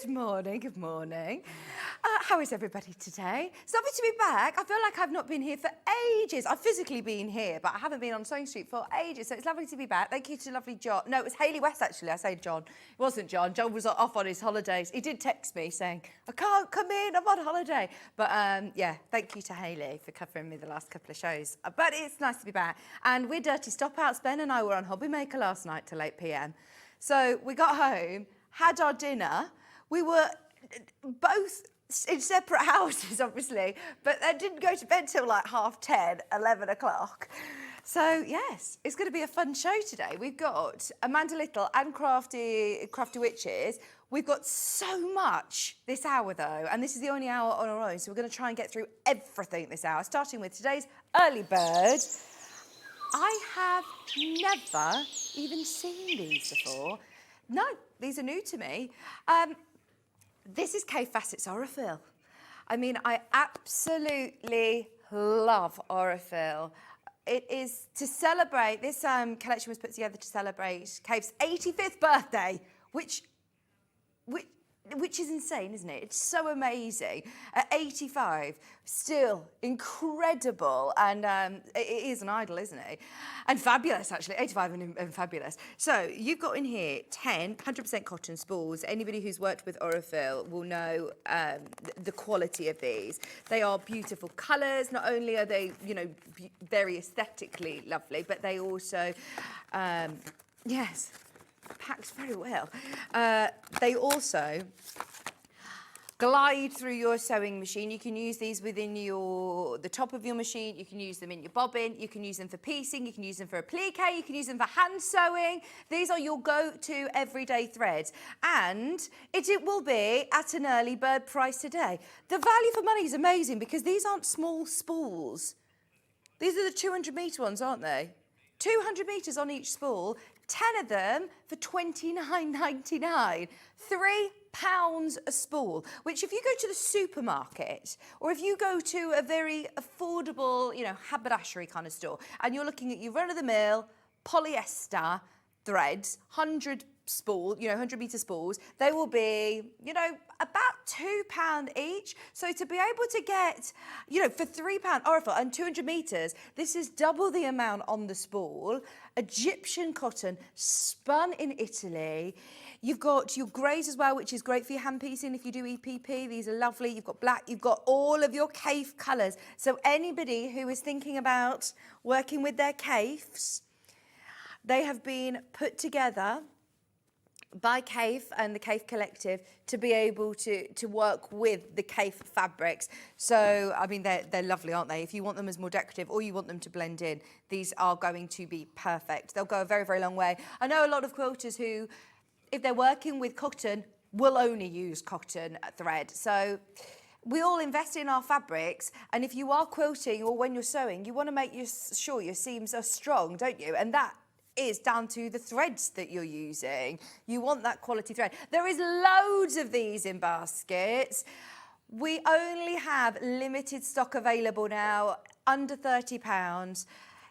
Good morning, good morning. How is everybody today? It's lovely to be back. I feel like I've not been here for ages. I've physically been here, but I haven't been on Sewing Street for ages, so it's lovely to be back. Thank you to lovely John. No, it was Hayley West, actually. I say John. It wasn't John. John was off on his holidays. He did text me saying, I can't come in, I'm on holiday. But yeah, thank you to Hayley for covering me the last couple of shows. But it's nice to be back. And we're dirty stop-outs. Ben and I were on Hobby Maker last night till 8 p.m. So we got home, had our dinner. We were both in separate houses, obviously, but I didn't go to bed till like 10:30, 11 o'clock. So, yes, it's going to be a fun show today. We've got Amanda Little and Crafty Witches. We've got so much this hour, though, and this is the only hour on our own, so we're going to try and get through everything this hour, starting with today's early bird. I have never even seen these before. No, these are new to me. This is Kay Fassett's Aurifil. I mean, I absolutely love Aurifil. It is to celebrate, this collection was put together to celebrate Kay's 85th birthday, which is insane, isn't it? It's so amazing. At 85, still incredible, and it is an idol, isn't it? And fabulous, actually, 85 and fabulous. So you've got in here 10 100% cotton spools. Anybody who's worked with Aurifil will know the quality of these. They are beautiful colours. Not only are they, you know, very aesthetically lovely, but they also, yes, packed very well. They also glide through your sewing machine. You can use these within the top of your machine. You can use them in your bobbin. You can use them for piecing. You can use them for applique. You can use them for hand sewing. These are your go-to everyday threads. And it will be at an early bird price today. The value for money is amazing because these aren't small spools. These are the 200 metre ones, aren't they? 200 metres on each spool. 10 of them for £29.99. £3 a spool, which if you go to the supermarket or if you go to a very affordable, you know, haberdashery kind of store and you're looking at your run-of-the-mill polyester threads, 100 metre spools, they will be, you know, about £2 each. So to be able to get, you know, for £3 Aurifil and 200 metres, this is double the amount on the spool. Egyptian cotton, spun in Italy. You've got your greys as well, which is great for your hand piecing if you do EPP. These are lovely. You've got black. You've got all of your CAIF colours. So anybody who is thinking about working with their CAIFs, they have been put together by CAIF and the CAIF Collective to be able to work with the CAIF fabrics. So, I mean, they're lovely, aren't they? If you want them as more decorative or you want them to blend in, these are going to be perfect. They'll go a very, very long way. I know a lot of quilters who, if they're working with cotton, will only use cotton thread. So we all invest in our fabrics, and if you are quilting or when you're sewing, you want to make sure your seams are strong, don't you? And that is down to the threads that you're using. You want that quality thread. There is loads of these in baskets. We only have limited stock available now, under £30.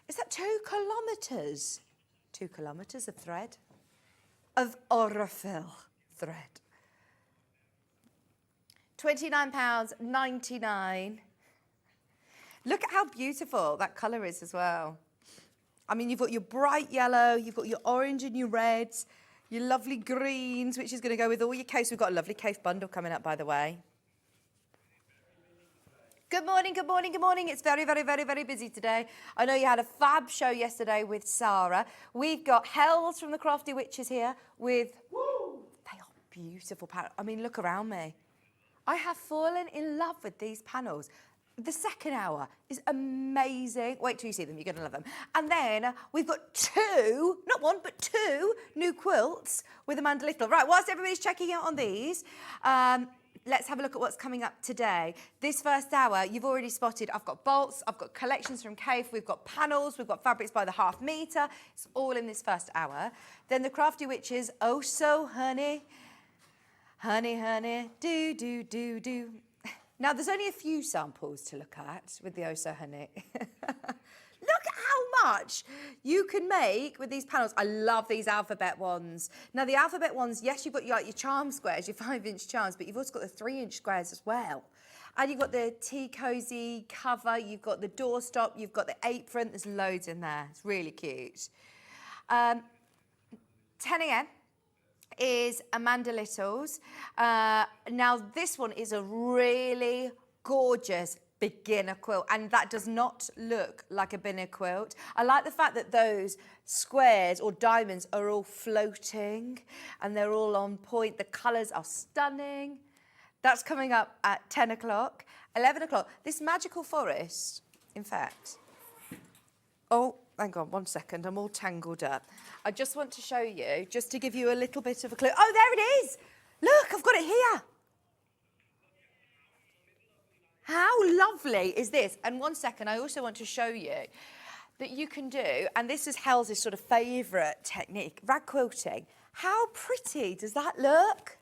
Is that 2 kilometres? 2 kilometres of thread? Of Aurifil thread. £29.99. Look at how beautiful that colour is as well. I mean, you've got your bright yellow, you've got your orange and your reds, your lovely greens, which is going to go with all your CAIFs. We've got a lovely CAIF bundle coming up, by the way. Good morning, good morning, good morning. It's very, very, very, very busy today. I know you had a fab show yesterday with Sara. We've got Hels from the Crafty Witches here with... Woo! They are beautiful panels. I mean, look around me. I have fallen in love with these panels. The second hour is amazing. Wait till you see them, you're going to love them. And then we've got 2, not 1, but 2 new quilts with Amanda Little. Right, whilst everybody's checking out on these, let's have a look at what's coming up today. This first hour, you've already spotted, I've got bolts, I've got collections from CAIF, we've got panels, we've got fabrics by the half metre. It's all in this first hour. Then the Crafty Witches, oh so honey, honey, honey, do, do, do, do. Now, there's only a few samples to look at with the Oh So Honey. Look how much you can make with these panels. I love these alphabet ones. Now the alphabet ones, yes, you've got your charm squares, your 5-inch charms, but you've also got the 3-inch squares as well. And you've got the tea cozy cover, you've got the doorstop, you've got the apron, there's loads in there. It's really cute. 10 a.m. is Amanda Little's. Now this one is a really gorgeous beginner quilt, and that does not look like a beginner quilt. I like the fact that those squares or diamonds are all floating and they're all on point. The colours are stunning. That's coming up at 10 o'clock. 11 o'clock, this magical forest, in fact. Oh, hang on 1 second, I'm all tangled up. I just want to show you, just to give you a little bit of a clue. Oh, there it is. Look, I've got it here. How lovely is this? And 1 second, I also want to show you that you can do, and this is Hels' sort of favourite technique, rag quilting. How pretty does that look?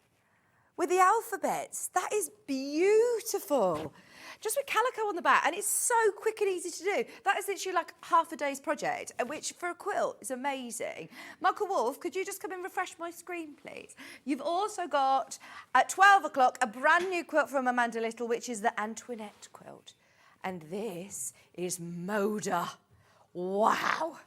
With the alphabets, that is beautiful. Just with calico on the back, and it's so quick and easy to do. That is literally like half a day's project, which for a quilt is amazing. Michael Wolf, could you just come and refresh my screen, please? You've also got, at 12 o'clock, a brand new quilt from Amanda Little, which is the Antoinette Quilt. And this is Moda. Wow.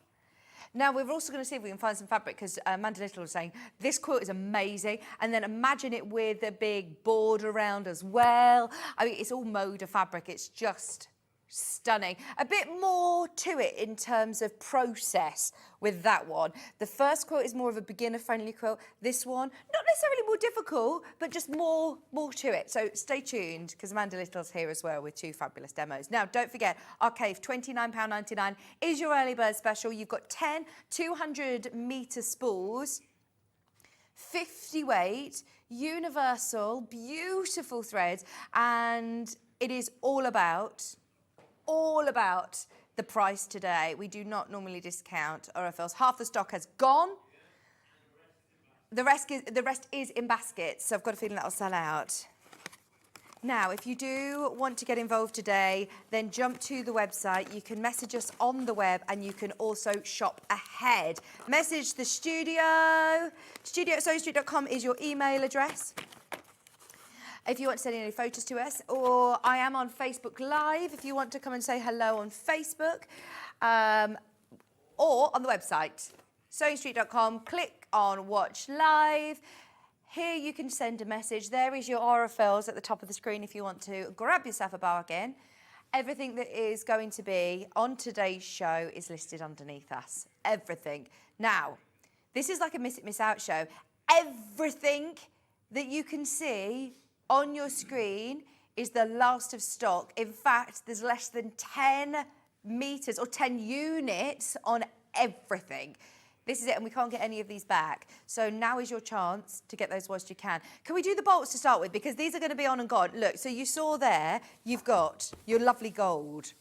Now, we're also going to see if we can find some fabric, because Amanda Little was saying this quilt is amazing. And then imagine it with a big border around as well. I mean, it's all Moda fabric. It's just stunning. A bit more to it in terms of process with that one. The first quilt is more of a beginner-friendly quilt. This one, not necessarily more difficult, but just more to it. So stay tuned, because Amanda Little's here as well with 2 fabulous demos. Now, don't forget, our cave, £29.99 is your early bird special. You've got 10 200-metre spools, 50 weight, universal, beautiful threads, and it is all about the price today. We do not normally discount RFLs. Half the stock has gone. The rest is in baskets, so I've got a feeling that'll sell out. Now, if you do want to get involved today, then jump to the website. You can message us on the web, and you can also shop ahead. Message the studio. studio@sewingstreet.com is your email address. If you want to send any photos to us, or I am on Facebook Live if you want to come and say hello on Facebook, or on the website, sewingstreet.com, click on Watch Live. Here you can send a message. There is your RFLs at the top of the screen if you want to grab yourself a bargain. Everything that is going to be on today's show is listed underneath us. Everything. Now, this is like a miss it, miss out show. Everything that you can see on your screen is the last of stock. In fact, there's less than 10 metres or 10 units on everything. This is it, and we can't get any of these back. So now is your chance to get those whilst you can. Can we do the bolts to start with? Because these are going to be on and gone. Look, so you saw there, you've got your lovely gold.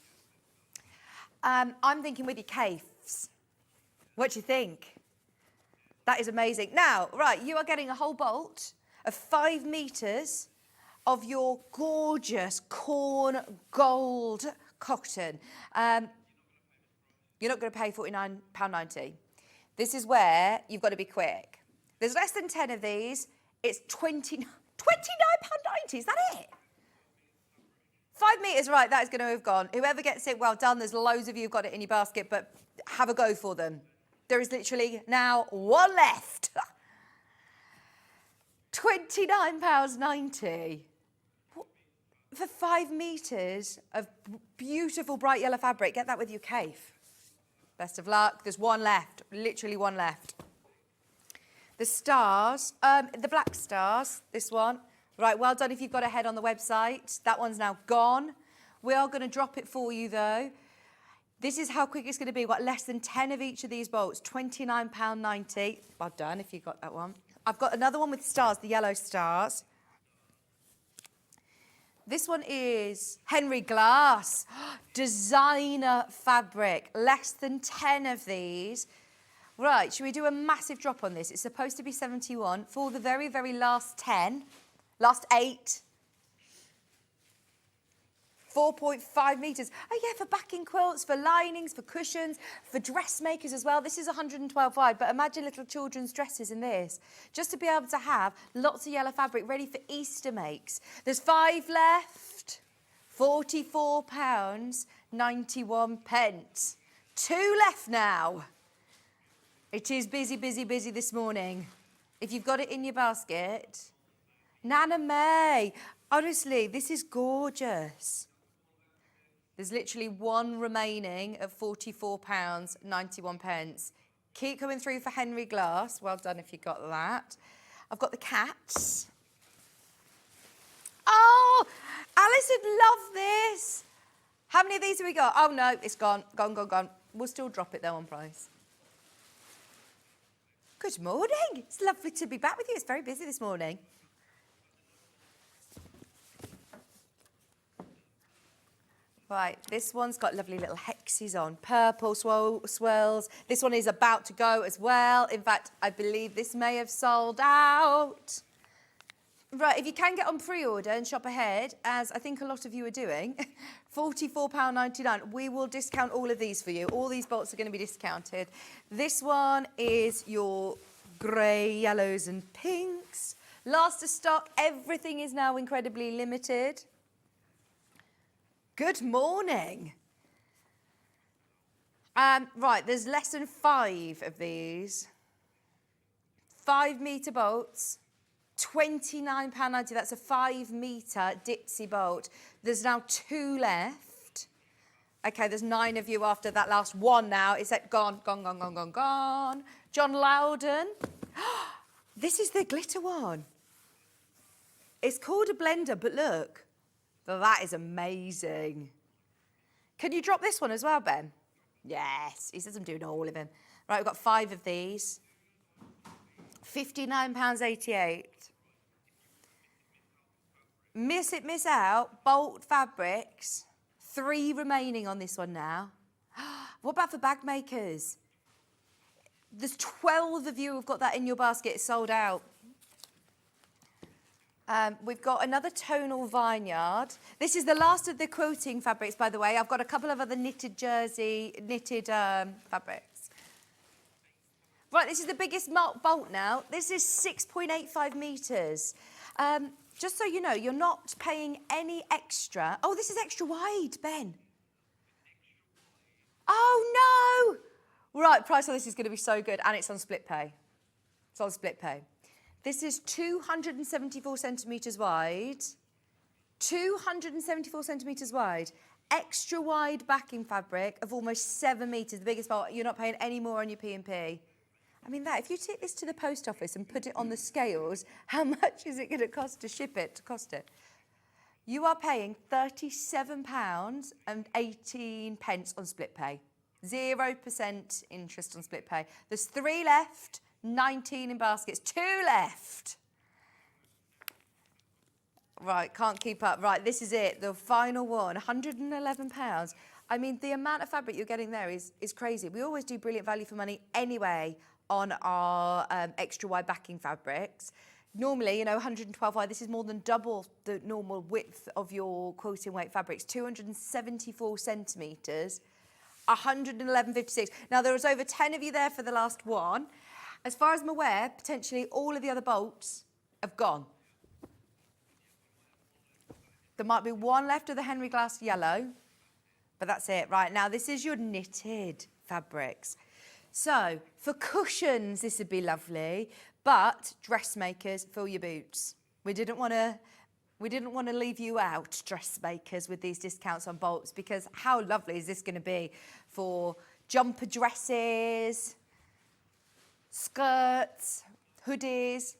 I'm thinking with your caifs. What do you think? That is amazing. Now, right, you are getting a whole bolt of 5 metres of your gorgeous corn gold cotton. You're not going to pay £49.90. This is where you've got to be quick. There's less than 10 of these. It's £29.90. Is that it? 5 metres, right, that is going to have gone. Whoever gets it, well done. There's loads of you who've got it in your basket, but have a go for them. There is literally now 1 left. £29.90. For 5 metres of beautiful bright yellow fabric. Get that with your caif. Best of luck. There's 1 left. Literally 1 left. The stars, the black stars, this one. Right, well done if you've got a head on the website. That one's now gone. We are going to drop it for you, though. This is how quick it's going to be. We've got less than 10 of each of these bolts. £29.90. Well done if you got that one. I've got another one with stars, the yellow stars. This one is Henry Glass, designer fabric, less than 10 of these. Right, should we do a massive drop on this? It's supposed to be 71 for the very, very last 10, last 8. 4.5 metres. Oh yeah, for backing quilts, for linings, for cushions, for dressmakers as well. This is 112 wide, but imagine little children's dresses in this. Just to be able to have lots of yellow fabric ready for Easter makes. There's 5 left. £44.91. 2 left now. It is busy, busy, busy this morning. If you've got it in your basket. Nana May. Honestly, this is gorgeous. There's literally 1 remaining at £44.91. Keep coming through for Henry Glass. Well done if you got that. I've got the cats. Oh, Alice would love this. How many of these have we got? Oh no, it's gone, gone, gone, gone. We'll still drop it though on price. Good morning. It's lovely to be back with you. It's very busy this morning. Right, this one's got lovely little hexes on. Purple swirls. This one is about to go as well. In fact, I believe this may have sold out. Right, if you can get on pre-order and shop ahead, as I think a lot of you are doing, £44.99. We will discount all of these for you. All these bolts are going to be discounted. This one is your grey, yellows and pinks. Last of stock. Everything is now incredibly limited. Good morning. Right, there's less than 5 of these. 5 metre bolts, £29.90. That's a 5 metre Dipsy bolt. There's now 2 left. Okay, there's 9 of you after that last one now. Is that gone, gone, gone, gone, gone, gone? John Loudon. This is the glitter one. It's called a blender, but look. That is amazing. Can you drop this one as well, Ben? Yes, he says I'm doing all of them. Right, we've got 5 of these. £59.88. Miss it, miss out. Bolt fabrics. 3 remaining on this one now. What about for bag makers? There's 12 of you who've got that in your basket. It's sold out. We've got another tonal vineyard. This is the last of the quilting fabrics, by the way. I've got a couple of other knitted fabrics. Right, this is the biggest bolt now. This is 6.85 metres. Just so you know, you're not paying any extra. Oh, this is extra wide, Ben. Oh, no. Right, price on this is going to be so good. And it's on split pay. It's on split pay. This is 274 centimetres wide. 274 centimetres wide. Extra wide backing fabric of almost 7 metres. The biggest bolt. You're not paying any more on your P&P. I mean, that, if you take this to the post office and put it on the scales, how much is it going to cost to ship it, You are paying £37.18 on split pay. 0% interest on split pay. There's 3 left. 19 in baskets, 2 left. Right, can't keep up. Right, this is it, the final one, £111. I mean, the amount of fabric you're getting there is crazy. We always do brilliant value for money anyway on our extra wide backing fabrics. Normally, 112 wide, this is more than double the normal width of your quilting weight fabrics, 274 centimetres, 111.56. Now, there was over 10 of you there for the last one. As far as I'm aware, potentially all of the other bolts have gone. There might be 1 left of the Henry Glass yellow, but that's it. Right, now this is your knitted fabrics. So, for cushions, this would be lovely, but dressmakers, fill your boots. We didn't want to leave you out, dressmakers, with these discounts on bolts, because how lovely is this going to be for jumper dresses, skirts, hoodies,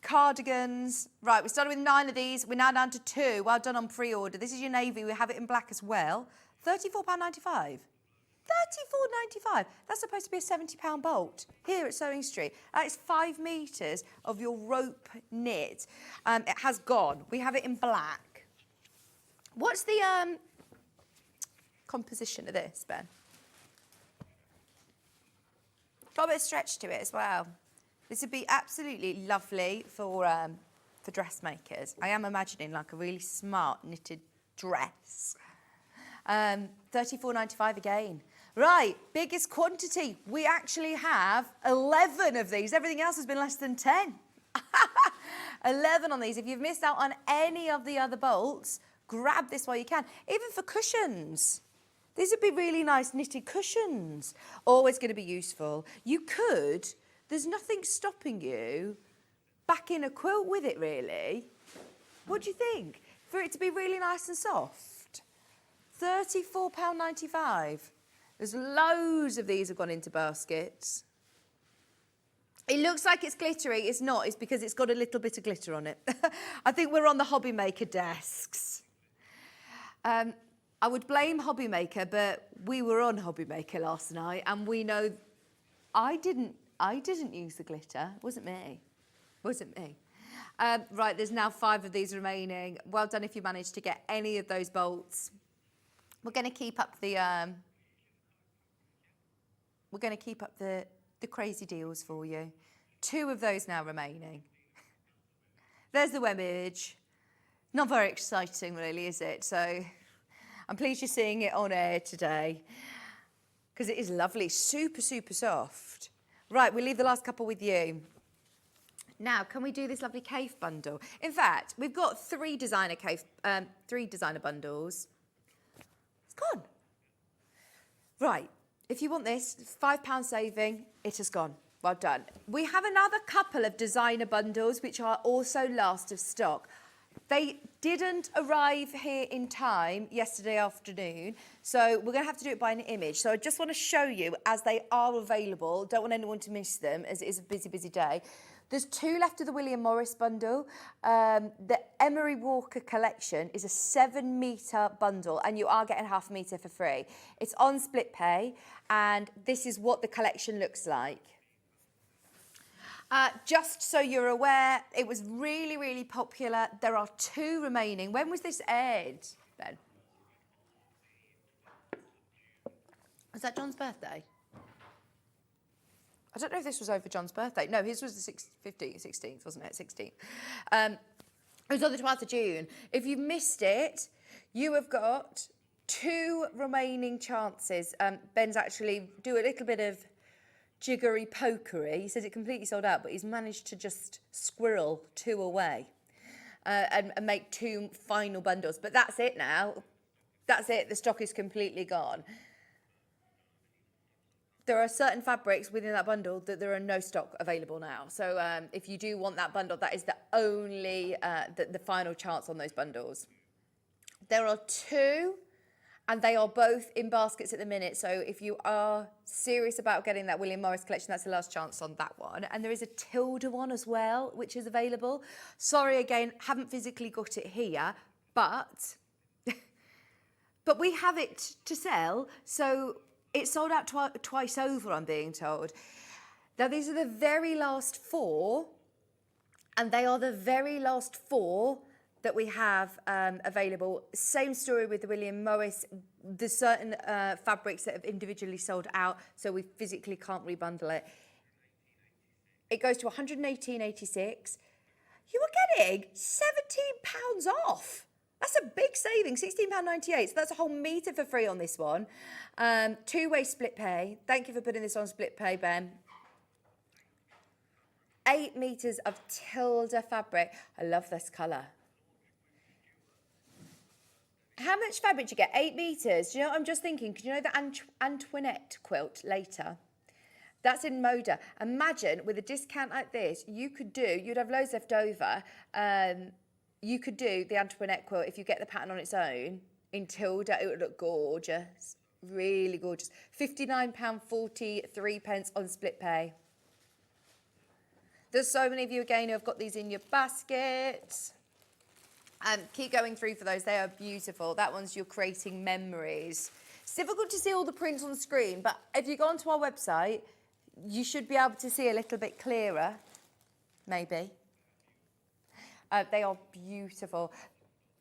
cardigans. Right, we started with 9 of these. We're now down to 2. Well done on pre-order. This is your navy. We have it in black as well. £34.95. £34.95. That's supposed to be a £70 bolt here at Sewing Street. That is 5 metres of your rope knit. It has gone. We have it in black. What's the composition of this, Ben? Got a bit of stretch to it as well. This would be absolutely lovely for dressmakers. I am imagining like a really smart knitted dress. 34.95 again. Right, biggest quantity. We actually have 11 of these. Everything else has been less than 10. 11 on these. If you've missed out on any of the other bolts, grab this while you can. Even for cushions. These would be really nice knitted cushions. Always going to be useful. You could, there's nothing stopping you backing a quilt with it, really. What do you think? For it to be really nice and soft. £34.95. There's loads of these have gone into baskets. It looks like it's glittery. It's not. It's because it's got a little bit of glitter on it. I think we're on the hobby maker desks. I would blame Hobby Maker, but we were on Hobby Maker last night, and we know I didn't use the glitter. It wasn't me. Right, there's now 5 of these remaining. Well done if you managed to get any of those bolts. We're going to keep up the crazy deals for you. 2 of those now remaining. There's the image. Not very exciting, really, is it? So I'm pleased you're seeing it on air today because it is lovely, super, super soft. Right, we'll leave the last couple with you. Now, can we do this lovely cave bundle? In fact, we've got 3 designer bundles. It's gone. Right, if you want this, £5 saving, it has gone. Well done. We have another couple of designer bundles which are also last of stock. They didn't arrive here in time yesterday afternoon, so we're going to have to do it by an image. So I just want to show you as they are available. Don't want anyone to miss them as it is a busy, busy day. There's 2 left of the William Morris bundle. The Emery Walker collection is a 7-metre bundle, and you are getting half a metre for free. It's on split pay, and this is what the collection looks like. Just so you're aware, it was really, really popular. There are 2 remaining. When was this aired, Ben? Was that John's birthday? I don't know if this was over John's birthday. No, his was the 16th, wasn't it? 16th. It was on the 12th of June. If you've missed it, you have got 2 remaining chances. Ben's actually do a little bit of jiggery pokery. He says it completely sold out, but he's managed to just squirrel 2 away and make 2 final bundles. But that's it now. That's it. The stock is completely gone. There are certain fabrics within that bundle that there are no stock available now. So if you do want that bundle, that is the only, the final chance on those bundles. There are 2, and they are both in baskets at the minute. So if you are serious about getting that William Morris collection, that's the last chance on that one. And there is a Tilda one as well, which is available. Sorry, again, haven't physically got it here, but we have it to sell. So it's sold out twice over, I'm being told. Now, these are the very last 4, and they are the very last 4 that we have available. Same story with the William Morris. There's certain fabrics that have individually sold out, so we physically can't rebundle it. It goes to £118.86. You are getting £17 off. That's a big saving, £16.98. So that's a whole metre for free on this one. 2-way split pay. Thank you for putting this on split pay, Ben. 8 metres of Tilda fabric. I love this colour. How much fabric do you get? 8 metres. Do you know what I'm just thinking? Could you know the Antoinette Quilt later? That's in Moda. Imagine with a discount like this, you'd have loads left over. You could do the Antoinette Quilt if you get the pattern on its own in Tilda. It would look gorgeous, really gorgeous. £59.43 on split pay. There's so many of you again who have got these in your baskets. Keep going through for those. They are beautiful. That one's you're creating memories. It's difficult to see all the prints on the screen, but if you go onto our website, you should be able to see a little bit clearer, maybe. They are beautiful.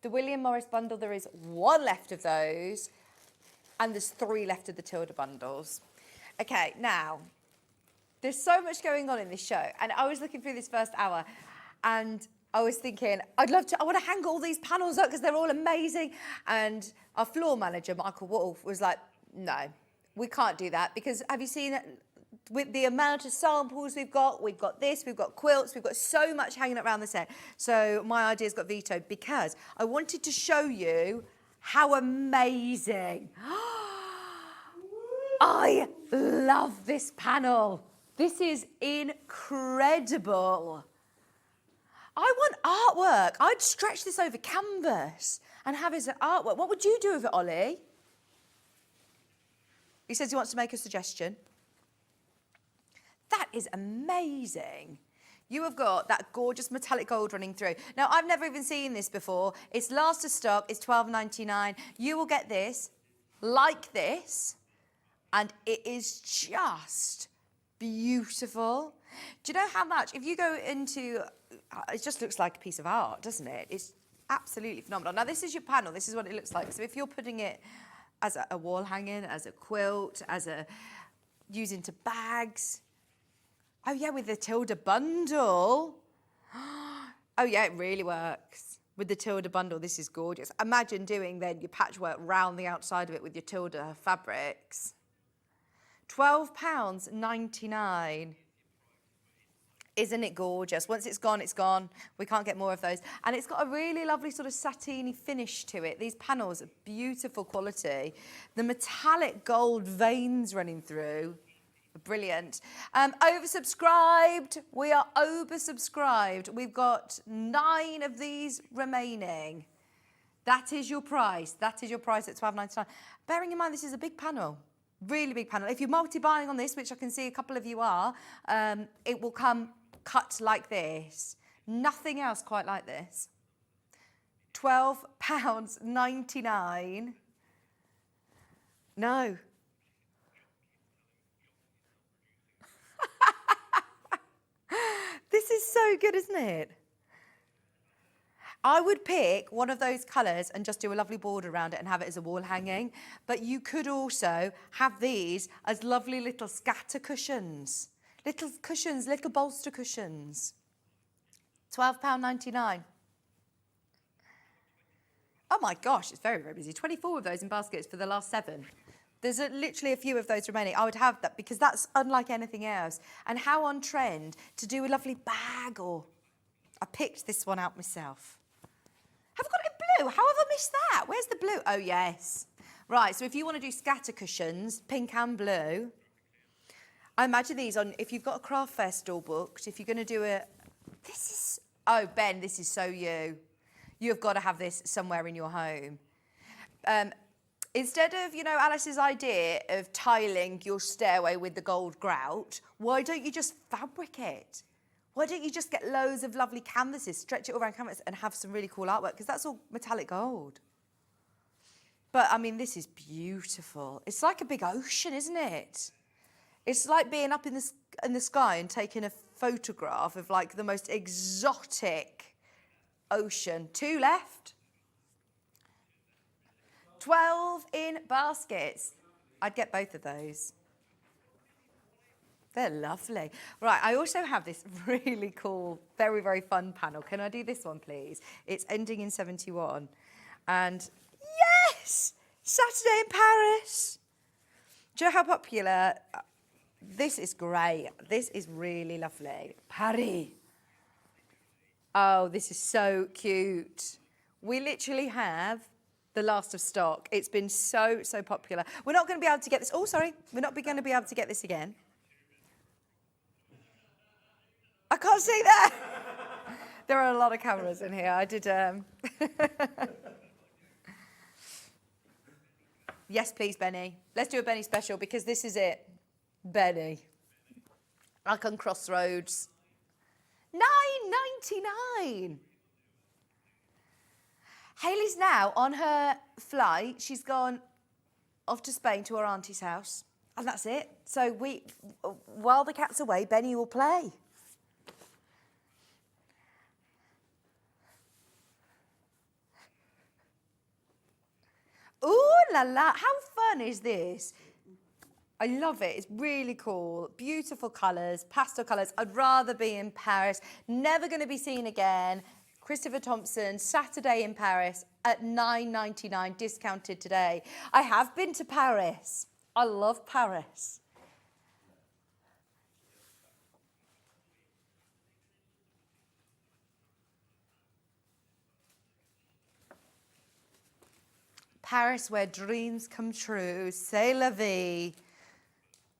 The William Morris bundle, there is 1 left of those, and there's 3 left of the Tilda bundles. Okay, now, there's so much going on in this show, and I was looking through this first hour, and I was thinking, I want to hang all these panels up because they're all amazing. And our floor manager, Michael Wolf, was like, no, we can't do that because have you seen it? With the amount of samples we've got this, we've got quilts, we've got so much hanging around the set. So my ideas got vetoed because I wanted to show you how amazing. I love this panel. This is incredible. I want artwork. I'd stretch this over canvas and have it as an artwork. What would you do with it, Ollie? He says he wants to make a suggestion. That is amazing. You have got that gorgeous metallic gold running through. Now, I've never even seen this before. It's last of stock. It's $12.99. You will get this like this, and it is just beautiful. Do you know how much? If you go into, it just looks like a piece of art, doesn't it? It's absolutely phenomenal. Now, this is your panel. This is what it looks like. So if you're putting it as a wall hanging, as a quilt, using to bags. Oh, yeah, with the Tilda bundle. Oh, yeah, it really works. With the Tilda bundle, this is gorgeous. Imagine doing then your patchwork round the outside of it with your Tilda fabrics. £12.99. Isn't it gorgeous? Once it's gone, it's gone. We can't get more of those. And it's got a really lovely sort of satiny finish to it. These panels are beautiful quality. The metallic gold veins running through. Brilliant. Oversubscribed. We are oversubscribed. We've got 9 of these remaining. That is your price. That is your price at £12.99. Bearing in mind, this is a big panel. Really big panel. If you're multi-buying on this, which I can see a couple of you are, it will come cut like this. Nothing else quite like this. £12.99. No. This is so good, isn't it? I would pick one of those colours and just do a lovely border around it and have it as a wall hanging. But you could also have these as lovely little scatter cushions. Little cushions, little bolster cushions. £12.99. Oh my gosh, it's very, very busy. 24 of those in baskets for the last 7. There's literally a few of those remaining. I would have that because that's unlike anything else. And how on trend to do a lovely bag or... I picked this one out myself. Have I got it in blue? How have I missed that? Where's the blue? Oh, yes. Right, so if you want to do scatter cushions, pink and blue, I imagine these on... If you've got a craft fair stall booked, if you're going to do a... This is... Oh, Ben, this is so you. You've got to have this somewhere in your home. Instead of, Alice's idea of tiling your stairway with the gold grout, why don't you just fabric it? Why don't you just get loads of lovely canvases, stretch it all around canvas and have some really cool artwork? Because that's all metallic gold. But, I mean, this is beautiful. It's like a big ocean, isn't it? It's like being up in the sky and taking a photograph of, like, the most exotic ocean. 2 left. 12 in baskets. I'd get both of those. They're lovely. Right, I also have this really cool, very, very fun panel. Can I do this one, please? It's ending in 71. And yes! Saturday in Paris. Do you know how popular? This is great. This is really lovely. Paris. Oh, this is so cute. We literally have the last of stock. It's been so, so popular. We're not going to be able to get this. Oh, sorry. We're not going to be able to get this again. I can't see that. There are a lot of cameras in here. I did... Yes, please, Benny. Let's do a Benny special because this is it. Benny. Like on Crossroads. £9.99. Hayley's now on her flight. She's gone off to Spain to her auntie's house. And that's it. So while the cat's away, Benny will play. Ooh la la, how fun is this? I love it, it's really cool. Beautiful colours, pastel colours. I'd rather be in Paris. Never going to be seen again. Christopher Thompson, Saturday in Paris at £9.99, discounted today. I have been to Paris. I love Paris. Paris, where dreams come true. C'est la vie.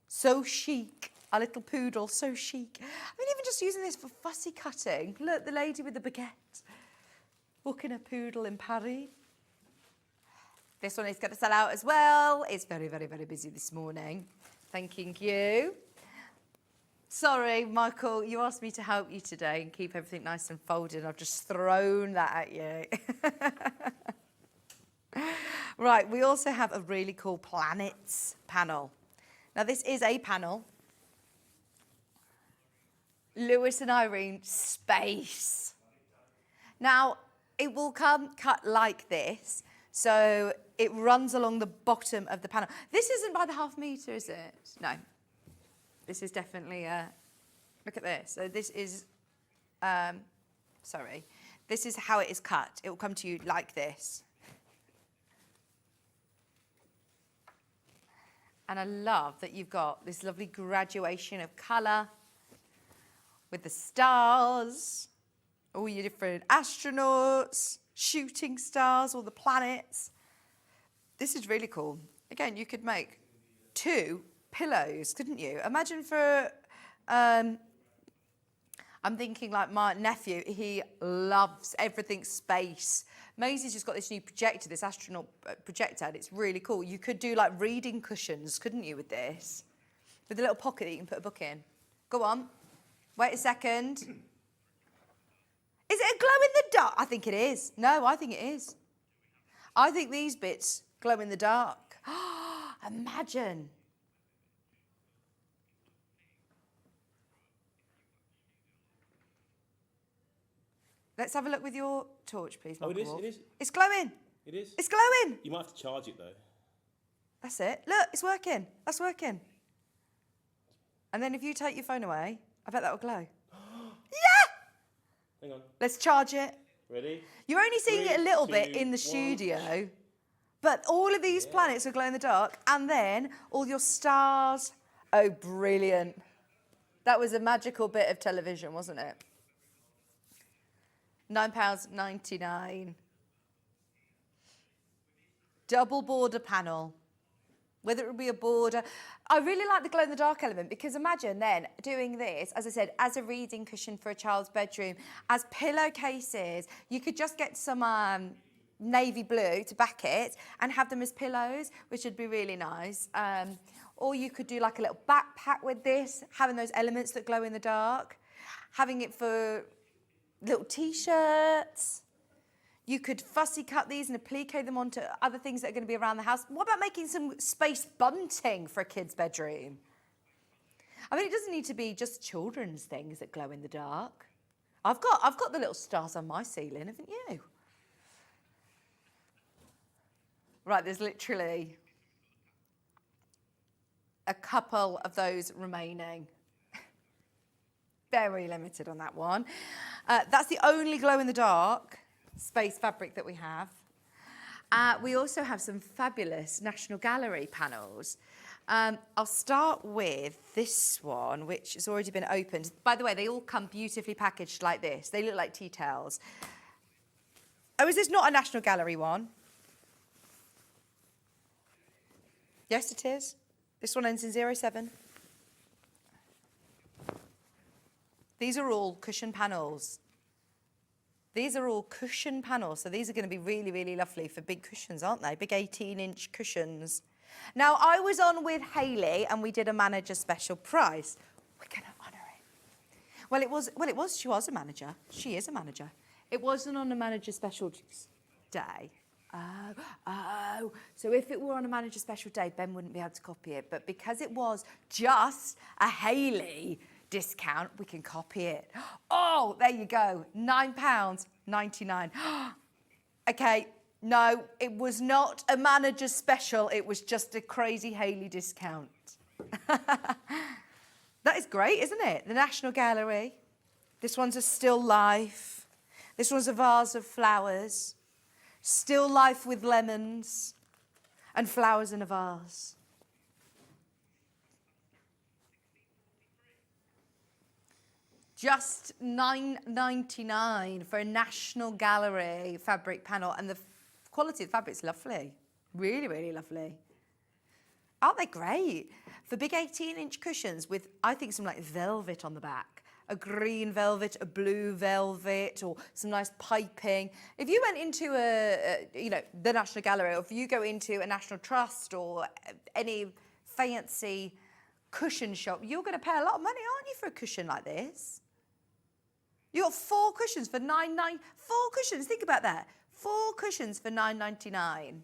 So chic. A little poodle, so chic. I mean, even just using this for fussy cutting. Look, the lady with the baguette. Walking a poodle in Paris. This one is going to sell out as well. It's very, very, very busy this morning. Thanking you. Sorry, Michael, you asked me to help you today and keep everything nice and folded. I've just thrown that at you. Right, we also have a really cool planets panel. Now, this is a panel. Lewis and Irene, space. Now, it will come cut like this, so it runs along the bottom of the panel. This isn't by the ½ metre, is it? No. This is definitely look at this. So this is, sorry. This is how it is cut. It will come to you like this. And I love that you've got this lovely graduation of colour with the stars, all your different astronauts, shooting stars, all the planets. This is really cool. Again, you could make 2 pillows, couldn't you? Imagine for, I'm thinking like my nephew, he loves everything space. Maisie's just got this new projector, this astronaut projector, and it's really cool. You could do like reading cushions, couldn't you, with this? With a little pocket that you can put a book in. Go on. Wait a second. Is it a glow in the dark? I think it is. No, I think it is. I think these bits glow in the dark. Imagine. Let's have a look with your torch, please, Michael. Oh, it is? It's glowing. It is? It's glowing. You might have to charge it, though. That's it. Look, it's working. That's working. And then if you take your phone away, I bet that will glow. Yeah! Hang on. Let's charge it. Ready? You're only seeing 3, it a little 2, bit in the 1. studio, but all of these planets will glow in the dark, and then all your stars. Oh, brilliant. That was a magical bit of television, wasn't it? £9.99. Double border panel. Whether it would be a border. I really like the glow-in-the-dark element, because imagine then doing this, as I said, as a reading cushion for a child's bedroom, as pillowcases. You could just get some navy blue to back it and have them as pillows, which would be really nice. Or you could do like a little backpack with this, having those elements that glow in the dark. Having it for little T-shirts. You could fussy cut these and applique them onto other things that are going to be around the house. What about making some space bunting for a kid's bedroom? I mean, it doesn't need to be just children's things that glow in the dark. I've got the little stars on my ceiling, haven't you? Right, there's literally a couple of those remaining. Very limited on that one. That's the only glow-in-the-dark space fabric that we have. We also have some fabulous National Gallery panels. I'll start with this one, which has already been opened. By the way, they all come beautifully packaged like this. They look like tea towels. Oh, is this not a National Gallery one? Yes, it is. This one ends in 07. These are all cushion panels. These are all cushion panels, so these are going to be really, really lovely for big cushions, aren't they? Big 18-inch cushions. Now, I was on with Hayley, and we did a manager special price. We're going to honour it. She was a manager. She is a manager. It wasn't on a manager special day. Oh. So if it were on a manager special day, Ben wouldn't be able to copy it. But because it was just a Hayley discount, we can copy it. Oh, there you go. £9.99. Okay, no, it was not a manager special. It was just a crazy Hayley discount. That is great, isn't it? The National Gallery. This one's a still life. This one's a vase of flowers. Still life with lemons and flowers in a vase. Just $9.99 for a National Gallery fabric panel. And the quality of the fabric's lovely. Really, really lovely. Aren't they great? For big 18-inch cushions with, I think, some like velvet on the back. A green velvet, a blue velvet, or some nice piping. If you went into the National Gallery, or if you go into a National Trust or any fancy cushion shop, you're going to pay a lot of money, aren't you, for a cushion like this? You got 4 cushions for $9.99. 4 cushions, think about that. 4 cushions for $9.99.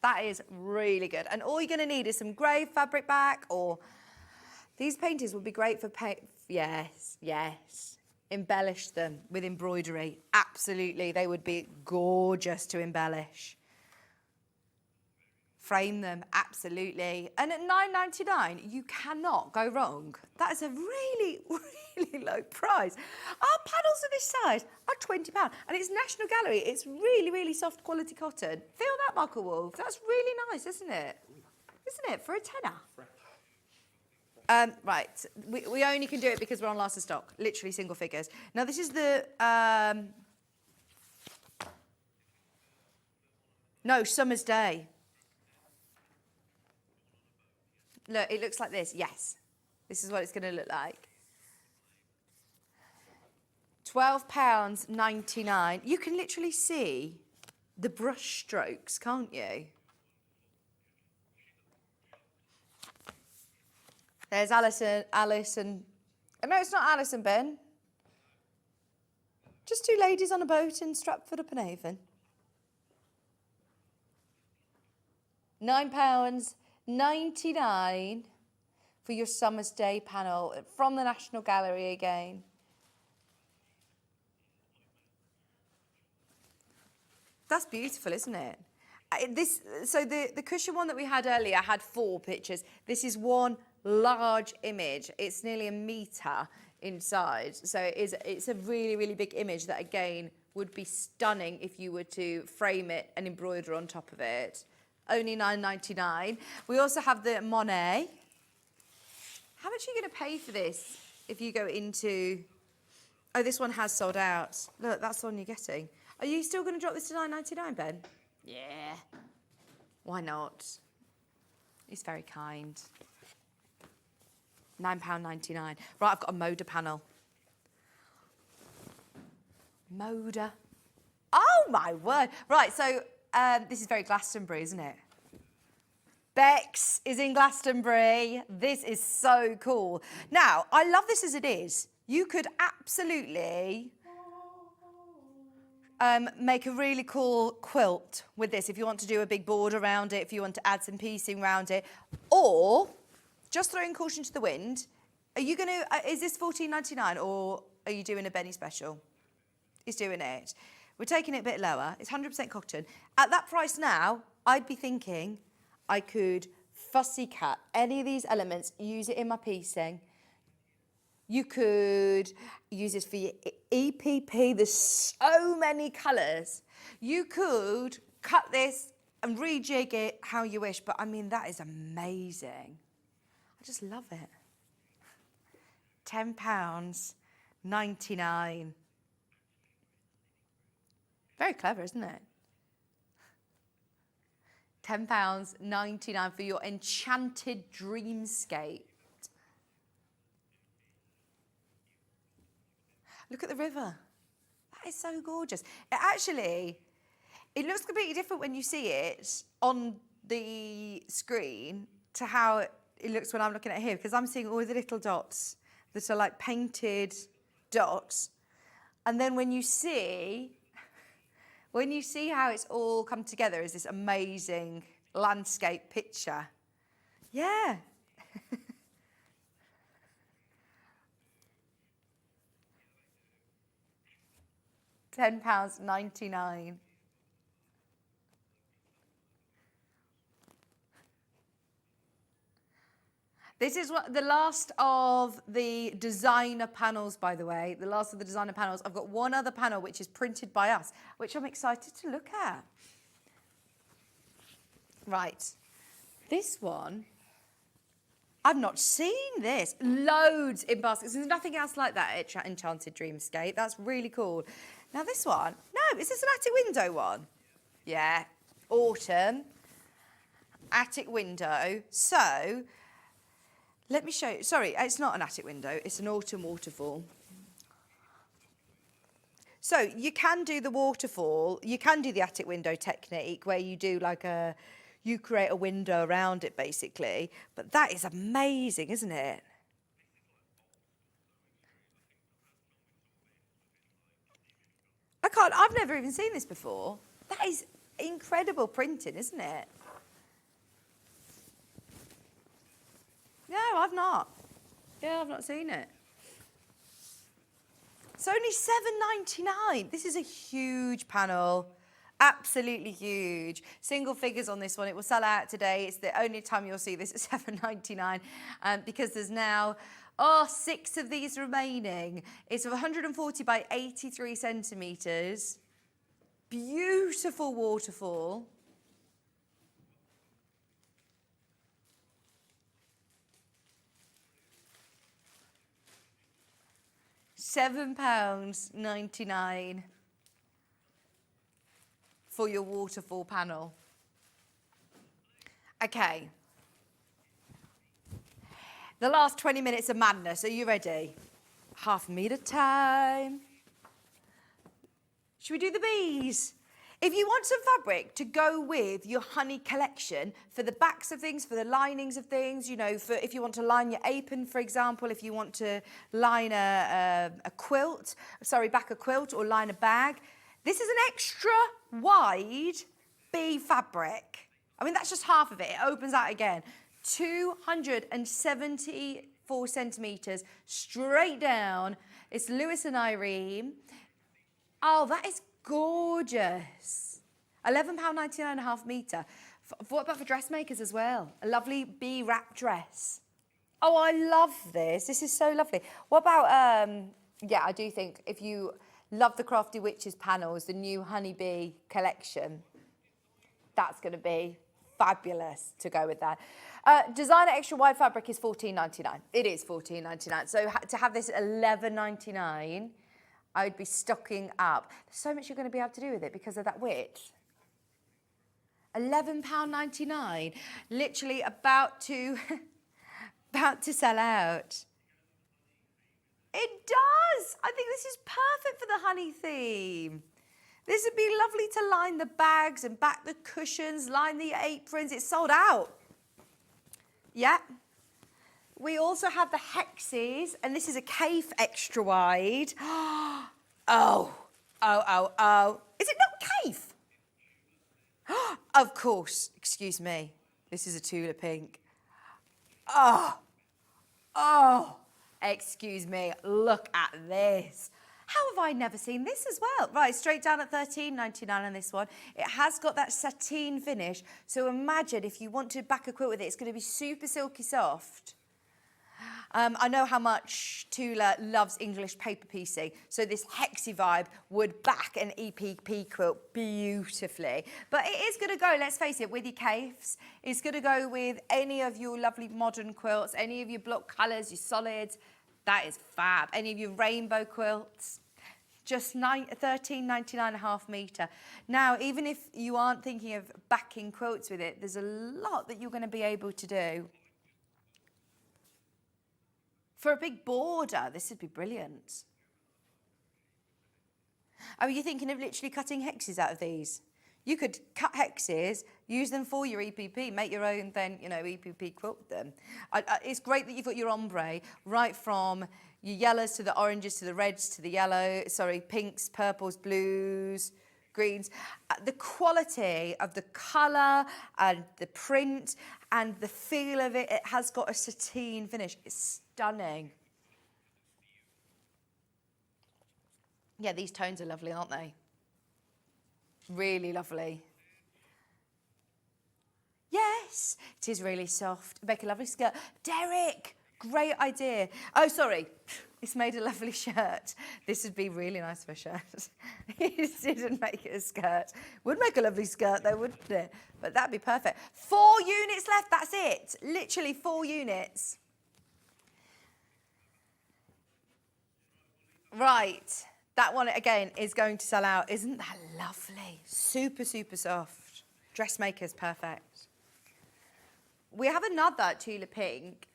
That is really good. And all you're going to need is some grey fabric back, or these paintings would be great for yes. Embellish them with embroidery. Absolutely, they would be gorgeous to embellish. Frame them, absolutely. And at $9.99, you cannot go wrong. That is a really, really low price. Our panels of this size are £20. And it's National Gallery. It's really, really soft quality cotton. Feel that, Michael Wolf? That's really nice, isn't it? Isn't it? For a tenner. Right, we only can do it because we're on last of stock. Literally single figures. Now, this is the... no, Summer's Day. Look, it looks like this. Yes. This is what it's going to look like. £12.99. You can literally see the brush strokes, can't you? There's Alison. No, it's not Alison, Ben. Just 2 ladies on a boat in Stratford-upon-Avon. £9.99 for your Summer's Day panel from the National Gallery again. That's beautiful, isn't it? So the cushion one that we had earlier had 4 pictures. This is one large image. It's nearly a metre inside. So it's a really, really big image that, again, would be stunning if you were to frame it and embroider on top of it. Only $9.99. We also have the Monet. How much are you going to pay for this if you go into... Oh, this one has sold out. Look, that's the one you're getting. Are you still going to drop this to $9.99, Ben? Yeah. Why not? He's very kind. £9.99. Right, I've got a Moda panel. Moda. Oh, my word. Right, so this is very Glastonbury, isn't it? Bex is in Glastonbury. This is so cool. Now, I love this as it is. You could absolutely make a really cool quilt with this if you want to do a big border around it, if you want to add some piecing around it, or just throwing caution to the wind. Are you going to, is this $14.99 or are you doing a Benny special? He's doing it. We're taking it a bit lower. It's 100% cotton. At that price now, I'd be thinking I could fussy cut any of these elements, use it in my piecing. You could use this for your EPP. There's so many colours. You could cut this and rejig it how you wish. But, I mean, that is amazing. I just love it. £10.99. Very clever, isn't it? £10.99 for your enchanted dreamscape. Look at the river. That is so gorgeous. It looks completely different when you see it on the screen to how it looks when I'm looking at it here, because I'm seeing all the little dots that are like painted dots. And then when you see how it's all come together as this amazing landscape picture. Yeah. £10.99. This is the last of the designer panels, by the way. The last of the designer panels. I've got one other panel which is printed by us, which I'm excited to look at. Right. This one, I've not seen this. Loads in baskets. There's nothing else like that at Enchanted Dreamscape. That's really cool. Now this one, no, is this an attic window one? Yeah, autumn, attic window. So, let me show you. Sorry, it's not an attic window. It's an autumn waterfall. So you can do the waterfall. You can do the attic window technique where you do like you create a window around it basically. But that is amazing, isn't it? I've never even seen this before. That is incredible printing, isn't it? No, I've not. Yeah, I've not seen it. It's only £7.99. This is a huge panel. Absolutely huge. Single figures on this one. It will sell out today. It's the only time you'll see this at £7.99 because there's now 6 of these remaining. It's 140 by 83 centimetres. Beautiful waterfall. £7.99 for your waterfall panel. Okay. The last 20 minutes of madness. Are you ready? Half metre time. Should we do the bees? If you want some fabric to go with your honey collection for the backs of things, for the linings of things, you know, for if you want to line your apron, for example, if you want to line a quilt, back a quilt or line a bag, this is an extra wide bee fabric. I mean, that's just half of it. It opens out again. 274 centimetres straight down. It's Lewis and Irene. Oh, that is gorgeous. £11.99 a half metre. What about for dressmakers as well? A lovely bee wrap dress. Oh, I love this. This is so lovely. What about, I do think if you love the Crafty Witches panels, the new honeybee collection, that's going to be fabulous to go with that. Designer extra wide fabric is £14.99. It is £14.99. So to have this at £11.99, I would be stocking up. There's so much you're going to be able to do with it because of that width. £11.99, literally about to sell out. It does. I think this is perfect for the honey theme. This would be lovely to line the bags and back the cushions, line the aprons. It's sold out. Yeah. We also have the hexes, and this is a Cafe extra wide. Oh. Is it not Cafe? Of course. Excuse me. This is a Tula pink. Oh. Excuse me. Look at this. How have I never seen this as well? Right, straight down at £13.99 on this one. It has got that sateen finish. So imagine if you want to back a quilt with it, it's going to be super silky soft. I know how much Tula loves English paper piecing, so this hexy vibe would back an EPP quilt beautifully. But it is going to go, let's face it, with your Cafes. It's going to go with any of your lovely modern quilts, any of your block colours, your solids. That is fab. Any of your rainbow quilts. Just £13.99 a half metre. Now, even if you aren't thinking of backing quilts with it, there's a lot that you're going to be able to do. For a big border, this would be brilliant. Are you thinking of literally cutting hexes out of these? You could cut hexes, use them for your EPP, make your own then, EPP quilt with them. It's great that you've got your ombre right from your yellows to the oranges to the reds to the pinks, purples, blues, greens. The quality of the colour and the print and the feel of it, it has got a sateen finish. It's stunning. Yeah, these tones are lovely, aren't they? Really lovely. Yes. Yes, it is really soft. Make a lovely skirt. Derek, great idea. Oh, sorry. It's made a lovely shirt. This would be really nice for a shirt. He didn't make it a skirt. Would make a lovely skirt though, wouldn't it? But that'd be perfect. 4 units left, that's it. Literally 4 units. Right, that one again is going to sell out. Isn't that lovely? Super, super soft. Dressmaker's perfect. We have another Tula Pink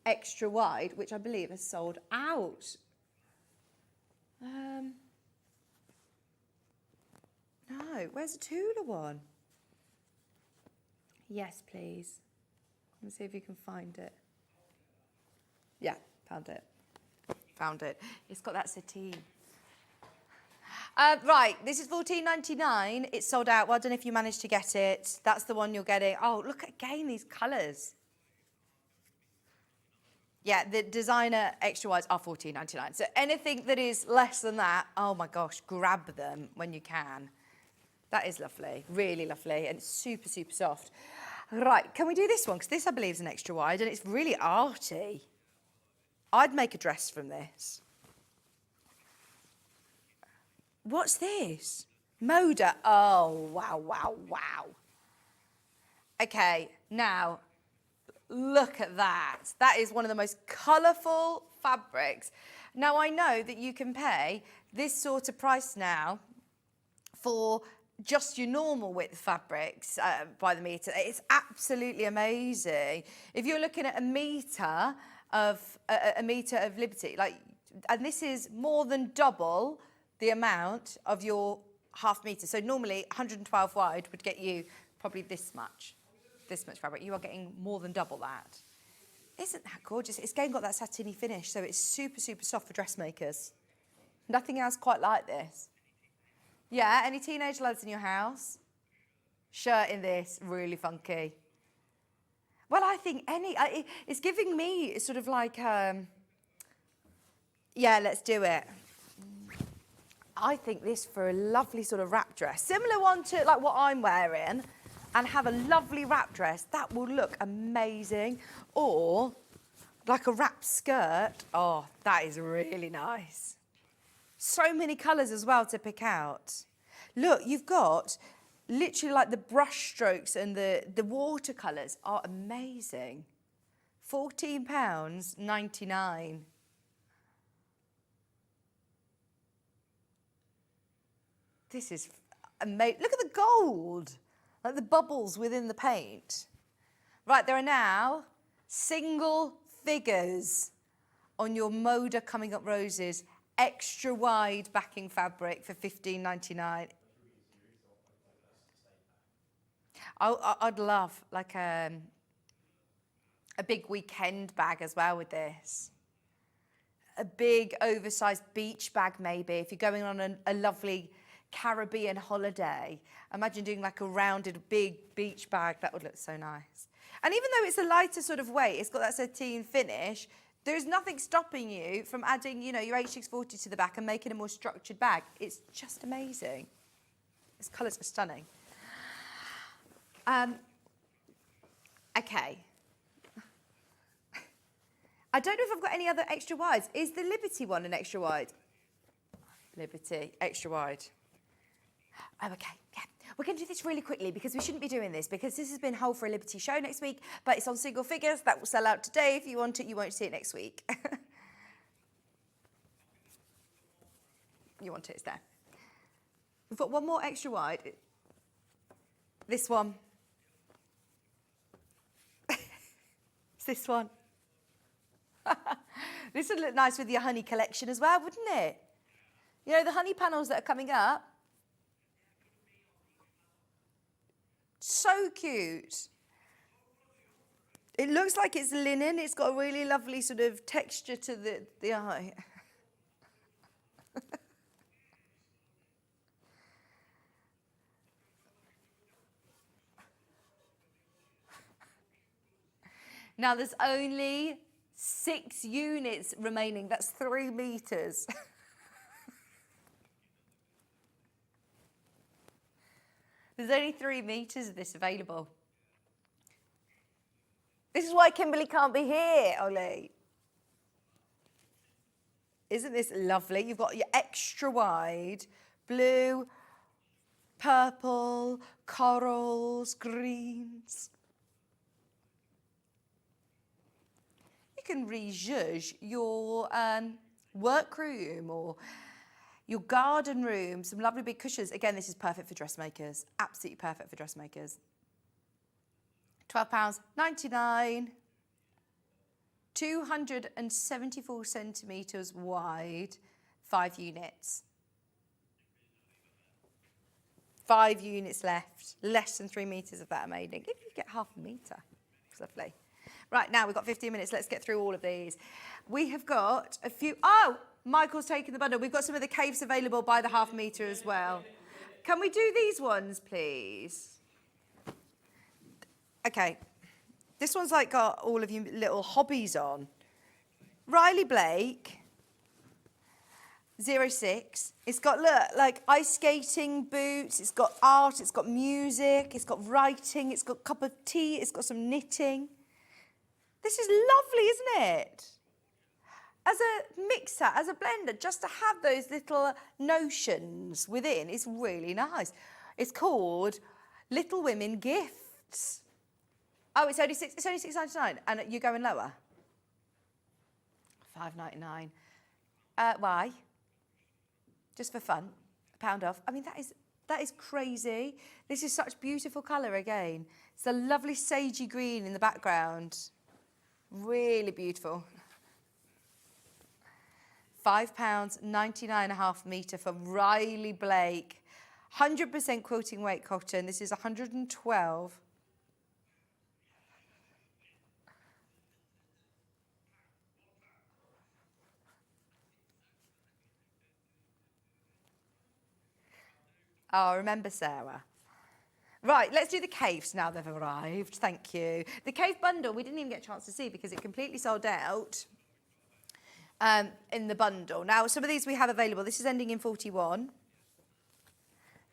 extra wide, which I believe has sold out. No, where's the Tula one? Yes, please. Let me see if you can find it. Yeah, found it. Found it. It's got that sateen. Right, this is $14.99. It's sold out. Well, I don't know if you managed to get it. That's the one you're getting. Oh, look again, these colours. Yeah, the designer extra wides are $14.99. So anything that is less than that, oh my gosh, grab them when you can. That is lovely, really lovely, and super, super soft. Right, can we do this one? Because this, I believe, is an extra wide, and it's really arty. I'd make a dress from this. What's this? Moda. Oh, wow, wow, wow. Okay, now, look at that. That is one of the most colourful fabrics. Now, I know that you can pay this sort of price now for just your normal width fabrics by the metre. It's absolutely amazing. If you're looking at a metre of Liberty, like, and this is more than double the amount of your half metre. So normally 112 wide would get you probably this much fabric. You are getting more than double that. Isn't that gorgeous? It's again got that satiny finish, so it's super, super soft for dressmakers. Nothing else quite like this. Yeah, any teenage lads in your house? Shirt in this, really funky. Well, I think it's giving me sort of like, yeah, let's do it. I think this for a lovely sort of wrap dress, similar one to like what I'm wearing, and have a lovely wrap dress, that will look amazing. Or like a wrap skirt, oh, that is really nice. So many colours as well to pick out. Look, you've got literally like the brush strokes and the watercolours are amazing. £14.99. This is amazing. Look at the gold, like the bubbles within the paint. Right, there are now single figures on your Moda Coming Up Roses extra wide backing fabric for £15.99. I'd love like a big weekend bag as well with this. A big oversized beach bag maybe if you're going on a lovely Caribbean holiday. Imagine doing like a rounded big beach bag. That would look so nice. And even though it's a lighter sort of weight, it's got that sateen finish, there's nothing stopping you from adding, you know, your H640 to the back and making a more structured bag. It's just amazing. Its colours are stunning. Okay. I don't know if I've got any other extra wides. Is the Liberty one an extra wide? Liberty, extra wide. Oh, okay, yeah. We're going to do this really quickly because we shouldn't be doing this because this has been Whole for a Liberty show next week, but it's on single figures. That will sell out today. If you want it, you won't see it next week. You want it, it's there. We've got one more extra wide. This one. It's this one. This would look nice with your honey collection as well, wouldn't it? You know, the honey panels that are coming up. So cute. It looks like it's linen. It's got a really lovely sort of texture to the eye. Now there's only 6 units remaining. That's 3 meters. There's only 3 meters of this available. This is why Kimberly can't be here, Ollie. Isn't this lovely? You've got your extra wide blue, purple, corals, greens. You can rejudge your workroom or your garden room, some lovely big cushions. Again, this is perfect for dressmakers. Absolutely perfect for dressmakers. £12.99. 274 centimetres wide, 5 units. 5 units left, less than 3 metres of that amazing. If you get half a metre, it's lovely. Right, now we've got 15 minutes, let's get through all of these. We have got a few, oh, Michael's taken the bundle. We've got some of the caves available by the half metre as well. Can we do these ones, please? Okay. This one's like got all of your little hobbies on. Riley Blake, 06. It's got, look, like ice skating boots. It's got art. It's got music. It's got writing. It's got a cup of tea. It's got some knitting. This is lovely, isn't it? As a mixer, as a blender, just to have those little notions within is really nice. It's called Little Women Gifts. Oh, it's only £6.99, and you're going lower. £5.99. Why? Just for fun. £1 off. I mean, that is crazy. This is such beautiful colour again. It's a lovely sagey green in the background. Really beautiful. £5.99 a half metre for Riley Blake. 100% quilting weight cotton. This is 112. Oh, remember Sarah. Right, let's do the caves now they've arrived. Thank you. The cave bundle, we didn't even get a chance to see because it completely sold out in the bundle. Now, some of these we have available. This is ending in 41.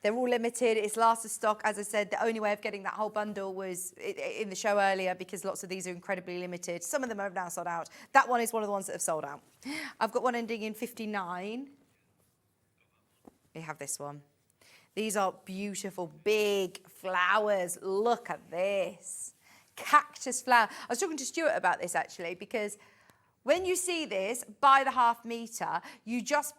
They're all limited. It's last of stock. As I said, the only way of getting that whole bundle was in the show earlier because lots of these are incredibly limited. Some of them have now sold out. That one is one of the ones that have sold out. I've got one ending in 59. We have this one. These are beautiful, big flowers. Look at this. Cactus flower. I was talking to Stuart about this, actually, because when you see this by the half metre, you just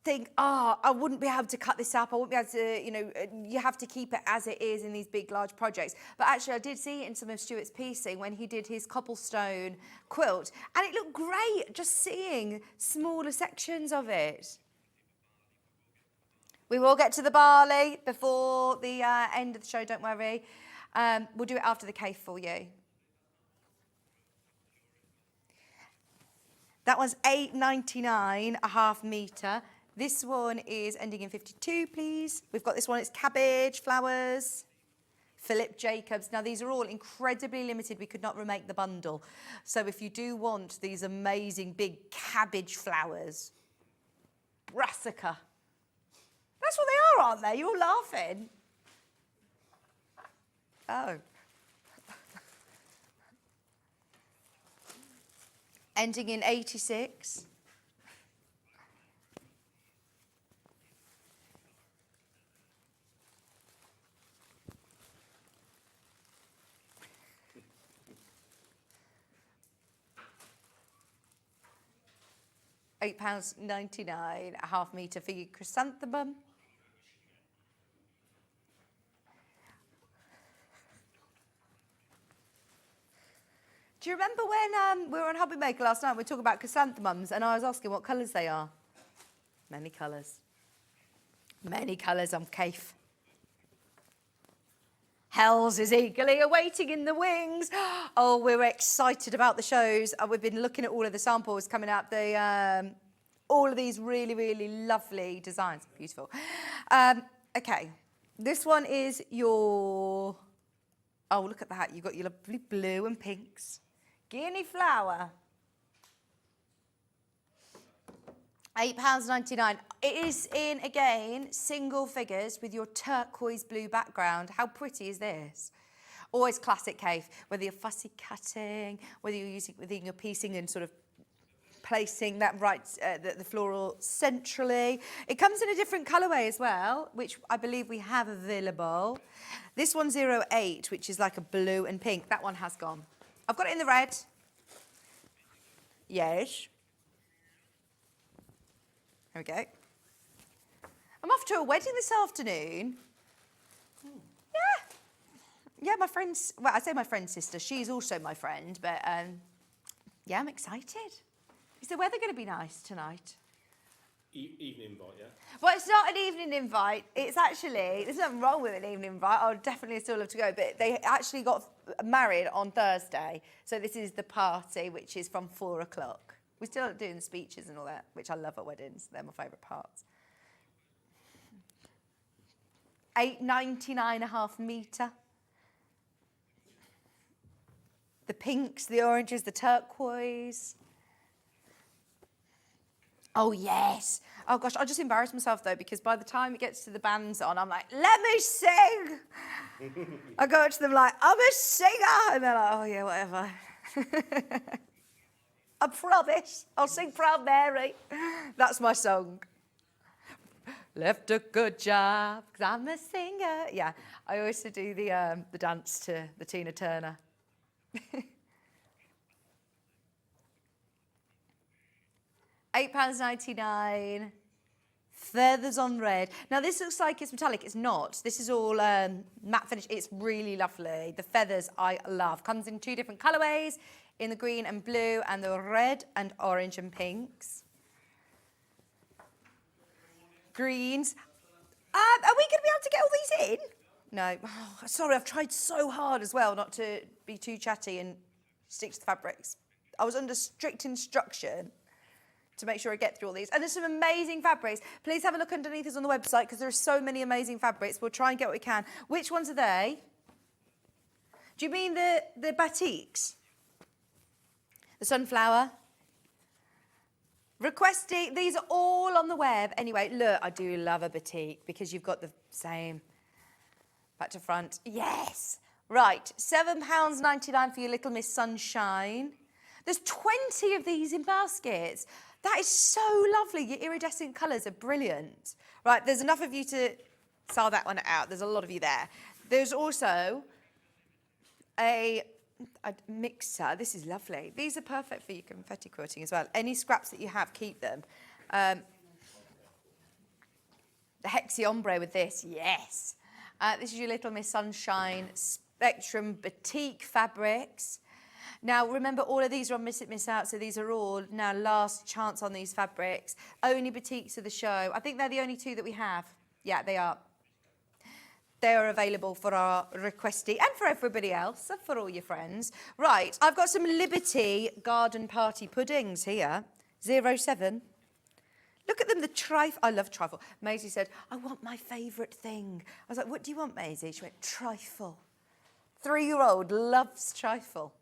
think, oh, I wouldn't be able to cut this up. I wouldn't be able to, you know, you have to keep it as it is in these big, large projects. But actually, I did see it in some of Stuart's piecing when he did his cobblestone quilt. And it looked great just seeing smaller sections of it. We will get to the barley before the end of the show, don't worry. We'll do it after the cave for you. That one's £8.99 a half metre. This one is ending in 52, please. We've got this one, it's cabbage, flowers, Philip Jacobs. Now, these are all incredibly limited. We could not remake the bundle. So if you do want these amazing big cabbage flowers, brassica. That's what they are, aren't they? You're all laughing. Oh. Ending in 86. £8.99 a half metre for your chrysanthemum. Do you remember when we were on Hobby Maker last night, we were talking about chrysanthemums and I was asking what colours they are? Many colours. Many colours on cave. Hels is eagerly awaiting in the wings. Oh, we're excited about the shows. We've been looking at all of the samples coming up. All of these really, really lovely designs. Beautiful. Okay, this one is your... Oh, look at that. You've got your lovely blue and pinks. Guinea flower. £8.99. It is in, again, single figures with your turquoise blue background. How pretty is this? Always classic cave, whether you're fussy cutting, whether you're using within your piecing and sort of placing that right, the floral centrally. It comes in a different colourway as well, which I believe we have available. This one's 08, which is like a blue and pink. That one has gone. I've got it in the red. Yes. There we go. I'm off to a wedding this afternoon. Yeah. Yeah, my friend's, well, I say my friend's sister. She's also my friend, but yeah, I'm excited. Is the weather going to be nice tonight? Evening invite, yeah? Well, it's not an evening invite. It's actually, there's nothing wrong with an evening invite. I would definitely still love to go. But they actually got married on Thursday. So this is the party, which is from 4 o'clock. We're still doing the speeches and all that, which I love at weddings. They're my favourite parts. 8.99.5 metre. The pinks, the oranges, the turquoise. Oh, yes. Oh, gosh, I just embarrassed myself, though, because by the time it gets to the bands on, I'm like, let me sing. I go up to them like, I'm a singer. And they're like, oh, yeah, whatever. I promise. I'll sing Proud Mary. That's my song. Left a good job, 'cause I'm a singer. Yeah, I always do the dance to the Tina Turner. £8.99. Feathers on red. Now this looks like it's metallic. It's not. This is all matte finish. It's really lovely. The feathers I love. Comes in 2 different colourways, in the green and blue, and the red and orange and pinks. Greens. Are we going to be able to get all these in? No. Oh, sorry, I've tried so hard as well not to be too chatty and stick to the fabrics. I was under strict instruction to make sure I get through all these. And there's some amazing fabrics. Please have a look underneath us on the website because there are so many amazing fabrics. We'll try and get what we can. Which ones are they? Do you mean the batiks? The sunflower? Requesting, these are all on the web. Anyway, look, I do love a batik because you've got the same back to front. Yes. Right, £7.99 for your Little Miss Sunshine. There's 20 of these in baskets. That is so lovely. Your iridescent colours are brilliant. Right, there's enough of you to sell that one out. There's a lot of you there. There's also a mixer. This is lovely. These are perfect for your confetti quilting as well. Any scraps that you have, keep them. The Hexi Ombre with this, yes. This is your Little Miss Sunshine Spectrum Batik fabrics. Now, remember, all of these are on Miss It, Miss Out, so these are all now last chance on these fabrics. Only batiks of the show. I think they're the only 2 that we have. Yeah, they are. They are available for our requestee and for everybody else, and for all your friends. Right, I've got some Liberty Garden Party puddings here. 07. Look at them, the trifle. I love trifle. Maisie said, I want my favourite thing. I was like, what do you want, Maisie? She went, trifle. 3-year-old loves trifle.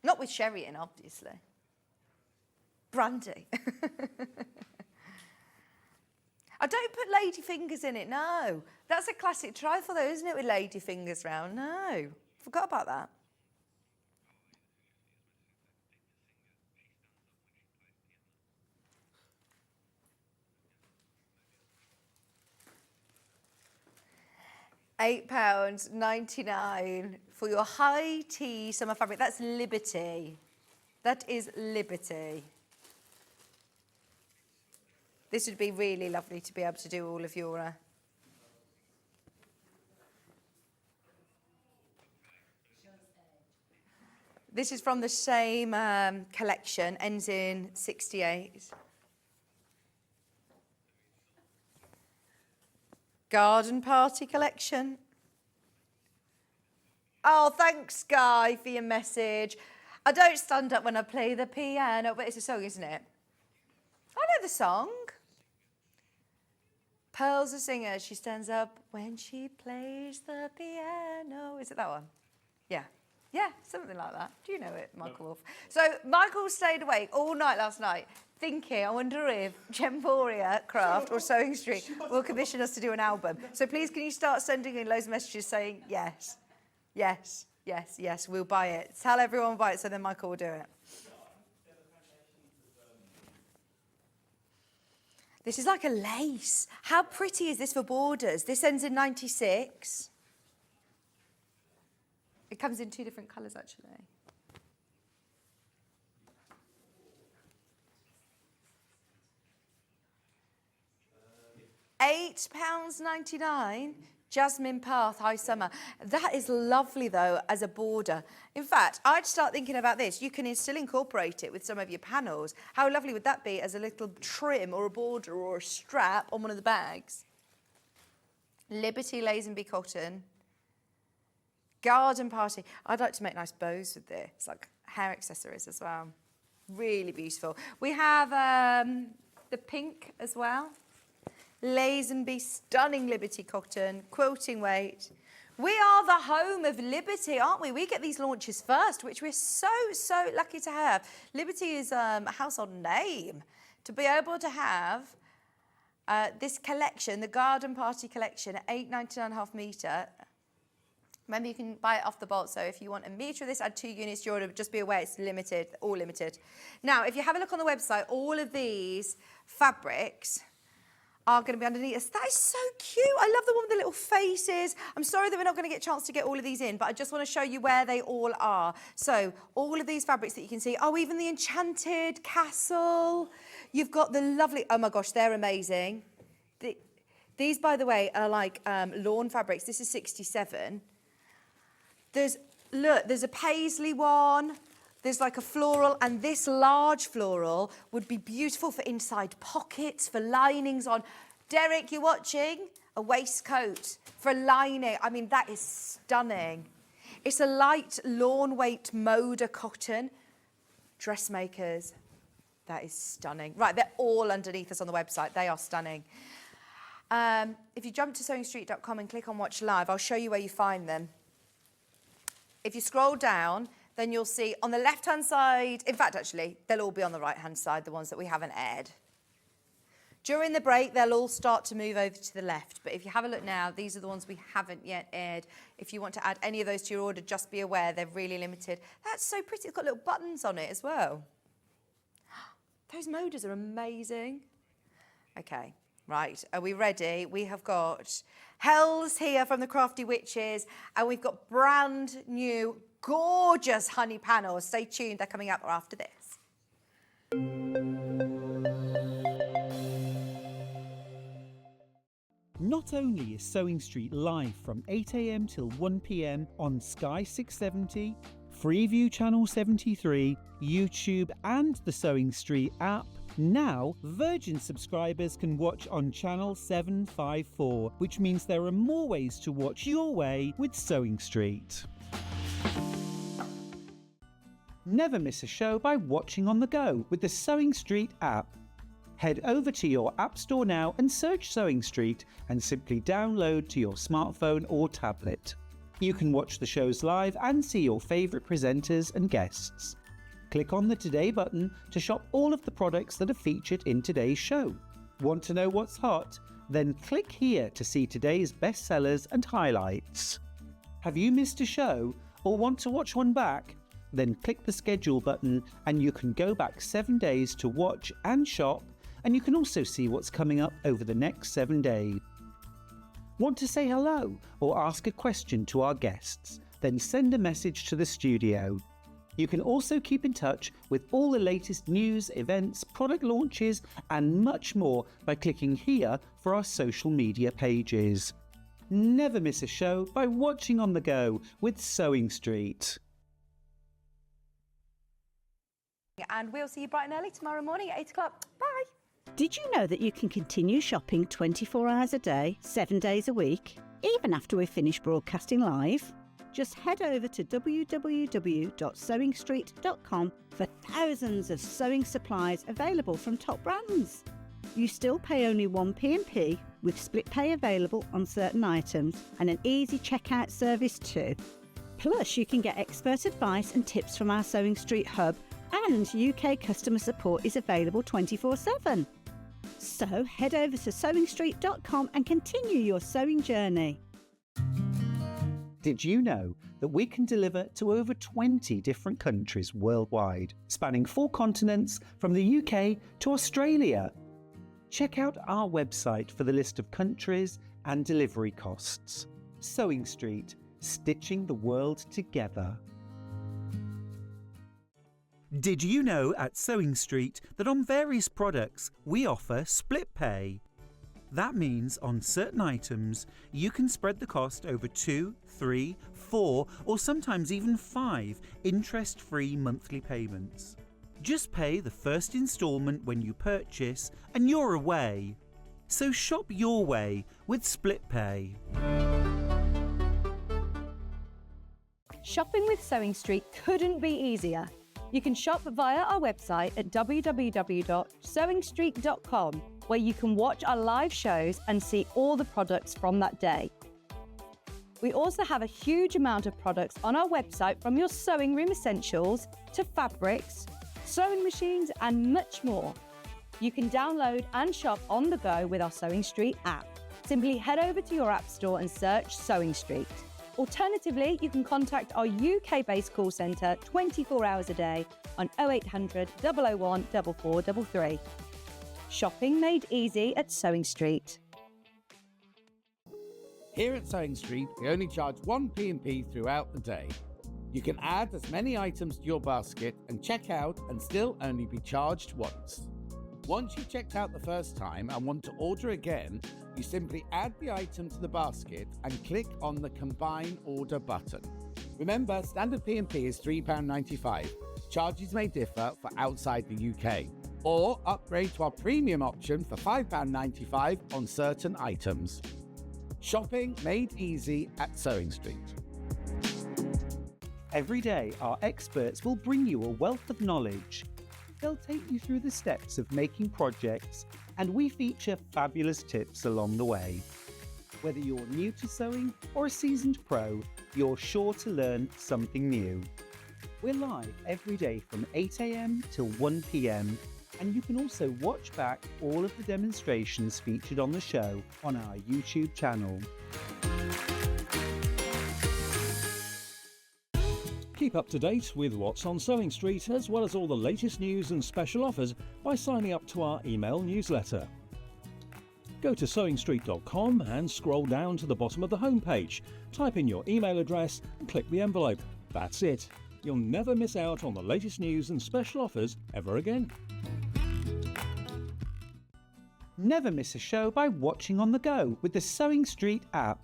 Not with sherry in, obviously. Brandy. I don't put lady fingers in it, no. That's a classic trifle though, isn't it, with lady fingers round? No, forgot about that. £8.99 for your high tea summer fabric. That's Liberty. That is Liberty. This would be really lovely to be able to do all of your... This is from the same collection, ends in 68. Garden Party collection. Oh, thanks, Guy, for your message. I don't stand up when I play the piano, but it's a song, isn't it? I know the song. Pearl's a singer. She stands up when she plays the piano. Is it that one? Yeah. Yeah, something like that. Do you know it, Michael Wolf? So Michael stayed awake all night last night thinking, I wonder if Gemporia Craft or Sewing Street will commission us to do an album. So please, can you start sending in loads of messages saying yes? Yes, yes, yes, we'll buy it. Tell everyone buy it so then Michael will do it. This is like a lace. How pretty is this for borders? This ends in 96. It comes in 2 different colours actually. £8.99. Jasmine Path, High Summer. That is lovely though as a border. In fact, I'd start thinking about this. You can still incorporate it with some of your panels. How lovely would that be as a little trim or a border or a strap on one of the bags? Liberty Lazenby cotton. Garden Party. I'd like to make nice bows with this. It's like hair accessories as well. Really beautiful. We have the pink as well. Lazenby, stunning Liberty cotton, quilting weight. We are the home of Liberty, aren't we? We get these launches first, which we're so lucky to have. Liberty is a household name. To be able to have this collection, the Garden Party collection, at £8.99.5 metre. Remember, you can buy it off the bolt, so if you want a metre of this, add 2 units to your order, but just be aware it's limited, all limited. Now, if you have a look on the website, all of these fabrics are going to be underneath us. That is so cute. I love the one with the little faces. I'm sorry that we're not going to get a chance to get all of these in, but I just want to show you where they all are. So all of these fabrics that you can see. Oh, even the Enchanted Castle. You've got the lovely, oh my gosh, they're amazing. These, by the way, are like lawn fabrics. This is 67. Look, there's a paisley one. There's like a floral, and this large floral would be beautiful for inside pockets, for linings on. Derek, you're watching? A waistcoat for lining. I mean, that is stunning. It's a light lawn weight Moda cotton. Dressmakers, that is stunning. Right, they're all underneath us on the website. They are stunning. If you jump to sewingstreet.com and click on Watch Live, I'll show you where you find them. If you scroll down, then you'll see on the left-hand side, in fact, actually, they'll all be on the right-hand side, the ones that we haven't aired. During the break, they'll all start to move over to the left. But if you have a look now, these are the ones we haven't yet aired. If you want to add any of those to your order, just be aware they're really limited. That's so pretty. It's got little buttons on it as well. Those Modas are amazing. Okay, right. Are we ready? We have got Hels here from the Crafty Witches, and we've got brand new gorgeous honey panels. Stay tuned, they're coming up after this. Not only is Sewing Street live from 8 AM till 1 PM on Sky 670, Freeview Channel 73, YouTube and the Sewing Street app, now Virgin subscribers can watch on Channel 754, which means there are more ways to watch your way with Sewing Street. Never miss a show by watching on the go with the Sewing Street app. Head over to your app store now and search Sewing Street and simply download to your smartphone or tablet. You can watch the shows live and see your favourite presenters and guests. Click on the Today button to shop all of the products that are featured in today's show. Want to know what's hot? Then click here to see today's bestsellers and highlights. Have you missed a show or want to watch one back? Then click the schedule button and you can go back 7 days to watch and shop, and you can also see what's coming up over the next 7 days. Want to say hello or ask a question to our guests? Then send a message to the studio. You can also keep in touch with all the latest news, events, product launches and much more by clicking here for our social media pages. Never miss a show by watching on the go with Sewing Street. And we'll see you bright and early tomorrow morning at 8 o'clock. Bye. Did you know that you can continue shopping 24 hours a day, 7 days a week, even after we've finished broadcasting live? Just head over to www.sewingstreet.com for thousands of sewing supplies available from top brands. You still pay only 1 P&P with split pay available on certain items and an easy checkout service too. Plus, you can get expert advice and tips from our Sewing Street hub, and UK customer support is available 24/7. So head over to sewingstreet.com and continue your sewing journey. Did you know that we can deliver to over 20 different countries worldwide, spanning 4 continents from the UK to Australia? Check out our website for the list of countries and delivery costs. Sewing Street, stitching the world together. Did you know at Sewing Street that on various products we offer split pay? That means on certain items you can spread the cost over 2, 3, 4 or sometimes even 5 interest-free monthly payments. Just pay the first instalment when you purchase and you're away. So shop your way with split pay. Shopping with Sewing Street couldn't be easier. You can shop via our website at www.sewingstreet.com, where you can watch our live shows and see all the products from that day. We also have a huge amount of products on our website, from your sewing room essentials to fabrics, sewing machines and much more. You can download and shop on the go with our Sewing Street app. Simply head over to your app store and search Sewing Street. Alternatively, you can contact our UK-based call centre 24 hours a day on 0800 001 4433. Shopping made easy at Sewing Street. Here at Sewing Street, we only charge 1 P&P throughout the day. You can add as many items to your basket and check out and still only be charged once. Once you've checked out the first time and want to order again, you simply add the item to the basket and click on the Combine Order button. Remember, standard P&P is £3.95. Charges may differ for outside the UK. Or upgrade to our premium option for £5.95 on certain items. Shopping made easy at Sewing Street. Every day, our experts will bring you a wealth of knowledge. They'll take you through the steps of making projects, and we feature fabulous tips along the way. Whether you're new to sewing or a seasoned pro, you're sure to learn something new. We're live every day from 8 AM till 1 PM, and you can also watch back all of the demonstrations featured on the show on our YouTube channel. Keep up to date with what's on Sewing Street, as well as all the latest news and special offers, by signing up to our email newsletter. Go to sewingstreet.com and scroll down to the bottom of the homepage. Type in your email address and click the envelope. That's it. You'll never miss out on the latest news and special offers ever again. Never miss a show by watching on the go with the Sewing Street app.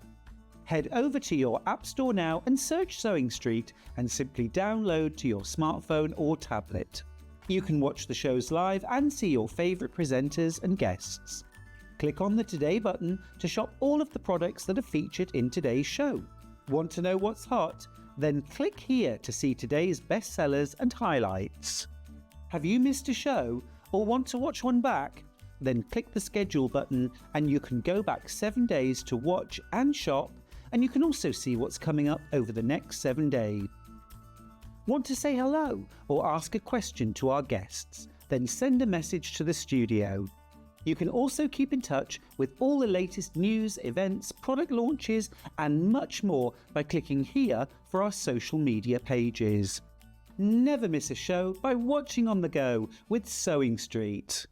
Head over to your app store now and search Sewing Street and simply download to your smartphone or tablet. You can watch the shows live and see your favourite presenters and guests. Click on the Today button to shop all of the products that are featured in today's show. Want to know what's hot? Then click here to see today's bestsellers and highlights. Have you missed a show or want to watch one back? Then click the schedule button and you can go back 7 days to watch and shop, and you can also see what's coming up over the next 7 days. Want to say hello or ask a question to our guests? Then send a message to the studio. You can also keep in touch with all the latest news, events, product launches and much more by clicking here for our social media pages. Never miss a show by watching on the go with Sewing Street.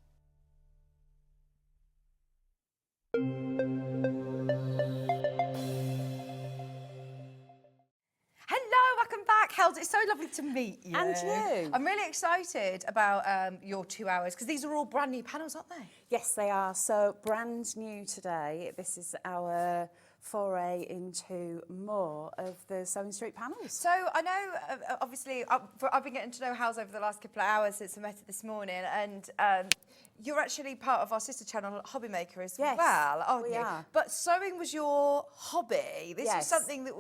Hello, welcome back, Hels. It's so lovely to meet you. And you. I'm really excited about your 2 hours, because these are all brand new panels, aren't they? Yes, they are. So brand new today. This is our foray into more of the Sewing Street panels. So I know, obviously, I've been getting to know Hels over the last couple of hours since I met her this morning, and you're actually part of our sister channel, Hobby Maker, as Yes, well, aren't we you? are. But sewing was your hobby. This was Yes. something that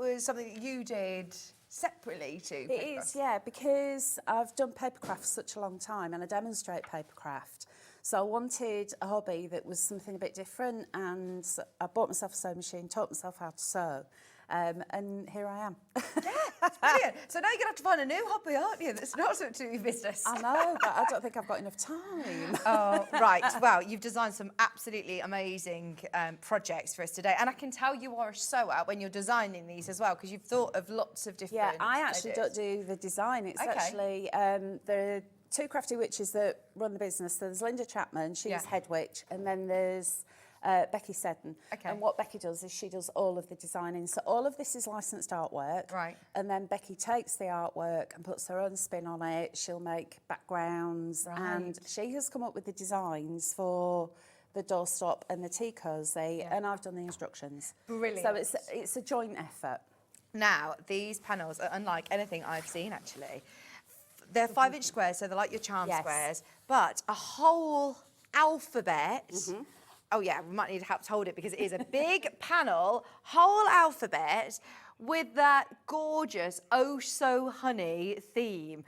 you did separately to It paper is, yeah, because I've done papercraft for such a long time and I demonstrate papercraft. So I wanted a hobby that was something a bit different, and I bought myself a sewing machine, taught myself how to sew, and here I am. Brilliant. So now you're going to have to find a new hobby, aren't you? That's not something to do with business. I know, but I don't think I've got enough time. Oh, right. Well, you've designed some absolutely amazing projects for us today. And I can tell you are a sewer when you're designing these as well, because you've thought of lots of different Yeah, I actually ideas. don't do the design. It's Okay. actually, there are two Crafty Witches that run the business. So there's Linda Chapman, she's Yeah. head witch, and then there's Becky Seddon. Okay. And what Becky does is she does all of the designing. So all of this is licensed artwork. Right. And then Becky takes the artwork and puts her own spin on it. She'll make backgrounds. And she has come up with the designs for the doorstop and the tea cozy, and I've done the instructions. Brilliant. So it's a joint effort. Now, these panels are unlike anything I've seen, actually. They're 5-inch squares, so they're like your charm Yes. squares, but a whole alphabet. Oh, yeah, we might need help to hold it because it is a big panel, whole alphabet with that gorgeous Oh So Honey theme.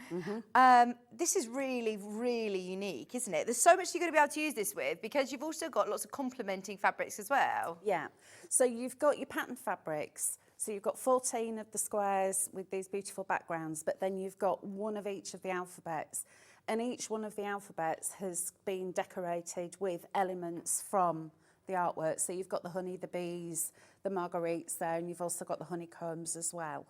This is really, really unique, isn't it? There's so much you're going to be able to use this with because you've also got lots of complementing fabrics as well. Yeah. So you've got your pattern fabrics. So you've got 14 of the squares with these beautiful backgrounds, but then you've got one of each of the alphabets. And each one of the alphabets has been decorated with elements from the artwork. So you've got the honey, the bees, the marguerites there, and you've also got the honeycombs as well.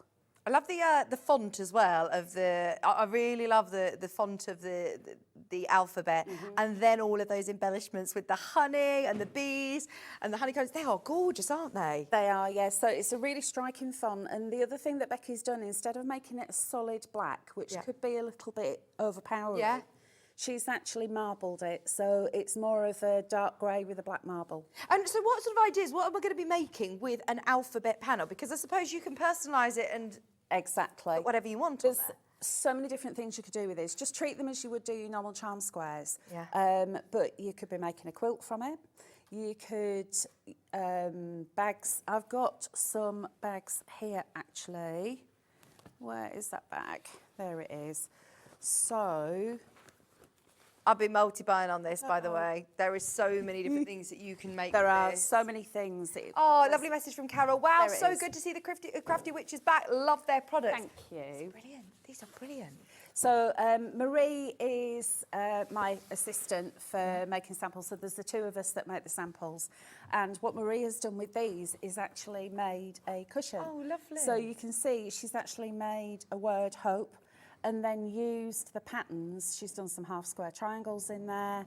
I love the font as well of the. I really love the font of the alphabet, and then all of those embellishments with the honey and the bees and the honeycombs. They are gorgeous, aren't they? They are, yeah. So it's a really striking font. And the other thing that Becky's done, instead of making it a solid black, which could be a little bit overpowering, Yeah. she's actually marbled it. So it's more of a dark grey with a black marble. And so, what sort of ideas? What am I going to be making with an alphabet panel? Because I suppose you can personalise it and Exactly. put whatever you want on There's there. so many different things you could do with this. Just treat them as you would do your normal charm squares. Yeah. But you could be making a quilt from it. You could, bags. I've got some bags here, actually. Where is that bag? There it is. So, I've been multi-buying on this, by the way. There is so many different things that you can make there with are this. so many things. Oh, lovely message from Carol. Wow, There it so is. good to see the Crafty Witches back. Love their products. Thank you. Brilliant. These are brilliant. So Marie is my assistant for making samples. So there's the two of us that make the samples. And what Marie has done with these is actually made a cushion. Oh, lovely. So you can see she's actually made a word hope and then used the patterns. She's done some half square triangles in there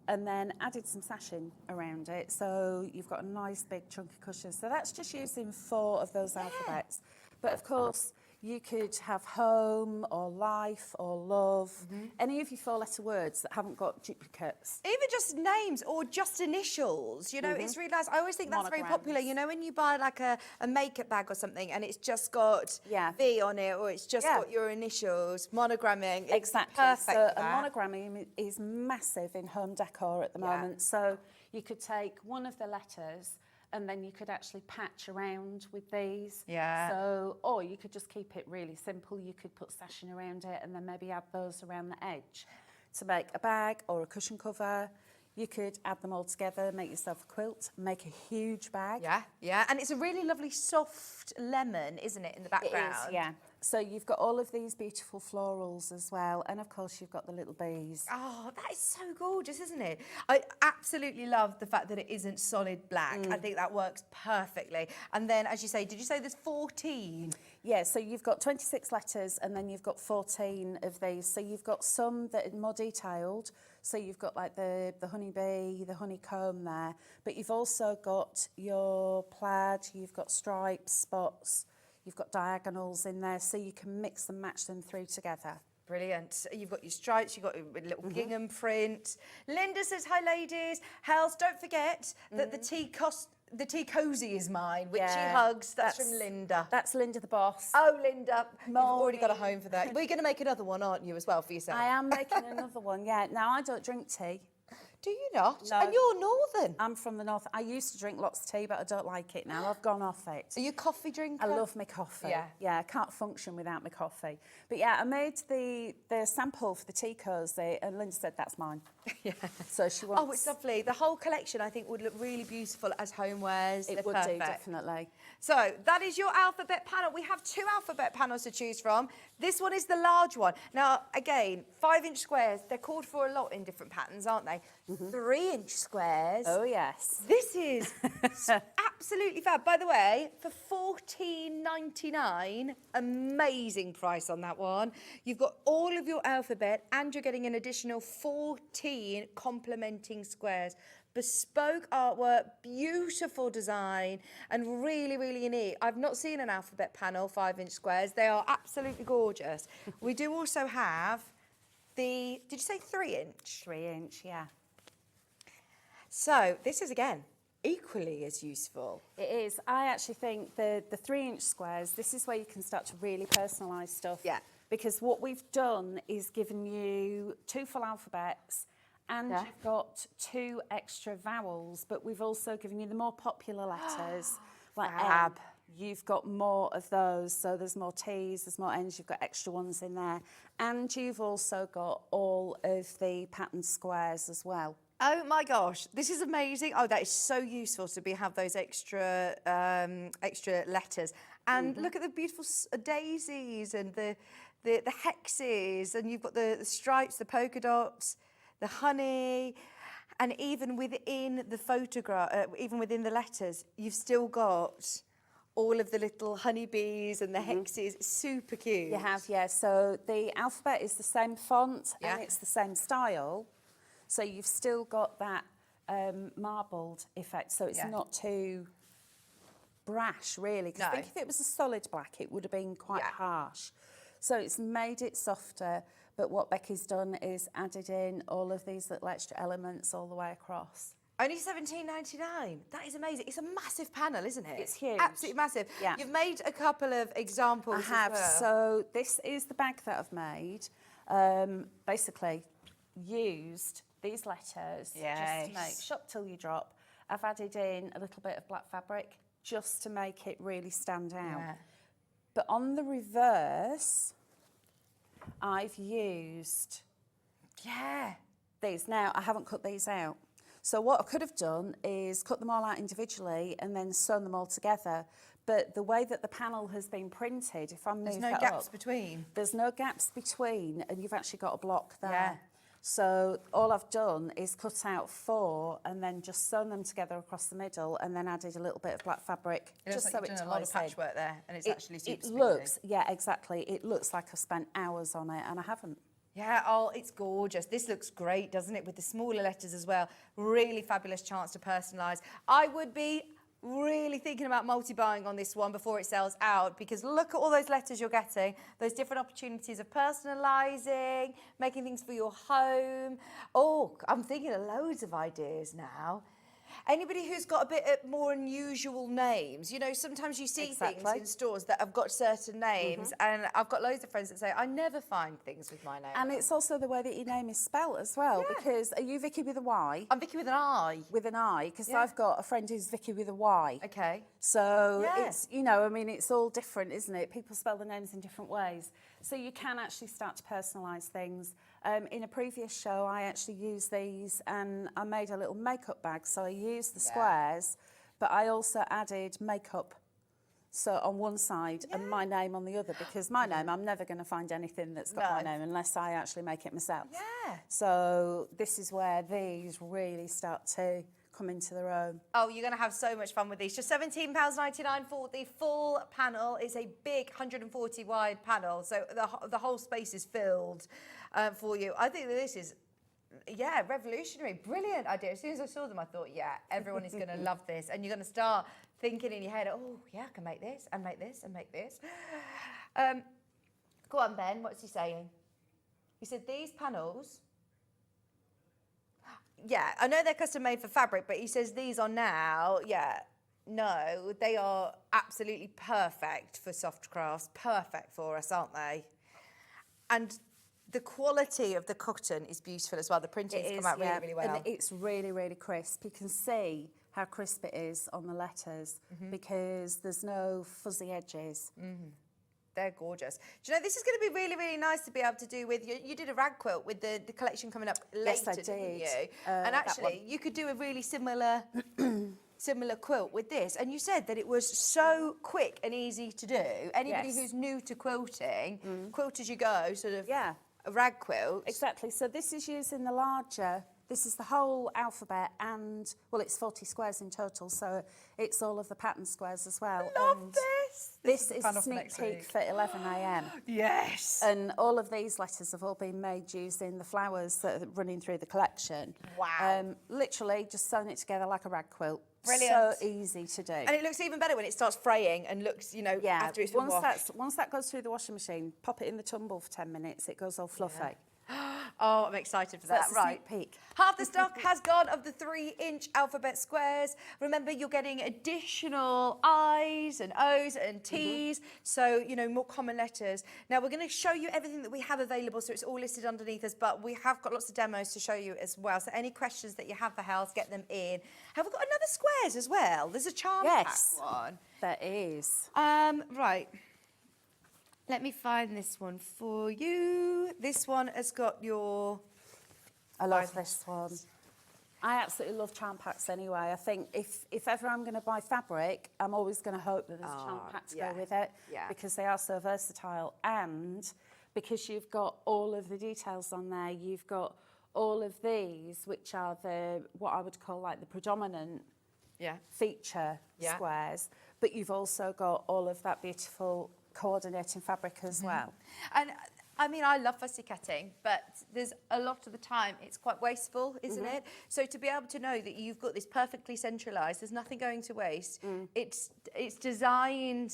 and then added some sashing around it. So you've got a nice big chunky cushion. So that's just using 4 of those alphabets. But of course, you could have home or life or love, any of your 4-letter words that haven't got duplicates. Even just names or just initials, you know, it's really nice. I always think that's very Monograms. popular. You know, when you buy like a makeup bag or something and it's just got V on it or it's just got your initials, monogramming. It's Exactly. perfect So for a that. monogramming is massive in home decor at the moment. So you could take one of the letters and then you could actually patch around with these. Yeah. So, or you could just keep it really simple. You could put sashing around it and then maybe add those around the edge to make a bag or a cushion cover. You could add them all together, make yourself a quilt, make a huge bag. Yeah, yeah. And it's a really lovely soft lemon, isn't it, in the It background? is, yeah. So you've got all of these beautiful florals as well. And of course you've got the little bees. Oh, that is so gorgeous, isn't it? I absolutely love the fact that it isn't solid black. I think that works perfectly. And then, as you say, did you say there's 14? Yeah, so you've got 26 letters and then you've got 14 of these. So you've got some that are more detailed. So you've got like the honeybee, the honeycomb there. But you've also got your plaid, you've got stripes, spots, you've got diagonals in there. So you can mix and match them through together. Brilliant. You've got your stripes, you've got your little gingham print. Linda says, hi, ladies. Hels, don't forget that the tea cozy is mine, Witchy Hugs. That's from Linda. That's Linda the boss. Oh, Linda, you've already got a Morning. home for that. Well, you're going to make another one, aren't you, as well, for yourself? I am making another one, yeah. Now, I don't drink tea. Do you not? No. And you're northern. I'm from the north. I used to drink lots of tea, but I don't like it now. I've gone off it. Are you a coffee drinker? I love my coffee. Yeah. I can't function without my coffee. But yeah, I made the sample for the tea cozy, and Linda said, that's mine. Yeah. So she wants... Oh, it's lovely. The whole collection, I think, would look really beautiful as homewares. It They're would perfect. do, definitely. So that is your alphabet panel. We have 2 alphabet panels to choose from. This one is the large one. Now, again, 5-inch squares, they're called for a lot in different patterns, aren't they? 3-inch squares. Oh, yes. This is absolutely fab. By the way, for $14.99, amazing price on that one. You've got all of your alphabet and you're getting an additional 14 complementing squares. Bespoke artwork, beautiful design, and really, really neat. I've not seen an alphabet panel, 5-inch squares. They are absolutely gorgeous. We do also have the, did you say 3-inch? 3-inch, yeah. So this is, again, equally as useful. It is. I actually think the 3-inch squares, this is where you can start to really personalise stuff. Yeah. Because what we've done is given you 2 full alphabets and you've got 2 extra vowels, but we've also given you the more popular letters. Like Fab. M. You've got more of those, so there's more T's, there's more N's, you've got extra ones in there. And you've also got all of the pattern squares as well. Oh my gosh, this is amazing. Oh, that is so useful to have those extra extra letters. And look at the beautiful daisies and the hexes, and you've got the stripes, the polka dots, the honey, and even within the photograph, even within the letters, you've still got all of the little honeybees and the hexes. It's super cute. You have, yeah. So the alphabet is the same font Yeah. and it's the same style. So you've still got that marbled effect. So it's not too brash, really. Because I think if it was a solid black, it would have been quite harsh. So it's made it softer. But what Becky's done is added in all of these little extra elements all the way across. Only $17.99. That is amazing. It's a massive panel, isn't it? It's huge. Absolutely massive. Yeah. You've made a couple of examples I have. as well. So this is the bag that I've made. Basically, used these letters just to make shop till you drop. I've added in a little bit of black fabric just to make it really stand out. Yeah. But on the reverse, I've used these. Now, I haven't cut these out. So what I could have done is cut them all out individually and then sewn them all together. But the way that the panel has been printed, if I move There's no that gaps up, between. there's no gaps between, and you've actually got a block there. Yeah. So all I've done is cut out 4 and then just sewn them together across the middle and then added a little bit of black fabric It looks just like so you've it done a lot of ties in. patchwork there, and it's actually super It smooth. looks, yeah, exactly. It looks like I've spent hours on it and I haven't. Yeah, oh, it's gorgeous. This looks great, doesn't it? With the smaller letters as well. Really fabulous chance to personalise. I would be really thinking about multi-buying on this one before it sells out, because look at all those letters you're getting, those different opportunities of personalising, making things for your home. Oh, I'm thinking of loads of ideas now. Anybody who's got a bit more unusual names, you know, sometimes you see things in stores that have got certain names, and I've got loads of friends that say, I never find things with my name. And it's also the way that your name is spelt as well, because are you Vicky with a Y? I'm Vicky with an I. With an I, because I've got a friend who's Vicky with a Y. Okay. So it's, you know, I mean, it's all different, isn't it? People spell the names in different ways. So you can actually start to personalise things. In a previous show, I actually used these and I made a little makeup bag. So I used the squares, but I also added makeup. So on one side and my name on the other, because my name, I'm never going to find anything that's got my name unless I actually make it myself. Yeah. So this is where these really start to come into their own. Oh, you're going to have so much fun with these. Just £17.99 for the full panel. It's a big 140 wide panel, so the whole space is filled for you. I think that this is, revolutionary. Brilliant idea. As soon as I saw them, I thought, everyone is going to love this. And you're going to start thinking in your head, oh, yeah, I can make this and make this and make this. Go on, Ben. What's he saying? He said these panels... Yeah, I know they're custom made for fabric, but he says these are now, no, they are absolutely perfect for soft crafts, perfect for us, aren't they? And the quality of the cotton is beautiful as well. The printing's come out really, really well. And it's really, really crisp. You can see how crisp it is on the letters because there's no fuzzy edges. They're gorgeous. Do you know, this is going to be really, really nice to be able to do with, you did a rag quilt with the collection coming up later, Yes, I didn't did. you? that And one. actually, you could do a really similar quilt with this. And you said that it was so quick and easy to do. Anybody Yes. who's new to quilting, quilt as you go, sort of Yeah. a rag quilt. Exactly. So this is using the larger. This is the whole alphabet, and well, it's 40 squares in total. So it's all of the pattern squares as well. Love and this. This is plan a off for sneak next peek week. for 11 a.m. Yes. And all of these letters have all been made using the flowers that are running through the collection. Wow. Literally just sewing it together like a rag quilt. Brilliant. So easy to do. And it looks even better when it starts fraying and looks, you know, Yeah, after it's been washed. once that goes through the washing machine, pop it in the tumble for 10 minutes, it goes all fluffy. Oh, I'm excited for that. That's a Right. sneak peek. Half the stock has gone of the 3-inch alphabet squares. Remember, you're getting additional I's and O's and T's, so, you know, more common letters. Now, we're going to show you everything that we have available, so it's all listed underneath us, but we have got lots of demos to show you as well. So any questions that you have for Hels, get them in. Have we got another squares as well? There's a charm Yes. pack one. There is. Right. Let me find this one for you. This one has got your... I love this one. I absolutely love charm packs anyway. I think if ever I'm going to buy fabric, I'm always going to hope that there's a charm pack to yeah. go with it Yeah. because they are so versatile, and because you've got all of the details on there, you've got all of these, which are what I would call like the predominant feature squares, but you've also got all of that beautiful coordinating fabric as well. And I mean, I love fussy cutting, but there's a lot of the time it's quite wasteful, isn't it? So to be able to know that you've got this perfectly centralised, there's nothing going to waste. It's designed,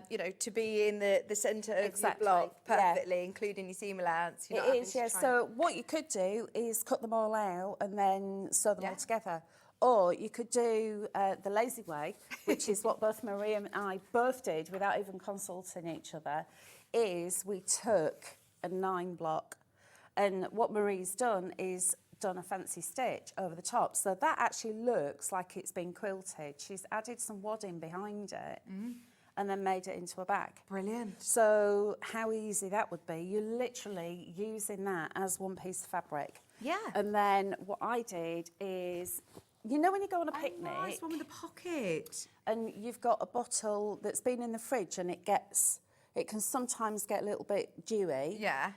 you know, to be in the centre of your block perfectly, including your seam allowance. It is, yeah. So what you could do is cut them all out and then sew them all together. Or you could do the lazy way, which is what both Marie and I both did without even consulting each other, is we took a 9 block, and what Marie's done is done a fancy stitch over the top. So that actually looks like it's been quilted. She's added some wadding behind it and then made it into a bag. Brilliant. So how easy that would be. You're literally using that as one piece of fabric. Yeah. And then what I did is... You know when you go on a picnic Nice one with a pocket. and you've got a bottle that's been in the fridge and it can sometimes get a little bit dewy. Yeah.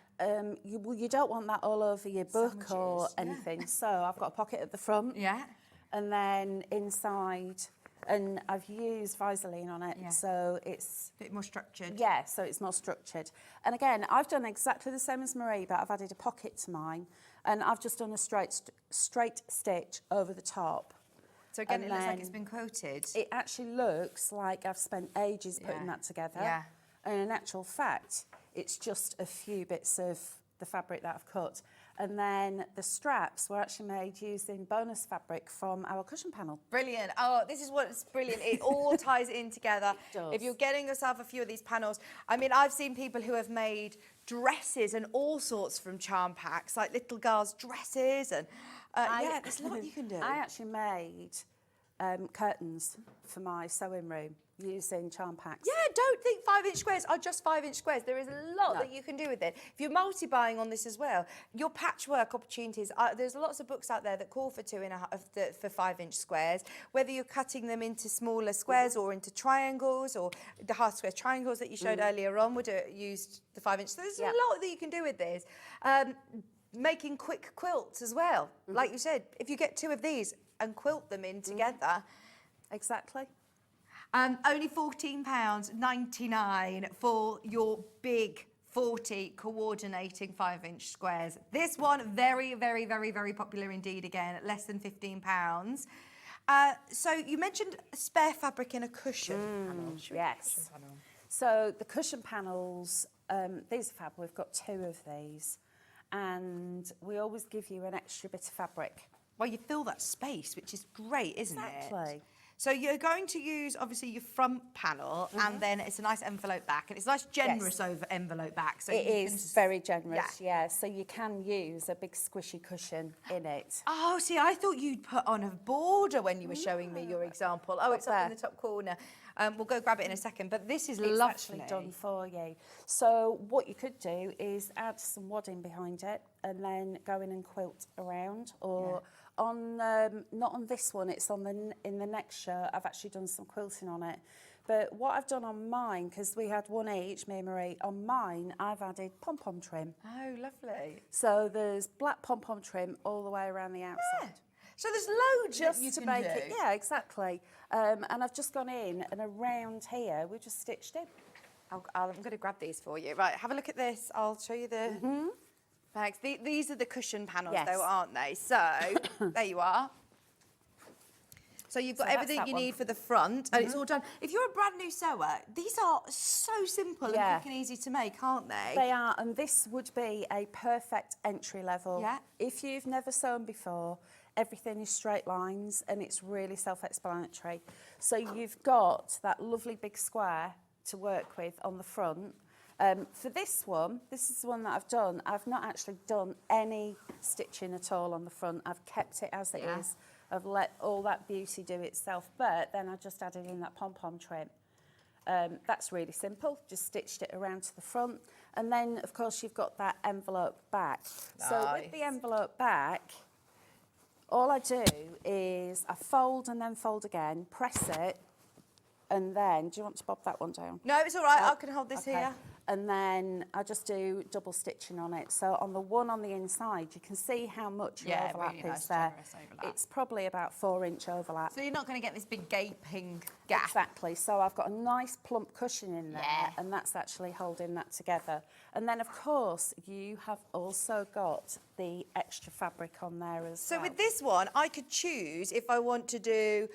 You don't want that all over your book or anything. So I've got a pocket at the front. Yeah. And then inside, and I've used Vaseline on it, so it's... A bit more structured. Yeah, so it's more structured. And again, I've done exactly the same as Marie, but I've added a pocket to mine, and I've just done a straight stitch over the top. So again, And it looks like then it's been quoted. It actually looks like I've spent ages putting that together. Yeah. And in actual fact, it's just a few bits of the fabric that I've cut. And then the straps were actually made using bonus fabric from our cushion panel. Brilliant. Oh, this is what's brilliant. It all ties in together. It does. If you're getting yourself a few of these panels, I mean, I've seen people who have made dresses and all sorts from charm packs, like little girls' dresses. And yeah, there's a lot you can do. I actually made curtains for my sewing room using charm packs. Yeah, don't think 5-inch squares are just 5-inch squares. There is a lot that you can do with it. If you're multi-buying on this as well, your patchwork opportunities, there's lots of books out there that call for 5-inch squares, whether you're cutting them into smaller squares or into triangles, or the half square triangles that you showed earlier on would have used the 5-inch. So there's a lot that you can do with this. Making quick quilts as well. Like you said, if you get 2 of these and quilt them in together. Exactly. Only £14.99 for your big 40 coordinating 5-inch squares. This one, very, very, very, very popular indeed, again, at less than £15. So you mentioned spare fabric in a cushion panel. Yes. So the cushion panels, these are fab. We've got 2 of these. And we always give you an extra bit of fabric. Well, you fill that space, which is great, isn't it? Exactly. So you're going to use, obviously, your front panel, and then it's a nice envelope back, and it's a nice generous over envelope back. So It you can is very generous, yeah. So you can use a big squishy cushion in it. Oh, see, I thought you'd put on a border when you were showing me your example. Oh, it's up in the top corner. We'll go grab it in a second, but this is It's lovely. actually done for you. So what you could do is add some wadding behind it and then go in and quilt around, or on not on this one, it's on in the next shirt. I've actually done some quilting on it. But what I've done on mine, because we had one each, me and Marie, on mine I've added pom-pom trim. Oh, lovely. So there's black pom-pom trim all the way around the outside. So there's loads Just that you to can make do. it, yeah, exactly. And I've just gone in and around here we've just stitched in. I'm going to grab these for you. Right, have a look at this. I'll show you the bags. These are the cushion panels, Yes. though, aren't they? So, there you are. So you've got So that's everything that you one. need for the front, and it's all done. If you're a brand new sewer, these are so simple and Yeah. quick and easy to make, aren't they? They are, and this would be a perfect entry level. Yeah. If you've never sewn before, everything is straight lines and it's really self-explanatory. So you've got that lovely big square to work with on the front. For this one, this is the one that I've done. I've not actually done any stitching at all on the front. I've kept it as it is. I've let all that beauty do itself, but then I just added in that pom-pom trim. That's really simple, just stitched it around to the front. And then, of course, you've got that envelope back. So with the envelope back, all I do is I fold and then fold again, press it, and then, do you want to bob that one down? No, it's all right. I can hold this Okay. here. And then I just do double stitching on it. So on the one on the inside, you can see how much Yeah, overlap really nice, is there. generous overlap. It's probably about 4-inch overlap. So you're not going to get this big gaping gap. Exactly. So I've got a nice plump cushion in there, Yeah. and that's actually holding that together. And then, of course, you have also got the extra fabric on there as So well. with this one, I could choose if I want to do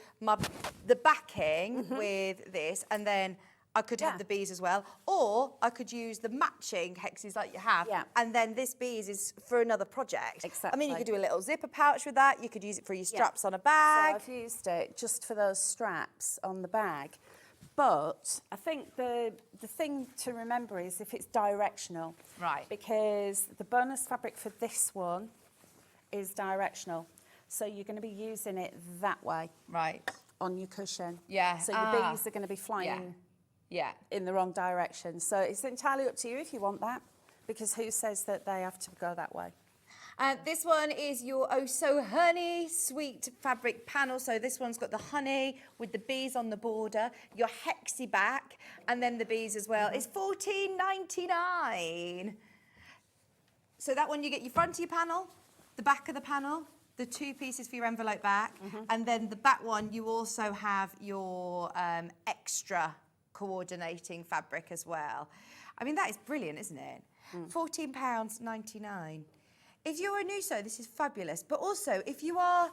the backing with this, and then I could have Yeah. the bees as well, or I could use the matching hexes like you have, Yeah. and then this bees is for another project. I mean, you Exactly. could do a little zipper pouch with that. You could use it for your Yeah. straps on a So bag. I've used it just for those straps on the bag. But I think the thing to remember is if it's directional. Right. Because the bonus fabric for this one is directional. So you're going to be using it that way Right. on your cushion. Yeah. So your bees are going to be flying Yeah. in the wrong direction. So it's entirely up to you if you want that, because who says that they have to go that way? This one is your Oh So Honey Sweet fabric panel. So this one's got the honey with the bees on the border, your hexy back, and then the bees as well. It's $14.99. So that one you get your front of your panel, the back of the panel, the 2 pieces for your envelope back, and then the back one you also have your extra coordinating fabric as well. I mean, that is brilliant, isn't it? £14.99. If you're a new sewer, this is fabulous. But also, if you are,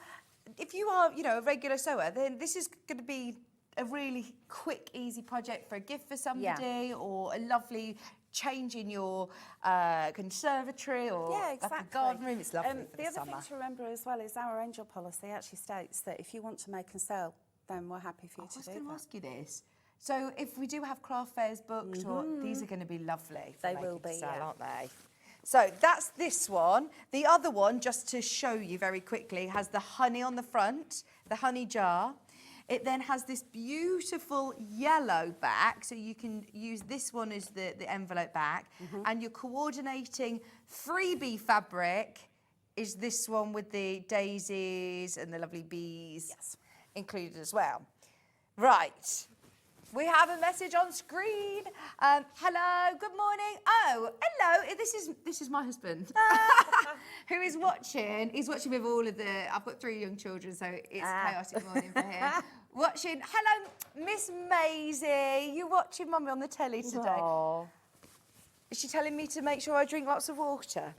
you know, a regular sewer, then this is going to be a really quick, easy project for a gift for somebody, or a lovely change in your conservatory, or like a garden room. It's lovely for The other summer. thing to remember as well is our angel policy actually states that if you want to make and sell, then we're happy for you I to was do going to that. ask you this. So if we do have craft fairs booked, or these are going to be lovely. For They making will be, sale, yeah. aren't they? So that's this one. The other one, just to show you very quickly, has the honey on the front, the honey jar. It then has this beautiful yellow back, so you can use this one as the envelope back. And your coordinating freebie fabric is this one with the daisies and the lovely bees included as well. Right. We have a message on screen. Hello, good morning. Oh, hello. This is my husband, who is watching. He's watching with all of the. I've got 3 young children, so it's chaotic morning for him. Watching. Hello, Miss Maisie. You're watching Mummy on the telly today. Aww. Is she telling me to make sure I drink lots of water?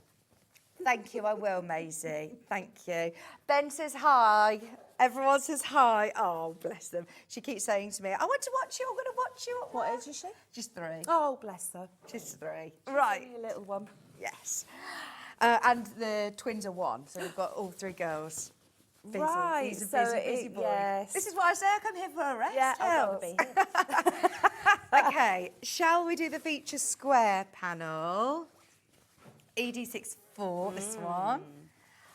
Thank you, I will, Maisie. Thank you. Ben says hi. Everyone says hi. Oh, bless them. She keeps saying to me, I want to watch you, I'm going to watch you. What age is she? Just 3. Oh, bless her. Just 3. Right. Only a little one. Yes. And the twins are 1, so we've got all 3 girls. busy. Right, He's a so busy boy. yes. This is why I say I come here for a rest. Yeah, I'd rather Hels. be here. Okay, shall we do the feature square panel? ED64, this one.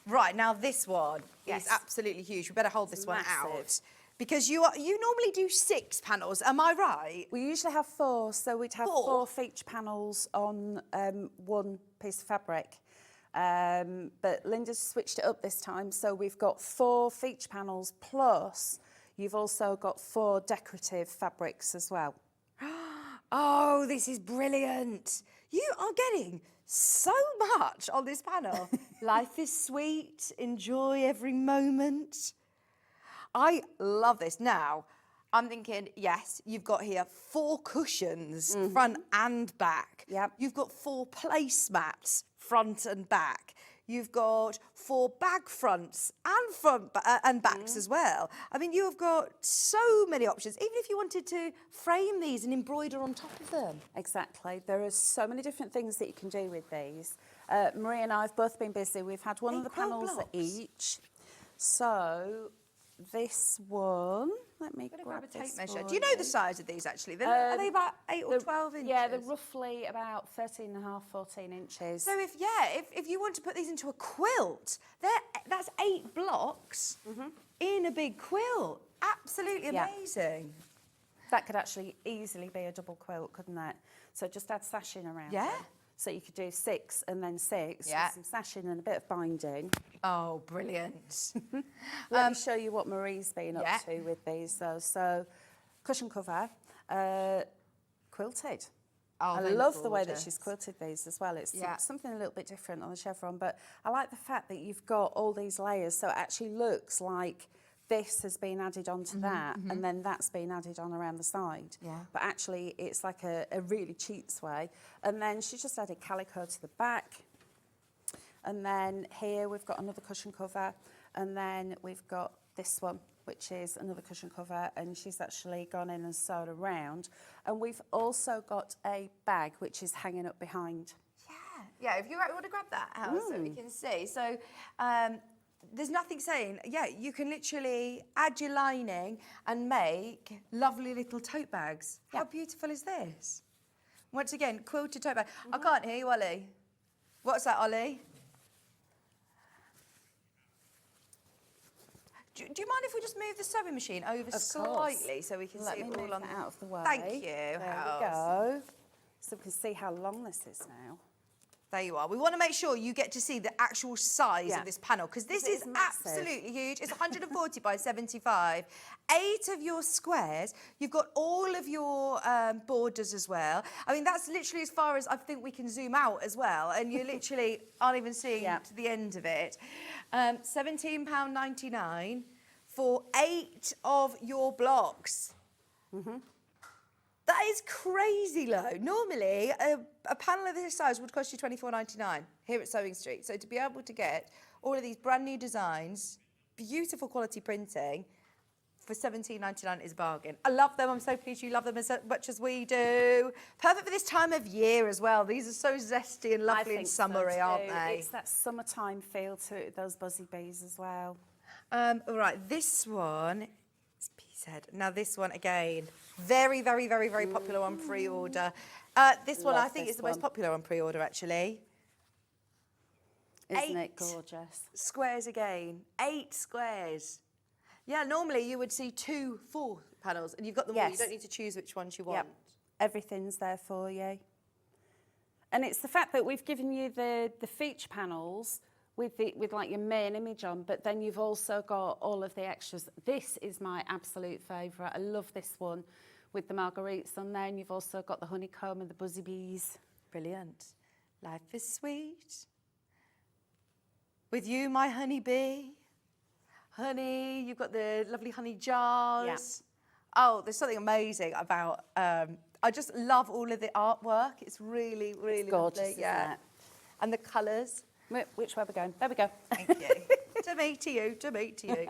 Right, now this one Yes. is absolutely huge. We better hold this one massive. out. Because you normally do 6 panels, am I right? We usually have 4, so we'd have 4? 4 feature panels on one piece of fabric. But Linda's switched it up this time, so we've got 4 feature panels, plus you've also got 4 decorative fabrics as well. Oh, this is brilliant. You are getting so much on this panel. Life is sweet, enjoy every moment. I love this. Now, I'm thinking, yes, you've got here 4 cushions, front and back. Yep. You've got 4 placemats, front and back. You've got 4 bag fronts and backs as well. I mean, you have got so many options, even if you wanted to frame these and embroider on top of them. Exactly. There are so many different things that you can do with these. Marie and I have both been busy. We've had one of the Quilt panels blocks. each. So this one, let me Grab a tape this measure. for Do you know the size of these actually? Are they about 8 or 12 inches? Yeah, they're roughly about 13.5, 14 inches. So if you want to put these into a quilt, that's 8 blocks in a big quilt. Absolutely Yeah. amazing. That could actually easily be a double quilt, couldn't it? So just add sashing around Yeah. it. So you could do 6 and then 6 Yeah. with some sashing and a bit of binding. Oh, brilliant. Let me show you what Marie's been up yeah. to with these though. So cushion cover, quilted. Oh, I they love look the way that gorgeous. she's quilted these as well. It's Yeah. something a little bit different on the chevron, but I like the fact that you've got all these layers, so it actually looks like this has been added onto that, and then that's been added on around the side. Yeah. But actually, it's like a really cheats way. And then she's just added calico to the back. And then here we've got another cushion cover, and then we've got this one, which is another cushion cover, and she's actually gone in and sewed around. And we've also got a bag, which is hanging up behind. Yeah, if you want to grab that out so we can see. So there's nothing saying, you can literally add your lining and make lovely little tote bags. How beautiful is this? Once again, quilted tote bag. I can't hear you, Ollie. What's that, Ollie? Do you mind if we just move the sewing machine over slightly so we can Let see me it all move on that out of the way. Thank you, There Hels. we go. So we can see how long this is now. There you are. We want to make sure you get to see the actual size of this panel because this It is is massive. absolutely huge. It's 140 by 75. 8 of your squares. You've got all of your borders as well. I mean, that's literally as far as I think we can zoom out as well. And you literally aren't even seeing to the end of it. £17.99 for 8 of your blocks. That is crazy low. Normally, a panel of this size would cost you £24.99 here at Sewing Street. So to be able to get all of these brand new designs, beautiful quality printing for £17.99 is a bargain. I love them. I'm so pleased you love them as much as we do. Perfect for this time of year as well. These are so zesty and lovely and summery, aren't they? It's that summertime feel to it with those buzzy bees as well. All right, this one is piece head. Now this one again, very, very, very, very popular on pre-order. This one I think is the most popular on pre-order actually. Isn't it gorgeous? Squares again, 8 squares. Yeah, normally you would see 2 4 panels and you've got them all. You don't need to choose which ones you want. Yep. Everything's there for you. And it's the fact that we've given you the feature panels with like your main image on, but then you've also got all of the extras. This is my absolute favourite. I love this one with the marguerites on there, and you've also got the honeycomb and the buzzy bees. Brilliant. Life is sweet. With you, my honeybee. Honey, you've got the lovely honey jars. Oh, there's something amazing about, I just love all of the artwork. It's really, really gorgeous, lovely. isn't it? And the colours. Which way are we going? There we go. Thank you. To me, to you, to me, to you.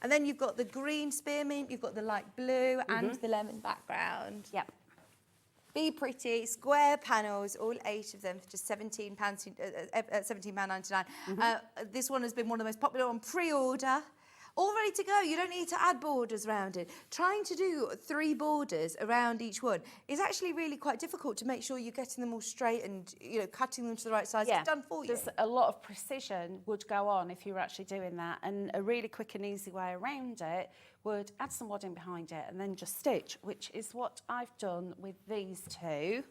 And then you've got the green spearmint, you've got the light blue and the lemon background. Yep. Be pretty, square panels, all 8 of them for just £17.99. This one has been one of the most popular on pre-order. All ready to go. You don't need to add borders around it. Trying to do 3 borders around each one is actually really quite difficult to make sure you're getting them all straight and, you know, cutting them to the right size. It's done for you. There's a lot of precision would go on if you were actually doing that, and a really quick and easy way around it would add some wadding behind it and then just stitch, which is what I've done with these 2.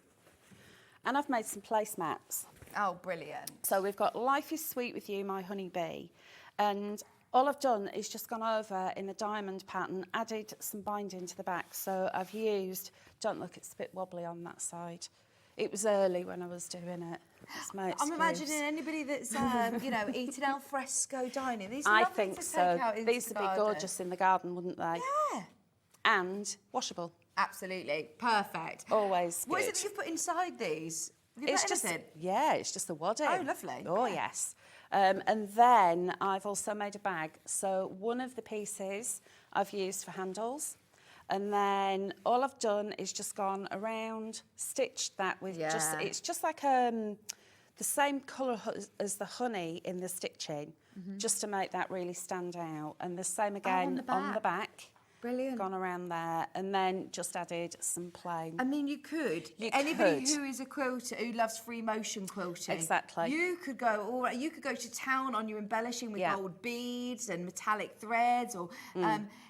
And I've made some placemats. Oh, brilliant. So we've got Life is Sweet with You, My Honey Bee, and all I've done is just gone over in the diamond pattern, added some binding to the back. So I've used, don't look, it's a bit wobbly on that side. It was early when I was doing it. It's my excuse. I'm imagining anybody that's, you know, eating al fresco dining. These are I lovely think to so. take out into These the would be garden. gorgeous in the garden, wouldn't they? Yeah. And washable. Absolutely. Perfect. Always What is it good. that you've put inside these? Have you It's put just, anything? yeah, it's just the wadding. Oh, lovely. Oh, Yeah. yes. And then I've also made a bag. So one of the pieces I've used for handles. And then all I've done is just gone around, stitched that with just, Yeah. it's just like the same colour as the honey in the stitching, just to make that really stand out. And the same again on the back. Brilliant. Gone around there, and then just added some plain. I mean, you could. You Anybody could. who is a quilter who loves free motion quilting, Exactly. You could go. All right, you could go to town on your embellishing with Yeah. gold beads and metallic threads, or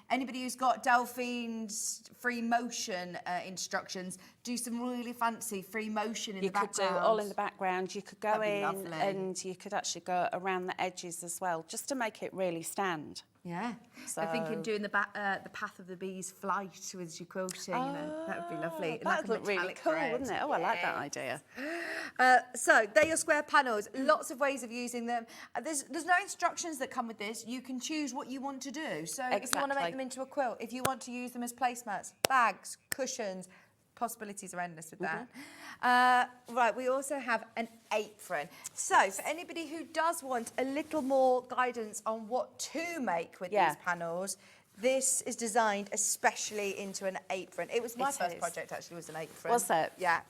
anybody who's got Delphine's free motion instructions. Do some really fancy free motion in You the could do background. all in the background. You could go That'd be in lovely. and you could actually go around the edges as well, just to make it really stand. Yeah. I'm thinking So- doing the path of the bee's flight with your quilting. You know, that would be lovely. And That would like a look really metallic cool, thread. wouldn't it? Oh, I like that Yeah. idea. So they're your square panels. Lots of ways of using them. There's no instructions that come with this. You can choose what you want to do. So if you want to make Exactly. them into a quilt, if you want to use them as placemats, bags, cushions, possibilities are endless with that. Right, we also have an apron. So for anybody who does want a little more guidance on what to make with Yeah. these panels, this is designed especially into an apron. It was my It first is. project, actually, was an apron. Was it? Yeah.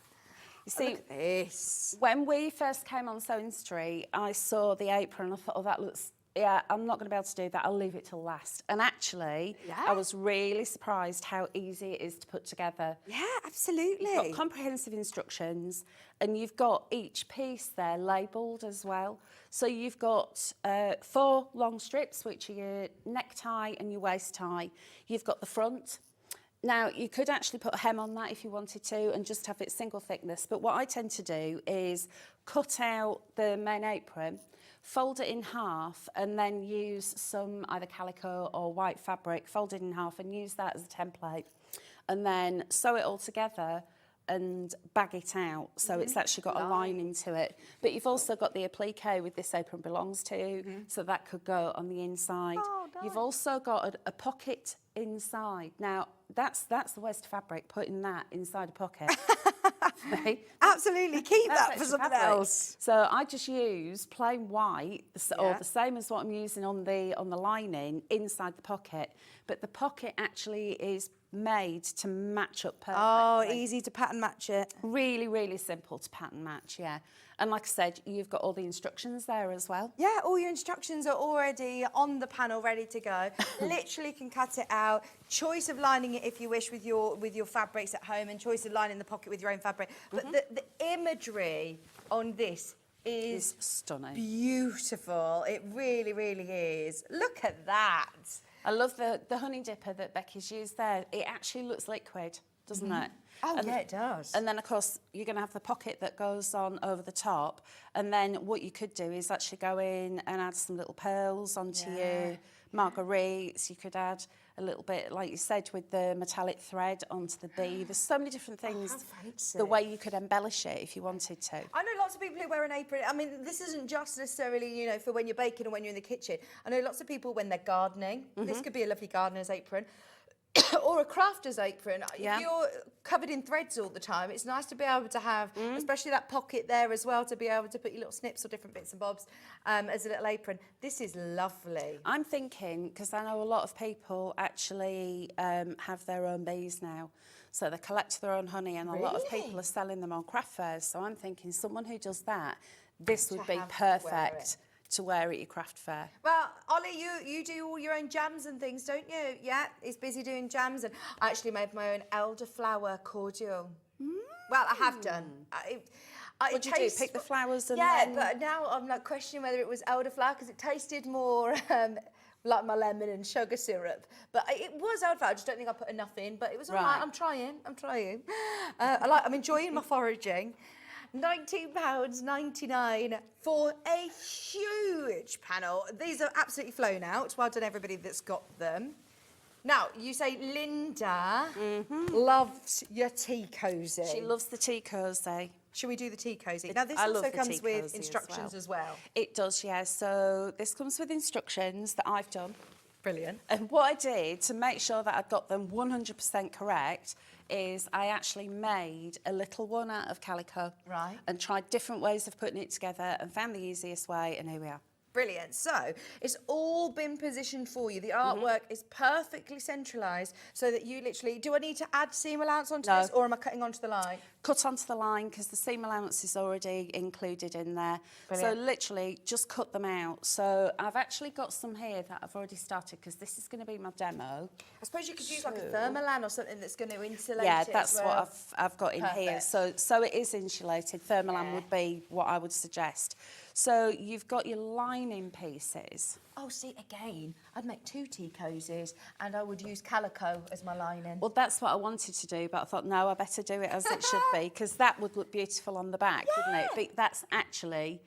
You see, Look at this. when we first came on Sewing Street, I saw the apron and I thought, oh, that looks, yeah, I'm not going to be able to do that. I'll leave it till last. And actually, Yeah. I was really surprised how easy it is to put together. Yeah, absolutely. You've got comprehensive instructions and you've got each piece there labelled as well. So you've got 4 long strips, which are your necktie and your waist tie. You've got the front. Now, you could actually put a hem on that if you wanted to and just have it single thickness. But what I tend to do is cut out the main apron, fold it in half and then use some either calico or white fabric, fold it in half and use that as a template. And then sew it all together and bag it out so it's actually got a lining to it. But you've also got the applique with this apron belongs to, so that could go on the inside. Oh, You've also got a pocket inside. Now, that's the waste of fabric, putting that inside a pocket. Right? Absolutely, keep That's that for extra something fabric. else. So I just use plain white, or Yeah. the same as what I'm using on the lining inside the pocket. But the pocket actually is made to match up perfectly. Oh, easy to pattern match it. Really, really simple to pattern match, yeah. And like I said, you've got all the instructions there as well. Yeah, all your instructions are already on the panel, ready to go. Literally can cut it out. Choice of lining it if you wish with your fabrics at home, and choice of lining the pocket with your own fabric. But the imagery on this is Stunning. beautiful. It really, really is. Look at that. I love the honey dipper that Becky's used there. It actually looks liquid, doesn't it? Oh, yeah, it does. And then, of course, you're going to have the pocket that goes on over the top. And then what you could do is actually go in and add some little pearls onto your marguerites. You could add a little bit, like you said, with the metallic thread onto the bee. There's so many different things, fancy. the way you could embellish it if you wanted to. I know lots of people who wear an apron. I mean, this isn't just necessarily, you know, for when you're baking or when you're in the kitchen. I know lots of people when they're gardening. This could be a lovely gardener's apron. Or a crafter's apron. Yeah. If you're covered in threads all the time, it's nice to be able to have, especially that pocket there as well, to be able to put your little snips or different bits and bobs as a little apron. This is lovely. I'm thinking, because I know a lot of people actually have their own bees now. So they collect their own honey, and a lot of people are selling them on craft fairs. So I'm thinking someone who does that, this would be have to wear perfect to wear at your craft fair. Well, Ollie, you do all your own jams and things, don't you? Yeah, he's busy doing jams, and I actually made my own elderflower cordial. Well, I have done. What did you do? Pick the flowers and yeah, then... but now I'm like questioning whether it was elderflower because it tasted more like my lemon and sugar syrup. But it was elderflower. I just don't think I put enough in. But it was all right. I'm trying. I'm enjoying my foraging. £19.99 for a huge panel. These are absolutely flown out. Well done, everybody that's got them. Now, you say Linda loves your tea cosy. She loves the tea cosy. Should we do the tea cosy? Now, this I love also the comes tea with cosy instructions as well. It does, yeah. So this comes with instructions that I've done. Brilliant. And what I did to make sure that I got them 100% correct is I actually made a little one out of calico. Right. And tried different ways of putting it together and found the easiest way, and here we are. Brilliant. So it's all been positioned for you. The artwork is perfectly centralised so that you literally... Do I need to add seam allowance onto this, or am I cutting onto the line? Cut onto the line because the seam allowance is already included in there. Brilliant. So literally just cut them out. So I've actually got some here that I've already started because this is going to be my demo. I suppose you could use like a thermalan or something that's going to insulate Yeah, it that's as well. what I've got in here. Perfect. So it is insulated. Thermalan would be what I would suggest. So you've got your lining pieces. Oh, see, again, I'd make 2 tea cosies and I would use calico as my lining. Well, that's what I wanted to do, but I thought, no, I better do it as it should be, because that would look beautiful on the back, wouldn't it? But that's actually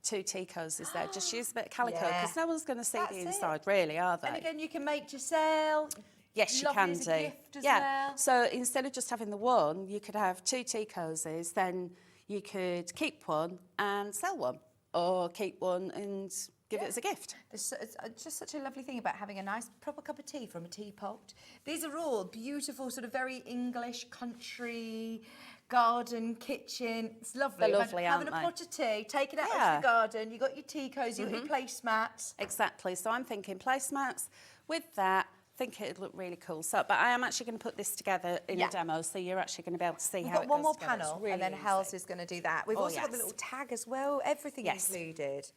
2 tea cosies there. Just use a bit of calico, because no one's going to see That's the it. inside, really, are they? And again, you can make to sell. Yes, you Lovely can as do. a gift as yeah. well. So instead of just having the one, you could have 2 tea cosies, then you could keep one and sell one, or keep one and give it as a gift. It's just such a lovely thing about having a nice proper cup of tea from a teapot. These are all beautiful, sort of very English country garden kitchen. It's lovely. They're lovely, having aren't a they? pot of tea, take it out Yeah. into the garden. You got your tea cosy, you got your placemats. Exactly. So I'm thinking placemats. With that, I think it'd look really cool. So, but I am actually going to put this together in a demo, so you're actually going to be able to see We've how got it one goes more together. It's panel, really and then easy. Hels is going to do that. We've Oh, also got the yes. little tag as well. Everything Yes. included.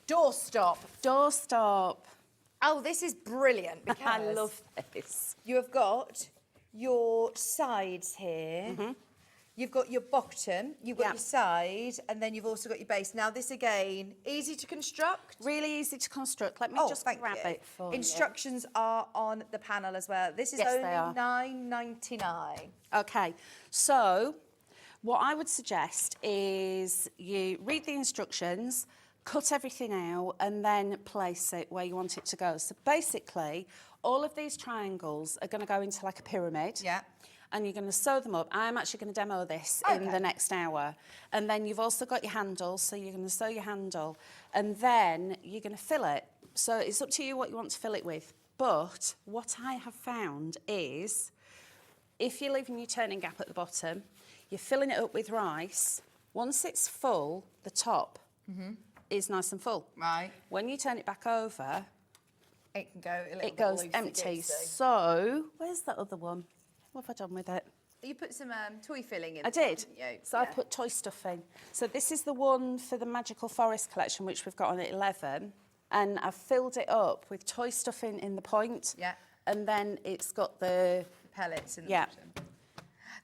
Doorstop. Doorstop. Oh, this is brilliant because I love this. you have got your sides here. You've got your bottom, you've got your side, and then you've also got your base. Now, this again, easy to construct. Really easy to construct. Let me just thank grab you. it for Instructions are on the panel as well. This is Yes, only they are. $9.99. you. Okay, so what I would suggest is you read the instructions, cut everything out, and then place it where you want it to go. So basically, all of these triangles are going to go into like a pyramid. Yeah. And you're going to sew them up. I'm actually going to demo this in the next hour. And then you've also got your handle, so you're going to sew your handle. And then you're going to fill it. So it's up to you what you want to fill it with. But what I have found is, if you're leaving your turning gap at the bottom, you're filling it up with rice. Once it's full, the top is nice and full. Right. When you turn it back over, It can go a little it goes bit empty. loosey-goosey. So, where's that other one? What have I done with it? You put some toy filling in. I did. Didn't you? So I put toy stuff in. So this is the one for the Magical Forest collection, which we've got on at 11. And I've filled it up with toy stuff in the point. Yeah. And then it's got the... Pellets in the Yeah. bottom.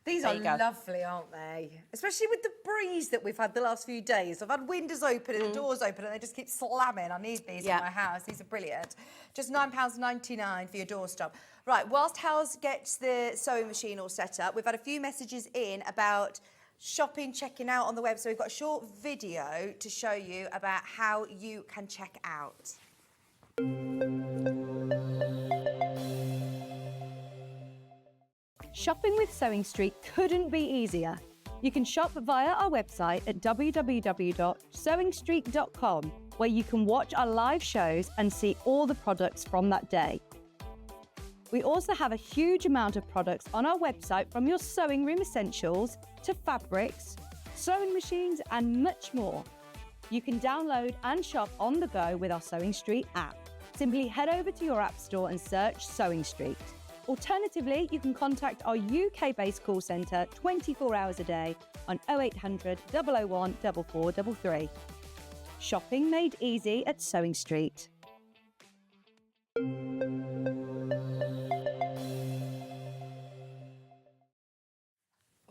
These There are you go. lovely, aren't they? Especially with the breeze that we've had the last few days. I've had windows open and the doors open and they just keep slamming. I need these in Yeah. my house. These are brilliant. Just £9.99 for your doorstop. Right, whilst Hels gets the sewing machine all set up, we've had a few messages in about shopping, checking out on the web. So we've got a short video to show you about how you can check out. Shopping with Sewing Street couldn't be easier. You can shop via our website at www.sewingstreet.com, where you can watch our live shows and see all the products from that day. We also have a huge amount of products on our website, from your sewing room essentials to fabrics, sewing machines, and much more. You can download and shop on the go with our Sewing Street app. Simply head over to your app store and search Sewing Street. Alternatively, you can contact our UK-based call centre 24 hours a day on 0800 001 4433. Shopping made easy at Sewing Street.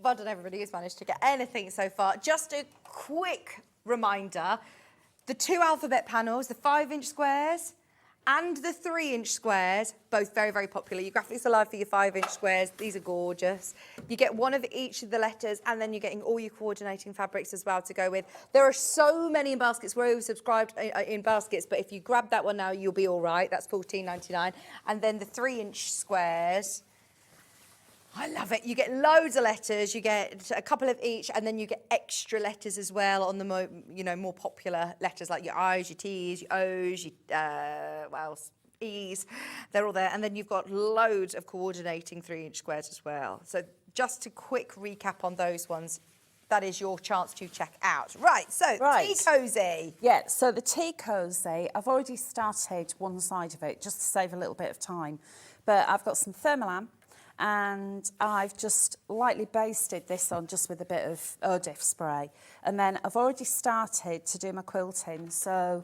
Well done, everybody who's managed to get anything so far. Just a quick reminder, the 2 alphabet panels, the 5-inch squares and the 3-inch squares, both very, very popular. Your graphics are live for your 5-inch squares. These are gorgeous. You get one of each of the letters, and then you're getting all your coordinating fabrics as well to go with. There are so many in baskets. We're oversubscribed in baskets, but if you grab that one now, you'll be all right. That's $14.99. And then the 3-inch squares, I love it. You get loads of letters. You get a couple of each, and then you get extra letters as well on the more popular letters like your I's, your T's, your O's, your what else? E's. They're all there, and then you've got loads of coordinating 3-inch squares as well. So just a quick recap on those ones. That is your chance to check out. Right. So tea cozy. Yeah. So the tea cozy, I've already started one side of it just to save a little bit of time, but I've got some thermolam. And I've just lightly basted this on just with a bit of eau diff spray. And then I've already started to do my quilting. So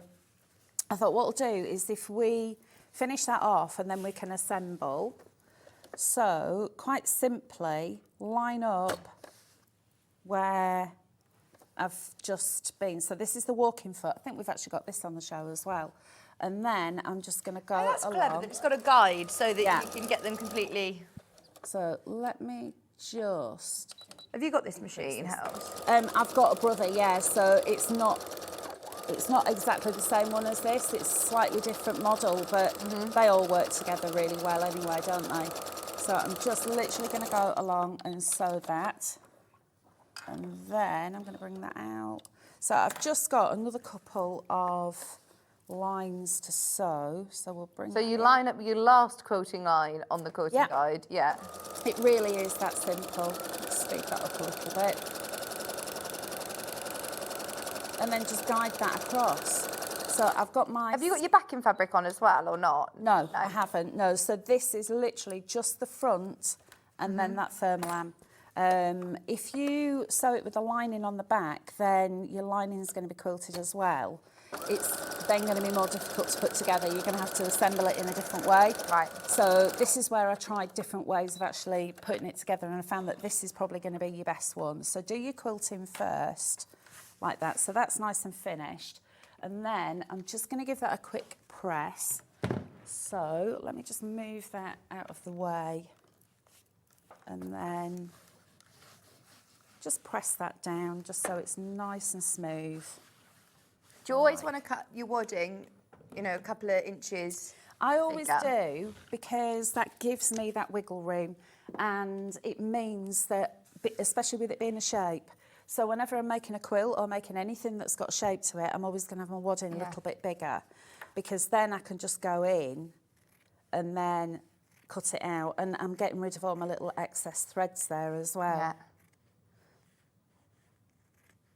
I thought what we'll do is if we finish that off and then we can assemble. So quite simply, line up where I've just been. So this is the walking foot. I think we've actually got this on the show as well. And then I'm just going to go that's along. clever that it's got a guide so that you can get them completely. So let me just... Have you got this machine, Hels? I've got a brother, yeah, so it's not exactly the same one as this. It's a slightly different model, but they all work together really well anyway, don't they? So I'm just literally going to go along and sew that. And then I'm going to bring that out. So I've just got another couple of lines to sew, so we'll bring. So you line up your last quilting line on the quilting guide, yeah. It really is that simple. Let's speed that up a little bit, and then just guide that across. So I've got my. Have you got your backing fabric on as well, or not? No, I haven't. No, so this is literally just the front, and then that thermolam. If you sew it with the lining on the back, then your lining is going to be quilted as well. It's then going to be more difficult to put together. You're going to have to assemble it in a different way. Right. So this is where I tried different ways of actually putting it together, and I found that this is probably going to be your best one. So do your quilting first, like that. So that's nice and finished. And then I'm just going to give that a quick press. So let me just move that out of the way. And then just press that down just so it's nice and smooth. Do you always want to cut your wadding, a couple of inches? I always do, because that gives me that wiggle room, and it means that, especially with it being a shape, so whenever I'm making a quilt or making anything that's got shape to it, I'm always going to have my wadding a little bit bigger, because then I can just go in and then cut it out, and I'm getting rid of all my little excess threads there as well. Yeah.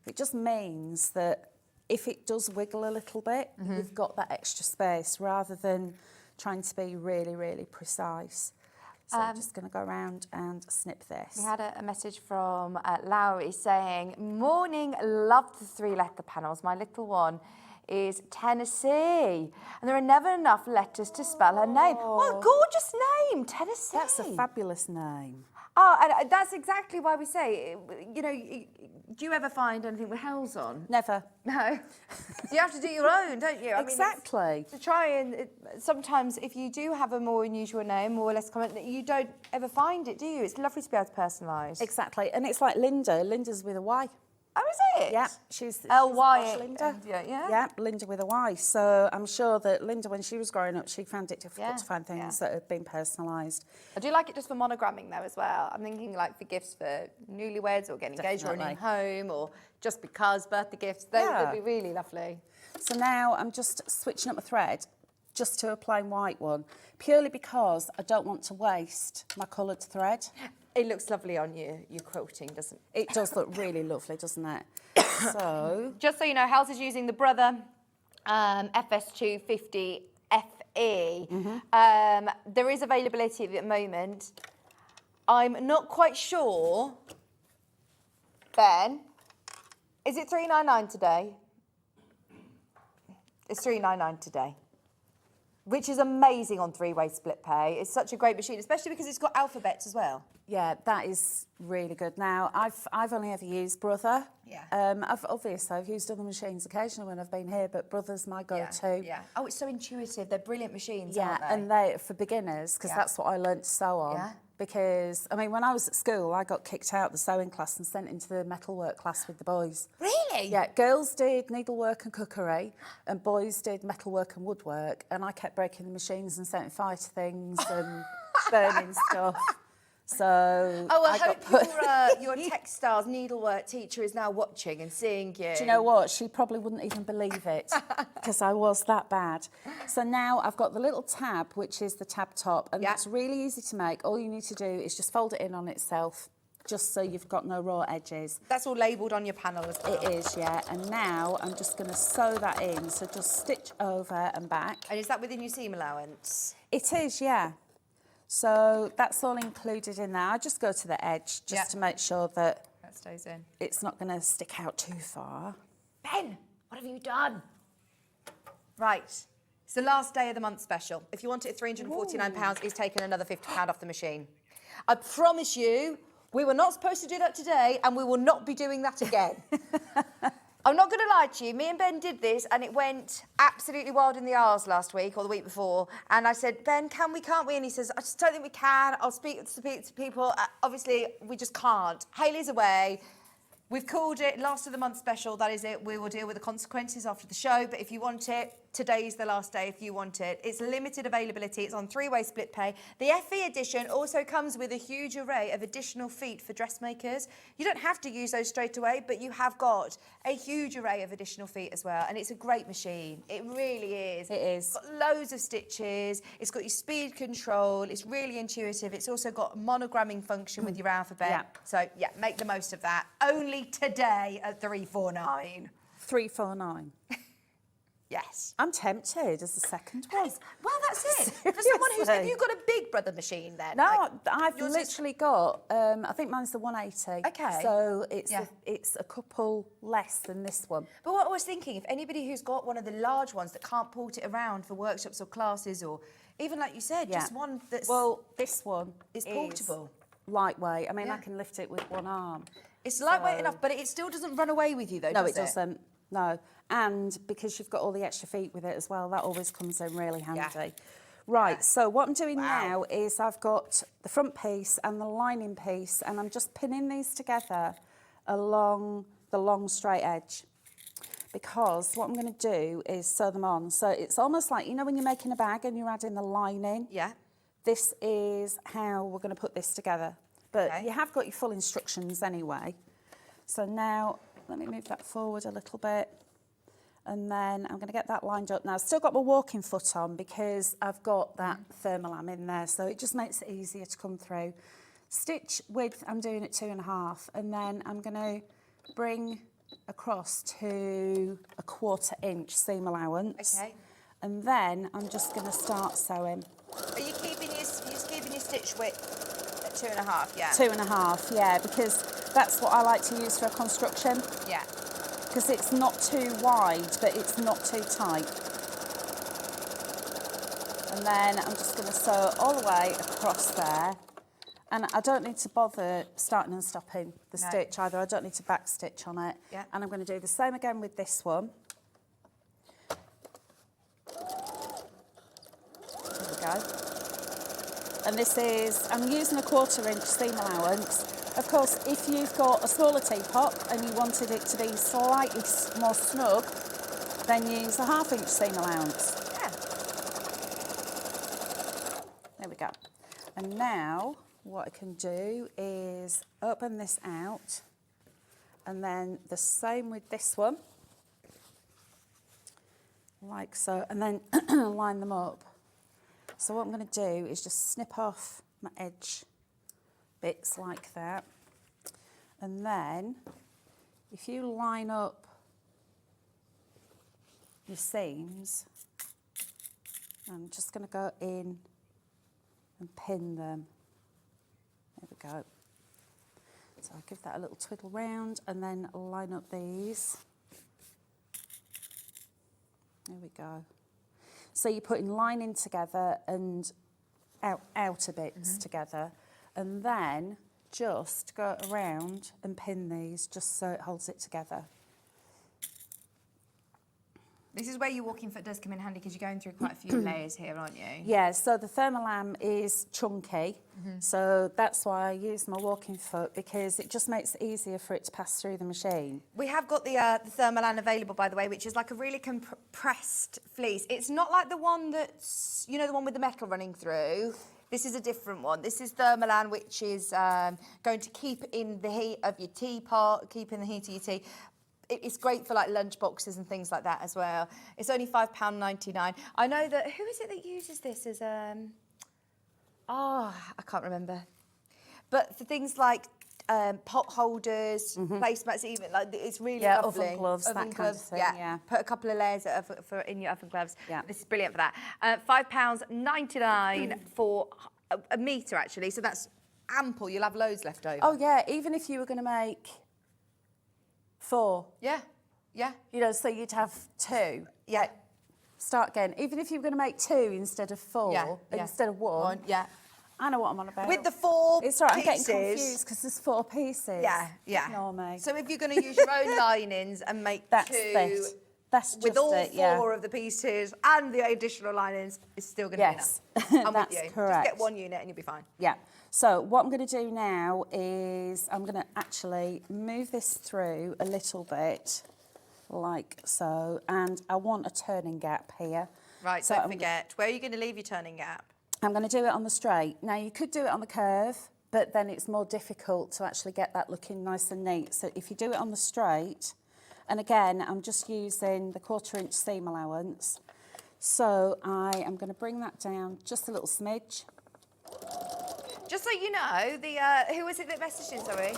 It just means that if it does wiggle a little bit, you've got that extra space rather than trying to be really, really precise. So I'm just going to go around and snip this. We had a message from Lowry saying, morning, love the 3-letter panels. My little one is Tennessee, and there are never enough letters to spell her name. What a gorgeous name, Tennessee. That's a fabulous name. Oh, and that's exactly why we say, do you ever find anything with Hels on? Never. No. You have to do your own, don't you? Exactly. I mean, to try and, sometimes if you do have a more unusual name, more or less common, you don't ever find it, do you? It's lovely to be able to personalise. Exactly. And it's like Linda. Linda's with a Y. Oh, is it? Yeah, she's L-Y. Linda. Yeah. Yeah, Linda with a Y. So I'm sure that Linda, when she was growing up, she found it difficult to find things that had been personalised. I do like it just for monogramming though as well. I'm thinking like for gifts for newlyweds or getting engaged or a new home, or just because birthday gifts. They'd be really lovely. So now I'm just switching up my thread just to a plain white one, purely because I don't want to waste my coloured thread. It looks lovely on your quilting, doesn't it? It does look really lovely, doesn't it? So, just so you know, Hels is using the Brother FS250 FE. There is availability at the moment. I'm not quite sure. Ben, is it $3.99 today? It's $3.99 today, which is amazing on three-way split pay. It's such a great machine, especially because it's got alphabets as well. Yeah, that is really good. Now, I've only ever used Brother. Yeah. I've used other machines occasionally when I've been here, but Brother's my go-to. Yeah. Oh, it's so intuitive. They're brilliant machines, Yeah, aren't they? and they for beginners, because that's what I learnt to sew on. Yeah. Because, I mean, when I was at school, I got kicked out of the sewing class and sent into the metalwork class with the boys. Really? Yeah, girls did needlework and cookery, and boys did metalwork and woodwork, and I kept breaking the machines and setting fire to things and burning stuff. So Oh, I got hope your textiles needlework teacher is now watching and seeing you. Do you know what? She probably wouldn't even believe it because I was that bad. So now I've got the little tab, which is the tab top, and it's really easy to make. All you need to do is just fold it in on itself, just so you've got no raw edges. That's all labelled on your panel as well. It is, yeah. And now I'm just going to sew that in. So just stitch over and back. And is that within your seam allowance? It is, yeah. So that's all included in there. I just go to the edge just to make sure that stays in. It's not going to stick out too far. Ben, what have you done? Right. It's the last day of the month special. If you want it at £349, it's taken another £50 off the machine. I promise you, we were not supposed to do that today, and we will not be doing that again. I'm not going to lie to you. Me and Ben did this, and it went absolutely wild in the R's last week or the week before. And I said, Ben, can we, can't we? And he says, I just don't think we can. I'll speak to people. Obviously, we just can't. Hayley's away. We've called it last of the month special. That is it. We will deal with the consequences after the show. But if you want it, today's the last day if you want it. It's limited availability. It's on three-way split pay. The FE edition also comes with a huge array of additional feet for dressmakers. You don't have to use those straight away, but you have got a huge array of additional feet as well. And it's a great machine. It really is. It is. It's got loads of stitches. It's got your speed control. It's really intuitive. It's also got a monogramming function with your alphabet. Yeah. So, yeah, make the most of that. Only today at $349. $349. Yes. I'm tempted as the second one. Well, that's it. For someone who's... Have you got a Big Brother machine then? No, Like, I've yours literally got, I think mine's the 180. Okay. So it's a couple less than this one. But what I was thinking, if anybody who's got one of the large ones that can't port it around for workshops or classes, or even like you said, just one that's... Well, this one is portable. Lightweight. I mean, I can lift it with one arm. It's lightweight enough, but it still doesn't run away with you, though, No, does it doesn't. No. And because you've got all the extra feet with it as well, that always comes in really handy. Right, so what I'm doing now is I've got the front piece and the lining piece, and I'm just pinning these together along the long straight edge, because what I'm going to do is sew them on. So it's almost like, you know, when you're making a bag and you're adding the lining? Yeah. This is how we're going to put this together. But you have got your full instructions anyway. So now, let me move that forward a little bit. And then I'm going to get that lined up. Now, I've still got my walking foot on because I've got that thermalam in there. So it just makes it easier to come through. Stitch width, I'm doing at 2.5. And then I'm going to bring across to a 1/4 inch seam allowance. Okay. And then I'm just going to start sewing. Are you keeping your stitch width at 2.5? Yeah. 2.5, yeah, because that's what I like to use for a construction. Yeah. Because it's not too wide, but it's not too tight. And then I'm just going to sew all the way across there. And I don't need to bother starting and stopping the stitch either. I don't need to back stitch on it. Yeah. And I'm going to do the same again with this one. There we go. And this is, I'm using a 1/4 inch seam allowance. Of course, if you've got a smaller teapot and you wanted it to be slightly more snug, then use a 1/2 inch seam allowance. Yeah. There we go. And now what I can do is open this out, and then the same with this one, like so, and then line them up. So what I'm going to do is just snip off my edge bits like that. And then if you line up your seams, I'm just going to go in and pin them. There we go. So I'll give that a little twiddle round and then line up these. There we go. So you're putting lining together and outer bits together, and then just go around and pin these just so it holds it together. This is where your walking foot does come in handy because you're going through quite a few layers here, aren't you? Yeah, so the thermalam is chunky, so that's why I use my walking foot, because it just makes it easier for it to pass through the machine. We have got the Thermalan available, by the way, which is like a really compressed fleece. It's not like the one that's, you know, the one with the metal running through. This is a different one. This is Thermalan, which is going to keep in the heat of your teapot, keep in the heat of your tea. It's great for like lunch boxes and things like that as well. It's only £5.99. I know that, who is it that uses this as, I can't remember. But for things like pot holders, placemats, even, like, it's really lovely. Oven gloves, that kind of thing, yeah. Put a couple of layers in your oven gloves. Yeah. This is brilliant for that. £5.99 for a metre, actually, so that's ample. You'll have loads left over. Oh yeah, even if you were going to make 4. Yeah, yeah. You know, so you'd have 2. Yeah. Start again. Even if you were going to make 2 instead of 4, instead of 1. Yeah. I know what I'm on about. With the 4 It's right, pieces. I'm getting confused because there's 4 pieces. Yeah, yeah. Ignore me. So if you're going to use your own linings and make That's 2 it. That's just with all it, 4 of the pieces and the additional linings, it's still going to Yes, be enough. I'm that's with you. correct. Just get 1 unit and you'll be fine. Yeah. So what I'm going to do now is I'm going to actually move this through a little bit, like so, and I want a turning gap here. Right, So don't forget. Where are you going to leave your turning gap? I'm going to do it on the straight. Now, you could do it on the curve, but then it's more difficult to actually get that looking nice and neat. So if you do it on the straight, and again, I'm just using the 1/4 inch seam allowance. So I am going to bring that down just a little smidge. Just so you know, who was it that messaged in, sorry?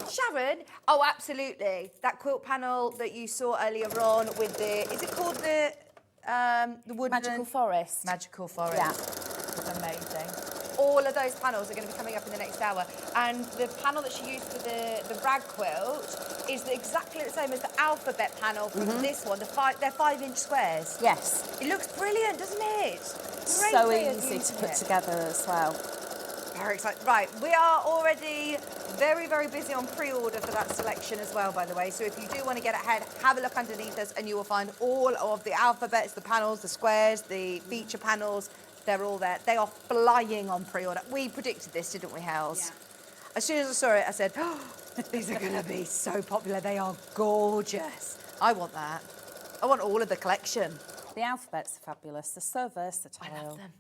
Sharon? Oh, absolutely. That quilt panel that you saw earlier on with the, is it called the woodland? Magical Forest. Magical Forest. Yeah. It's amazing. All of those panels are going to be coming up in the next hour. And the panel that she used for the rag quilt is exactly the same as the alphabet panel from this one. They're 5-inch squares. Yes. It looks brilliant, doesn't it? Great So way of easy to using put it. together as well. Very excited. Right, we are already very, very busy on pre-order for that selection as well, by the way. So if you do want to get ahead, have a look underneath us and you will find all of the alphabets, the panels, the squares, the feature panels. They're all there. They are flying on pre-order. We predicted this, didn't we, Hels? Yeah. As soon as I saw it, I said, oh, these are going to be so popular. They are gorgeous. I want that. I want all of the collection. The alphabets are fabulous. They're so versatile. I love them.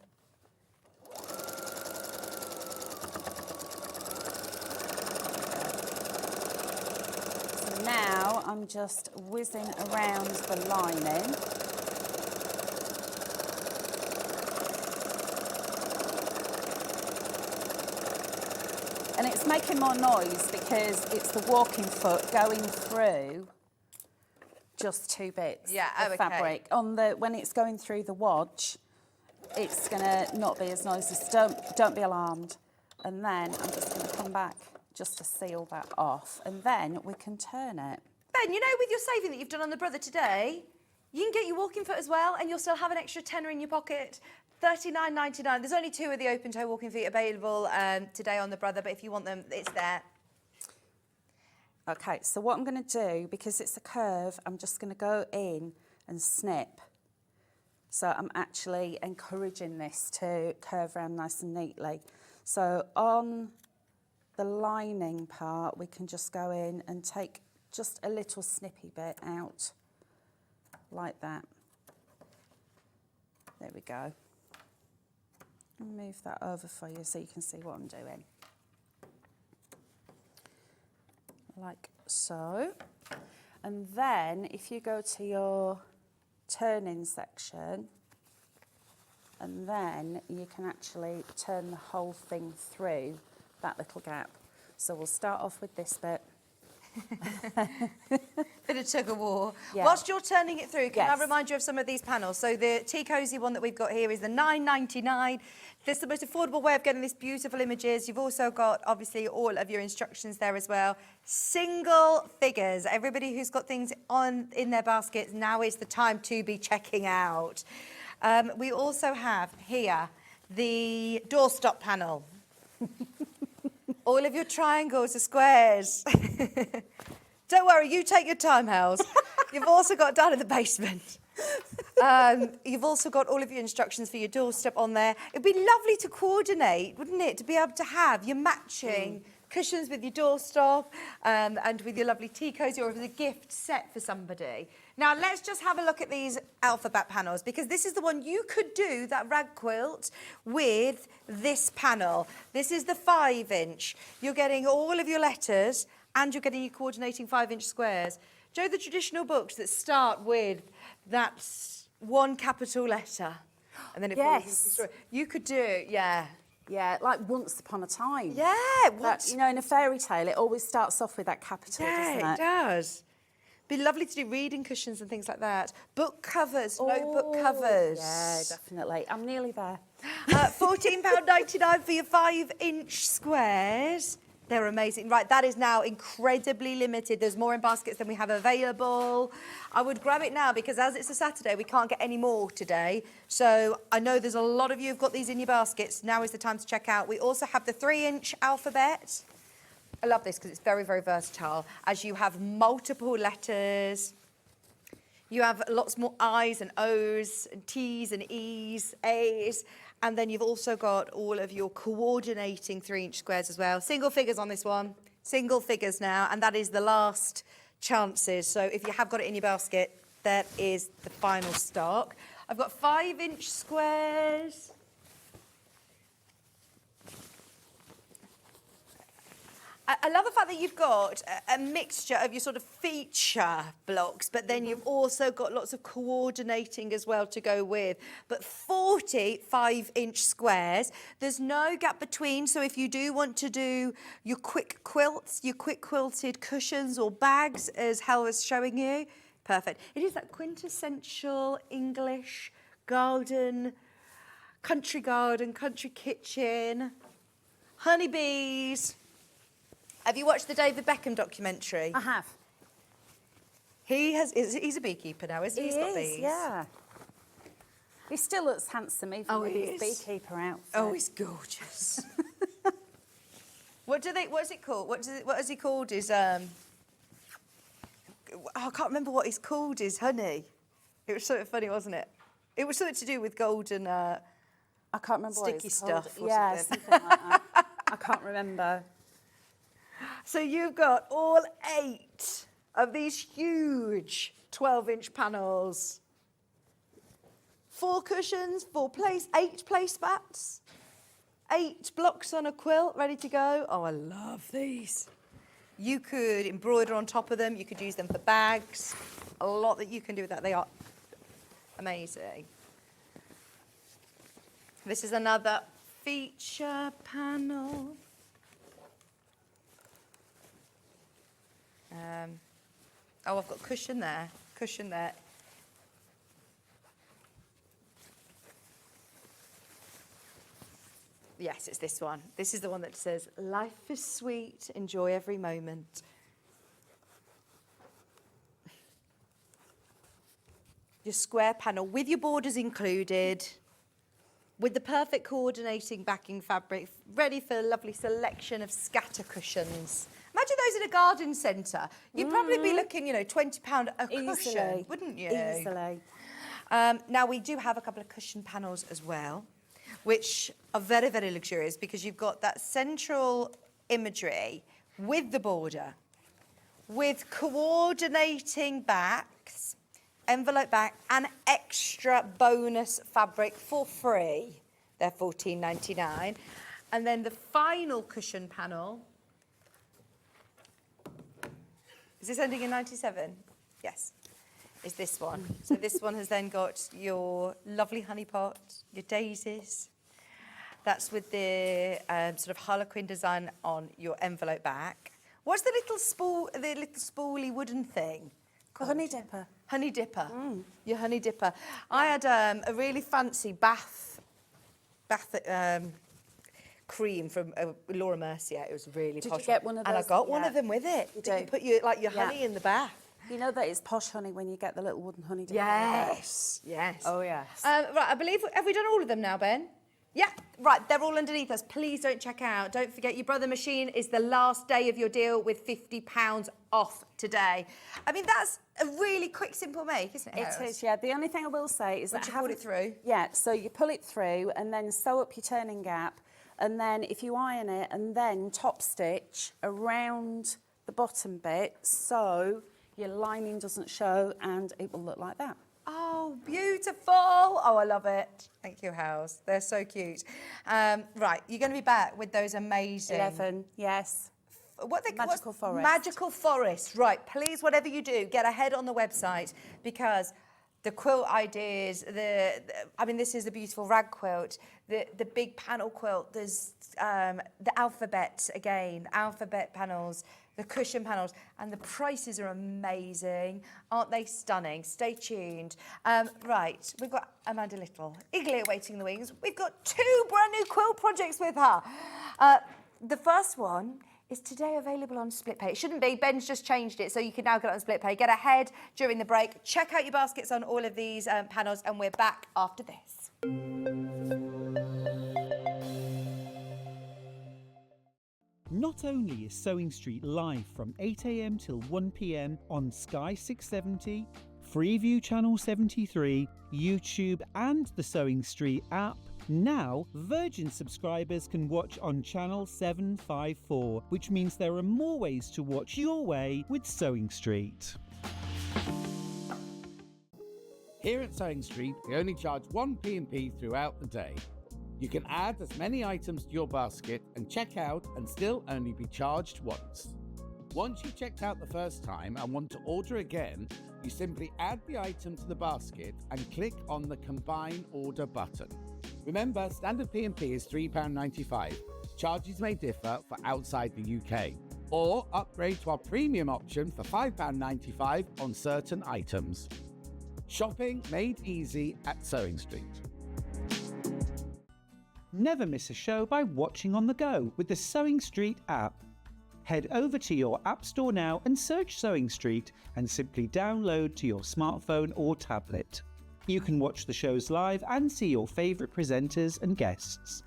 So now I'm just whizzing around the lining. And it's making more noise because it's the walking foot going through just 2 bits of fabric. When it's going through the wadge, it's gonna not be as noisy. So don't be alarmed. And then I'm just gonna come back just to seal that off, and then we can turn it. Ben, you know, with your saving that you've done on the brother today, you can get your walking foot as well, and you'll still have an extra tenner in your pocket. $39.99. There's only 2 of the open toe walking feet available today on the brother, but if you want them, it's there. Okay, so what I'm going to do, because it's a curve, I'm just going to go in and snip. So I'm actually encouraging this to curve around nice and neatly. So on the lining part, we can just go in and take just a little snippy bit out, like that. There we go. Move that over for you so you can see what I'm doing. Like so. And then if you go to your turning section, and then you can actually turn the whole thing through that little gap. So we'll start off with this bit. Bit of tug of war. Yeah. Whilst you're turning it through, can I Yes. remind you of some of these panels? So the Tea Cozy one that we've got here is the £9.99. This is the most affordable way of getting these beautiful images. You've also got, obviously, all of your instructions there as well. Single figures. Everybody who's got things in their baskets, now is the time to be checking out. We also have here the doorstop panel. All of your triangles are squares. Don't worry, you take your time, Hels. You've also got down in the basement. You've also got all of your instructions for your doorstep on there. It'd be lovely to coordinate, wouldn't it? To be able to have your matching cushions with your doorstop and with your lovely tea cozy, or as a gift set for somebody. Now, let's just have a look at these alphabet panels, because this is the one you could do, that rag quilt, with this panel. This is the 5-inch. You're getting all of your letters and you're getting your coordinating 5-inch squares. Joe, the traditional books that start with that one capital letter and then it follows into the story. You could do, yeah, like Once Upon a Time. Yeah, That, you know, in a fairy tale, it always starts off with that capital, doesn't yeah, it? it does. Be lovely to do reading cushions and things like that. Book covers, notebook covers. Yeah, definitely. I'm nearly there. £14.99 for your 5-inch squares. They're amazing. Right, that is now incredibly limited. There's more in baskets than we have available. I would grab it now because as it's a Saturday, we can't get any more today. So I know there's a lot of you who've got these in your baskets. Now is the time to check out. We also have the 3-inch alphabet. I love this because it's very, very versatile. As you have multiple letters, you have lots more I's and O's and T's and E's, A's. And then you've also got all of your coordinating 3-inch squares as well. Single figures on this one. Single figures now. And that is the last chances. So if you have got it in your basket, that is the final stock. I've got 5-inch squares. I love the fact that you've got a mixture of your sort of feature blocks, but then you've also got lots of coordinating as well to go with. But 40 5-inch squares, there's no gap between. So if you do want to do your quick quilts, your quick quilted cushions or bags, as Hel was showing you, perfect. It is that quintessential English garden, country kitchen, honeybees. Have you watched the David Beckham documentary? I have. He's a beekeeper now, isn't he? He's got these. Yeah. He still looks handsome even with his beekeeper outfit. Oh, he's gorgeous. What is it called? What is he called? I can't remember what he's called. His honey. It was something funny, wasn't it? It was something to do with golden. I can't remember what sticky it's stuff. called. Yeah, something like that. I can't remember. So you've got all 8 of these huge 12-inch panels. 4 cushions, 8 placemats, 8 blocks on a quilt ready to go. Oh, I love these. You could embroider on top of them. You could use them for bags. A lot that you can do with that. They are amazing. This is another feature panel. I've got cushion there. Yes, it's this one. This is the one that says, "Life is sweet, enjoy every moment." Your square panel with your borders included, with the perfect coordinating backing fabric, ready for a lovely selection of scatter cushions. Imagine those in a garden centre. You'd probably be looking, £20 a cushion, wouldn't you? Easily. Now, we do have a couple of cushion panels as well, which are very, very luxurious because you've got that central imagery with the border, with coordinating backs, envelope back, and extra bonus fabric for free. They're $14.99. And then the final cushion panel. Is this ending in 97? Yes. Is this one. So this one has then got your lovely honey pot, your daisies. That's with the sort of harlequin design on your envelope back. What's the little spoolie wooden thing? The honey dipper. Honey dipper. Your honey dipper. I had a really fancy bath cream from Laura Mercier. It was really Did posh. you get one of And I those? got one Yeah. of them with it. You Did you do. put your Yeah. honey in the bath? You know that it's posh honey when you get the little wooden honey dipper. Yes. Yes. Oh, yes. Right, I believe, have we done all of them now, Ben? Yeah, right, they're all underneath us. Please don't check out. Don't forget, your brother machine is the last day of your deal with £50 off today. I mean, that's a really quick, simple make, isn't it? It is, yeah. The only thing I will say is Once that you pull it through. Yeah, so you pull it through and then sew up your turning gap, and then if you iron it and then top stitch around the bottom bit so your lining doesn't show and it will look like that. Oh, beautiful. Oh, I love it. Thank you, Hels. They're so cute. Right, you're going to be back with those amazing... 11, yes. What they Magical Forest. Magical Forest. Right, please, whatever you do, get ahead on the website because the quilt ideas, I mean, this is a beautiful rag quilt, the big panel quilt, there's the alphabet again, alphabet panels, the cushion panels, and the prices are amazing. Aren't they stunning? Stay tuned. Right, we've got Amanda Little, eagerly awaiting the wings. We've got 2 brand new quilt projects with her. The first one is today available on Split Pay. It shouldn't be, Ben's just changed it, so you can now get it on Split Pay. Get ahead during the break, check out your baskets on all of these panels, and we're back after this. Not only is Sewing Street live from 8 a.m. till 1 p.m. on Sky 670, Freeview Channel 73, YouTube and the Sewing Street app, now Virgin subscribers can watch on Channel 754, which means there are more ways to watch your way with Sewing Street. Here at Sewing Street, we only charge 1 P&P throughout the day. You can add as many items to your basket and check out and still only be charged once. Once you've checked out the first time and want to order again, you simply add the item to the basket and click on the Combine Order button. Remember, standard P&P is £3.95. Charges may differ for outside the UK. Or upgrade to our premium option for £5.95 on certain items. Shopping made easy at Sewing Street. Never miss a show by watching on the go with the Sewing Street app. Head over to your App Store now and search Sewing Street and simply download to your smartphone or tablet. You can watch the shows live and see your favourite presenters and guests.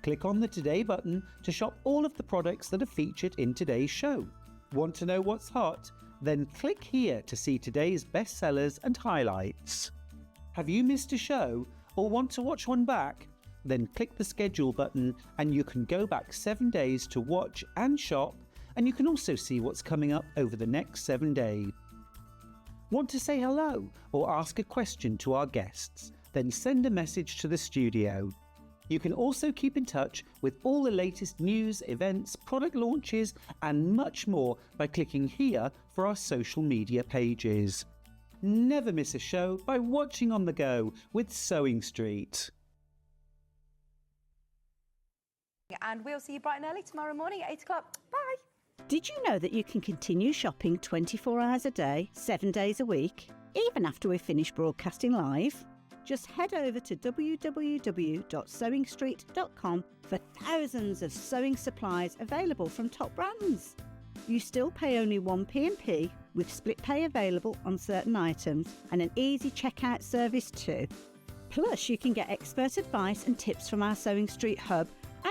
Click on the Today button to shop all of the products that are featured in today's show. Want to know what's hot? Then click here to see today's bestsellers and highlights. Have you missed a show or want to watch one back? Then click the schedule button and you can go back 7 days to watch and shop, and you can also see what's coming up over the next 7 days. Want to say hello or ask a question to our guests? Then send a message to the studio. You can also keep in touch with all the latest news, events, product launches and much more by clicking here for our social media pages. Never miss a show by watching on the go with Sewing Street. And we'll see you bright and early tomorrow morning at 8 o'clock. Bye. Did you know that you can continue shopping 24 hours a day, 7 days a week, even after we've finished broadcasting live? Just head over to www.sewingstreet.com for thousands of sewing supplies available from top brands. You still pay only 1 P&P with split pay available on certain items and an easy checkout service too. Plus, you can get expert advice and tips from our Sewing Street hub,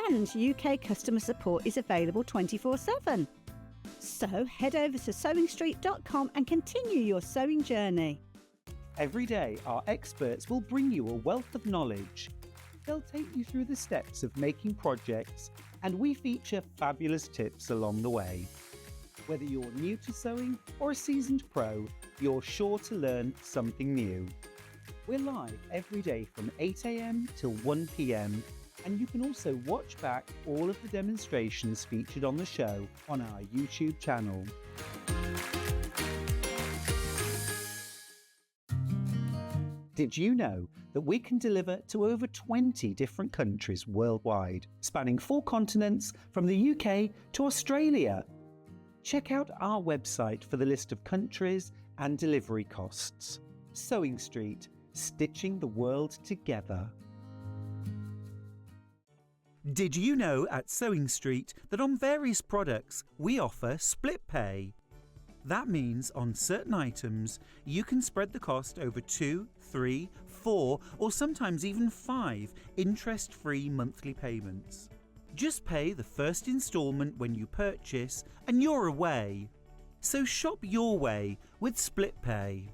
and UK customer support is available 24/7. So head over to sewingstreet.com and continue your sewing journey. Every day, our experts will bring you a wealth of knowledge. They'll take you through the steps of making projects, and we feature fabulous tips along the way. Whether you're new to sewing or a seasoned pro, you're sure to learn something new. We're live every day from 8 a.m. till 1 p.m. and you can also watch back all of the demonstrations featured on the show on our YouTube channel. Did you know that we can deliver to over 20 different countries worldwide, spanning 4 continents from the UK to Australia? check out our website for the list of countries and delivery costs. Sewing Street, stitching the world together. Did you know at Sewing Street that on various products we offer split pay? That means on certain items you can spread the cost over 2, 3, 4 or sometimes even 5 interest-free monthly payments. Just pay the first instalment when you purchase and you're away. So shop your way with split pay.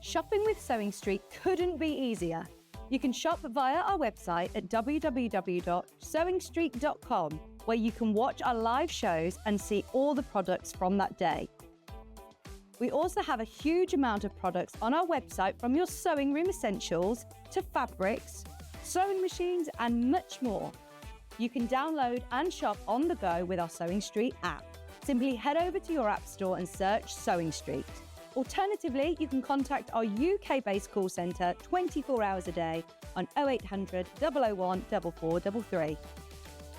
Shopping with Sewing Street couldn't be easier. You can shop via our website at www.sewingstreet.com, where you can watch our live shows and see all the products from that day. We also have a huge amount of products on our website, from your sewing room essentials to fabrics, sewing machines and much more. You can download and shop on the go with our Sewing Street app. Simply head over to your app store and search Sewing Street. Alternatively, you can contact our UK-based call centre 24 hours a day on 0800 001 4433.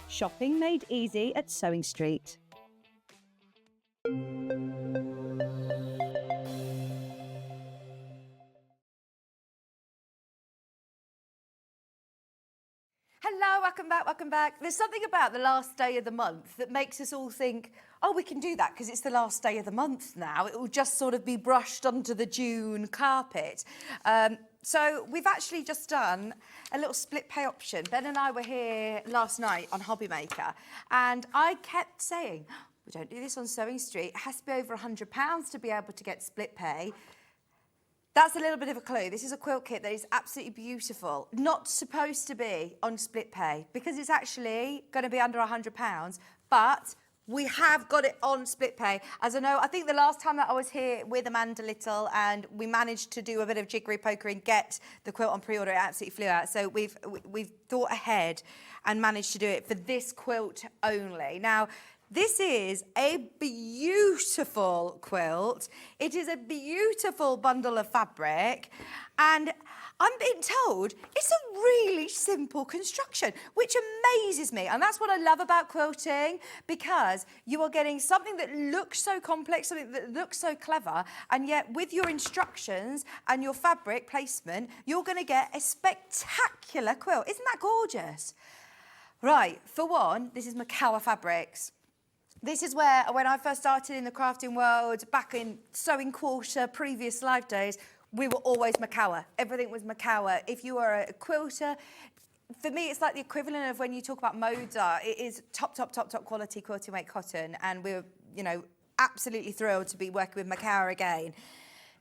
Shopping made easy at Sewing Street. Hello, welcome back. There's something about the last day of the month that makes us all think, oh, we can do that because it's the last day of the month now. It will just sort of be brushed under the June carpet. So we've actually just done a little split pay option. Ben and I were here last night on Hobby Maker, and I kept saying, we don't do this on Sewing Street. It has to be over £100 to be able to get split pay. That's a little bit of a clue. This is a quilt kit that is absolutely beautiful. Not supposed to be on split pay because it's actually going to be under £100, but we have got it on split pay. As I know, I think the last time that I was here with Amanda Little and we managed to do a bit of jiggery pokery and get the quilt on pre-order, it absolutely flew out. So we've thought ahead and managed to do it for this quilt only. Now, this is a beautiful quilt. It is a beautiful bundle of fabric, and I'm being told it's a really simple construction, which amazes me. And that's what I love about quilting, because you are getting something that looks so complex, something that looks so clever, and yet with your instructions and your fabric placement, you're going to get a spectacular quilt. Isn't that gorgeous? Right, for one, this is Macawa Fabrics. This is where, when I first started in the crafting world, back in Sewing Quarter, previous live days, we were always Macawa. Everything was Macawa. If you are a quilter, for me, it's like the equivalent of when you talk about Moda. It is top quality quilting weight cotton, and we're, absolutely thrilled to be working with Macawa again.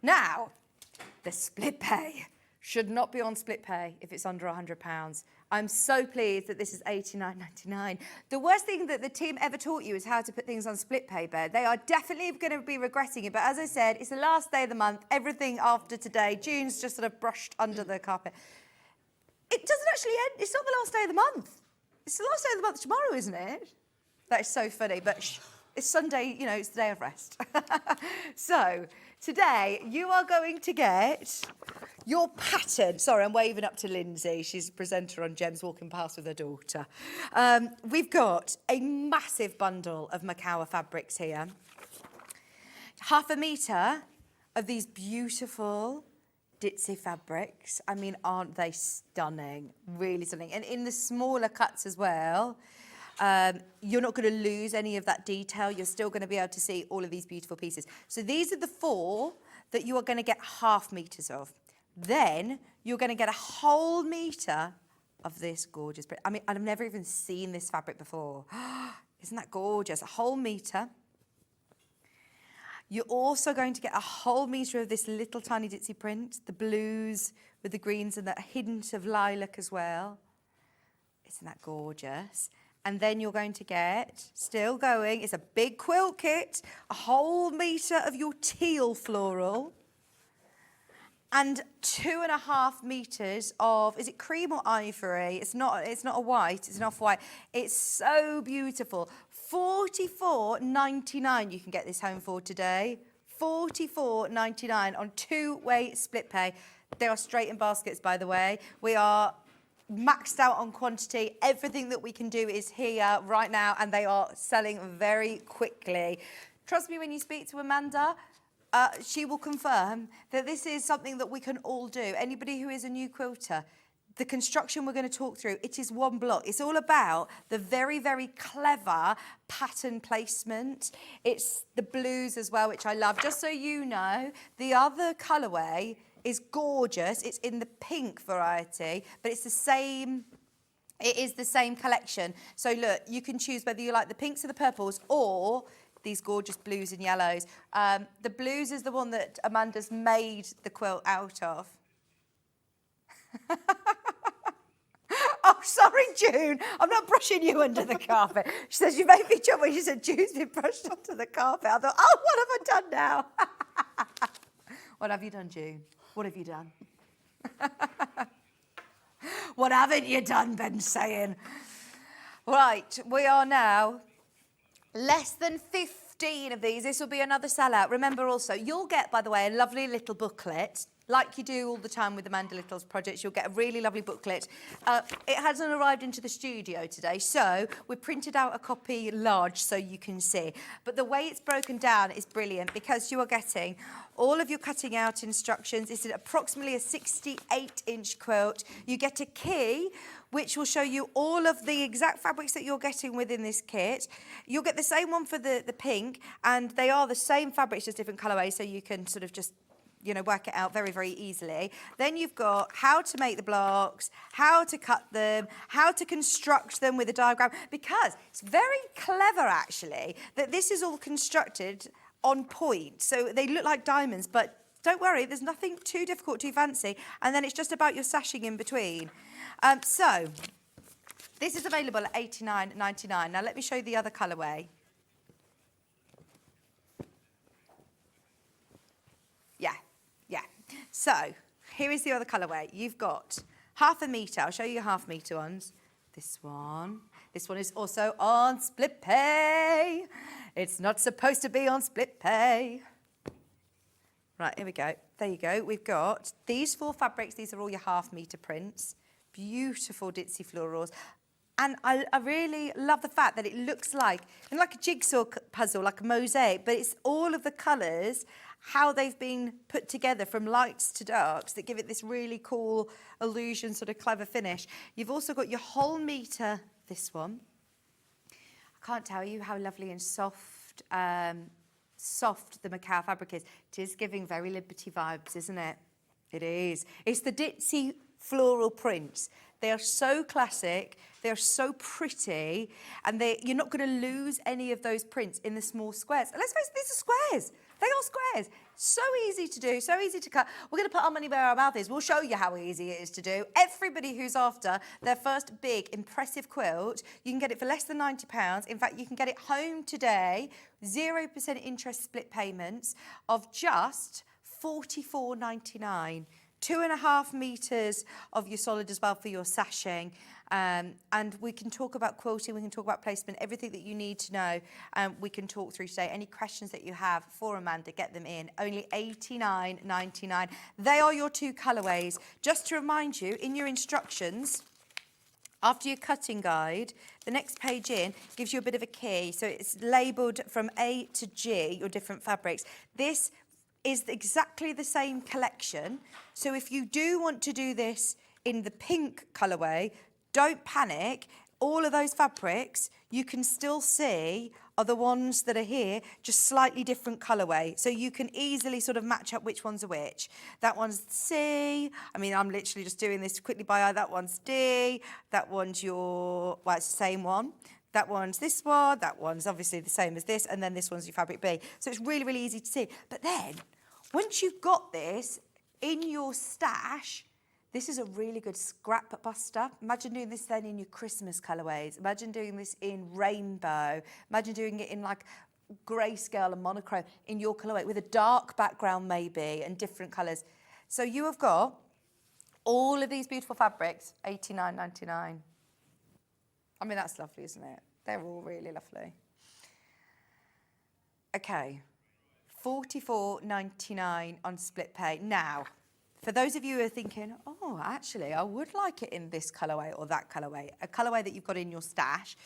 Now, the split pay should not be on split pay if it's under £100. I'm so pleased that this is $89.99. The worst thing that the team ever taught you is how to put things on split pay, Bear. They are definitely going to be regretting it. But as I said, it's the last day of the month. Everything after today, June's just sort of brushed under the carpet. It doesn't actually end. It's not the last day of the month. It's the last day of the month tomorrow, isn't it? That is so funny. But it's Sunday, it's the day of rest. So today you are going to get your pattern. Sorry, I'm waving up to Lindsay. She's a presenter on Gems walking past with her daughter. We've got a massive bundle of Macawa fabrics here. 1/2 metre of these beautiful ditzy fabrics. I mean, aren't they stunning? Really stunning. And in the smaller cuts as well. You're not going to lose any of that detail. You're still going to be able to see all of these beautiful pieces. So these are the 4 that you are going to get 1/2 metres of. Then you're going to get a whole metre of this gorgeous print. I mean, I've never even seen this fabric before. Isn't that gorgeous? A whole metre. You're also going to get a whole metre of this little tiny ditzy print, the blues with the greens and that hint of lilac as well. Isn't that gorgeous? And then you're going to get, still going, it's a big quilt kit, a whole metre of your teal floral, and 2.5 metres of, is it cream or ivory? It's not a white, it's an off-white. It's so beautiful. $44.99 you can get this home for today. $44.99 on 2-way split pay. They are straight in baskets, by the way. We are maxed out on quantity. Everything that we can do is here right now, and they are selling very quickly. Trust me when you speak to Amanda, she will confirm that this is something that we can all do. Anybody who is a new quilter, the construction we're going to talk through, it is one block. It's all about the very, very clever pattern placement. It's the blues as well, which I love. Just so you know, the other colourway is gorgeous. It's in the pink variety, but it's the same. It is the same collection. So look, you can choose whether you like the pinks or the purples, or these gorgeous blues and yellows. The blues is the one that Amanda's made the quilt out of. Oh, sorry, June. I'm not brushing you under the carpet. She says, you made me jump when she said June's been brushed onto the carpet. I thought, oh, what have I done now? What have you done, June? What have you done? What haven't you done, Ben's saying? Right, we are now less than 15 of these. This will be another sellout. Remember also, you'll get, by the way, a lovely little booklet, like you do all the time with Amanda Little's projects. You'll get a really lovely booklet. It hasn't arrived into the studio today, so we printed out a copy large so you can see. But the way it's broken down is brilliant, because you are getting all of your cutting out instructions. It's approximately a 68-inch quilt. You get a key, which will show you all of the exact fabrics that you're getting within this kit. You'll get the same one for the pink, and they are the same fabrics, just different colourways, so you can sort of just, you know, work it out very, very easily. Then you've got how to make the blocks, how to cut them, how to construct them with a diagram, because it's very clever, actually, that this is all constructed on point. So they look like diamonds, but don't worry, there's nothing too difficult, too fancy, and then it's just about your sashing in between. So this is available at $89.99. Now let me show you the other colourway. Yeah. So here is the other colourway. You've got half a metre. I'll show you half metre ones. This one. This one is also on split pay. It's not supposed to be on split pay. Right, here we go. There you go. We've got these 4 fabrics. These are all your half metre prints. Beautiful ditzy florals. And I really love the fact that it looks like a jigsaw puzzle, like a mosaic, but it's all of the colours, how they've been put together from lights to darks that give it this really cool illusion, sort of clever finish. You've also got your whole metre, this one. I can't tell you how lovely and soft the Macao fabric is. It is giving very Liberty vibes, isn't it? It is. It's the ditzy floral prints. They are so classic, they're so pretty, and you're not going to lose any of those prints in the small squares. And let's face it, these are squares. They are squares. So easy to do, so easy to cut. We're going to put our money where our mouth is. We'll show you how easy it is to do. Everybody who's after their first big, impressive quilt, you can get it for less than £90. In fact, you can get it home today, 0% interest split payments of just $44.99. 2.5 metres of your solid as well for your sashing. And we can talk about quilting, we can talk about placement, everything that you need to know, we can talk through today. Any questions that you have for Amanda, get them in. Only $89.99. They are your 2 colourways. Just to remind you, in your instructions, after your cutting guide, the next page in gives you a bit of a key. So it's labelled from A to G, your different fabrics. This is exactly the same collection. So if you do want to do this in the pink colourway, don't panic. All of those fabrics you can still see are the ones that are here, just slightly different colourway. So you can easily sort of match up which ones are which. That one's C. I mean, I'm literally just doing this quickly by eye. That one's D. That one's well, it's the same one. That one's this one, that one's obviously the same as this, and then this one's your fabric B. So it's really, really easy to see. But then, once you've got this in your stash, this is a really good scrap buster. Imagine doing this then in your Christmas colourways. Imagine doing this in rainbow. Imagine doing it in like grayscale and monochrome in your colourway with a dark background maybe and different colours. So you have got all of these beautiful fabrics, $89.99. I mean, that's lovely, isn't it? They're all really lovely. Okay, $44.99 on split pay. Now, For those of you who are thinking, oh, actually, I would like it in this colourway or that colourway, a colourway that you've got in your stash,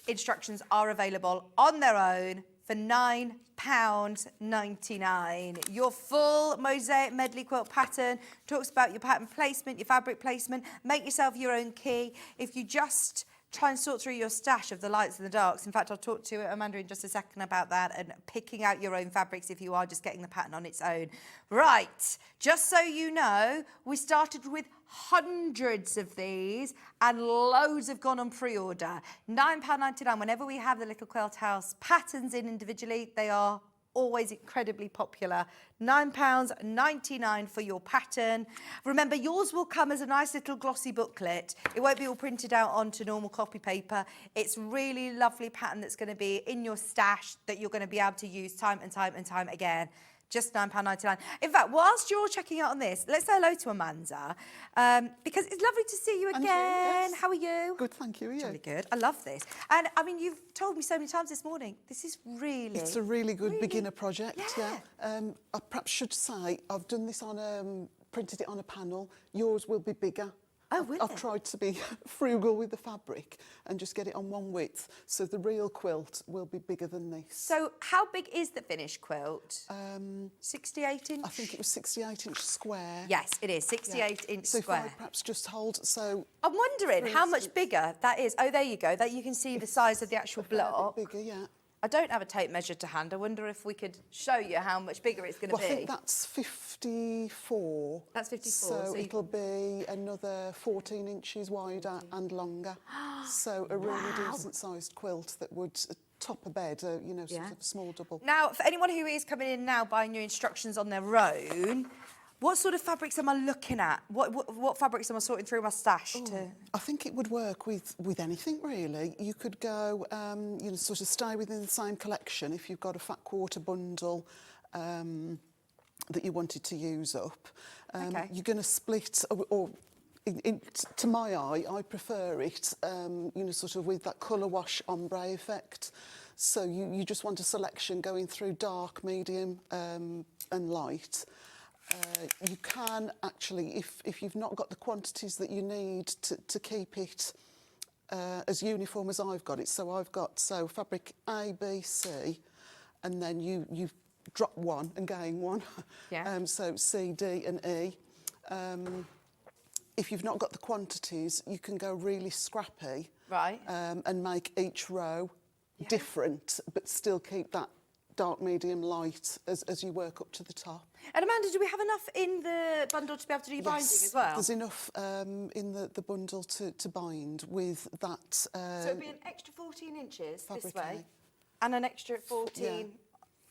instructions are available on their own for £9.99. Your full mosaic medley quilt pattern talks about your pattern placement, your fabric placement. Make yourself your own key. If you just try and sort through your stash of the lights and the darks. In fact, I'll talk to Amanda in just a second about that and picking out your own fabrics if you are just getting the pattern on its own. Right, just so you know, we started with hundreds of these and loads have gone on pre-order. £9.99. Whenever we have the Little Quilt House patterns in individually, they are always incredibly popular. £9.99 for your pattern. Remember, yours will come as a nice little glossy booklet. It won't be all printed out onto normal copy paper. It's really lovely pattern that's going to be in your stash that you're going to be able to use time and time and time again. Just £9.99. In fact, whilst you're checking out on this, let's say hello to Amanda, because it's lovely to see you again. Yes. How are you? Good, thank you. Are you? Really good. I love this. And I mean, you've told me so many times this morning, this is really... It's a really good beginner project, Yeah. I perhaps should say, I've done this on, printed it on a panel. Yours will be bigger. Oh, will I've it? tried to be frugal with the fabric and just get it on one width. So the real quilt will be bigger than this. So how big is the finished quilt? 68 inch? I think it was 68-inch square. Yes, it is, 68-inch So square. if I perhaps just hold, so... I'm wondering for how much instance- bigger that is. Oh, there you go. That you can see the size of the actual a fair block. bit bigger, yeah. I don't have a tape measure to hand. I wonder if we could show you how much bigger it's going to Well, I be. think that's 54. That's 54, So, so you- it'll be another 14 inches wider and longer. So a really decent-sized quilt that would top a bed, you know, sort Yeah. of a small double. Now, for anyone who is coming in now buying your instructions on their own, what sort of fabrics am I looking at? What fabrics am I sorting through my stash to? I think it would work with anything, really. You could go, you know, sort of stay within the same collection if you've got a fat quarter bundle that you wanted to use up. Okay. You're going to split, or to my eye, I prefer it, you know, sort of with that colour wash ombre effect. So you just want a selection going through dark, medium and light. You can actually, if you've not got the quantities that you need to keep it as uniform as I've got it, so I've got fabric A, B, C, and then you drop one and gain one. Yeah. So C, D and E. If you've not got the quantities, you can go really scrappy. Right. And make each row different, but still keep that dark, medium, light as you work up to the top. And Amanda, do we have enough in the bundle to be able to do your binding as well? There's enough in the bundle to bind with that. So it'd be an extra 14 inches this fabric way, A. and an extra 14,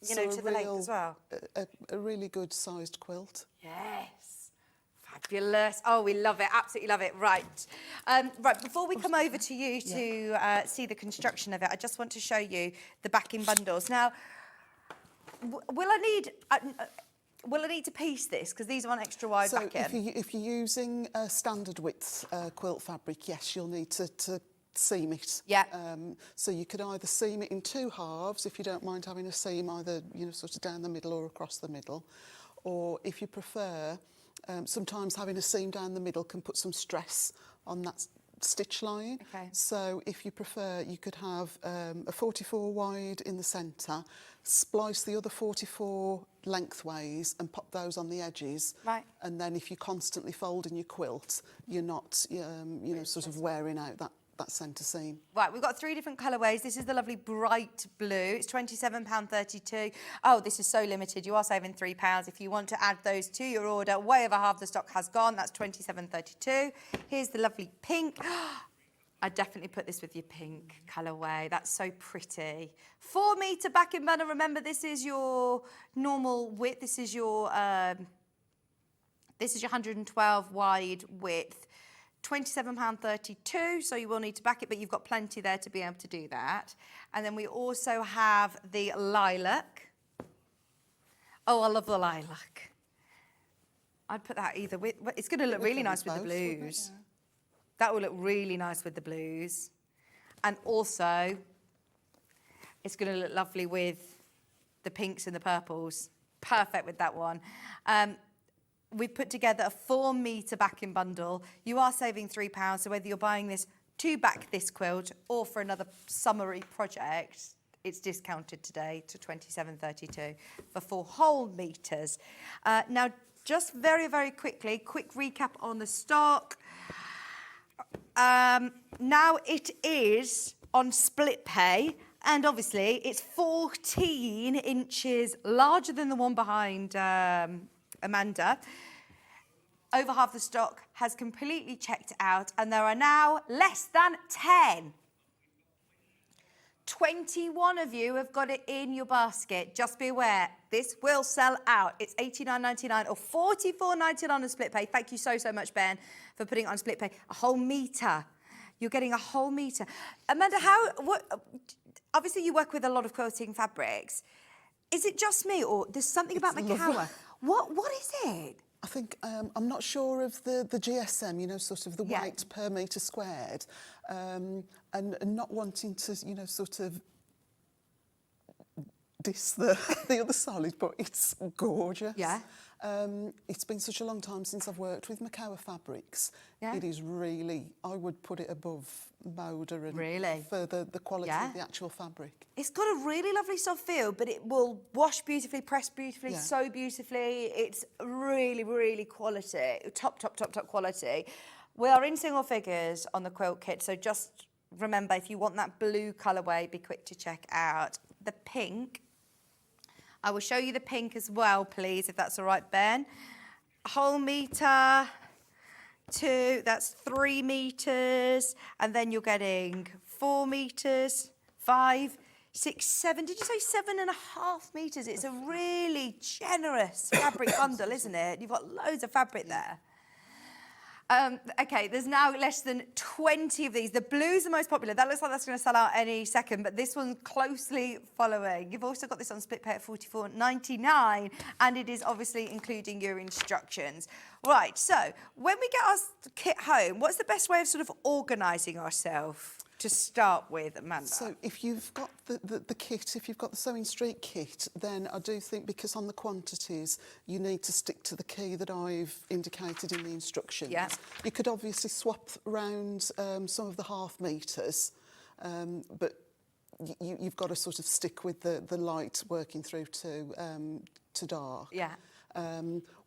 you know, So to the length as well. A really good sized quilt. Yes. Fabulous. Oh, we love it. Absolutely love it. Right. Right, before we come over to you to see the construction of it, I just want to show you the backing bundles. Now, will I need to piece this? Because these are on extra wide So backing. if you're using a standard width quilt fabric, yes, you'll need to seam it. Yeah. So you could either seam it in two halves, if you don't mind having a seam either, you know, sort of down the middle or across the middle. Or if you prefer, sometimes having a seam down the middle can put some stress on that stitch line. Okay. So if you prefer, you could have a 44 wide in the centre, splice the other 44 lengthways and pop those on the edges. Right. And then if you're constantly folding your quilt, you're not, you know, sort of wearing out that centre seam. Right, we've got 3 different colourways. This is the lovely bright blue. It's £27.32. Oh, this is so limited. You are saving £3. If you want to add those to your order, way over half the stock has gone. That's £27.32. Here's the lovely pink. I'd definitely put this with your pink colourway. That's so pretty. 4 metre backing banner. Remember, this is your normal width. This is your 112 wide width. £27.32, so you will need to back it, but you've got plenty there to be able to do that. And then we also have the lilac. Oh, I love the lilac. I'd put that either with, it's going to look really nice with the blues. That will look really nice with the blues. And also, it's going to look lovely with the pinks and the purples. Perfect with that one. we've put together a 4 metre backing bundle. You are saving £3, so whether you're buying this to back this quilt or for another summery project, it's discounted today to £27.32 for 4 whole metres. Now, just very, very quickly, quick recap on the stock. Now it is on split pay, and obviously it's 14 inches larger than the one behind Amanda. Over half the stock has completely checked out, and there are now less than 10. 21 of you have got it in your basket. Just be aware, this will sell out. It's $89.99 or $44.99 on split pay. Thank you so, so much, Ben, for putting it on split pay. A whole metre. You're getting a whole metre. Amanda, obviously you work with a lot of quilting fabrics. Is it just me, or there's something about Macawa? What is it? I think, I'm not sure of the GSM, you know, sort of the weight per metre squared, and not wanting to, you know, sort of diss the other solid, but it's gorgeous. Yeah. It's been such a long time since I've worked with Macawa fabrics. Yeah. It is really, I would put it above Moda and for the quality of the actual fabric. It's got a really lovely soft feel, but it will wash beautifully, press beautifully, sew beautifully. It's really, really quality, top quality. We are in single figures on the quilt kit, so just remember, if you want that blue colourway, be quick to check out the pink. I will show you the pink as well, please, if that's all right, Ben. Whole metre, 2, that's 3 metres, and then you're getting 4 metres, 5, 6, 7. Did you say 7.5 metres? It's a really generous fabric bundle, isn't it? You've got loads of fabric there. Okay, there's now less than 20 of these. The blue's the most popular. That looks like that's going to sell out any second, but this one's closely following. You've also got this on split pay at $44.99, and it is obviously including your instructions. Right, so when we get our kit home, what's the best way of sort of organising ourselves to start with, Amanda? So if you've got the kit, if you've got the Sewing Street kit, then I do think, because on the quantities, you need to stick to the key that I've indicated in the instructions. Yeah. You could obviously swap around some of the half metres, but you've got to sort of stick with the light working through to dark. Yeah.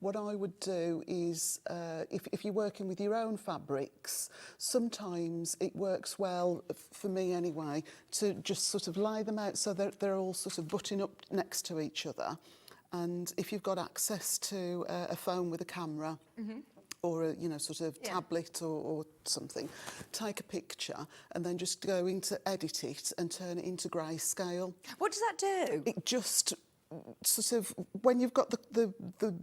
What I would do is, if you're working with your own fabrics, sometimes it works well, for me anyway, to just sort of lay them out so that they're all sort of butting up next to each other. And if you've got access to a phone with a camera, or a, you know, sort of tablet or something, take a picture and then just go into edit it and turn it into grayscale. What does that do? It just sort of, when you've got the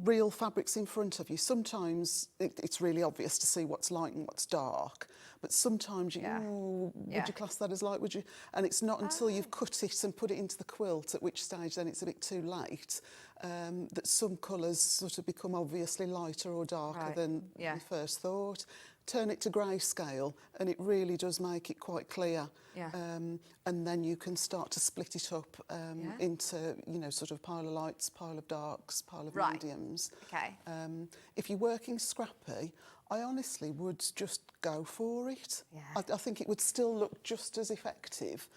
real fabrics in front of you, sometimes it's really obvious to see what's light and what's dark, but sometimes would you class that as light, would you? And it's not until you've cut it and put it into the quilt, at which stage then it's a bit too late, that some colours sort of become obviously lighter or darker than you first thought. Turn it to grayscale and it really does make it quite clear. Yeah. And then you can start to split it up into, you know, sort of pile of lights, pile of darks, pile of mediums. Okay. If you're working scrappy, I honestly would just go for it. Yeah. I think it would still look just as effective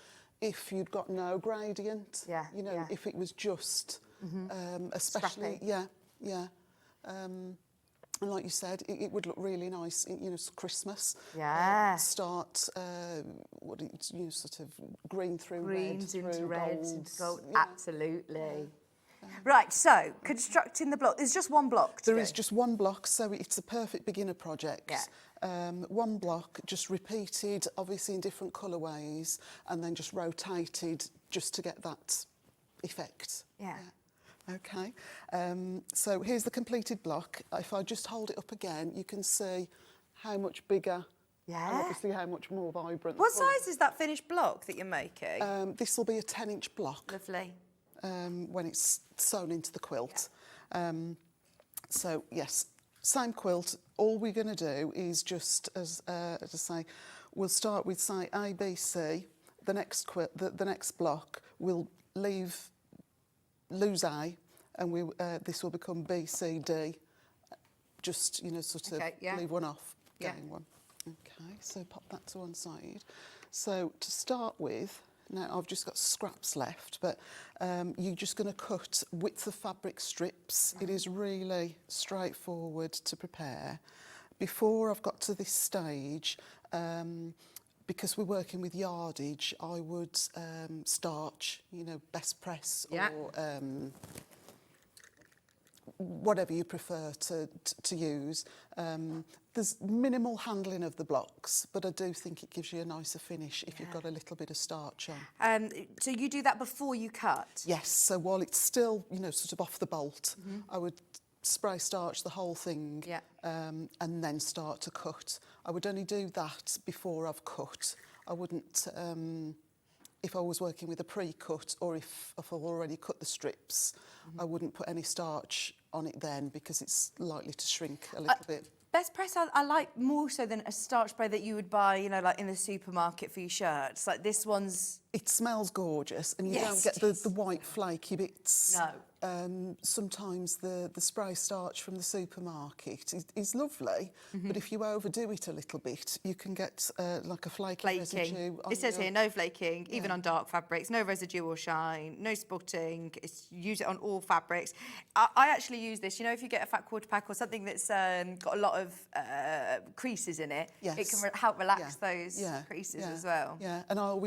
if you'd got no gradient. Yeah. You know, if it was just, especially, scrappy. And like you said, it would look really nice, you know, Christmas. Yeah. Start, sort of green through greens red, into through reds, golds. into gold. Yeah. Absolutely. Right, so constructing the block. There's just one block to There is just one block, so it's a perfect beginner project. Yeah. One block, just repeated, obviously in different colourways, and then just rotated just to get that effect. Yeah. Okay, so here's the completed block. If I just hold it up again, you can see how much bigger and obviously how much more vibrant. What size is that finished block that you're making? This will be a 10-inch block. Lovely. When it's sewn into the quilt. Yeah. So, yes, same quilt. All we're going to do is just, as I say, we'll start with, say, A, B, C. The next the next block, we'll lose A, and this will become B, C, D, just, you know, sort of leave one off, going one. Okay, so pop that to one side. So to start with, now I've just got scraps left, but you're just going to cut width of fabric strips. It is really straightforward to prepare. Before I've got to this stage, because we're working with yardage, I would starch, you know, best press or whatever you prefer to use. There's minimal handling of the blocks, but I do think it gives you a nicer finish if you've got a little bit of starch on. So you do that before you cut? Yes, so while it's still, you know, sort of off the bolt, I would spray starch the whole thing and then start to cut. I would only do that before I've cut. I wouldn't, if I was working with a pre-cut or if I've already cut the strips, I wouldn't put any starch on it then because it's likely to shrink a little bit. Best press I like more so than a starch spray that you would buy, you know, like in the supermarket for your shirts. Like this one's... It smells gorgeous and you don't get the white flaky bits. No. Sometimes the spray starch from the supermarket is lovely, but if you overdo it a little bit, you can get like a flaky residue. It says here, no flaking, even on dark fabrics, no residue or shine, no spotting. Use it on all fabrics. I actually use this, you know, if you get a fat quarter pack or something that's got a lot of creases in it, it can help relax those creases as well. Yeah, and I'll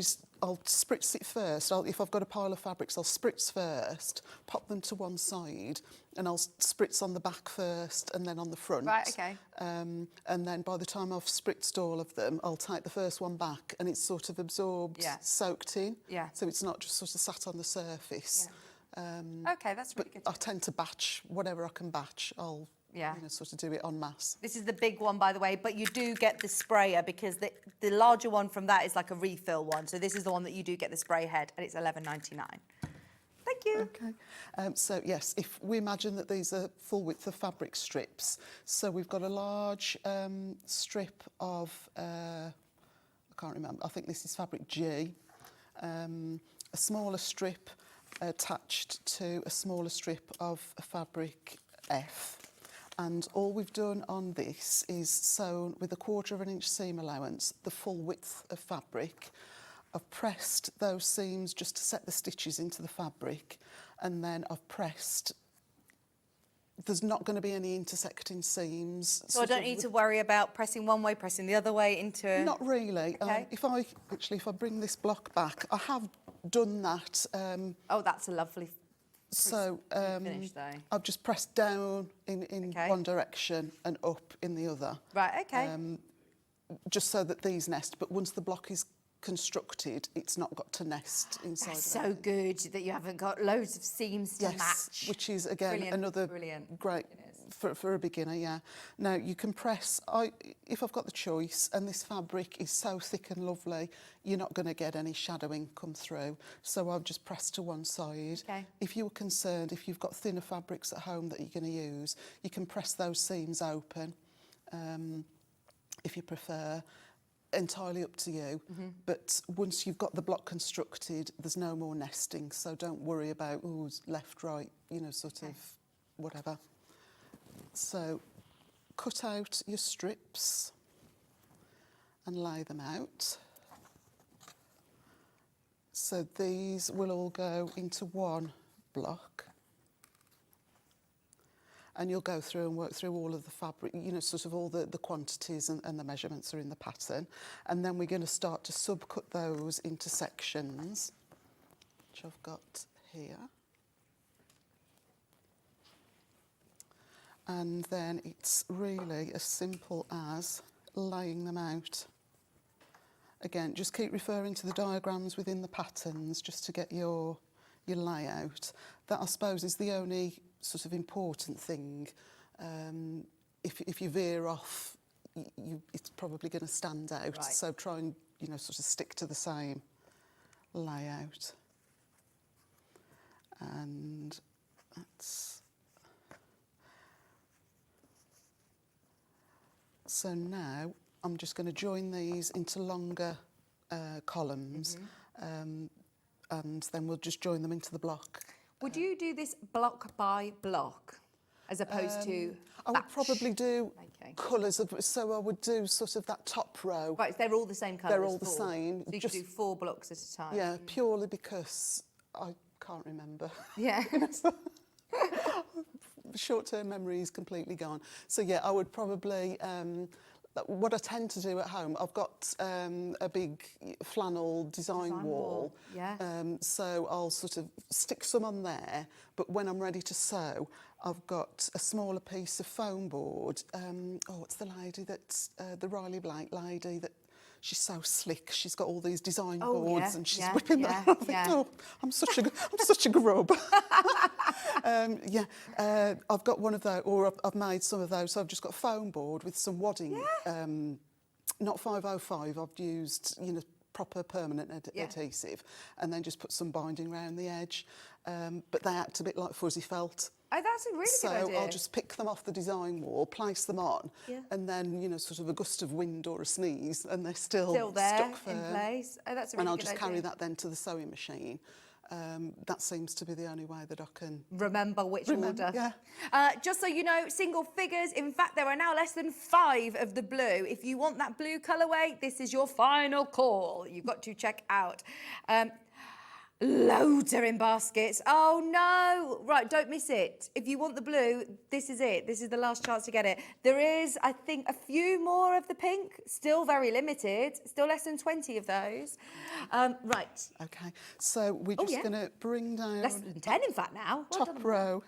spritz it first. If I've got a pile of fabrics, I'll spritz first, pop them to one side, and I'll spritz on the back first and then on the front. Right, okay. And then by the time I've spritzed all of them, I'll take the first one back and it's sort of absorbed, soaked in. Yeah. So it's not just sort of sat on the surface. Yeah. Okay, that's really good. I tend to batch, whatever I can batch, I'll you know, sort of do it en masse. This is the big one, by the way, but you do get the sprayer because the larger one from that is like a refill one. So this is the one that you do get the spray head, and it's $11.99. Thank you. Okay. So yes, if we imagine that these are full width of fabric strips, so we've got a large strip of, I can't remember, I think this is fabric G, a smaller strip attached to a smaller strip of fabric F. And all we've done on this is sewn with 1/4 inch seam allowance the full width of fabric. I've pressed those seams just to set the stitches into the fabric, and then I've pressed. There's not going to be any intersecting seams. So I don't need to worry about pressing one way, pressing the other way into... Not really. Okay. If I bring this block back, I have done that. Oh, that's a lovely... So finish though. I've just pressed down in one direction and up in the other. Right, okay. Just so that these nest, but once the block is constructed, it's not got to nest inside. That's so good that you haven't got loads of seams to match. Which is again another great for a beginner. Yeah. Now you can press. If I've got the choice, and this fabric is so thick and lovely, you're not going to get any shadowing come through. So I've just pressed to one side. Okay. If you were concerned, if you've got thinner fabrics at home that you're going to use, you can press those seams open. If you prefer. Entirely up to you, but once you've got the block constructed, there's no more nesting, so don't worry about left, right, you know, sort of whatever. So cut out your strips and lay them out. So these will all go into one block. And you'll go through and work through all of the fabric, you know, sort of all the quantities and the measurements are in the pattern. And then we're going to start to subcut those into sections, which I've got here. And then it's really as simple as laying them out. Again, just keep referring to the diagrams within the patterns just to get your layout. That, I suppose, is the only sort of important thing. If you veer off, it's probably going to stand out. Right. So try and, you know, sort of stick to the same layout. And that's... So now I'm just going to join these into longer columns, and then we'll just join them into the block. Would you do this block by block? as opposed to I would probably do making. colours of, so I would do sort of that top row. Right, they're all the same colour. They're all the same. So you just, could do 4 blocks at a time. Yeah, purely because I can't remember. Yeah. Short-term memory is completely gone. So yeah, I would probably, what I tend to do at home, I've got a big flannel design wall. Yeah. So I'll sort of stick some on there, but when I'm ready to sew, I've got a smaller piece of foam board. What's the lady that's, the Riley Blake lady that, she's so slick. She's got all these design boards and she's whipping them. I think, oh, I'm such a grub. I've got one of those, or I've made some of those. So I've just got a foam board with some wadding, not 505. I've used, you know, proper permanent adhesive, and then just put some binding around the edge. But they act a bit like fuzzy felt. Oh, that's a really good idea. So I'll just pick them off the design wall, place them on, and then, you know, sort of a gust of wind or a sneeze, and they're still there stuck firm. in place. Oh, that's a really good idea. And I'll just carry that then to the sewing machine. That seems to be the only way that I can remember which order. Yeah. Just so you know, single figures. In fact, there are now less than 5 of the blue. If you want that blue colourway, this is your final call. You've got to check out. Loads are in baskets. Oh no! Right, don't miss it. If you want the blue, this is it. This is the last chance to get it. There is, I think, a few more of the pink. Still very limited. Still less than 20 of those. Right. Okay. So we're just going to bring down less than 10, in fact, now. Top row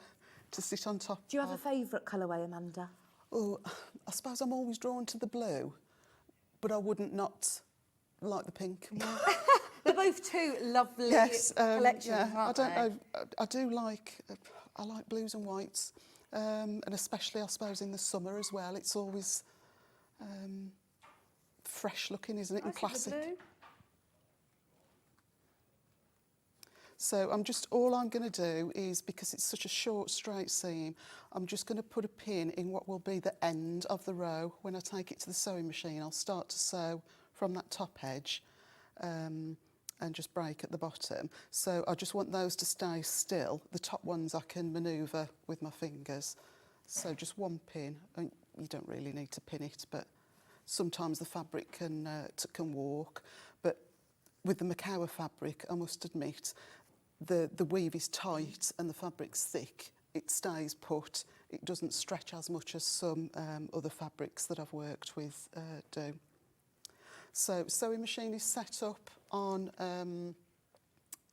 to sit on top. Do you have a favourite colourway, Amanda? Oh, I suppose I'm always drawn to the blue, but I wouldn't not like the pink. Yeah. They're both two lovely collections, aren't they? I do like, I like blues and whites, and especially, I suppose, in the summer as well. It's always fresh looking, isn't it, and classic. So all I'm going to do is, because it's such a short straight seam, I'm just going to put a pin in what will be the end of the row. When I take it to the sewing machine, I'll start to sew from that top edge. And just break at the bottom. So I just want those to stay still. The top ones I can manoeuvre with my fingers. So just one pin. And you don't really need to pin it, but sometimes the fabric can walk. But with the Macawa fabric, I must admit, the weave is tight and the fabric's thick. It stays put. It doesn't stretch as much as some other fabrics that I've worked with do. So sewing machine is set up on,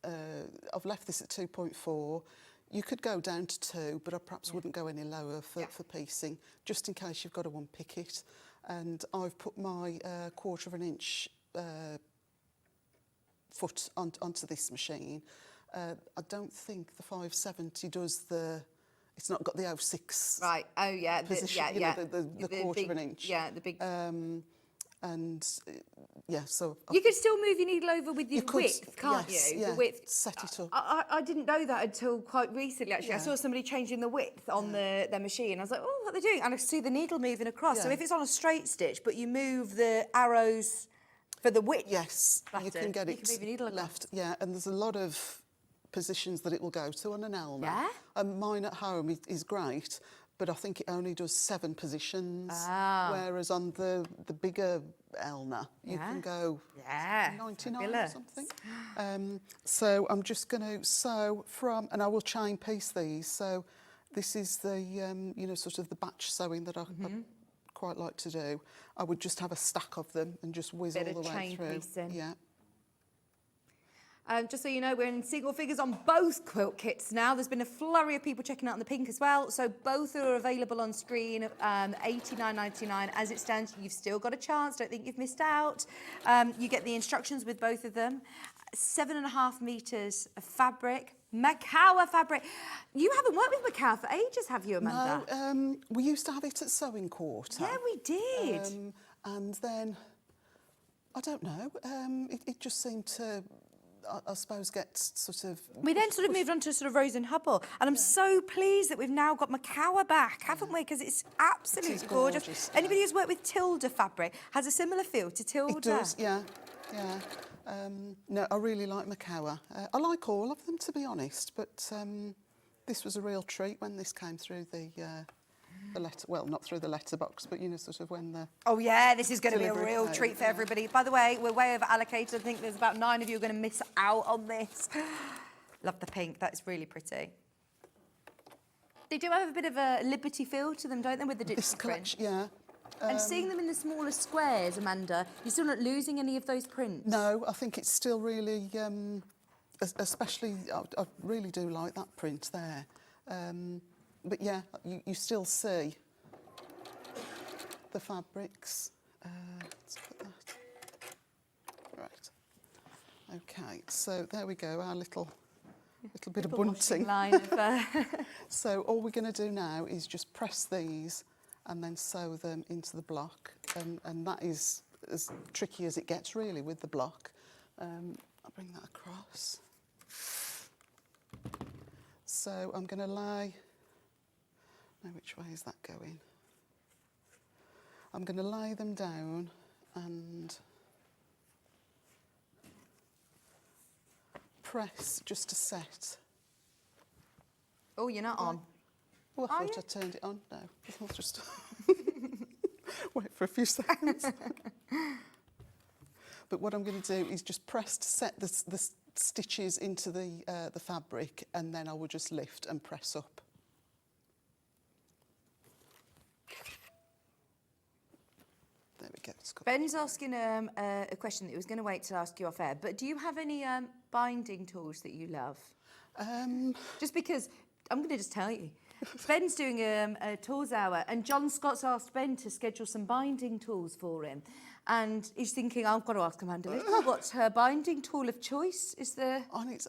I've left this at 2.4. You could go down to 2, but I perhaps wouldn't go any lower for piecing, just in case you've got to unpick it. And I've put my 1/4 inch foot onto this machine. I don't think the 570 does the, it's not got the 06 right. Oh yeah, position, the 1/4 inch. Yeah, the big. So you could still move your needle over with your width, can't you? Yeah, the width. set it up. I didn't know that until quite recently, actually. I saw somebody changing the width on their machine. I was like, oh, what are they doing? And I see the needle moving across. So if it's on a straight stitch, but you move the arrows for the width. Yes, you can get it move your needle left. Yeah, and there's a lot of positions that it will go to on an Elmer. Yeah? And mine at home is great, but I think it only does 7 positions, whereas on the bigger Elmer, you can go 99 or something. So I'm just going to sew from, and I will chain piece these. So this is the, sort of the batch sewing that I quite like to do. I would just have a stack of them and just whiz all the way through. Piecing. Yeah. Just so you know, we're in single figures on both quilt kits now. There's been a flurry of people checking out on the pink as well. So both are available on screen, $89.99. As it stands, you've still got a chance. Don't think you've missed out. You get the instructions with both of them. 7.5 metres of fabric. Macawa fabric. You haven't worked with Macawa for ages, have you, Amanda? No, we used to have it at Sewing Quarter. Yeah, we did. And then, I don't know, it just seemed to, I suppose, get sort of... We then sort of moved on to sort of Rose and Hubble, and I'm so pleased that we've now got Macawa back, haven't we? Because it's absolutely gorgeous. Anybody who's worked with Tilda fabric has a similar feel to Tilda. It does, yeah. No, I really like Macawa. I like all of them, to be honest, but This was a real treat when this came through the letter, well, not through the letterbox, but, you know, sort of when the... Oh yeah, this is going to be a Delivery real came, treat for yeah. everybody. By the way, we're way over allocated. I think there's about 9 of you are going to miss out on this. Love the pink, that's really pretty. They do have a bit of a Liberty feel to them, don't they, with the This digital print? collection, yeah. And seeing them in the smaller squares, Amanda, you're still not losing any of those prints? No, I think it's still really, especially, I really do like that print there. But yeah, you still see the fabrics. Let's put that. Right. Okay, so there we go, our little bit of bunting. Line of, So all we're going to do now is just press these and then sew them into the block, and that is as tricky as it gets really with the block. I'll bring that across. So I'm going to lay, now which way is that going? I'm going to lay them down and press just to set. oh, you're not on. Oh, I Are thought you? I turned it on. No, I'll just wait for a few seconds. But what I'm going to do is just press to set the stitches into the fabric, and then I will just lift and press up. There we go. It's got Ben's asking a question that he was going to wait to ask you off air, but do you have any binding tools that you love? Um, Just because, I'm going to just tell you. Ben's doing a tools hour, and John Scott's asked Ben to schedule some binding tools for him. And he's thinking, I've got to ask Amanda Little, what's her binding tool of choice? Is there... on its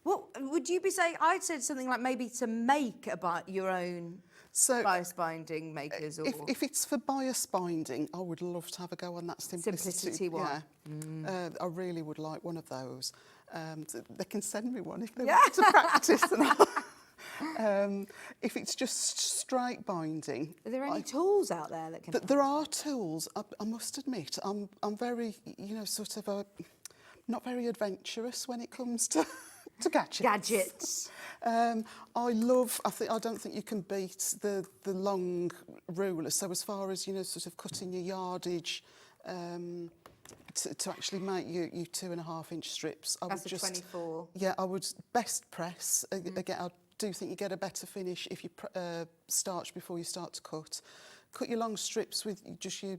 What would you be saying? I'd said something like maybe to make your own so bias binding makers, or if it's for bias binding, I would love to have a go on that simplicity one. Yeah, I really would like one of those. So they can send me one if they want to practice. If it's just straight binding, Are there any tools out there that can... there are tools. I must admit, I'm very, you know, sort of not very adventurous when it comes to gadgets. I don't think you can beat the long rulers. So as far as, you know, sort of cutting your yardage to actually make your 2.5 inch strips, I That's would a just 24. Yeah, I would best press. Again, I do think you get a better finish if you starch before you start to cut. Cut your long strips with just your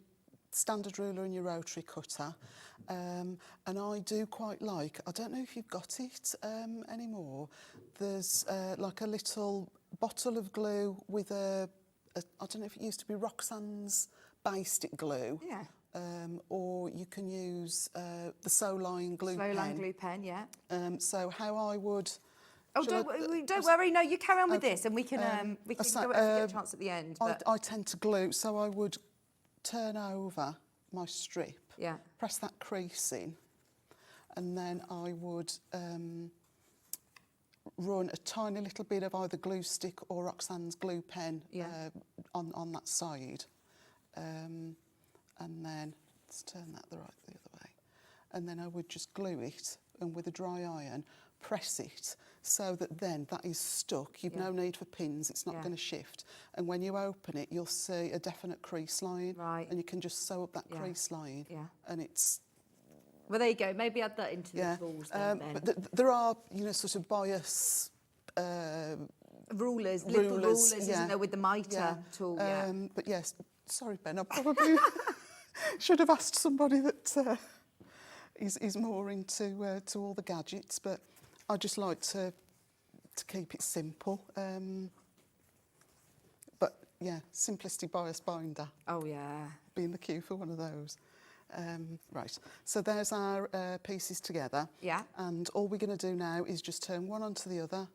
standard ruler and your rotary cutter. And I do quite like, I don't know if you've got it anymore, there's like a little bottle of glue with I don't know if it used to be Roxanne's Basic glue. Yeah. Or you can use the Soline glue pen. Slowline glue pen, yeah. So how I would... Oh, shall don't worry. No, you carry on with this, and we can go if we get a chance at the end. But I tend to glue, so I would turn over my strip, yeah, press that crease in, and then I would run a tiny little bit of either glue stick or Roxanne's glue pen on that side, and then let's turn that the other way, and then I would just glue it, and with a dry iron press it so that then that is stuck. You've no need for pins, it's not going to shift. And when you open it, you'll see a definite crease line. Right. And you can just sew up that crease line. Yeah. And it's... Well, there you go. Maybe add that into the tools then. But there are, you know, sort of bias... Rulers, little rulers, isn't there, with the mitre tool, But yes, sorry, Ben, I probably should have asked somebody that is more into to all the gadgets, but I just like to keep it simple. But yeah, Simplicity Bias Binder. Oh yeah. Be in the queue for one of those. Right, so there's our pieces together. Yeah. And all we're going to do now is just turn one onto the other,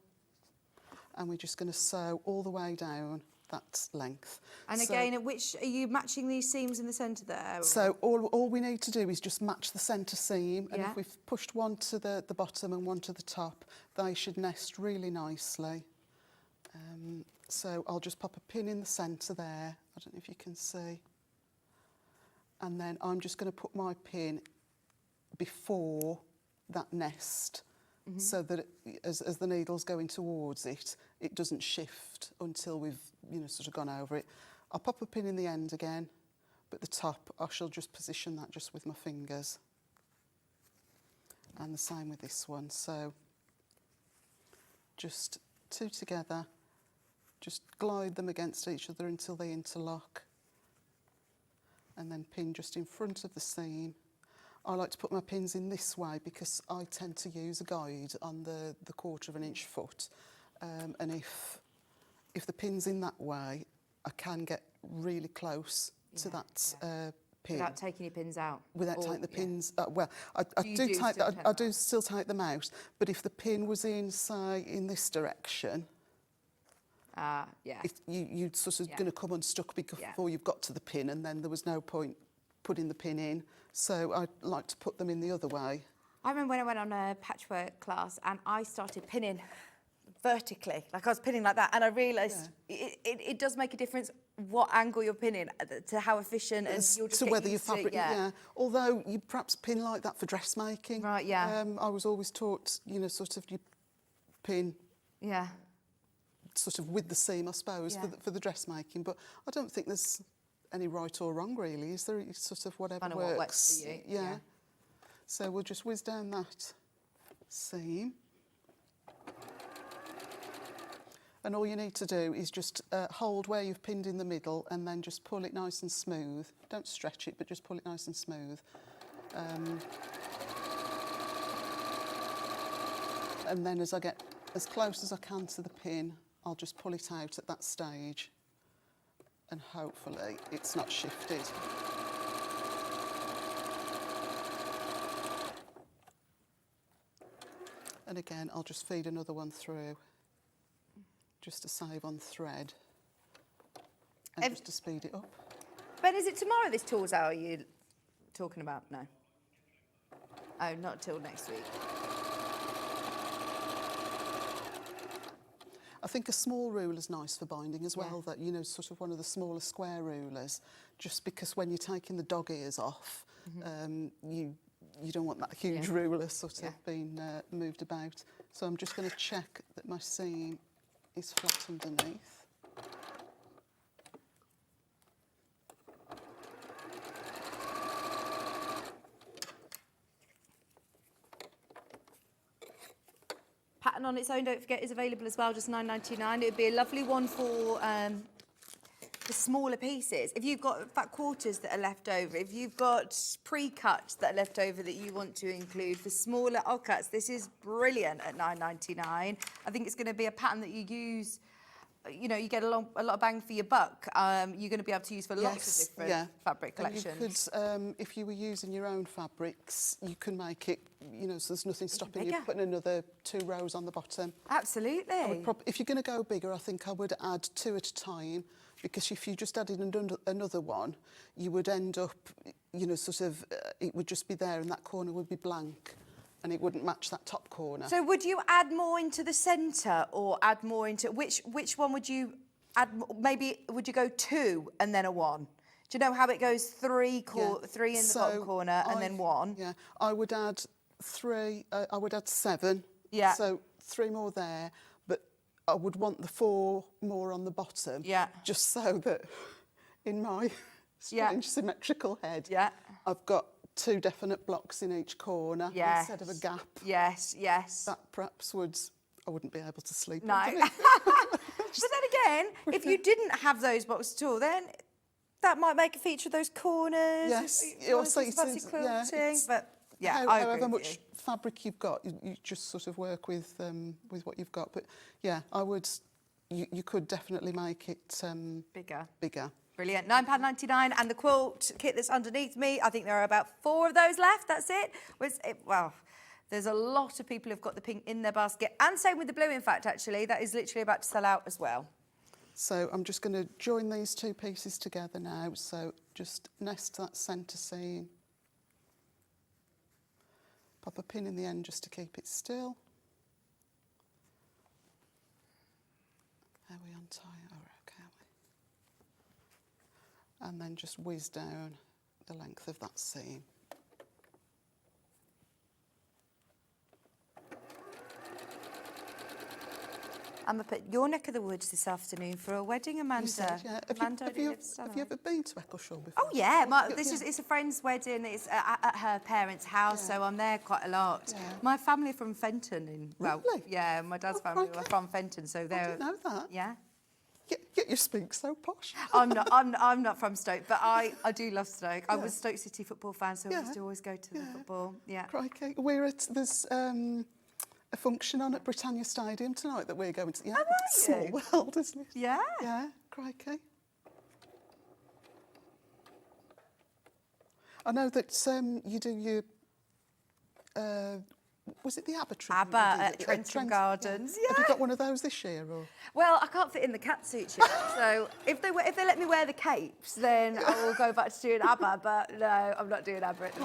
and we're just going to sew all the way down that length. And again, which are you matching these seams in the centre there? Or? So all we need to do is just match the centre seam, and if we've pushed one to the bottom and one to the top, they should nest really nicely. So I'll just pop a pin in the centre there. I don't know if you can see. And then I'm just going to put my pin before that nest so that as the needle's going towards it, it doesn't shift until we've, you know, sort of gone over it. I'll pop a pin in the end again, but the top, I shall just position that just with my fingers. And the same with this one. So just 2 together, just glide them against each other until they interlock, and then pin just in front of the seam. I like to put my pins in this way because I tend to use a guide on the 1/4 of an inch foot, and if the pin's in that way, I can get really close to that pin. Without taking your pins out? Without taking the pins, well, I do still take them out, but if the pin was in, say, in this direction, you'd sort of going to come unstuck before you've got to the pin, and then there was no point putting the pin in. So I like to put them in the other way. I remember when I went on a patchwork class and I started pinning vertically, like I was pinning like that, and I realised it does make a difference what angle you're pinning to how efficient and you'll just to get whether your used to it, fabric, Although you perhaps pin like that for dressmaking. Right, yeah. I was always taught, you know, sort of you pin sort of with the seam, I suppose, for the dressmaking. But I don't think there's any right or wrong, really, is there? It's sort of whatever Kind of works. what works for you. Yeah. So we'll just whiz down that seam. And all you need to do is just hold where you've pinned in the middle and then just pull it nice and smooth. Don't stretch it, but just pull it nice and smooth. And then as I get as close as I can to the pin, I'll just pull it out at that stage. And hopefully it's not shifted. And again, I'll just feed another one through, just to save on thread, and just to speed it up. Ben, is it tomorrow this tour's out are you talking about? No. Oh, not till next week. I think a small ruler's nice for binding as well, that, you know, sort of one of the smaller square rulers, just because when you're taking the dog ears off, you don't want that huge ruler sort of being moved about. So I'm just going to check that my seam is flat underneath. Pattern on its own, don't forget, is available as well, just £9.99. It would be a lovely one for the smaller pieces. If you've got fat quarters that are left over, if you've got pre-cuts that are left over that you want to include for smaller cuts, this is brilliant at £9.99. I think it's going to be a pattern that you use, you know, you get a lot of bang for your buck. You're going to be able to use for lots of different fabric collections. And you could, if you were using your own fabrics, you can make it, you know, so there's nothing stopping you putting another 2 rows on the bottom. Absolutely. If you're going to go bigger, I think I would add 2 at a time, because if you just added another one, you would end up, you know, sort of, it would just be there and that corner would be blank and it wouldn't match that top corner. So would you add more into the centre or add more into, which one would you add, maybe would you go 2 and then a 1? Do you know how it goes 3 in the bottom corner and then 1? Yeah, I would add 3, I would add 7. Yeah. So 3 more there, but I would want the 4 more on the bottom. Yeah. Just so that in my strange symmetrical head, I've got 2 definite blocks in each corner instead of a gap. Yes, yes. That perhaps I wouldn't be able to sleep. No. But then again, if you didn't have those boxes at all, then that might make a feature of those corners. Yes. Quilting, but yeah, however much fabric you've got, you just sort of work with what you've got. But yeah, I would. You could definitely make it bigger. Brilliant. £9.99, and the quilt kit that's underneath me, I think there are about 4 of those left. That's it. Well, there's a lot of people who've got the pink in their basket, and same with the blue. In fact, actually, that is literally about to sell out as well. So I'm just going to join these 2 pieces together now. So just nest that centre seam. Pop a pin in the end just to keep it still. There we untie it. Oh, okay. And then just whiz down the length of that seam. I'm up at your neck of the woods this afternoon for a wedding, Amanda. You said, yeah. Amanda Have only you lives down the ever road. been to Eccleshall before? Oh yeah, Yeah. it's a friend's wedding. It's at her parents' house, Yeah. so I'm there quite a lot. Yeah. My family are from Fenton, Really? yeah, my dad's Oh, family are crikey. from Fenton, so I they're. didn't know that. Yeah. Yet you speak so posh. I'm not from Stoke, but I do love Stoke. I Yeah. was Stoke City football fan, so I used to always go to the football. Yeah. Crikey. There's a function on at Britannia Stadium tonight that we're going to. Yeah, are small you? world, isn't it? Yeah. Yeah, crikey. I know that you do your. Was it the Abattoir? ABBA at Trentham Gardens. Have you Yeah. got one of those this year, or? Well, I can't fit in the cat suits yet, so if they let me wear the capes, then I will go back to doing ABBA. But no, I'm not doing ABBA at the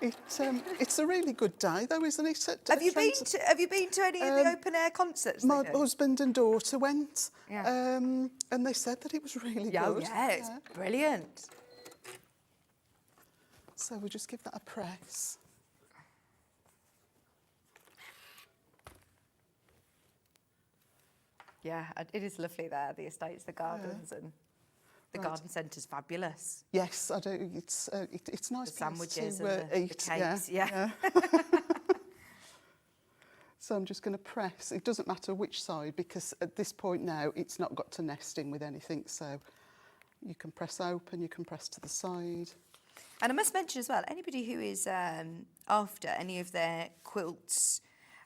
minute. It's a really good day, though, isn't it? Have you been to any of the open air concerts? My they do? husband and daughter went, Yeah. and they said that it was really Yeah, good. yeah, it's brilliant. So we'll just give that a press. Yeah, it is lovely there. The estates, the gardens, and the Right. garden centre's fabulous. Yes, I do. It's nice. The sandwiches to, and the eat. cakes, yeah. So I'm just going to press. It doesn't matter which side, because at this point now it's not got to nest in with anything. So you can press open, you can press to the side. And I must mention as well, anybody who is after any of their quilts,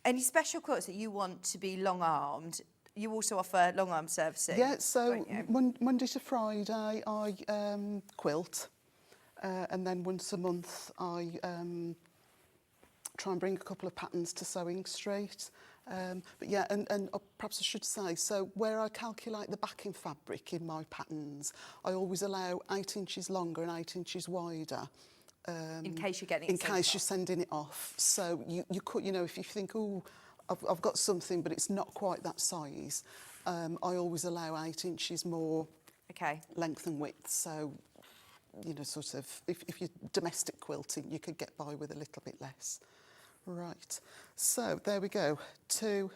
any special quilts that you want to be long-armed, you also offer long-arm servicing. Yeah, so don't you? Monday to Friday I quilt, and then once a month I try and bring a couple of patterns to Sewing Street. But yeah, and perhaps I should say, so where I calculate the backing fabric in my patterns, I always allow 8 inches longer and 8 inches wider. In case you're getting it in sent case off. you're sending it off. So you could, if you think, oh, I've got something, but it's not quite that size, I always allow 8 inches more length and width. So, sort of, if you're domestic quilting, you could get by with a little bit less. Right, so there we go, 2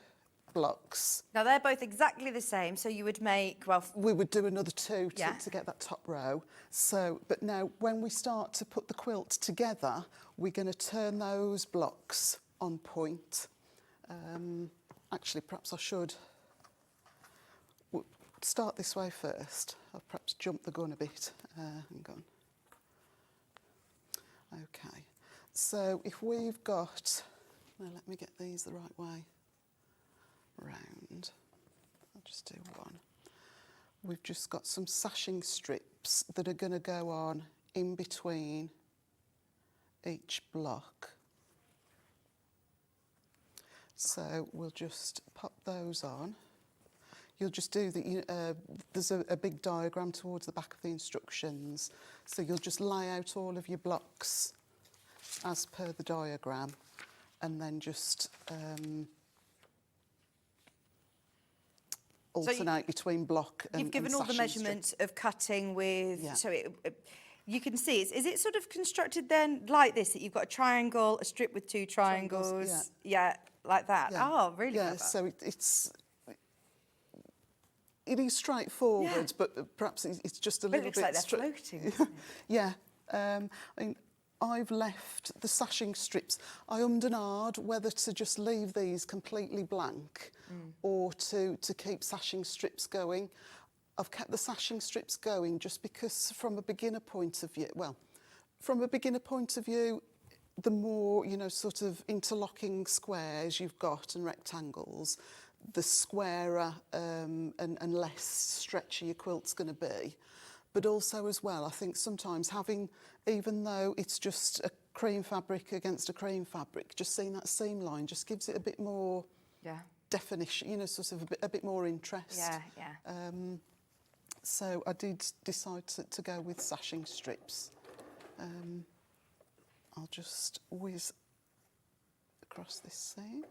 blocks. Now they're both exactly the same, so you would make, well... We would do another 2 Yeah. to get that top row. So, but now when we start to put the quilt together, we're going to turn those blocks on point. Actually, perhaps I should start this way first. I'll perhaps jump the gun a bit. Hang on. Okay. So if we've got, now let me get these the right way round. I'll just do one. We've just got some sashing strips that are going to go on in between each block. So we'll just pop those on. You'll just do there's a big diagram towards the back of the instructions. So you'll just lay out all of your blocks as per the diagram, and then just alternate between block and You've given all the sashing measurements of cutting with, Yeah. so you can see, is it sort of constructed then like this, that you've got a triangle, a strip with 2 triangles, Triangles, yeah, like that? Yeah. Oh, really Yeah, clever. so it is straightforward, Yeah. but perhaps it's just a But it little looks bit... like they're floating, doesn't it? Yeah. I mean, I've left the sashing strips. I ummed and ahed whether to just leave these completely blank or to keep sashing strips going. I've kept the sashing strips going just because from a beginner point of view, the more, sort of interlocking squares you've got and rectangles, the squarer and less stretchy your quilt's going to be. But also as well, I think sometimes having, even though it's just a cream fabric against a cream fabric, just seeing that seam line just gives it a bit more definition, sort of a bit more interest. Yeah, yeah. So I did decide to go with sashing strips. I'll just whiz across this seam.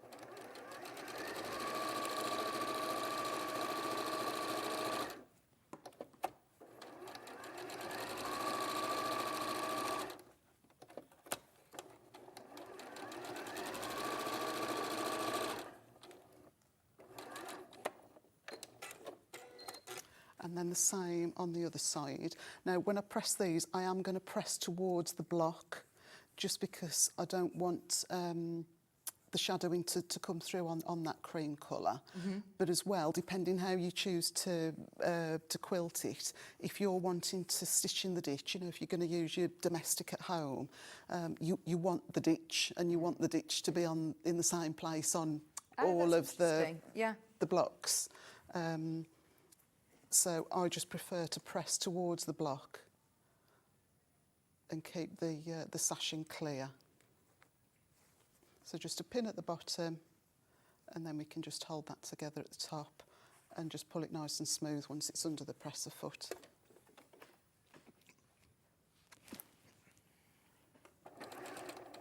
then the same on the other side. Now, when I press these, I am going to press towards the block, just because I don't want the shadowing to come through on that cream colour. But as well, depending how you choose to quilt it, if you're wanting to stitch in the ditch, you know, if you're going to use your domestic at home, you want the ditch, and you want the ditch to be in the same place on all of the blocks. So I just prefer to press towards the block and keep the sashing clear. So just a pin at the bottom, and then we can just hold that together at the top and just pull it nice and smooth once it's under the presser foot.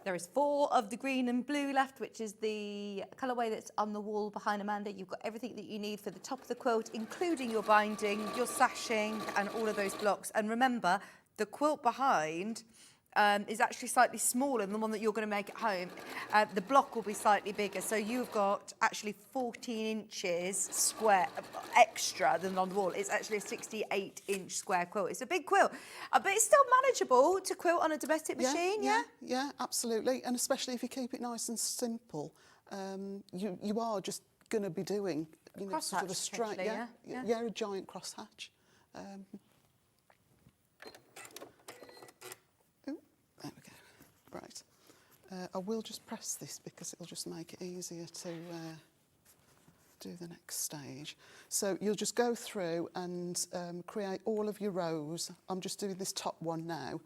There is 4 of the green and blue left, which is the colourway that's on the wall behind Amanda. You've got everything that you need for the top of the quilt, including your binding, your sashing, and all of those blocks. And remember, the quilt behind is actually slightly smaller than the one that you're going to make at home. The block will be slightly bigger, so you've got actually 14 inches square extra than on the wall. It's actually a 68-inch square quilt. It's a big quilt, but it's still manageable to quilt on a domestic machine. Yeah, absolutely, and especially if you keep it nice and simple. You are just going to be doing, you know, sort of a straight, a giant crosshatch. There we go. Right. I will just press this because it'll just make it easier to do the next stage. So you'll just go through and create all of your rows. I'm just doing this top one now,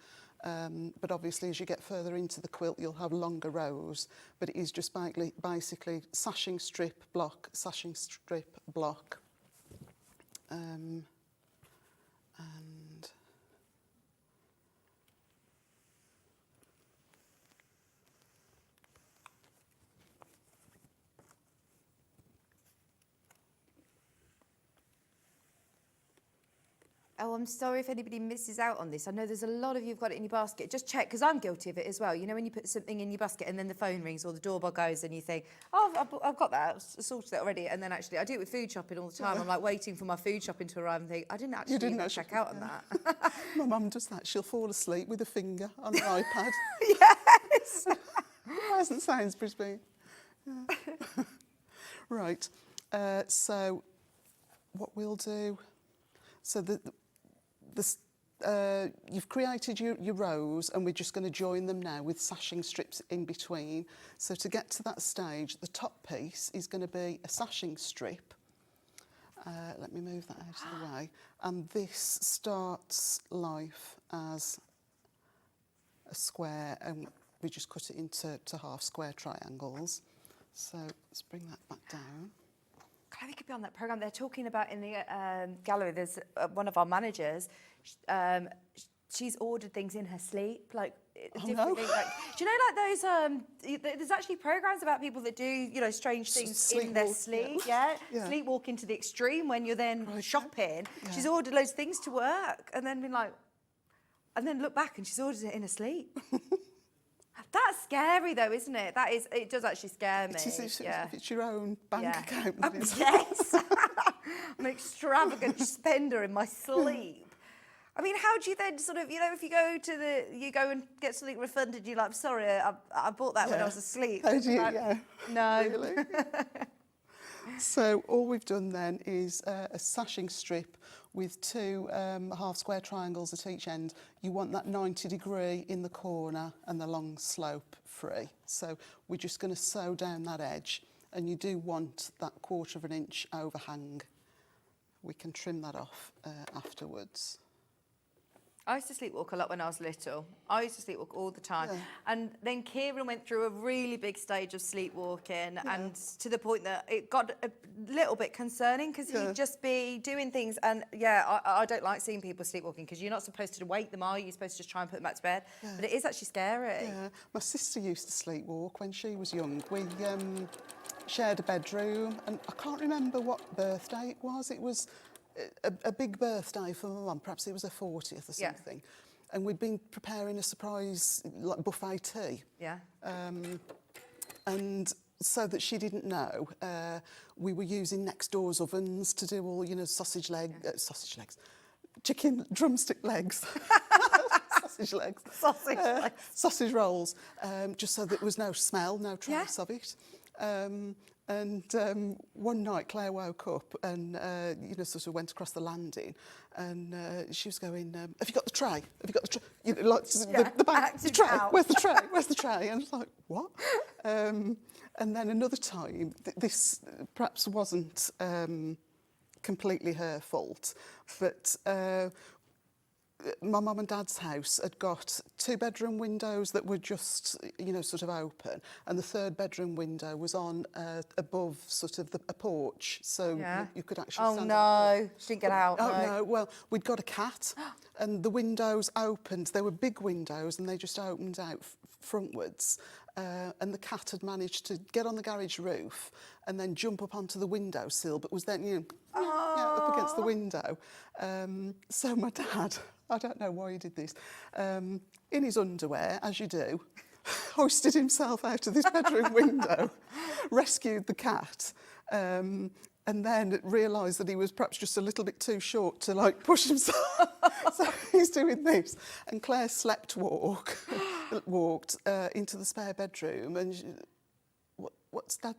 but obviously as you get further into the quilt you'll have longer rows, but it is just basically sashing strip, block, sashing strip, block. And oh, I'm sorry if anybody misses out on this. I know there's a lot of you who've got it in your basket. Just check, because I'm guilty of it as well. You know when you put something in your basket and then the phone rings or the doorbell goes and you think, oh, I've got that, I've sorted it already. And then actually, I do it with food shopping all the time. I'm like waiting for my food shopping to arrive and think, I didn't actually even check out on that. My mum does that. She'll fall asleep with a finger on her iPad. Yes. Hasn't Sainsbury's been? Yeah. Right. So what we'll do, so you've created your rows, and we're just going to join them now with sashing strips in between. So to get to that stage, the top piece is going to be a sashing strip. Let me move that out of the way. And this starts life as a square, and we just cut it into half square triangles. So let's bring that back down. God, we could be on that programme. They're talking about in the gallery, there's one of our managers, she's ordered things in her sleep, like different things. Like, do you know, like those, there's actually programmes about people that do, you know, strange things in their sleep, sleepwalking to the extreme when you're then shopping. Yeah. She's ordered loads of things to work and then been like, and then look back and she's ordered it in her sleep. That's scary though, isn't it? That is, it does actually scare me. If it's your own bank account. Yes. I'm an extravagant spender in my sleep. I mean, how do you then sort of, you know, if you go and get something refunded, you're like, I'm sorry, I bought that when I was asleep. How do you, No. Really? So all we've done then is a sashing strip with 2 half square triangles at each end. You want that 90 degree in the corner and the long slope free. So we're just going to sew down that edge, and you do want that 1/4 of an inch overhang. We can trim that off afterwards. I used to sleepwalk a lot when I was little. I used to sleepwalk all the time. Yeah. And then Kieran went through a really big stage of sleepwalking, and to the point that it got a little bit concerning because he'd just be doing things. And I don't like seeing people sleepwalking because you're not supposed to wake them, are you? You're supposed to just try and put them back to bed. Yeah. But it is actually scary. Yeah. My sister used to sleepwalk when she was young. We shared a bedroom, and I can't remember what birthday it was. It was a big birthday for my mum, perhaps it was her 40th or something. And we'd been preparing a surprise like buffet tea. Yeah. And so that she didn't know, we were using next door's ovens to do all, you know, sausage legs, chicken drumstick legs, sausage legs, sausage rolls, just so that there was no smell, no trace of it. And one night Claire woke up and, you know, sort of went across the landing and she was going, have you got the tray? Have you got the tray? You know, like the bag, the tray, where's the tray? Where's the tray? And I was like, what? And then another time, this perhaps wasn't completely her fault, but my mum and dad's house had got 2-bedroom windows that were just, you know, sort of open, and the 3rd bedroom window was on above sort of a porch, so you could actually stand no, she didn't get out. No, well, we'd got a cat, and the windows opened. They were big windows, and they just opened out frontwards. And the cat had managed to get on the garage roof and then jump up onto the windowsill, but was then, you know, up against the window. So my dad, I don't know why he did this, in his underwear, as you do, hoisted himself out of this bedroom window, rescued the cat, and then realised that he was perhaps just a little bit too short to, like, push himself. So he's doing this. And Claire walked into the spare bedroom, and what's Dad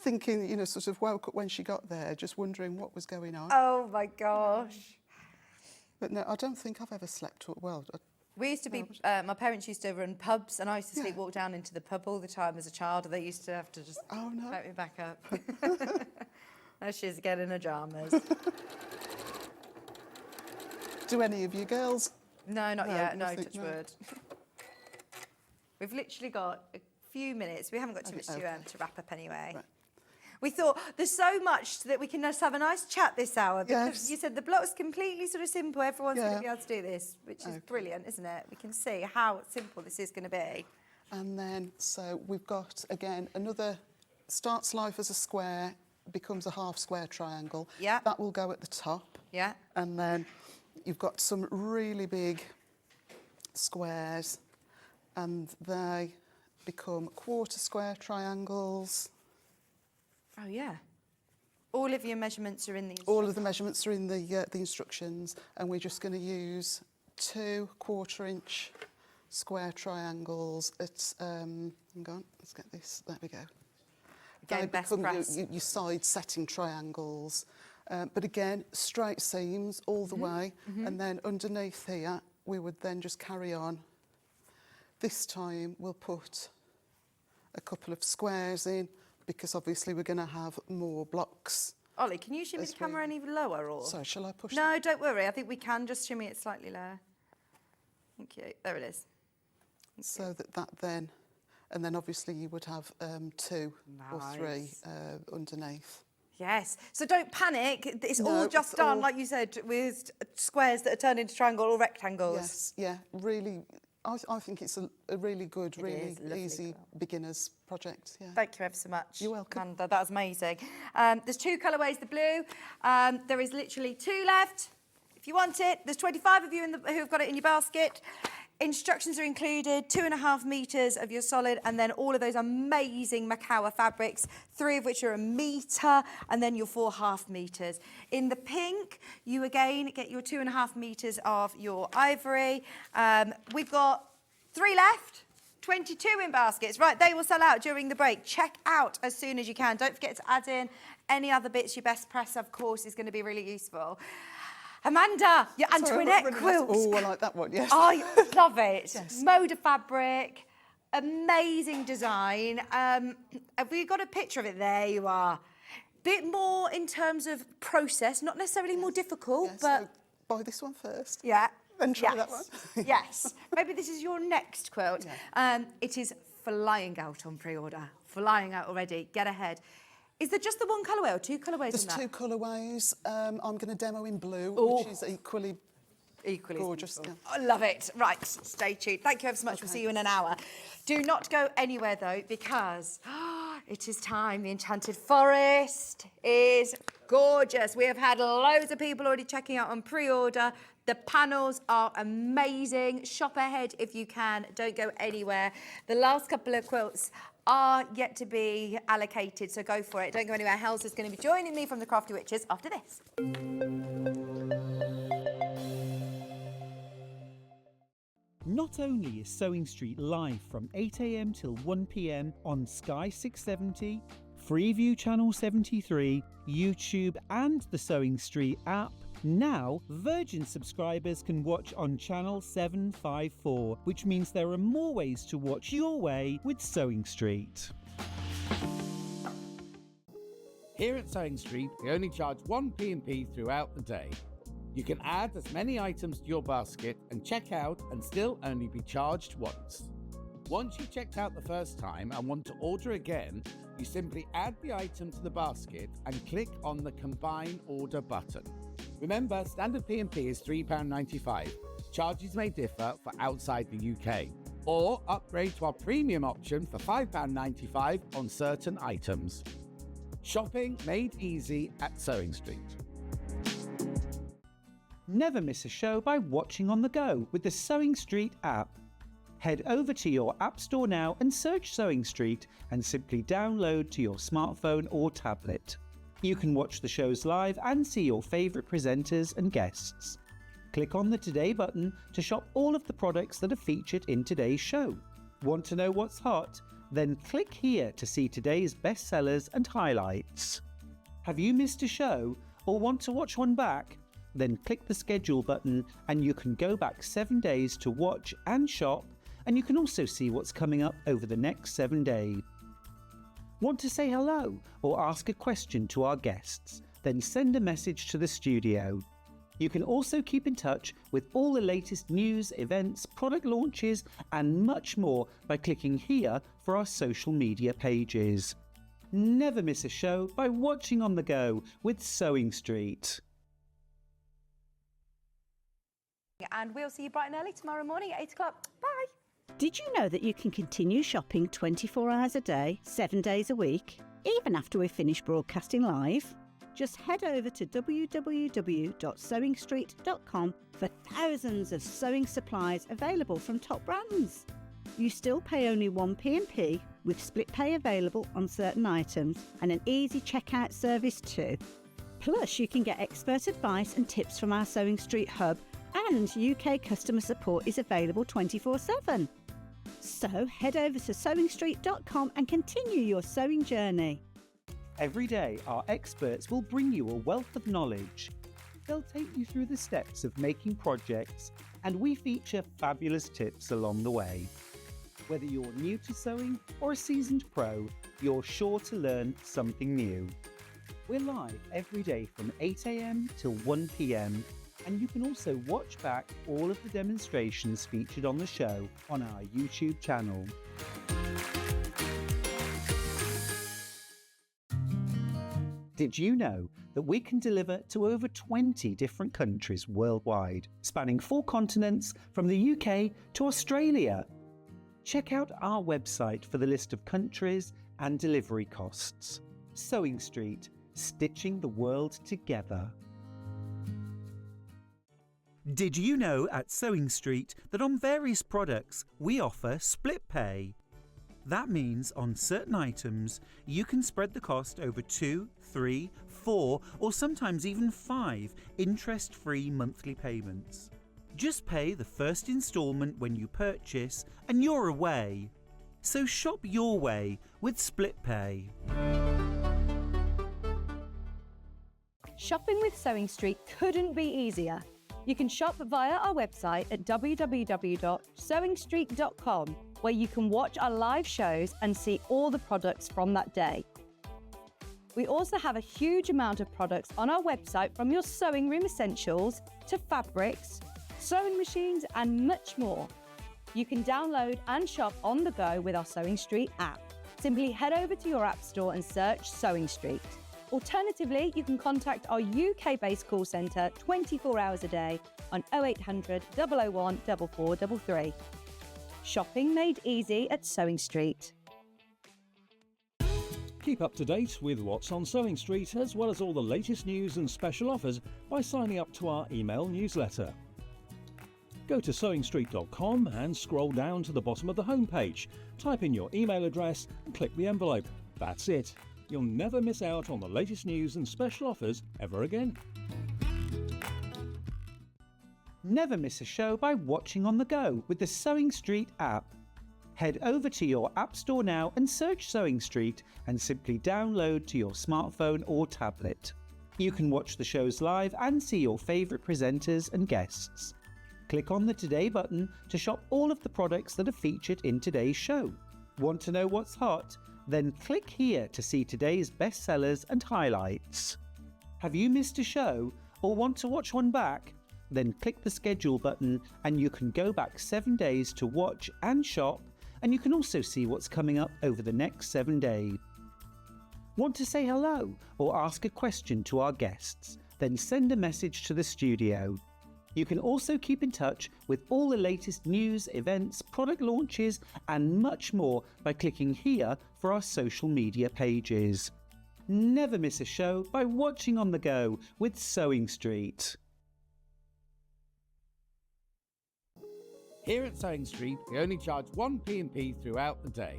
thinking, you know, sort of woke up when she got there, just wondering what was going on. Oh, my gosh. But no, I don't think I've ever slept well. We used to be, my parents used to run pubs, and I used to sleepwalk down into the pub all the time as a child, and they used to have to just pick me back up. Now she's again in her pyjamas. Do any of you girls? No, not yet. No, touch wood. We've literally got a few minutes. We haven't got too much to wrap up anyway. Right. We thought there's so much that we can just have a nice chat this hour. Because you said the block's completely sort of simple. Everyone's going to be able to do this, which is brilliant, isn't it? We can see how simple this is going to be. And then, so we've got, again, another starts life as a square, becomes a half square triangle. Yeah. That will go at the top. Yeah. And then you've got some really big squares, and they become quarter square triangles. Oh, yeah. All of your measurements are in these. All of the measurements are in the instructions, and we're just going to use 2 1/4-inch square triangles at, hang on, let's get this, there we go. Again, best press. Your side setting triangles. But again, straight seams all the way, and then underneath here, we would then just carry on. This time we'll put a couple of squares in, because obviously we're going to have more blocks. Ollie, can you shimmy the camera any lower? Or? Sorry, shall I push No, don't worry. I think we can just shimmy it slightly lower. Thank you. There it is. So that then, and then obviously you would have 2 or 3 underneath. Yes. So don't panic. It's all just done, like you said, with squares that are turned into triangle or rectangles. Yes, yeah, really. I think it's a really good, really easy beginner's project. Yeah. Thank you ever so much. You're welcome. Amanda, that was amazing. There's 2 colourways, the blue. There is literally 2 left. If you want it, there's 25 of you who've got it in your basket. Instructions are included, 2.5 metres of your solid, and then all of those amazing Macawa fabrics, 3 of which are 1 metre, and then your 4 half metres. In the pink, you again get your 2.5 metres of your ivory. We've got 3 left. 22 in baskets. Right, they will sell out during the break. Check out as soon as you can. Don't forget to add in any other bits. Your best press, of course, is going to be really useful. Amanda, your Antoinette Quilt. Oh, I like that one, yes. I love it. Yes. Mode of fabric, amazing design. Have we got a picture of it? There you are. Bit more in terms of process, not necessarily more difficult, but... So buy this one first. Yeah. Then try that one. Yes. Maybe this is your next quilt. Yeah. It is flying out on pre-order. Flying out already. Get ahead. Is there just the 1 colourway or 2 colourways There's in that? 2 colourways. I'm going to demo in blue, which is equally gorgeous. Yeah. I love it. Right, stay tuned. Thank you ever so much. We'll see you in an hour. Do not go anywhere, though, because it is time. The Enchanted Forest is gorgeous. We have had loads of people already checking out on pre-order. The panels are amazing. Shop ahead if you can. Don't go anywhere. The last couple of quilts are yet to be allocated, so go for it. Don't go anywhere. Hels is going to be joining me from the Crafty Witches after this. Not only is Sewing Street live from 8 a.m. till 1 p.m. on Sky 670, Freeview Channel 73, YouTube and the Sewing Street app, now Virgin subscribers can watch on Channel 754, which means there are more ways to watch your way with Sewing Street. Here at Sewing Street, we only charge 1 P&P throughout the day. You can add as many items to your basket and check out and still only be charged once. Once you've checked out the first time and want to order again, you simply add the item to the basket and click on the Combine Order button. Remember, standard P&P is £3.95. Charges may differ for outside the UK. Or upgrade to our premium option for £5.95 on certain items. Shopping made easy at Sewing Street. Never miss a show by watching on the go with the Sewing Street app. Head over to your App Store now and search Sewing Street and simply download to your smartphone or tablet. You can watch the shows live and see your favourite presenters and guests. Click on the Today button to shop all of the products that are featured in today's show. Want to know what's hot? Then click here to see today's bestsellers and highlights. Have you missed a show or want to watch one back? Then click the schedule button and you can go back 7 days to watch and shop, and you can also see what's coming up over the next 7 days. Want to say hello or ask a question to our guests? Then send a message to the studio. You can also keep in touch with all the latest news, events, product launches and much more by clicking here for our social media pages. Never miss a show by watching on the go with Sewing Street. And we'll see you bright and early tomorrow morning at 8 o'clock. Bye. Did you know that you can continue shopping 24 hours a day, 7 days a week, even after we've finished broadcasting live? Just head over to www.sewingstreet.com for thousands of sewing supplies available from top brands. You still pay only 1 P&P with split pay available on certain items and an easy checkout service too. Plus, you can get expert advice and tips from our Sewing Street hub, and UK customer support is available 24/7. So head over to sewingstreet.com and continue your sewing journey. Every day, our experts will bring you a wealth of knowledge. They'll take you through the steps of making projects, and we feature fabulous tips along the way. Whether you're new to sewing or a seasoned pro, you're sure to learn something new. We're live every day from 8 a.m. till 1 p.m. and you can also watch back all of the demonstrations featured on the show on our YouTube channel. Did you know that we can deliver to over 20 different countries worldwide, spanning 4 continents from the UK to Australia? Check out our website for the list of countries and delivery costs. Sewing Street, stitching the world together. Did you know at Sewing Street that on various products we offer split pay? That means on certain items you can spread the cost over 2, 3, 4 or sometimes even 5 interest-free monthly payments. Just pay the first instalment when you purchase and you're away. So shop your way with split pay. Shopping with Sewing Street couldn't be easier. You can shop via our website at www.sewingstreet.com, where you can watch our live shows and see all the products from that day. We also have a huge amount of products on our website, from your sewing room essentials to fabrics, sewing machines and much more. You can download and shop on the go with our Sewing Street app. Simply head over to your app store and search Sewing Street. Alternatively, you can contact our UK-based call centre 24 hours a day on 0800 001 4433. Shopping made easy at Sewing Street. Keep up to date with what's on Sewing Street, as well as all the latest news and special offers by signing up to our email newsletter. Go to sewingstreet.com and scroll down to the bottom of the homepage. Type in your email address and click the envelope. That's it. You'll never miss out on the latest news and special offers ever again. Never miss a show by watching on the go with the Sewing Street app. Head over to your App Store now and search Sewing Street and simply download to your smartphone or tablet. You can watch the shows live and see your favourite presenters and guests. Click on the Today button to shop all of the products that are featured in today's show. Want to know what's hot? Then click here to see today's bestsellers and highlights. Have you missed a show or want to watch one back? Then click the schedule button and you can go back 7 days to watch and shop, and you can also see what's coming up over the next 7 days. Want to say hello or ask a question to our guests? Then send a message to the studio. You can also keep in touch with all the latest news, events, product launches and much more by clicking here for our social media pages. Never miss a show by watching on the go with Sewing Street. Here at Sewing Street, we only charge 1 P&P throughout the day.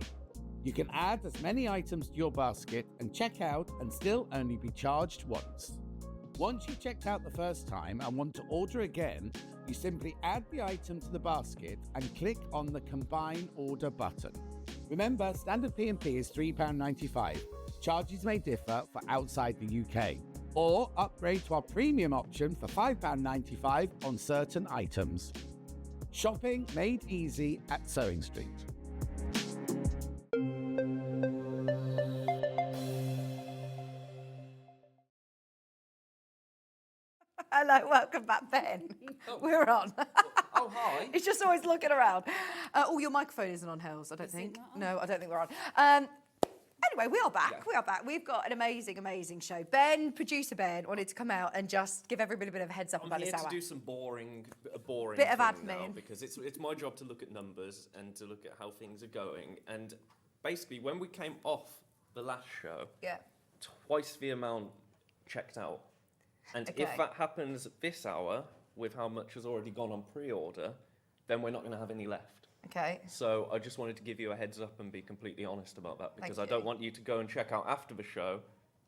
You can add as many items to your basket and check out and still only be charged once. Once you've checked out the first time and want to order again, you simply add the item to the basket and click on the Combine Order button. Remember, standard P&P is £3.95. Charges may differ for outside the UK. Or upgrade to our premium option for £5.95 on certain items. Shopping made easy at Sewing Street. Hello, welcome back, Ben. We're on. Oh, hi. It's just always looking around. Your microphone isn't on, Hels, I don't think. No, I don't think we're on. Anyway, we are back. Yeah. We are back. We've got an amazing, amazing show. Ben, producer Ben, wanted to come out and just give everybody a bit of a heads up I'm about here this to hour. do some boring Bit of thing now, admin. because it's my job to look at numbers and to look at how things are going. And basically, when we came off the last show, Yeah. twice the amount checked out. And Okay. if that happens this hour, with how much has already gone on pre-order, then we're not going to have any left. Okay. So I just wanted to give you a heads up and be completely honest about that, because Thank I don't you. want you to go and check out after the show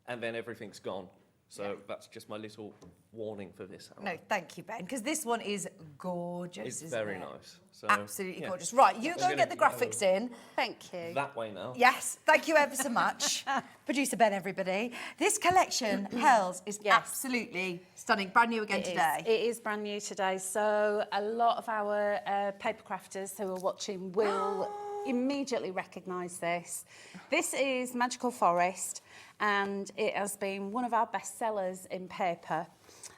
and then everything's gone. So that's just my little warning for this hour. No, thank you, Ben, because this one is gorgeous. It's isn't very it? nice. So, Absolutely yeah. gorgeous. Right, you I'm go and get the gonna graphics in. Thank you. That way now. Yes, thank you ever so much. Producer Ben, everybody. This collection, Hels, is Yes. absolutely stunning. Brand new again today. It is brand new today. So a lot of our paper crafters who are watching will immediately recognise this. This is Magical Forest, and it has been one of our best sellers in paper.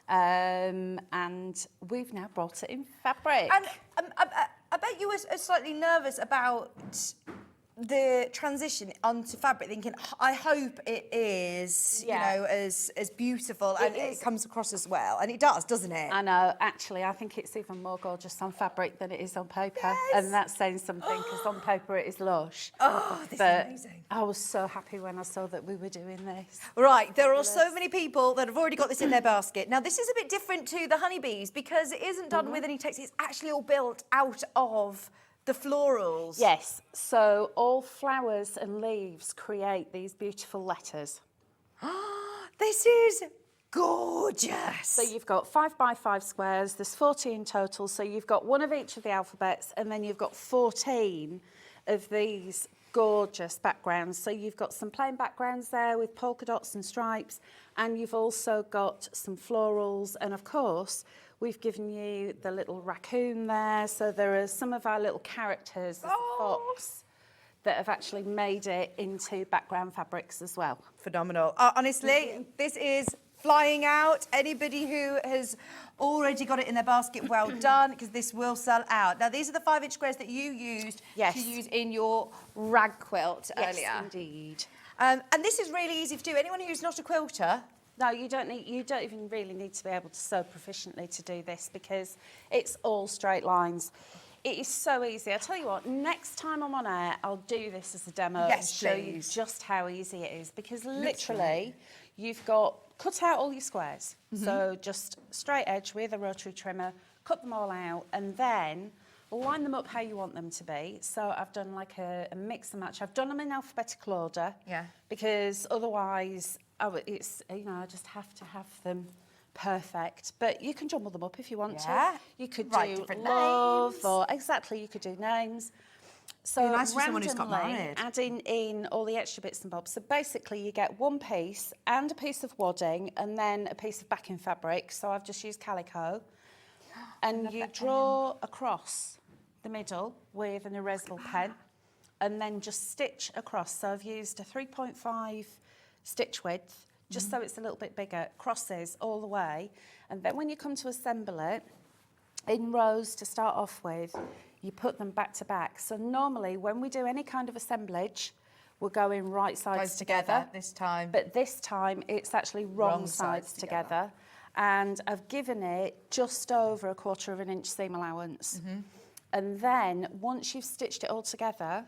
And we've now brought it in fabric. And I bet you were slightly nervous about the transition onto fabric, thinking, I hope it is, Yeah. you know, as beautiful and it is. comes across as well. And it does, doesn't it? I know, actually, I think it's even more gorgeous on fabric than it is on paper. Yes. And that's saying something, because on paper it is lush. Oh, this But is amazing. I was so happy when I saw that we were doing this. Right, there are so many people that have already got this in their basket. Now, this is a bit different to the honeybees because it isn't done with any text. It's actually all built out of the florals. Yes, so all flowers and leaves create these beautiful letters. This is gorgeous. So you've got 5 by 5 squares, there's 40 in total, so you've got one of each of the alphabets, and then you've got 14 of these gorgeous backgrounds. So you've got some plain backgrounds there with polka dots and stripes, and you've also got some florals, and of course, we've given you the little raccoon there. So there are some of our little characters, there's a fox, that have actually made it into background fabrics as well. Phenomenal. Honestly, this is flying out. Anybody who has already got it in their basket, well done, because this will sell out. Now, these are the 5-inch squares that you used Yes. to use in your rag quilt Yes, earlier. indeed. And this is really easy to do. Anyone who's not a quilter, No, you don't even really need to be able to sew proficiently to do this, because it's all straight lines. It is so easy. I'll tell you what, next time I'm on air, I'll do this as a demo Yes, and show you please. just how easy it is, because literally you've got, cut out all your squares. So just straight edge with a rotary trimmer, cut them all out, and then line them up how you want them to be. So I've done like a mix and match. I've done them in alphabetical order. Yeah. Because otherwise, it's, you know, I just have to have them perfect. But you can jumble them up if you want to. You could Write do different love, names. or exactly, you could do names. So Be nice for someone who's got randomly married. adding in all the extra bits and bobs. So basically you get one piece and a piece of wadding and then a piece of backing fabric. So I've just used calico. And you draw across the middle with an erasable pen and then just stitch across. So I've used a 3.5 stitch width, just so it's a little bit bigger, crosses all the way. And then when you come to assemble it, in rows to start off with, you put them back to back. So normally when we do any kind of assemblage, we're going right sides Goes together. this time. But this time it's actually wrong sides together. And I've given it just over 1/4 of an inch seam allowance. And then once you've stitched it all together,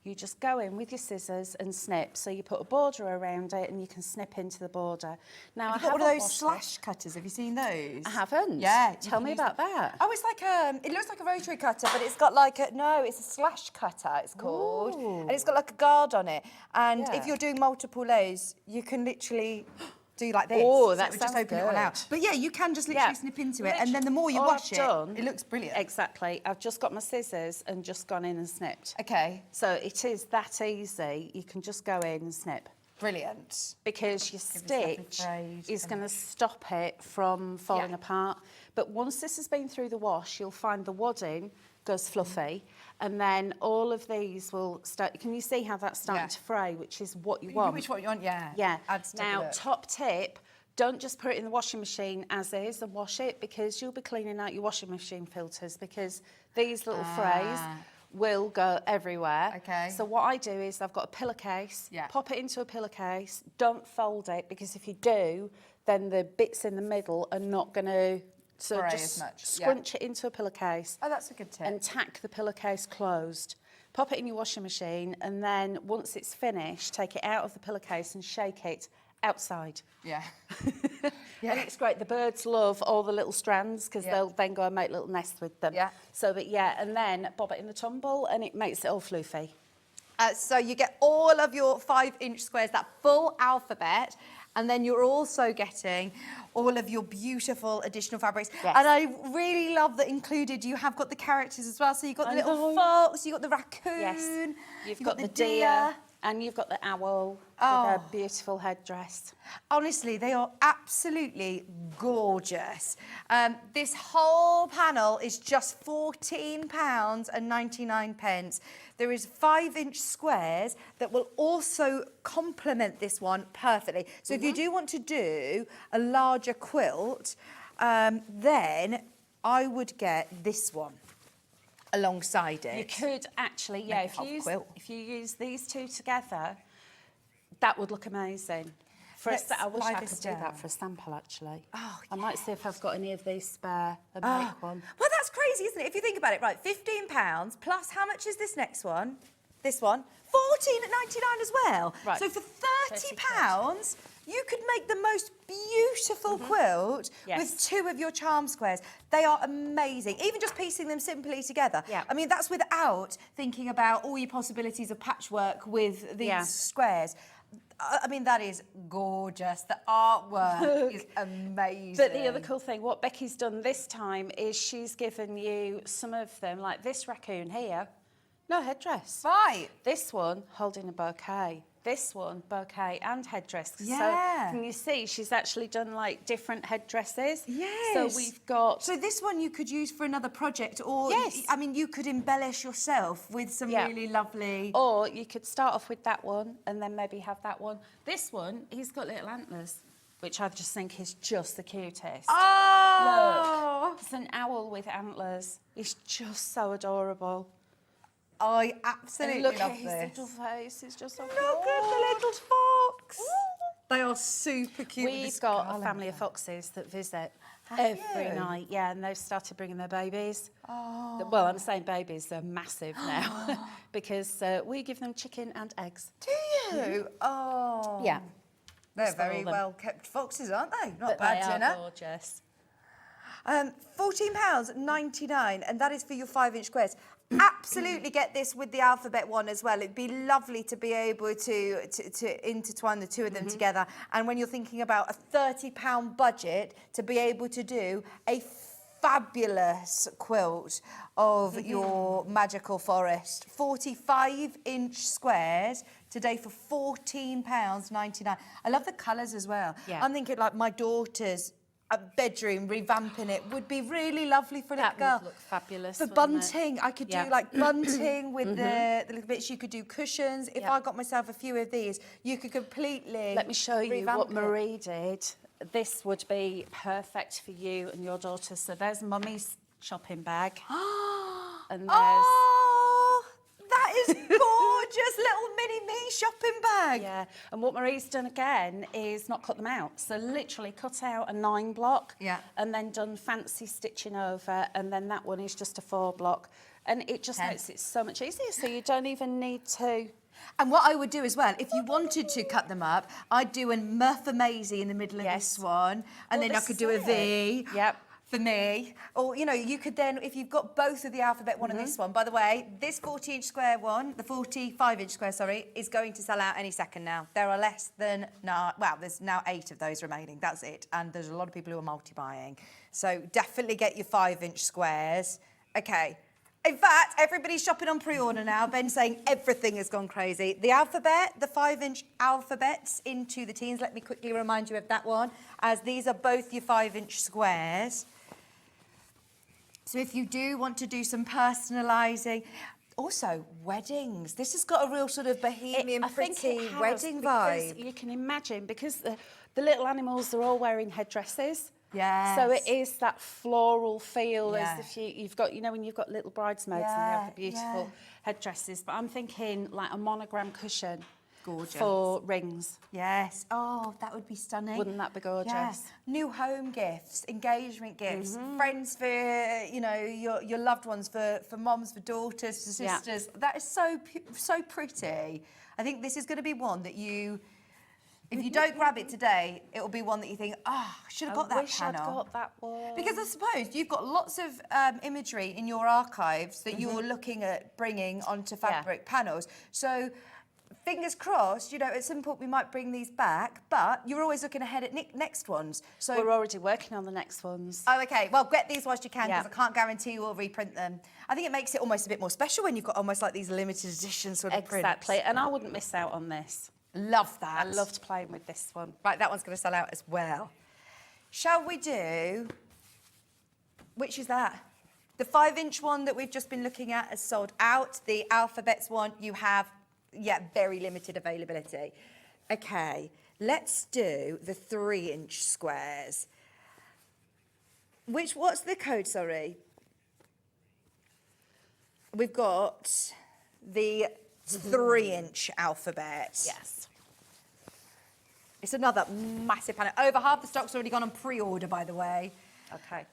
you just go in with your scissors and snip. So you put a border around it and you can snip into the border. Now, Have you got one of those slash cutters? Have you seen those? I haven't. Yeah. Tell me about that. Oh, it's like it looks like a rotary cutter, but it's got like it's a slash cutter, it's called. And it's got like a guard on it. And if you're doing multiple lows, you can literally do like this. Oh, So that it would just sounds open it all out. good. But yeah, you can just literally snip into it. And then the more you All wash I've done- it looks brilliant. Exactly. I've just got my scissors and just gone in and snipped. Okay. So it is that easy. You can just go in and snip. Brilliant. Because your yourself a stitch phrase is going to stop it from falling apart. But once this has been through the wash, you'll find the wadding goes fluffy, and then all of these will start. Can you see how that's starting to fray, which is what you want? Which one you want? Yeah. Yeah. I'd stick Now, with it. top tip, don't just put it in the washing machine as is and wash it, because you'll be cleaning out your washing machine filters, because these little frays will go everywhere. Okay. So what I do is I've got a pillowcase, Yeah. pop it into a pillowcase, don't fold it, because if you do, then the bits in the middle are not going to... So Fray just as much, scrunch it into a pillowcase. Oh, that's a good tip. And tack the pillowcase closed. Pop it in your washing machine, and then once it's finished, take it out of the pillowcase and shake it outside. Yeah. And it's great. The birds love all the little strands, because they'll then go and make little nests with them. Yeah. So, but yeah, and then bob it in the tumble, and it makes it all floofy. So you get all of your 5-inch squares, that full alphabet, and then you're also getting all of your beautiful additional fabrics. Yes. And I really love that included you have got the characters as well. So you've got the little fox, you've got the raccoon, Yes. You've got got the deer, and you've got the owl with a beautiful headdress. Honestly, they are absolutely gorgeous. This whole panel is just £14.99. There is 5-inch squares that will also complement this one perfectly. So if you do want to do a larger quilt, then I would get this one alongside it. You could actually, Make a half quilt. if you use these two together, that would look amazing. I wish I could do that for a sample, actually. Oh, I might see if I've got any of these spare and make one. Well, that's crazy, isn't it? If you think about it, right, £15 plus how much is this next one? This one, £14.99 as well. Right. So for £30, you could make the most beautiful quilt with 2 of your charm squares. They are amazing. Even just piecing them simply together. Yeah. I mean, that's without thinking about all your possibilities of patchwork with these squares. I mean, that is gorgeous. The artwork is amazing. But the other cool thing, what Becky's done this time is she's given you some of them, like this raccoon here, no headdress. Right. This one holding a bouquet. This one, bouquet and headdress. Yeah. So can you see she's actually done like different headdresses? Yes. So we've got... So this one you could use for another project, or Yes. I mean, you could embellish yourself with some really lovely. Or you could start off with that one and then maybe have that one. This one, he's got little antlers, which I just think is just the cutest. Oh! Look, it's an owl with antlers. It's just so adorable. I absolutely And look love at his this. little face. It's just so Look at the little fox. They are super cute. with We've this got a colour. family of foxes that visit Have every you? night. Yeah, and they've started bringing their babies. Oh. Well, I'm saying babies, they're massive now because we give them chicken and eggs. Do you? Oh. Yeah. They're Spoil very them. well kept foxes, aren't they? Not But bad they dinner. are gorgeous. £14.99, and that is for your 5-inch squares. Absolutely get this with the alphabet one as well. It'd be lovely to be able to intertwine the two of them together. And when you're thinking about a £30 budget, to be able to do a fabulous quilt of your magical forest. 45-inch squares today for £14.99. I love the colours as well. Yeah. I'm thinking like my daughter's bedroom, revamping it would be really lovely for a little girl. That would look fabulous. For wouldn't it? bunting, I could Yeah. do like bunting with the little bits. You could do cushions. If I got myself a few of these, you could completely Let me show you revamp what it. Marie did. This would be perfect for you and your daughter. So there's Mummy's shopping bag. And there's... Oh, that is gorgeous little mini-me shopping bag. Yeah, and what Marie's done again is not cut them out. So literally cut out a 9 block and then done fancy stitching over, and then that one is just a 4 block. And it just makes it so much easier, so you don't even need to... And what I would do as well, if you wanted to cut them up, I'd do a Murphy Maisie in the middle of this one, and then I could do a V. Yep. For me, or you know, you could then, if you've got both of the alphabet one and this one. By the way, this 40-inch square one, the 45-inch square, sorry, is going to sell out any second now. There are less than there's now 8 of those remaining. That's it, and there's a lot of people who are multi-buying. So definitely get your 5-inch squares. Okay. In fact, everybody's shopping on pre-order now. Ben's saying everything has gone crazy. The alphabet, the 5-inch alphabets into the teens. Let me quickly remind you of that one, as these are both your 5-inch squares. So if you do want to do some personalising, also weddings. This has got a real sort of bohemian, pretty wedding vibe. You can imagine, because the little animals are all wearing headdresses. Yes. So it is that floral feel Yeah. as if you've got, you know, when you've got little bridesmaids and they have the beautiful headdresses. But I'm thinking like a monogram cushion. Gorgeous. For rings. Yes. Oh, that would be stunning. Wouldn't that be gorgeous? Yes. New home gifts, engagement gifts, friends for, you know, your loved ones, for moms, for daughters, for sisters. That is so pretty. I think this is going to be one that you, if you don't grab it today, it will be one that you think, I should have got that panel. I'd got that one. Because I suppose you've got lots of imagery in your archives that you're looking at bringing onto fabric panels. So fingers crossed, you know, at some point we might bring these back, but you're always looking ahead at next ones. So we're already working on the next ones. Oh, okay. Well, get these whilst you can, because I can't guarantee you will reprint them. I think it makes it almost a bit more special when you've got almost like these limited edition sort of prints. Exactly, and I wouldn't miss out on this. Love that. I loved playing with this one. Right, that one's going to sell out as well. Shall we do... Which is that? The 5-inch one that we've just been looking at has sold out. The alphabets one, you have... very limited availability. Okay, let's do the 3-inch squares. What's the code, sorry? We've got the 3-inch alphabet. Yes. It's another massive panel. Over half the stock's already gone on pre-order, by the way. Okay.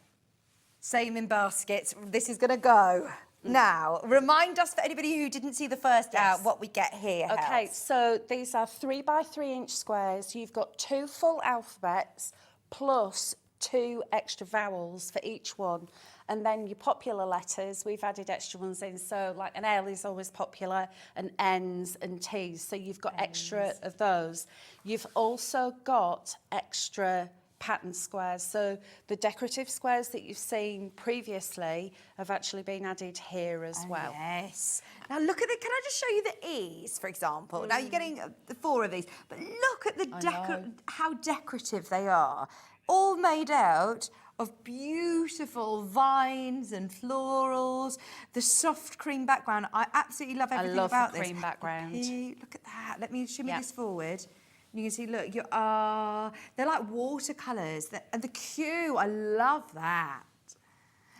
Same in baskets. This is going to go. Now, remind us, for anybody who didn't see the first out, what we get here. Okay, Hels. so these are 3x3-inch squares. You've got 2 full alphabets plus 2 extra vowels for each one. And then your popular letters, we've added extra ones in. So like an L is always popular, and N's and T's. So you've got extra of those. You've also got extra pattern squares. So the decorative squares that you've seen previously have actually been added here as well. Yes. Now look at the, can I just show you the E's, for example? Now you're getting 4 of these, but look at the how decorative they are. All made out of beautiful vines and florals, the soft cream background. I absolutely love everything about this. I love the cream background. Look at that. Let me shimmy this forward. You can see, look, they're like watercolours. And the Q, I love that.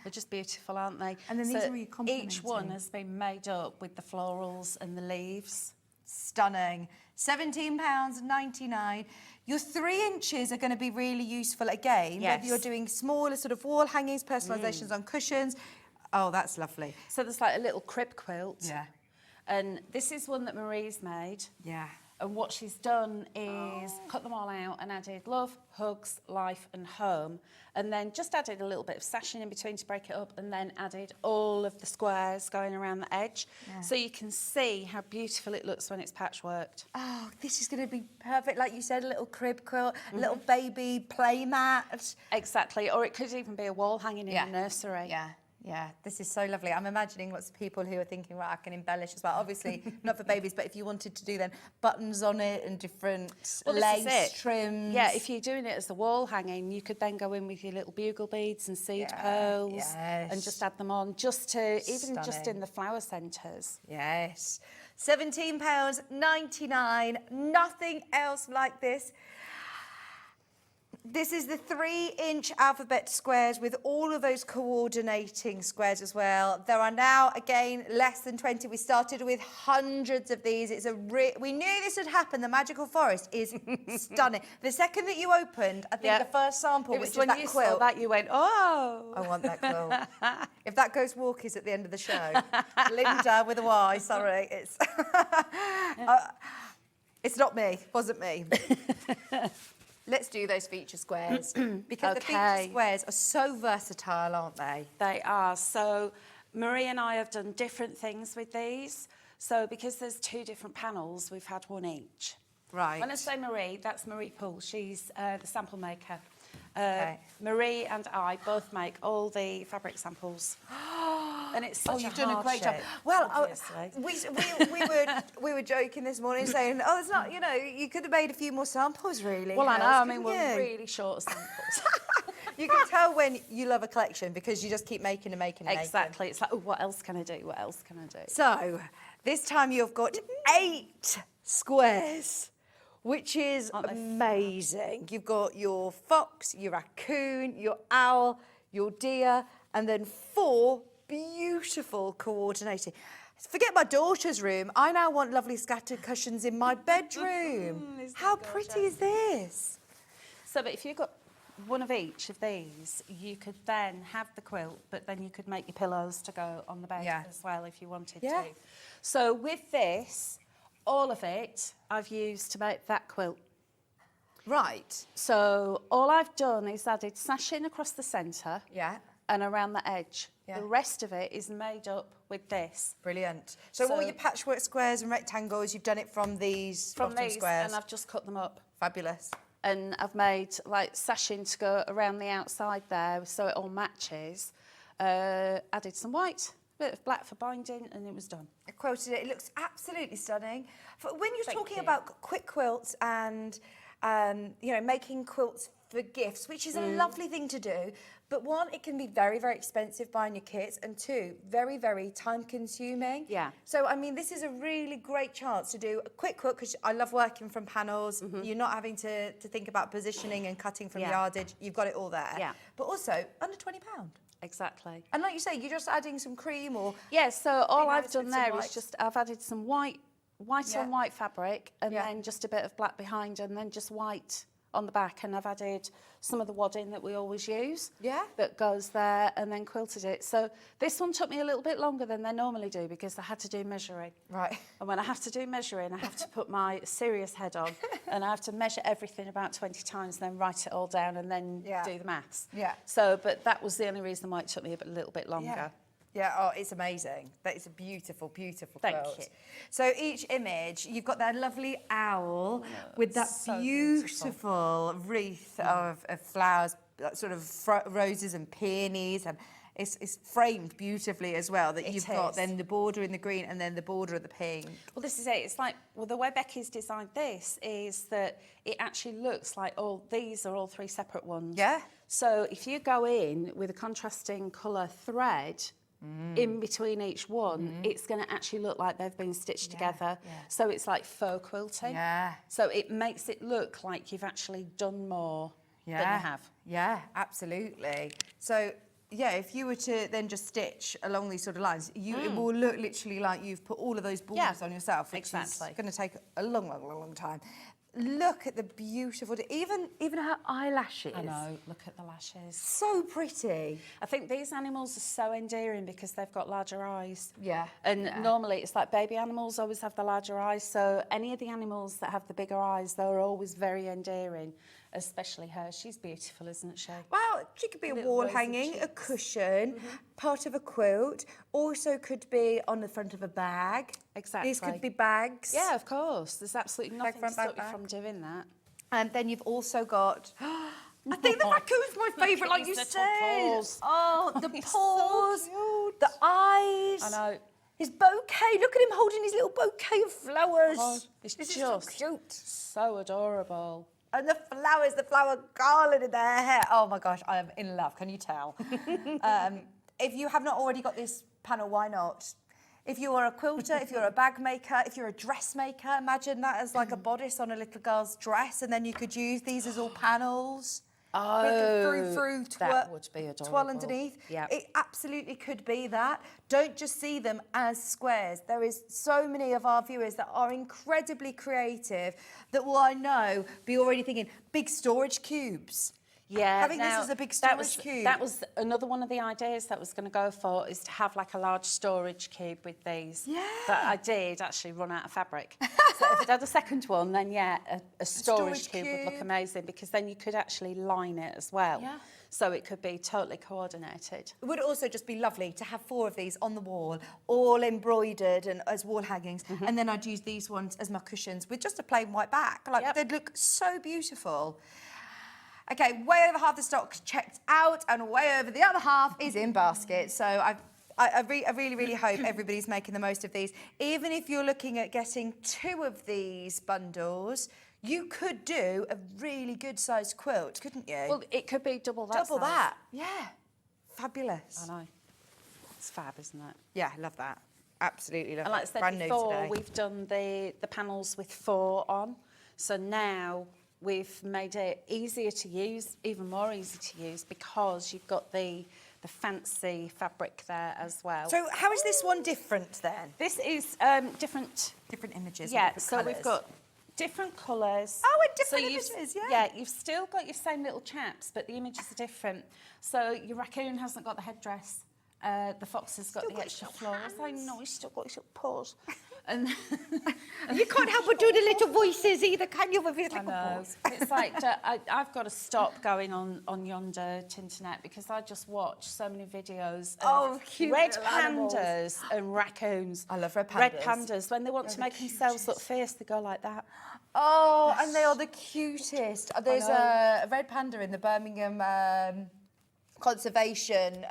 They're just beautiful, aren't they? And then these are really complementing. Each one has been made up with the florals and the leaves. Stunning. £17.99. Your 3 inches are going to be really useful again, whether you're doing smaller sort of wall hangings, personalisations on cushions. Oh, that's lovely. So there's like a little crib quilt. Yeah. And this is one that Marie's made. Yeah. And what she's done is cut them all out and added love, hugs, life and home. And then just added a little bit of sashing in between to break it up, and then added all of the squares going around the edge. Yeah. So you can see how beautiful it looks when it's patchworked. Oh, this is going to be perfect. Like you said, a little crib quilt, a little baby play mat. Exactly. Or it could even be a wall hanging in a nursery. Yeah. Yeah, this is so lovely. I'm imagining lots of people who are thinking, right, I can embellish as well. Obviously, not for babies, but if you wanted to do then buttons on it and different lace trims. Yeah, if you're doing it as the wall hanging, you could then go in with your little bugle beads and seed pearls and just add them on, just to, even just in the flower centres. Yes. £17.99, nothing else like this. This is the 3-inch alphabet squares with all of those coordinating squares as well. There are now, again, less than 20. We started with hundreds of these. It's we knew this would happen. The Magical Forest is stunning. The second that you opened, I think the first sample, it was which when is that you quilt. saw that, you went, oh. I want that quilt. If that goes walkies at the end of the show, Linda with a Y, sorry, it's it's not me, wasn't me. Let's do those feature squares because the feature squares are so versatile, aren't they? They are. So Marie and I have done different things with these. So because there's 2 different panels, we've had one each. Right. When I say Marie, that's Marie Poole. She's the sample maker. Marie and I both make all the fabric samples. And it's such you've done a great job. hardship, Well, we were joking this morning saying, oh, it's not, you know, you could have made a few more samples, really. Well, I know. Hels, I mean, we're really short of samples. You can tell when you love a collection because you just keep making and making and Exactly. It's like, oh, what else can I do? What else can I do? So, this time you've got 8 squares, which is amazing. You've got your fox, your raccoon, your owl, your deer, and then 4 beautiful coordinating. Forget my daughter's room. I now want lovely scattered cushions in my bedroom. How pretty is this? So, but if you've got one of each of these, you could then have the quilt, but then you could make your pillows to go on the bed as well if you wanted to. So with this, all of it I've used to make that quilt. Right. So all I've done is added sashing across the centre and around the edge. The rest of it is made up with this. Brilliant. So all your patchwork squares and rectangles, you've done it from these bottom squares? And I've just cut them up. Fabulous. And I've made like sashing to go around the outside there so it all matches. Added some white, a bit of black for binding, and it was done. I quilted it. It looks absolutely stunning. When you're talking about quick quilts and you know, making quilts for gifts, which is a lovely thing to do, but 1, it can be very, very expensive buying your kits, and 2, very, very time-consuming. Yeah. So, I mean, this is a really great chance to do a quick quilt, because I love working from panels. You're not having to think about positioning and cutting from yardage. You've got it all there. Yeah. But also, under £20. Exactly. And like you say, you're just adding some cream or... Yeah, so all I've with done some there white. is just, I've added some white on white fabric, and then just a bit of black behind, and then just white on the back, and I've added some of the wadding that we always use that goes there, and then quilted it. So this one took me a little bit longer than they normally do because I had to do measuring. Right. And when I have to do measuring, I have to put my serious head on and I have to measure everything about 20 times, then write it all down and then do the maths. Yeah. So, but that was the only reason why it took me a little bit longer. Yeah, oh, it's amazing. That is a beautiful, beautiful Thank quilt. you. So each image, you've got that lovely owl with that beautiful wreath of flowers, sort of roses and peonies, and it's framed beautifully as well. That you've got then the border in the green and then the border of the pink. Well, this is it. It's like, well, the way Becky's designed this is that it actually looks like all these are all 3 separate ones. Yeah. So if you go in with a contrasting colour thread, in between each one, it's going to actually look like they've been stitched together. So it's like faux quilting. Yeah. So it makes it look like you've actually done more than you have. Yeah, absolutely. So, yeah, if you were to then just stitch along these sort of lines, it will look literally like you've put all of those borders on yourself, which is going to take a long, long, long, long time. Look at the beautiful, even her eyelashes. I know, look at the lashes. So pretty. I think these animals are so endearing because they've got larger eyes. Yeah. And normally it's like baby animals always have the larger eyes. So any of the animals that have the bigger eyes, they're always very endearing, especially her. She's beautiful, isn't she? Well, she could be a Little wall rosy hanging, a cheeks. cushion, part of a quilt. Also could be on the front of a bag. Exactly. These could be bags. Yeah, of course. There's absolutely Bag nothing front, to stop bag you from doing that. And then you've also got... I think the raccoon's my favourite, like you his said. little paws. Oh, the He's so paws, cute. the eyes. I know. His bouquet. Look at him holding his little bouquet of flowers. Oh, it's This just is so cute. so adorable. And the flowers, the flower garland in their hair. Oh my gosh, I am in love. Can you tell? If you have not already got this panel, why not? If you are a quilter, if you're a bag maker, if you're a dressmaker, imagine that as like a bodice on a little girl's dress, and then you could use these as all panels. Oh, through that would be adorable. twirl underneath. Yeah. It absolutely could be that. Don't just see them as squares. There is so many of our viewers that are incredibly creative that will, I know, be already thinking big storage cubes. Yeah, Having this now, as a big that storage cube. That was another one of the ideas that I was going to go for, is to have like a large storage cube with these. Yeah. But I did actually run out of fabric. So if it had a second one, then yeah, a storage cube would look cube. amazing, because then you could actually line it as well. Yeah. So it could be totally coordinated. It would also just be lovely to have 4 of these on the wall, all embroidered and as wall hangings. And then I'd use these ones as my cushions with just a plain white back. Like, Yep. they'd look so beautiful. Okay, way over half the stock's checked out and way over the other half is in basket. So I really, really hope everybody's making the most of these. Even if you're looking at getting 2 of these bundles, you could do a really good sized quilt, couldn't you? Well, it could be double that double size. that. Yeah. Fabulous. I know. It's fab, isn't it? Yeah, love that. Absolutely love And like I that. said Brand new before, today. we've done the panels with 4 on. So now we've made it easier to use, even more easy to use, because you've got the fancy fabric there as well. So how is this one different then? This is different. Different images. Yeah, different so we've colours. got different colours. Oh, and different you've- images, yeah. Yeah, you've still got your same little chaps, but the images are different. So your raccoon hasn't got the headdress. The fox has got Still the got extra his floors. I hands. know, he's still got his little paws. And You can't help but do the little voices either, can you, with his I little know. paws? It's like I've got to stop going on yonder Tinternet, because I just watch so many videos of Oh, cute red little animals. pandas and raccoons. I love red Red pandas. pandas, when they want to make themselves look fierce, they go like that. Oh, and they are the cutest. There's know. a red panda in the Birmingham conservation,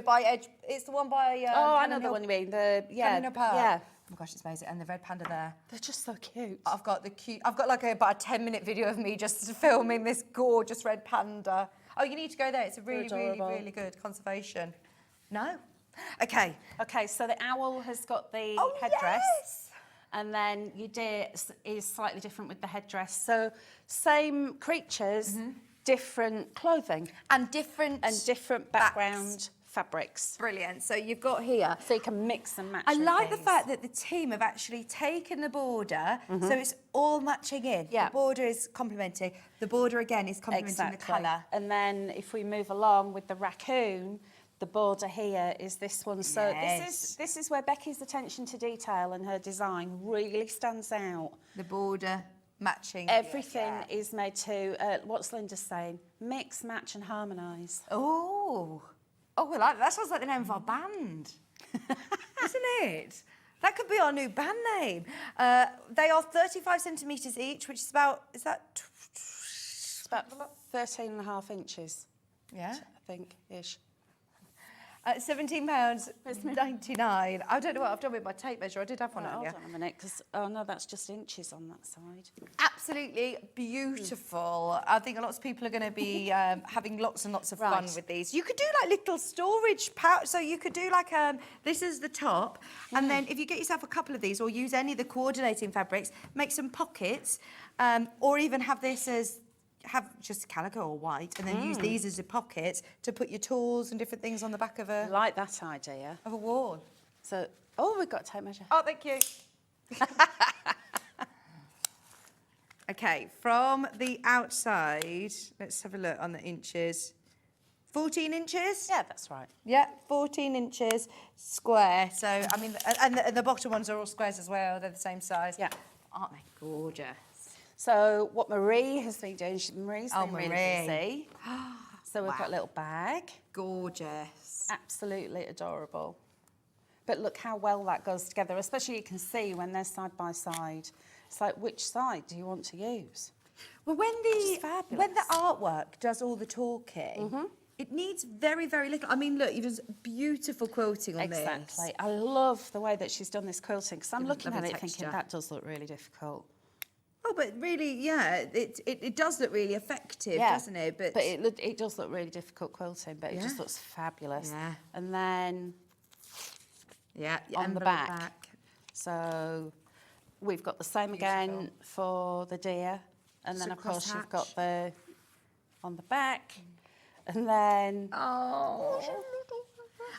by Edge. It's the one by. Oh, I know Cannon the Hill- one you mean. Cannon Hill Park. Yeah. Oh my gosh, it's amazing. And the red panda there. They're just so cute. I've got like about a 10-minute video of me just filming this gorgeous red panda. Oh, you need to go there. It's a really, really, adorable. really good conservation. No? Okay. Okay, so the owl has got the Oh, headdress. yes. And then your deer is slightly different with the headdress. So same creatures, different clothing And different... background fabrics. Brilliant. So you've got here... So you can mix and match. I with like the these. fact that the team have actually taken the border, so it's all matching in. Yeah. The border is complementing. The border, again, is complementing the colour. And then if we move along with the raccoon, the border here is this one. So Yes. this is where Becky's attention to detail and her design really stands out. The border matching. Everything is made to, what's Linda saying? Mix, match and harmonise. Oh, we like that. That sounds like the name of our band, isn't it? That could be our new band name. They are 35 centimetres each, which is about, is that... It's about 13 and a half inches, Yeah. I think, ish. £17.99. I don't know what I've done with my tape measure. I did have one Hold earlier. on a minute, because, oh no, that's just inches on that side. Absolutely beautiful. I think lots of people are going to be having lots and lots of fun Right. with these. You could do like little storage pouch. So you could do like this is the top, and then if you get yourself a couple of these, or use any of the coordinating fabrics, make some pockets, or even have this as just calico or white, and then use these as your pockets to put your tools and different things on the back of I like that idea. a wall. So, oh, we've got a tape measure. Oh, thank you. Okay, from the outside, let's have a look on the inches. 14 inches? Yeah, that's right. Yeah, 14 inches square. So, I mean, and the bottom ones are all squares as well. They're the same size. Yeah. Aren't they gorgeous? So what Marie has been doing, Marie's been really Marie. busy. So we've got a little bag. Gorgeous. Absolutely adorable. But look how well that goes together, especially you can see when they're side by side. It's like, which side do you want to use? Well, when is fabulous. when the artwork does all the talking, it needs very, very little. I mean, look, you've done beautiful quilting on this. Exactly. I love the way that she's done this quilting because I'm looking at lovely it thinking texture. that does look really difficult. Oh, but really, yeah, it does look really effective, doesn't it? But it does look really difficult quilting, but it just looks fabulous. Yeah. And then yeah, on the back. So we've got the same again for the deer. And Just then, a of course, you've crosshatch. got the on the back. And then...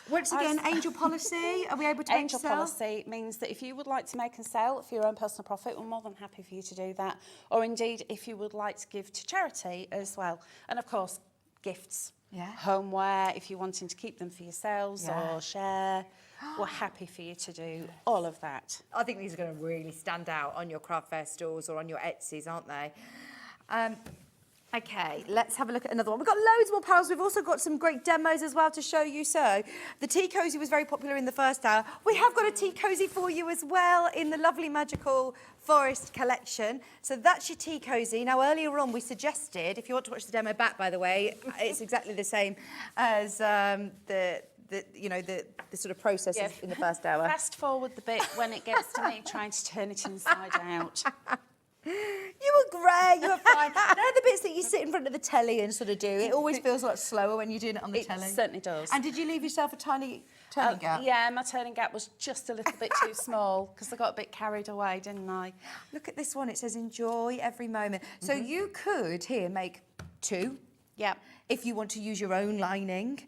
Once again, angel policy. Are we able to Angel make sell? policy means that if you would like to make and sell for your own personal profit, we're more than happy for you to do that. Or indeed, if you would like to give to charity as well. And of course, gifts. Yeah. Homeware, if you're wanting to keep them for yourselves or share, we're happy for you to do all of that. I think these are going to really stand out on your craft fair stores or on your Etsy's, aren't they? Okay, let's have a look at another one. We've got loads more panels. We've also got some great demos as well to show you. So the tea cosy was very popular in the first hour. We have got a tea cosy for you as well in the lovely magical forest collection. So that's your tea cosy. Now earlier on we suggested, if you want to watch the demo back, by the way, it's exactly the same as the sort of process in the first hour. Fast forward the bit when it gets to me trying to turn it inside out. You were great, you were fine. None of the bits that you sit in front of the telly and sort of do, it always feels a lot slower when you're doing it on the telly. It certainly does. And did you leave yourself a tiny turning gap? Yeah, my turning gap was just a little bit too small because I got a bit carried away, didn't I? Look at this one, it says enjoy every moment. So you could here make two. Yeah. If you want to use your own lining,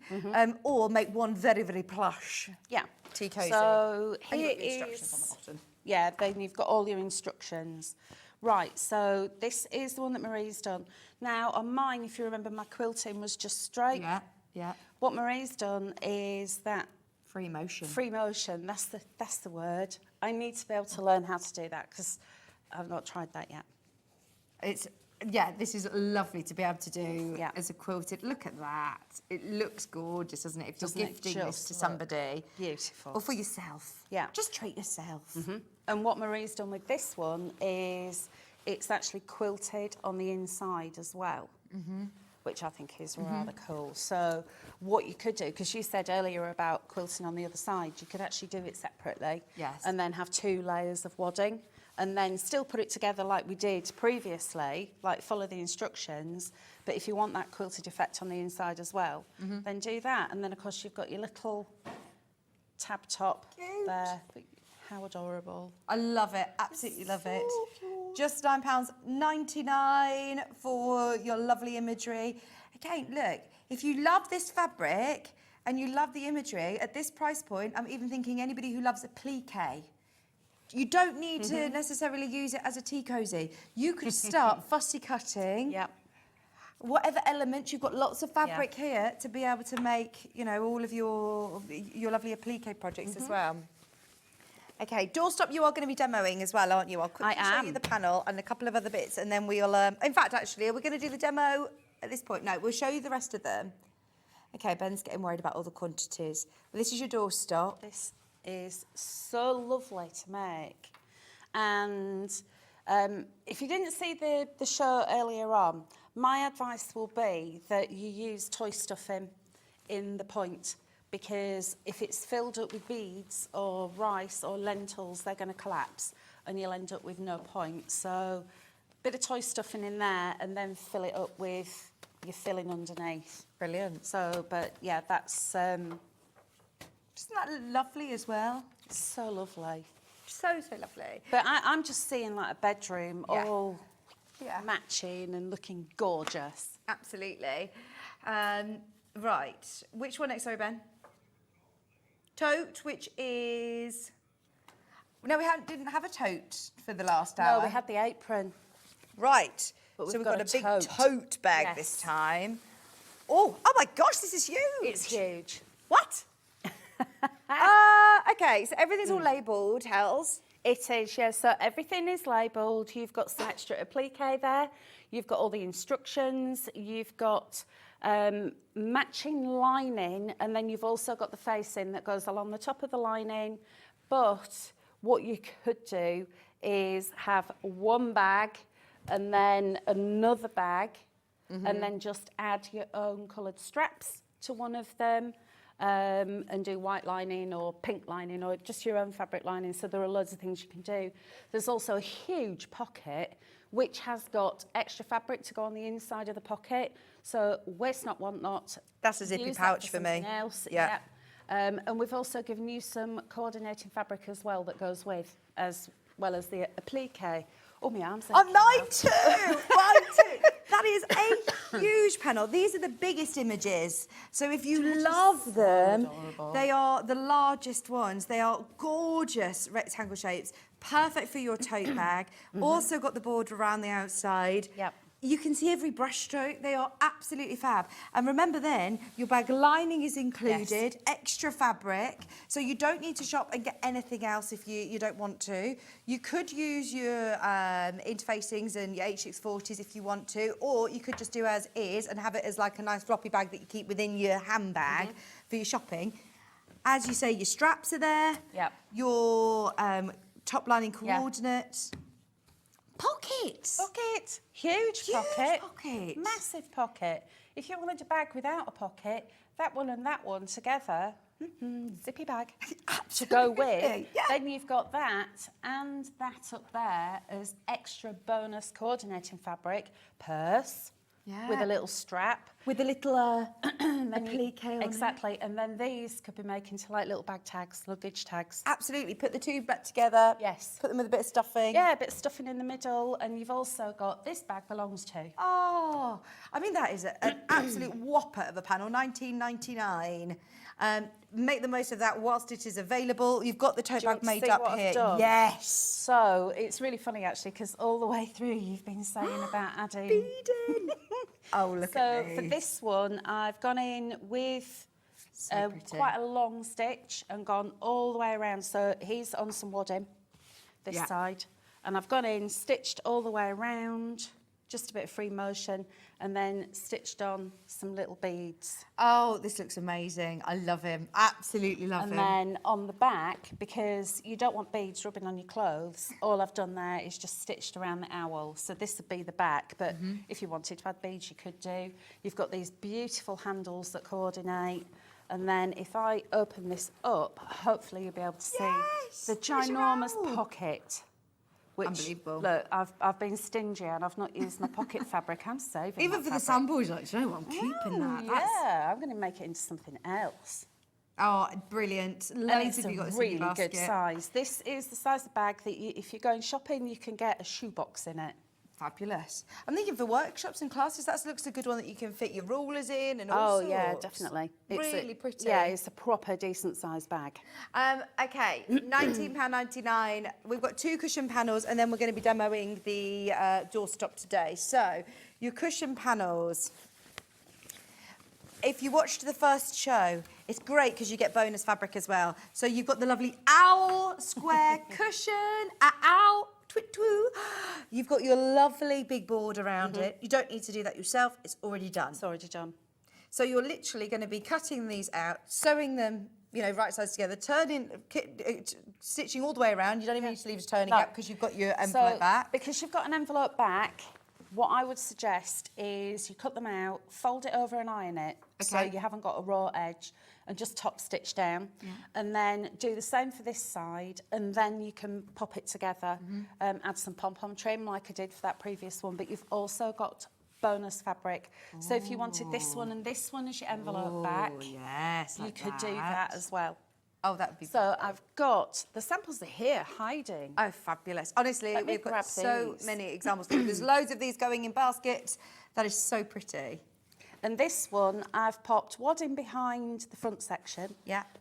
or make one very, very plush. Yeah. Tea cosy. So And here you've got the instructions on the is... bottom. Yeah, then you've got all your instructions. Right, so this is the one that Marie's done. Now, on mine, if you remember, my quilting was just straight. Yeah. What Marie's done is that... Free motion. Free motion, that's the word. I need to be able to learn how to do that because I've not tried that yet. This is lovely to be able to do as a quilted. Look at that. It looks gorgeous, doesn't it? If you're gifting this to somebody. Beautiful. Or for yourself. Yeah. Just treat yourself. And what Marie's done with this one is it's actually quilted on the inside as well, which I think is rather cool. So what you could do, because you said earlier about quilting on the other side, you could actually do it separately. Yes. And then have 2 layers of wadding and then still put it together like we did previously, like follow the instructions. But if you want that quilted effect on the inside as well, then do that. And then, of course, you've got your little tab top there. How adorable. I love it, absolutely love it. Just £9.99 for your lovely imagery. Again, look, if you love this fabric and you love the imagery, at this price point, I'm even thinking anybody who loves a plique. You don't need to necessarily use it as a tea cosy. You could start fussy cutting. Yep. Whatever elements, you've got lots of fabric here to be able to make, all of your lovely applique projects as well. Okay, doorstop, you are going to be demoing as well, aren't you? I'll quickly show you the panel and a couple of other bits, and then we'll... in fact, actually, are we going to do the demo at this point? No, we'll show you the rest of them. Okay, Ben's getting worried about all the quantities. Well, this is your doorstop. This is so lovely to make. And if you didn't see the show earlier on, my advice will be that you use toy stuffing in the point, because if it's filled up with beads or rice or lentils, they're going to collapse and you'll end up with no point. So a bit of toy stuffing in there and then fill it up with your filling underneath. Brilliant. So, but yeah, that's... Isn't that lovely as well? so lovely. So lovely. But I'm just seeing like a bedroom all Yeah. matching and looking gorgeous. Absolutely. Right, which one next, sorry, Ben? Tote, which is... No, we didn't have a tote for the last hour. No, we had the apron. Right. But So we've we've got got a a big tote. tote bag Yes. this time. Oh my gosh, this is huge. It's huge. What? Okay, so everything's all labelled, Hels. It is, yeah. So everything is labelled. You've got some extra applique there. You've got all the instructions. You've got matching lining, and then you've also got the facing that goes along the top of the lining. But what you could do is have one bag and then another bag, and then just add your own coloured straps to one of them. And do white lining or pink lining or just your own fabric lining. So there are loads of things you can do. There's also a huge pocket which has got extra fabric to go on the inside of the pocket. So waste not, want not. That's a zippy Use that pouch for me. something else. Yeah. And we've also given you some coordinating fabric as well that goes with, as well as the applique. Oh, my arms are Oh, mine too! Mine too! That is a huge panel. These are the biggest images. So if you love them, they are the largest ones. They are gorgeous rectangle shapes, perfect for your tote bag. Also got the border around the outside. Yep. You can see every brush stroke. They are absolutely fab. And remember then, your bag lining is included, extra fabric, so you don't need to shop and get anything else if you don't want to. You could use your interfacings and your H640s if you want to, or you could just do as is and have it as like a nice floppy bag that you keep within your handbag for your shopping. As you say, your straps are there. Yep. Your top lining coordinates. Pockets. Pocket, huge pocket, pocket. massive pocket. If you wanted a bag without a pocket, that one and that one together, zippy bag to go with. Yeah. Then you've got that and that up there as extra bonus coordinating fabric, purse with a little strap. With a little applique on it. Exactly, and then these could be made into like little bag tags, luggage tags. Absolutely. Put the two back together. Yes. Put them with a bit of stuffing. Yeah, a bit of stuffing in the middle, and you've also got this bag belongs to. Oh, I mean, that is an absolute whopper of a panel, $19.99. Make the most of that whilst it is available. You've got the tote Do you bag want to made see up what I've here. done? Yes. So it's really funny actually, because all the way through you've been saying about adding. Beading. Oh, look So at these. for this one, I've gone in with So pretty. quite a long stitch and gone all the way around. So he's on some wadding, this side, and I've gone in, stitched all the way around, just a bit of free motion, and then stitched on some little beads. Oh, this looks amazing. I love him. Absolutely love And him. then on the back, because you don't want beads rubbing on your clothes, all I've done there is just stitched around the owl. So this would be the back, but if you wanted to add beads, you could do. You've got these beautiful handles that coordinate. And then if I open this up, hopefully you'll be able to see the ginormous pocket. Which, Unbelievable. look, I've been stingy and I've not used my pocket fabric. I'm saving Even that for the fabric. samples, like, do you know what? I'm keeping that. That's- Yeah, I'm going to make it into something else. Oh, brilliant. And Loads it's of you got a this in really your good basket. size. This is the size of the bag that if you're going shopping, you can get a shoebox in it. Fabulous. I'm thinking for workshops and classes, that looks a good one that you can fit your rulers in and all Oh, sorts. yeah, definitely. Really pretty. Yeah, it's a proper decent sized bag. Okay, £19.99. We've got 2 cushion panels and then we're going to be demoing the doorstop today. So, your cushion panels. If you watched the first show, it's great because you get bonus fabric as well. So you've got the lovely owl square cushion, owl, twit-twoo. You've got your lovely big board around it. You don't need to do that yourself. It's already done. It's already done. So you're literally going to be cutting these out, sewing them, you know, right sides together, stitching all the way around. You don't even need to leave a turning gap because you've got your envelope back. Because you've got an envelope back, what I would suggest is you cut them out, fold it over and iron it, so Okay. you haven't got a raw edge, and just top stitch down. And then do the same for this side, and then you can pop it together, add some pom-pom trim like I did for that previous one, but you've also got bonus fabric. So if you wanted this one and this one as your envelope back, Yes, you like could do that as well. Oh, that would be So I've got, the samples are here, hiding. Oh, fabulous. Honestly, Let me we've got grab so these. many examples. There's loads of these going in baskets. That is so pretty. And this one, I've popped wadding behind the front section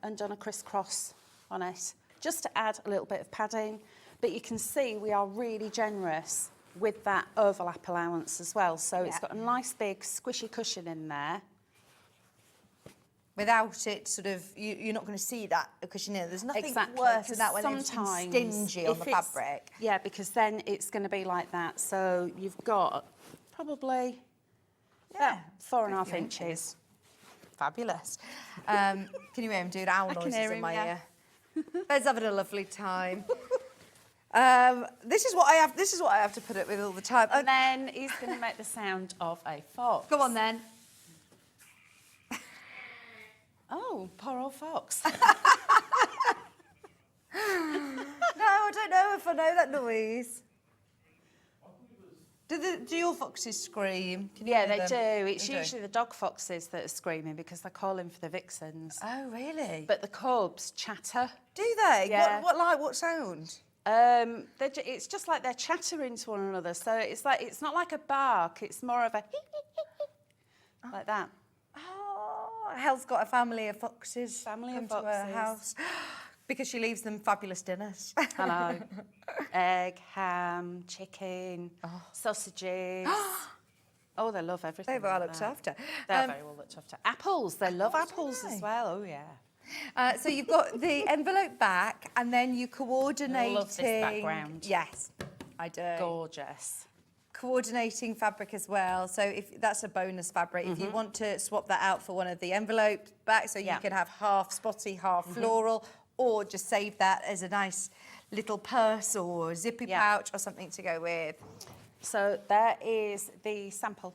and done a crisscross on it, just to add a little bit of padding. But you can see we are really generous with that overlap allowance as well. So it's got a nice big squishy cushion in there. Without it, sort of, you're not going to see that cushion in. There's nothing Exactly, worse than 'cause that when it's stingy on the fabric. Yeah, because then it's going to be like that. So you've got probably about 4.5 inches. Fabulous. Can you hear him doing owl I can noises hear in him, my yeah. ear? Ben's having a lovely time. This is what I have to put up with all the time. And then he's going to make the sound of a fox. Go on then. Oh, poor old fox. No, I don't know if I know that noise. Do your foxes scream? Can you Yeah, hear they them? do. It's usually the dog foxes that are screaming because they're calling for the vixens. Oh, really? But the cubs chatter. Do they? Yeah. What sound? It's just like they're chattering to one another. So it's not like a bark. It's more of a like that. Oh, Hel's got a family of foxes. Family come of to her foxes. house because she leaves them fabulous dinners. I know. Egg, ham, chicken, sausages. Oh, they love everything. They're well like looked that. after. They're very well looked after. Apples. They love Apples, apples do as they? well. Oh, yeah. So you've got the envelope back, and then you coordinating. I love this background. Yes, I do. Gorgeous. Coordinating fabric as well. So if that's a bonus fabric, if you want to swap that out for one of the envelopes back, so you can have half spotty, half floral, or just save that as a nice little purse or zippy pouch or something to go with. So there is the sample.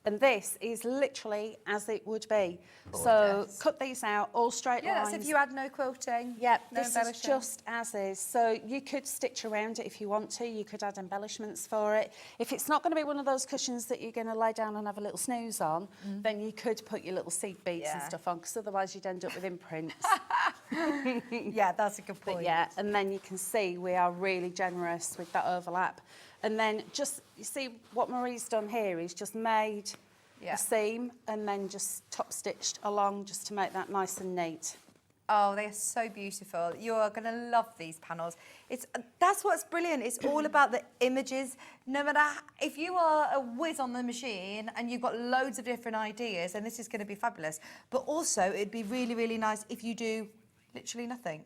And this is literally as it would be. So Gorgeous. cut these out, all straight Yeah, lines. that's if you had no quilting. Yeah, no this is embellishing. just as is. So you could stitch around it if you want to. You could add embellishments for it. If it's not going to be one of those cushions that you're going to lay down and have a little snooze on, then you could put your little seed beads and Yeah. stuff on, because otherwise you'd end up with imprints. Yeah, that's a good point. But yeah, and then you can see we are really generous with that overlap. And then just, you see what Marie's done here is just made a seam and then just top stitched along just to make that nice and neat. Oh, they are so beautiful. You are going to love these panels. That's what's brilliant. It's all about the images. No matter if you are a whiz on the machine and you've got loads of different ideas, and this is going to be fabulous. But also, it'd be really, really nice if you do literally nothing.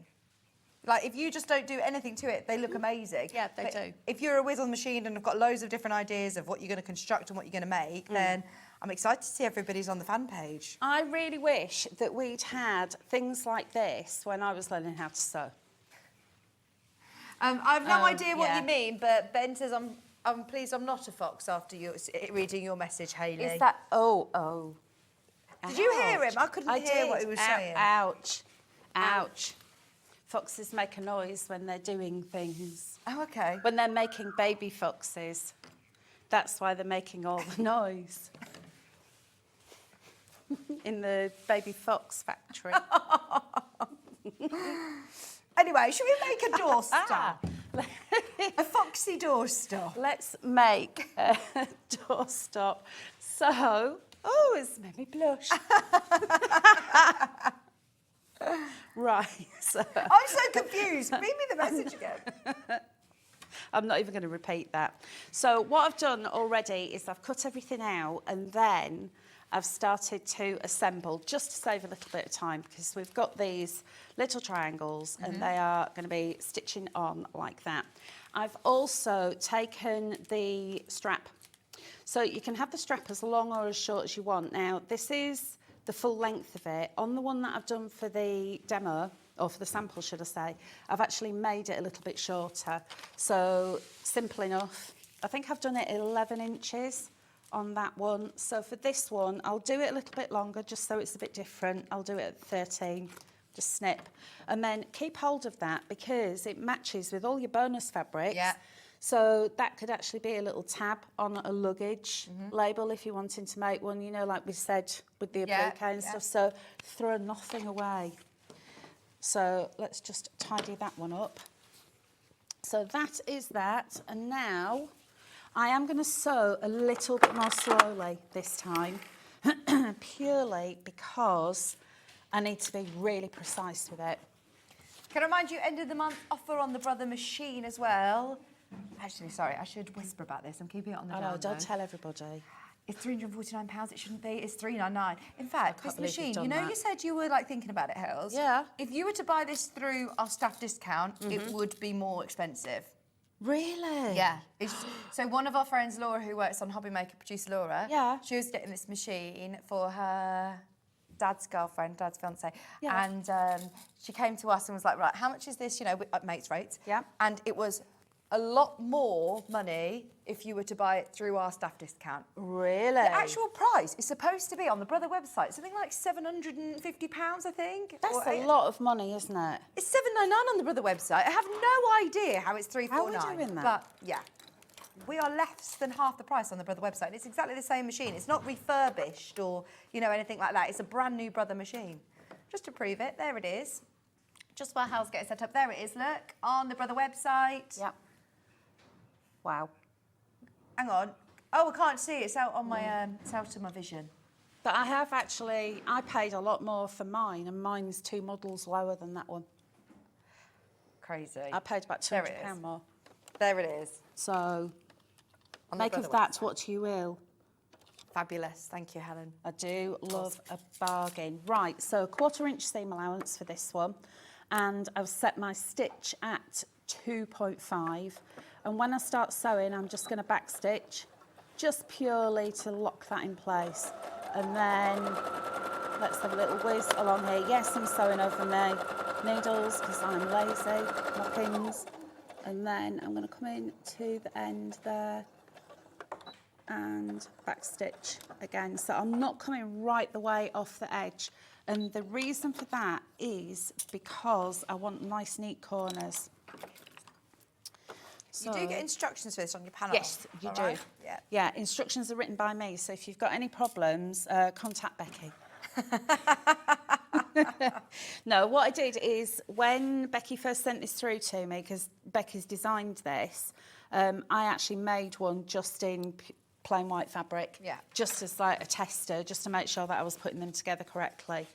Like, if you just don't do anything to it, they look amazing. Yeah, they But do. If you're a whiz on the machine and have got loads of different ideas of what you're going to construct and what you're going to make, then I'm excited to see everybody's on the fan page. I really wish that we'd had things like this when I was learning how to sew. I've no idea what yeah. you mean, but Ben says I'm pleased I'm not a fox after reading your message, Hayley. Is that... Oh. Did you hear him? I couldn't hear did. what he was saying. Ouch. Ouch. Foxes make a noise when they're doing things. Oh, okay. When they're making baby foxes. That's why they're making all the noise. In the baby fox factory. Anyway, should we make a doorstop? A foxy doorstop. Let's make a doorstop. So, oh, it's made me blush. Right. So. I'm so confused. Read me the message again. I'm not even going to repeat that. So what I've done already is I've cut everything out and then I've started to assemble just to save a little bit of time, because we've got these little triangles and they are going to be stitching on like that. I've also taken the strap. So you can have the strap as long or as short as you want. Now, this is the full length of it. On the one that I've done for the demo, or for the sample, should I say, I've actually made it a little bit shorter. So, simple enough. I think I've done it 11 inches on that one. So for this one, I'll do it a little bit longer, just so it's a bit different. I'll do it at 13, just snip. And then keep hold of that, because it matches with all your bonus fabrics. Yeah. So that could actually be a little tab on a luggage label if you're wanting to make one, you know, like we said with the applique and stuff. So throw nothing away. So let's just tidy that one up. So that is that. And now I am going to sew a little bit more slowly this time, purely because I need to be really precise with it. Can I remind you, end of the month offer on the Brother machine as well. Actually, sorry, I should whisper about this. I'm keeping it on the I down know, don't low. tell everybody. It's £349. It shouldn't be. It's $399. In fact, this believe you've machine. done You know, that. you said you were like thinking about it, Hels. Yeah. If you were to buy this through our staff discount, it would be more expensive. Really? Yeah. So one of our friends, Laura, who works on Hobby Maker, producer Laura. Yeah. She was getting this machine for her dad's girlfriend, dad's fiance. Yeah. And she came to us and was like, right, how much is this? You know, at mates rates. Yeah. And it was a lot more money if you were to buy it through our staff discount. Really? The actual price is supposed to be on the Brother website, something like £750, I think. That's Or a lot of money, isn't it? It's $799 on the Brother website. I have no idea how it's $349. How are we doing that? But yeah, we are less than half the price on the Brother website. It's exactly the same machine. It's not refurbished or anything like that. It's a brand new Brother machine. Just to prove it, there it is. Just while Hal's getting set up, there it is. Look on the Brother website. Yeah. Wow. Hang on. Oh, I can't see it. It's out on my. It's out of my vision. But I paid a lot more for mine, and mine's 2 models lower than that one. Crazy. I paid about There it is. £200 more. There it is. So, On the make Brother of that website. what you will. Fabulous. Thank you, Helen. I do love a bargain. Right, so 1/4 inch seam allowance for this one. And I've set my stitch at 2.5. And when I start sewing, I'm just going to back stitch, just purely to lock that in place. And then let's have a little whiz along here. Yes, I'm sewing over my needles because I'm lazy, my pins. And then I'm going to come in to the end there and back stitch again. So I'm not coming right the way off the edge. And the reason for that is because I want nice, neat corners. You do get instructions for this on your panel. Yes, you all do. right? Yeah. Yeah, instructions are written by me. So if you've got any problems, contact Becky. No, what I did is when Becky first sent this through to me, because Becky's designed this, I actually made one just in plain white fabric. Yeah. Just as like a tester, just to make sure that I was putting them together correctly.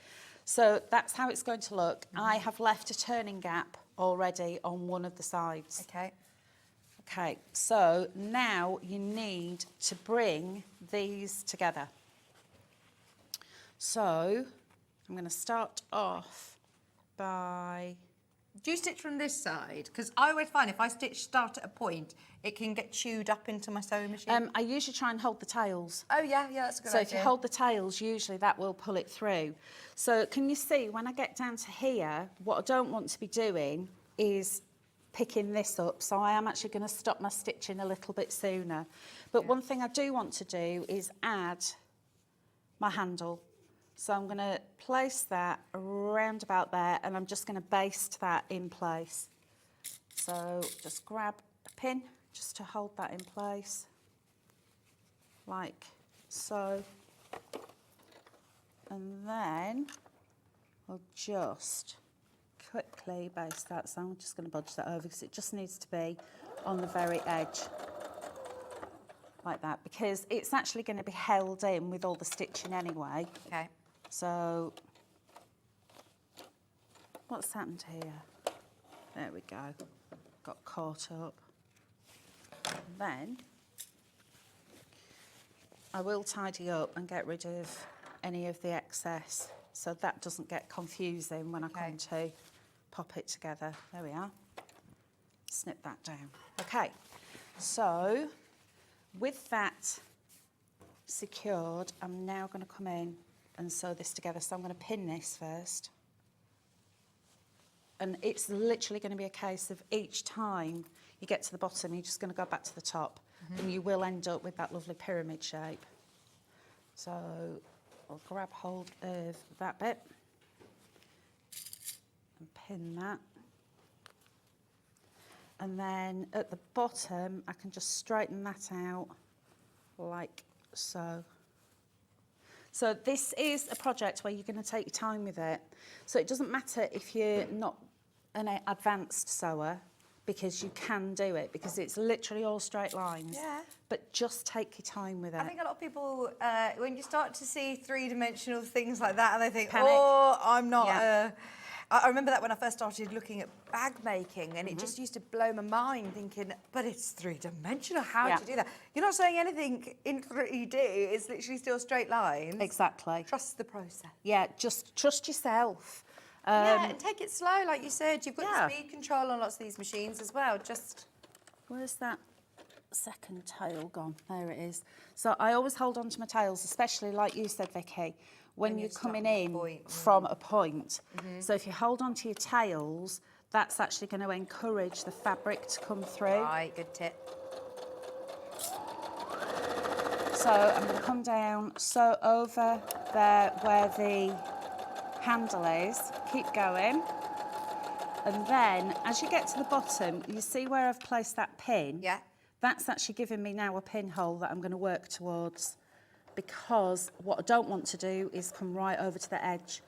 So that's how it's going to look. I have left a turning gap already on one of the sides. Okay. Okay, so now you need to bring these together. So I'm going to start off by... Do you stitch from this side? Because I always find if I start at a point, it can get chewed up into my sewing machine. I usually try and hold the tails. Oh, yeah, that's a good So idea. if you hold the tails, usually that will pull it through. So can you see, when I get down to here, what I don't want to be doing is picking this up. So I am actually going to stop my stitching a little bit sooner. But one thing I do want to do is add my handle. So I'm going to place that around about there, and I'm just going to baste that in place. So just grab a pin just to hold that in place, like so. And then I'll just quickly baste that. So I'm just going to budge that over because it just needs to be on the very edge, like that, because it's actually going to be held in with all the stitching anyway. Okay. So, what's happened here? There we go. Got caught up. And then, I will tidy up and get rid of any of the excess so that doesn't get confusing when I come to pop it together. There we are. Snip that down. Okay, so with that secured, I'm now going to come in and sew this together. So I'm going to pin this first. And it's literally going to be a case of each time you get to the bottom, you're just going to go back to the top. And you will end up with that lovely pyramid shape. So I'll grab hold of that bit and pin that. And then at the bottom, I can just straighten that out like so. So this is a project where you're going to take your time with it. So it doesn't matter if you're not an advanced sewer, because you can do it, because it's literally all straight lines. Yeah. But just take your time with it. I think a lot of people, when you start to see three-dimensional things like that, and they think, Panic. oh, I'm not... Yeah. I remember that when I first started looking at bag making, and it just used to blow my mind thinking, but it's three-dimensional, how do you do that? You're not saying anything in 3D, it's literally still straight lines. Exactly. Trust the process. Yeah, just trust yourself. Yeah, and take it slow, like you said. You've got Yeah. the speed control on lots of these machines as well. Just Where's that second tail gone? There it is. So I always hold on to my tails, especially like you said, Vicky, when you're coming in from a point. So if you hold on to your tails, that's actually going to encourage the fabric to come through. right, good tip. So I'm going to come down, so over there where the handle is, keep going. And then as you get to the bottom, you see where I've placed that pin? Yeah. That's actually giving me now a pinhole that I'm going to work towards, because what I don't want to do is come right over to the edge.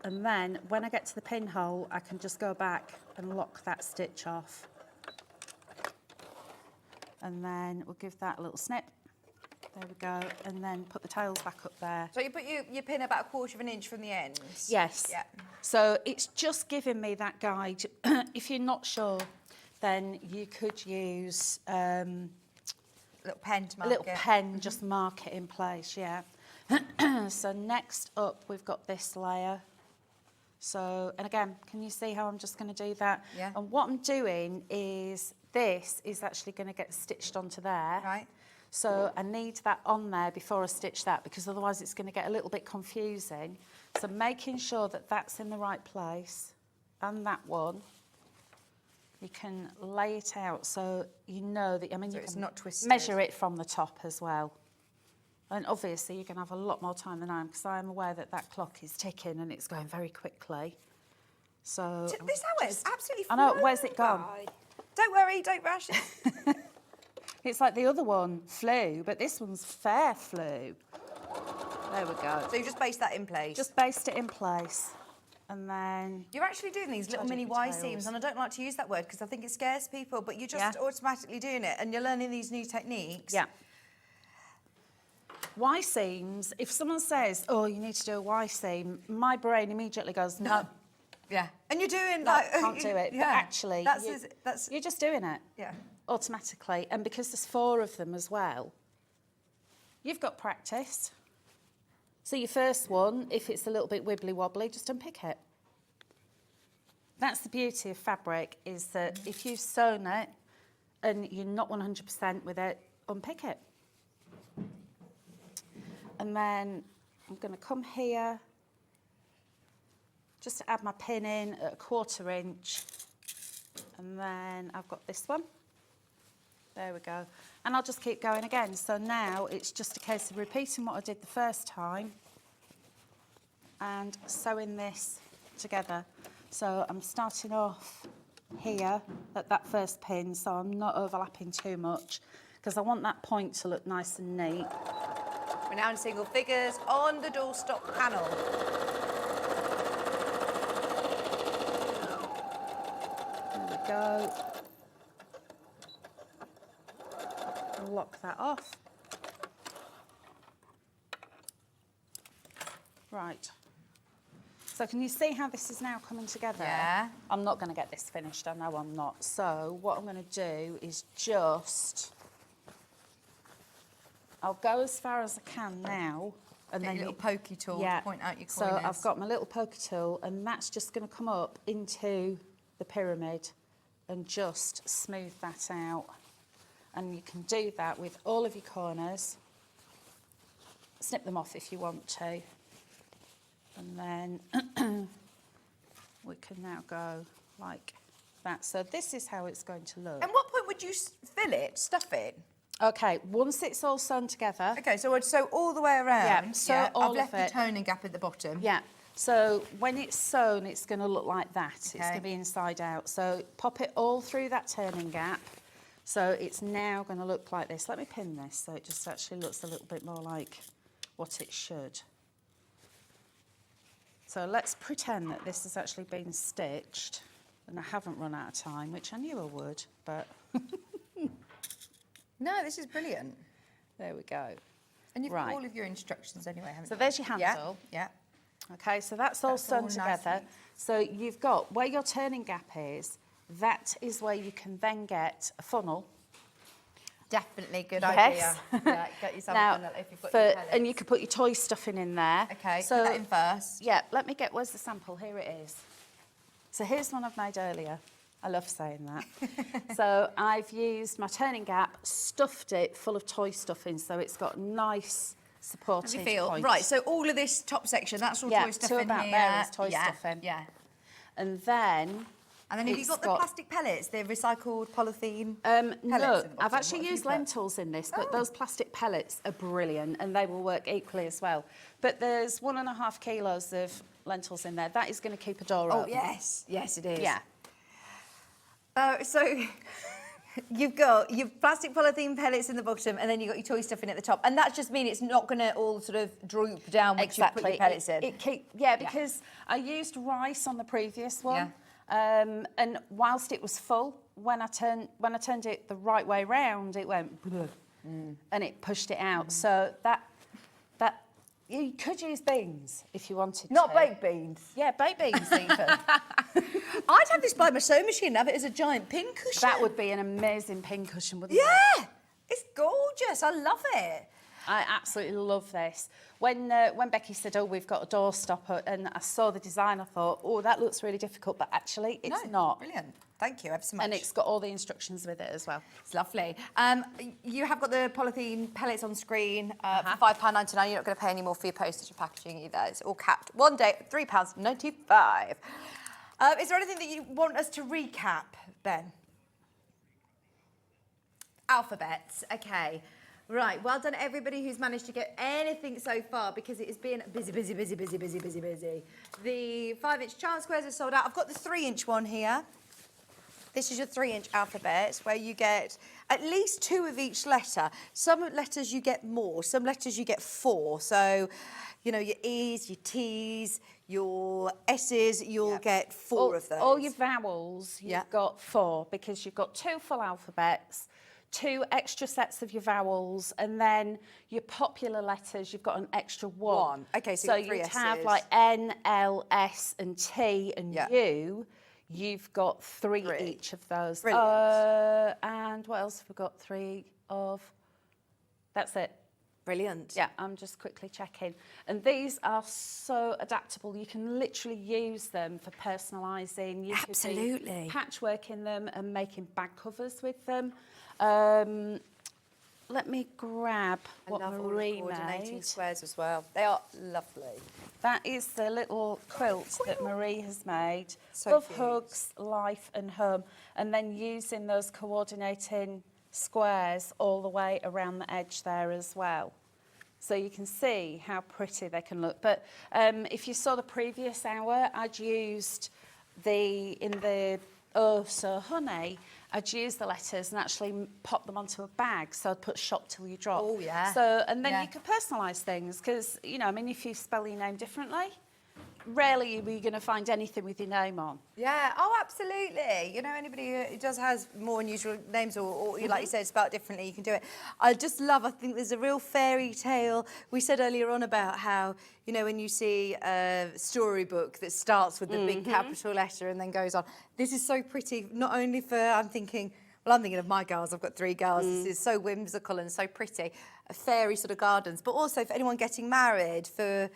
And then when I get to the pinhole, I can just go back and lock that stitch off. And then we'll give that a little snip. There we go. And then put the tails back up there. So you put your pin about 1/4 of an inch from the end? Yes. Yeah. So it's just giving me that guide. If you're not sure, then you could use A little pen to mark a little it. pen, just mark it in place, yeah. So next up, we've got this layer. So, and again, can you see how I'm just going to do that? Yeah. And what I'm doing is, this is actually going to get stitched onto there. Right. So I need that on there before I stitch that, because otherwise it's going to get a little bit confusing. So making sure that that's in the right place, and that one, you can lay it out so you know that, I mean, So you it's can not twisted. measure it from the top as well. And obviously you're going to have a lot more time than I am, because I am aware that that clock is ticking and it's going very quickly. So This hour is absolutely I know, flown where's it gone? by. Don't worry, don't rush it. It's like the other one flew, but this one's fair flew. There we go. So you just base that in place. Just based it in place. And then You're actually doing these little Tidy mini up your Y tails. seams, and I don't like to use that word because I think it scares people, but you're just Yeah. automatically doing it, and you're learning these new techniques. yeah. Y seams, if someone says, oh, you need to do a Y seam, my brain immediately goes, no, Yeah. And you're doing no, like... can't do it. Yeah. But actually, That's you're just doing it yeah. automatically. And because there's 4 of them as well, you've got practice. So your first one, if it's a little bit wibbly wobbly, just unpick it. That's the beauty of fabric, is that if you've sewn it and you're not 100% with it, unpick it. And then I'm going to come here, just to add my pin in at 1/4 inch. And then I've got this one. There we go. And I'll just keep going again. So now it's just a case of repeating what I did the first time and sewing this together. So I'm starting off here at that first pin, so I'm not overlapping too much, because I want that point to look nice and neat. We're now in single figures on the doorstop panel. There we go. Lock that off. Right. So can you see how this is now coming together? Yeah. I'm not going to get this finished, I know I'm not. So what I'm going to do is just... I'll go as far as I can now. And Get then your little pokey tool to point out your So corners. I've got my little poker tool, and that's just going to come up into the pyramid and just smooth that out. And you can do that with all of your corners. Snip them off if you want to. And then we can now go like that. So this is how it's going to look. And what point would you fill it, stuff it? Okay, once it's all sewn together. Okay, so I'd sew all the way around. Yeah, sew all I've of left the it. toning gap at the bottom. Yeah, so when it's sewn, it's going to look like that. It's Okay. going to be inside out. So pop it all through that turning gap. So it's now going to look like this. Let me pin this so it just actually looks a little bit more like what it should. So let's pretend that this has actually been stitched, and I haven't run out of time, which I knew I would, but No, this is brilliant. there we go. And you've Right. got all of your instructions anyway, haven't So you? there's your handle. Yeah. Okay, so that's all sewn all together. nicely. So you've got where your turning gap is, that is where you can then get a funnel. Definitely good Yes. idea. Yeah, get yourself Now, a funnel if you've got your pellets. and you could put your toy stuffing in there. Okay, so put that in first. Yeah, let me get, where's the sample? Here it is. So here's one I've made earlier. I love saying that. So I've used my turning gap, stuffed it full of toy stuffing, so it's got nice supportive How do you feel? points. Right, so all of this top section, that's all Yeah, toy to stuffing about here. there is toy yeah, stuffing. Yeah. And then... And then have you it's got the plastic pellets, the recycled polythene No, pellets in the bottom? I've What actually have you used put? lentils in this, but those plastic pellets are brilliant and they will work equally as well. But there's 1.5 kilos of lentils in there. That is going to keep a door Oh, open. yes. Yes, it is. Yeah. So you've got your plastic polythene pellets in the bottom and then you've got your toy stuffing at the top. And that just means it's not going to all sort of droop down once you put your pellets in. Because I used rice on the previous one. And whilst it was full, when I turned it the right way round, it went and it pushed it out. So that you could use beans if you wanted to. Not baked beans. Yeah, baked beans even. I'd have this by my sewing machine and have it as a giant pin cushion. That would be an amazing pin cushion, wouldn't it? Yeah, it's gorgeous. I love it. I absolutely love this. When Becky said, "Oh, we've got a door stopper," and I saw the design, I thought, "Oh, that looks really difficult," but actually, it's not. Brilliant. Thank you ever so much. And it's got all the instructions with it as well. It's lovely. You have got the polythene pellets on screen for £5.99. You're not going to pay any more for your postage and packaging either. It's all capped. One day, £3.95. Is there anything that you want us to recap, Ben? Alphabets. Okay. Right, well done everybody who's managed to get anything so far because it has been busy. The 5-inch charm squares are sold out. I've got the 3-inch one here. This is your 3-inch alphabet where you get at least 2 of each letter. Some letters you get more, some letters you get 4. So, you know, your E's, your T's, your S's, you'll get 4 of those. All your vowels, you've got 4 because you've got 2 full alphabets, 2 extra sets of your vowels, and then your popular letters, you've got an extra 1. Okay, so you've got 3 you'd S's. have like N, L, S, and T, and U. You've got 3 each of those. Brilliant. And what else have we got? 3 of? That's it. Brilliant. Yeah, I'm just quickly checking. And these are so adaptable. You can literally use them for personalising. You Absolutely. could be patchworking them and making bag covers with them. Let me grab what Marie coordinating made. squares as well. They are lovely. That is the little quilt that Marie has made. So Love, cute. hugs, life and home. And then using those coordinating squares all the way around the edge there as well. So you can see how pretty they can look. But if you saw the previous hour, I'd used in the Oh So Honey, I'd use the letters and actually pop them onto a bag. So I'd put shop till you drop. Oh, yeah. So, and then Yeah. you could personalise things because, you know, I mean, if you spell your name differently, rarely are you going to find anything with your name on. Yeah, oh, absolutely. You know, anybody who has more unusual names or like you said, spelled differently, you can do it. I think there's a real fairy tale. We said earlier on about how, you know, when you see a storybook that starts with the big capital letter and then goes on. This is so pretty, not only for, I'm thinking of my girls. I've got 3 girls. This is so whimsical and so pretty. Fairy sort of gardens, but also for anyone getting married, for...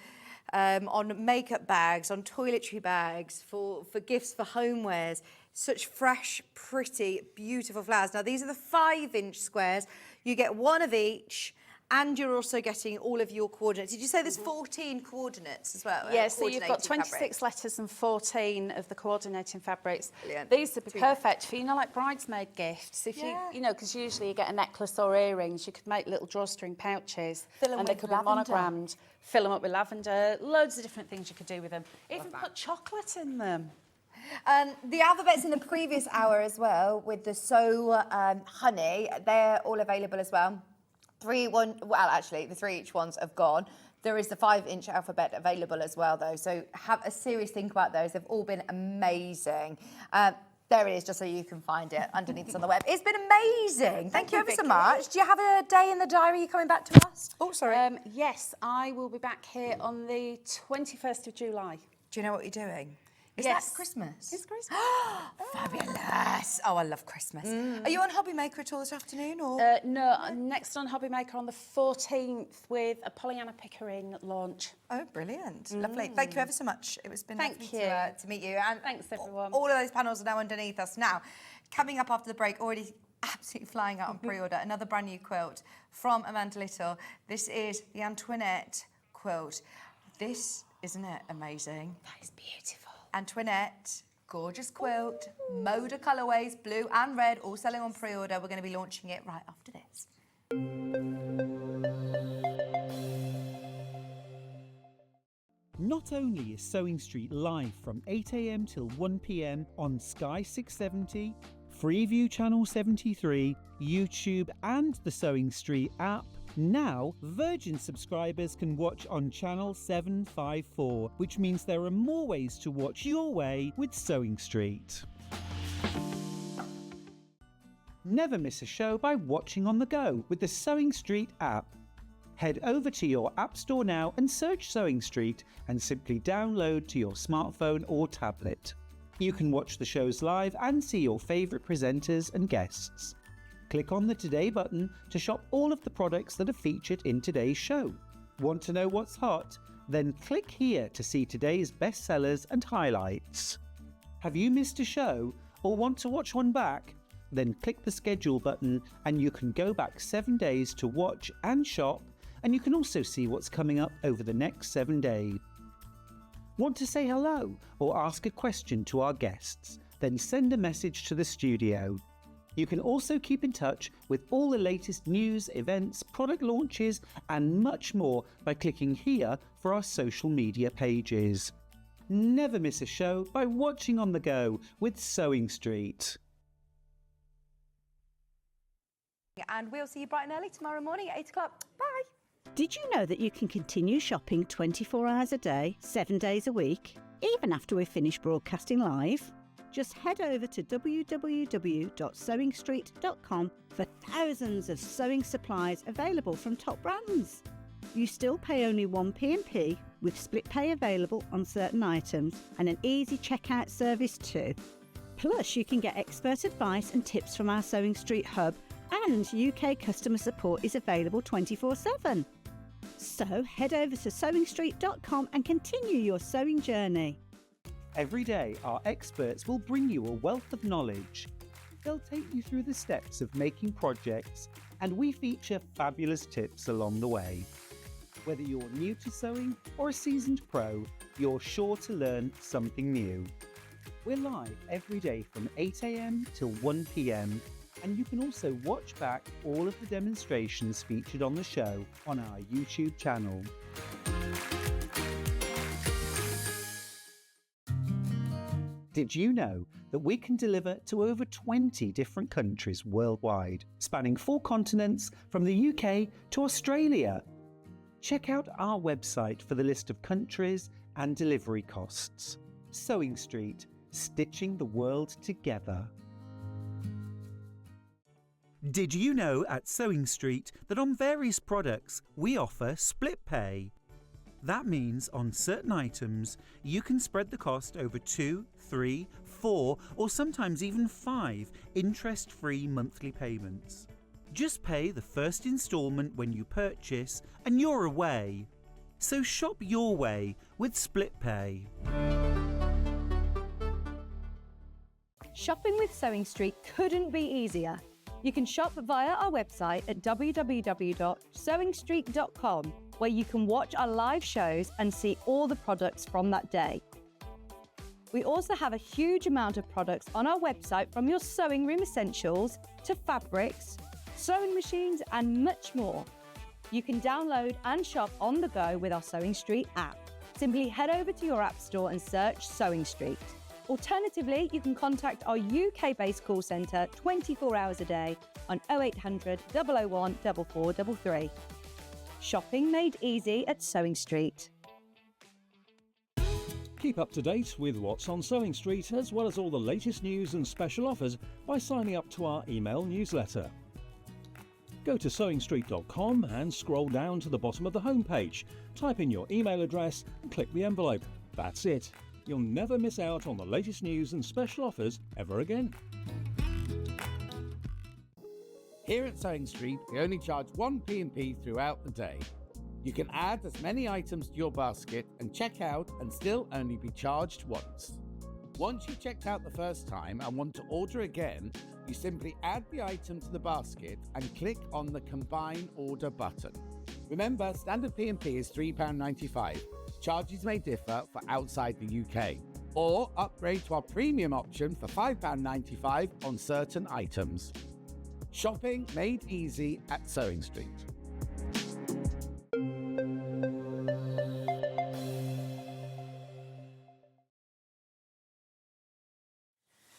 on makeup bags, on toiletry bags, for gifts for homewares. Such fresh, pretty, beautiful flowers. Now, these are the 5-inch squares. You get 1 of each, and you're also getting all of your coordinates. Did you say there's 14 coordinates as well? Yeah, so you've got 26 fabrics? letters and 14 of the coordinating fabrics. Brilliant. These would be perfect for, you know, like bridesmaid gifts. If you know, because usually you get a necklace or earrings, you could make little drawstring pouches. Fill 'em and they with could lavender. be monogrammed. Fill them up with lavender. Loads of different things you could do with them. Even put chocolate in them. The alphabets in the previous hour as well, with the Honey, they're all available as well. The 3-inch ones have gone. There is the 5-inch alphabet available as well, though. So have a serious think about those. They've all been amazing. There it is, just so you can find it underneath us on the web. It's been amazing. Thank you ever so Vicky. much. Do you have a day in the diary you're coming back to us? Oh, sorry. Yes, I will be back here on the 21st of July. Do you know what you're doing? Is Yes. that Christmas? It's Christmas. Fabulous. Oh, I love Christmas. Are you on Hobby Maker at all this afternoon? Or No, next on Hobby Maker on the 14th with a Pollyanna Pickering launch. Oh, brilliant. Lovely. Thank you ever so much. It was been Thank lovely you. to meet you. And Thanks, everyone. All of those panels are now underneath us. Now, coming up after the break, already absolutely flying out on pre-order, another brand new quilt from Amanda Little. This is the Antoinette Quilt. This, isn't it amazing? That is beautiful. Antoinette, gorgeous quilt, Moda colourways, blue and red, all selling on pre-order. We're going to be launching it right after this. Not only is Sewing Street live from 8 a.m. till 1 p.m. on Sky 670, Freeview Channel 73, YouTube and the Sewing Street app, now Virgin subscribers can watch on Channel 754, which means there are more ways to watch your way with Sewing Street. Never miss a show by watching on the go with the Sewing Street app. Head over to your App Store now and search Sewing Street and simply download to your smartphone or tablet. You can watch the shows live and see your favourite presenters and guests. Click on the Today button to shop all of the products that are featured in today's show. Want to know what's hot? Then click here to see today's bestsellers and highlights. Have you missed a show or want to watch one back? Then click the schedule button and you can go back 7 days to watch and shop, and you can also see what's coming up over the next 7 days. Want to say hello or ask a question to our guests? Then send a message to the studio. You can also keep in touch with all the latest news, events, product launches and much more by clicking here for our social media pages. Never miss a show by watching on the go with Sewing Street. And we'll see you bright and early tomorrow morning at 8 o'clock. Bye. Did you know that you can continue shopping 24 hours a day, 7 days a week, even after we've finished broadcasting live? Just head over to www.sewingstreet.com for thousands of sewing supplies available from top brands. You still pay only 1p&p with split pay available on certain items and an easy checkout service too. Plus, you can get expert advice and tips from our Sewing Street hub, and UK customer support is available 24/7. So head over to sewingstreet.com and continue your sewing journey. Every day, our experts will bring you a wealth of knowledge. They'll take you through the steps of making projects, and we feature fabulous tips along the way. Whether you're new to sewing or a seasoned pro, you're sure to learn something new. We're live every day from 8 a.m. till 1 p.m. and you can also watch back all of the demonstrations featured on the show on our YouTube channel. Did you know that we can deliver to over 20 different countries worldwide, spanning 4 continents from the UK to Australia? Check out our website for the list of countries and delivery costs. Sewing Street, stitching the world together. Did you know at Sewing Street that on various products we offer split pay? That means on certain items you can spread the cost over 2, 3, 4 or sometimes even 5 interest-free monthly payments. Just pay the first instalment when you purchase and you're away. So shop your way with split pay. Shopping with Sewing Street couldn't be easier. You can shop via our website at www.sewingstreet.com, where you can watch our live shows and see all the products from that day. We also have a huge amount of products on our website, from your sewing room essentials to fabrics, sewing machines and much more. You can download and shop on the go with our Sewing Street app. Simply head over to your app store and search Sewing Street. Alternatively, you can contact our UK-based call centre 24 hours a day on 0800 001 4433. Shopping made easy at Sewing Street. Keep up to date with what's on Sewing Street, as well as all the latest news and special offers by signing up to our email newsletter. Go to sewingstreet.com and scroll down to the bottom of the homepage. Type in your email address and click the envelope. That's it. You'll never miss out on the latest news and special offers ever again. Here at Sewing Street, we only charge 1 P&P throughout the day. You can add as many items to your basket and check out and still only be charged once. Once you've checked out the first time and want to order again, you simply add the item to the basket and click on the Combine Order button. Remember, standard P&P is £3.95. Charges may differ for outside the UK. Or upgrade to our premium option for £5.95 on certain items. Shopping made easy at Sewing Street.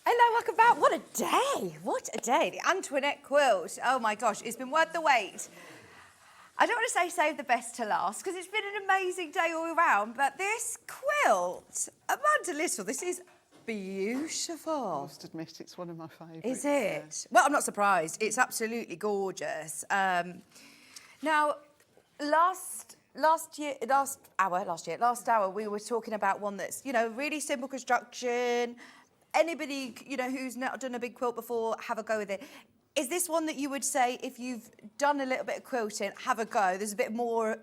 Hello, welcome back. What a day. What a day. The Antoinette Quilt. Oh my gosh, it's been worth the wait. I don't want to say save the best to last because it's been an amazing day all around, but this quilt, Amanda Little, this is beautiful. I must admit, it's one of my favourites. Is it? Well, I'm not surprised. It's absolutely gorgeous. Now, last hour, we were talking about one that's, you know, really simple construction. Anybody, you know, who's not done a big quilt before, have a go with it. Is this one that you would say, if you've done a little bit of quilting, have a go? There's a bit more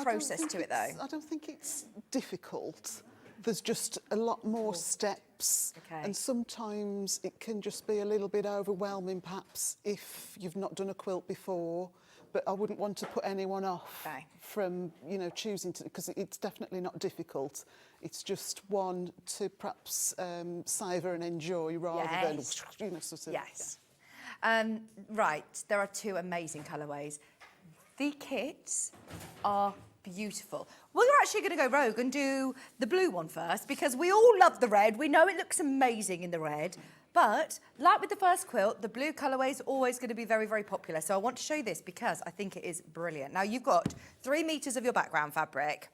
process to it, though. I don't think it's difficult. There's just a lot more steps. Okay. And sometimes it can just be a little bit overwhelming, perhaps, if you've not done a quilt before. But I wouldn't want to put anyone off from, you know, choosing to, because it's definitely not difficult. It's just one to perhaps savour and enjoy rather than, you know, sort of. Yes. Right, there are two amazing colourways. The kits are beautiful. We're actually going to go rogue and do the blue one first because we all love the red. We know it looks amazing in the red. But, like with the first quilt, the blue colourway is always going to be very, very popular. So I want to show you this because I think it is brilliant. Now, you've got 3 metres of your background fabric.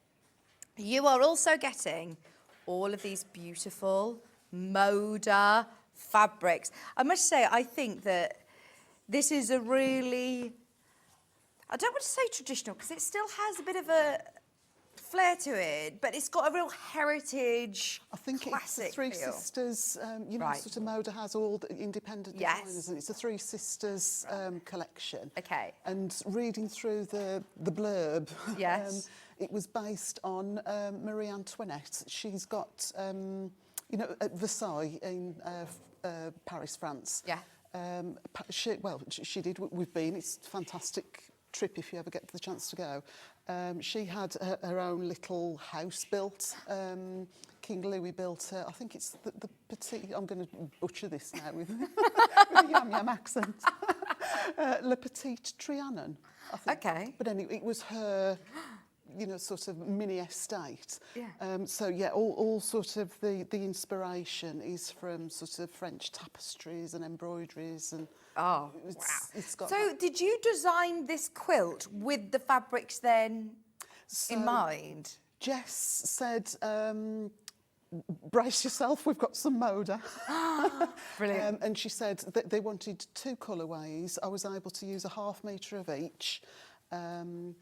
You are also getting all of these beautiful Moda fabrics. I must say, I think that this is a really, I don't want to say traditional because it still has a bit of a flair to it, but it's got a real heritage, I think classic it's the Three feel. Sisters, you know, sort of Moda has all the independent designers, and it's the Three Sisters collection. Okay. And reading through the blurb, Yes. it was based on Marie Antoinette. She's got, you know, at Versailles in Paris, France. Yeah. She did. We've been. It's a fantastic trip if you ever get the chance to go. She had her own little house built. King Louis built her. I think it's the Petit. I'm going to butcher this now with a yam accent. Le Petit Trianon, I think. Okay. But anyway, it was her, you know, sort of mini estate. Yeah. So yeah, all sort of the inspiration is from sort of French tapestries and embroideries and. Oh, It's got so did you design this quilt with the fabrics then in mind? Jess said, brace yourself, we've got some Moda. Brilliant. And she said that they wanted 2 colourways. I was able to use a ½ metre of each. And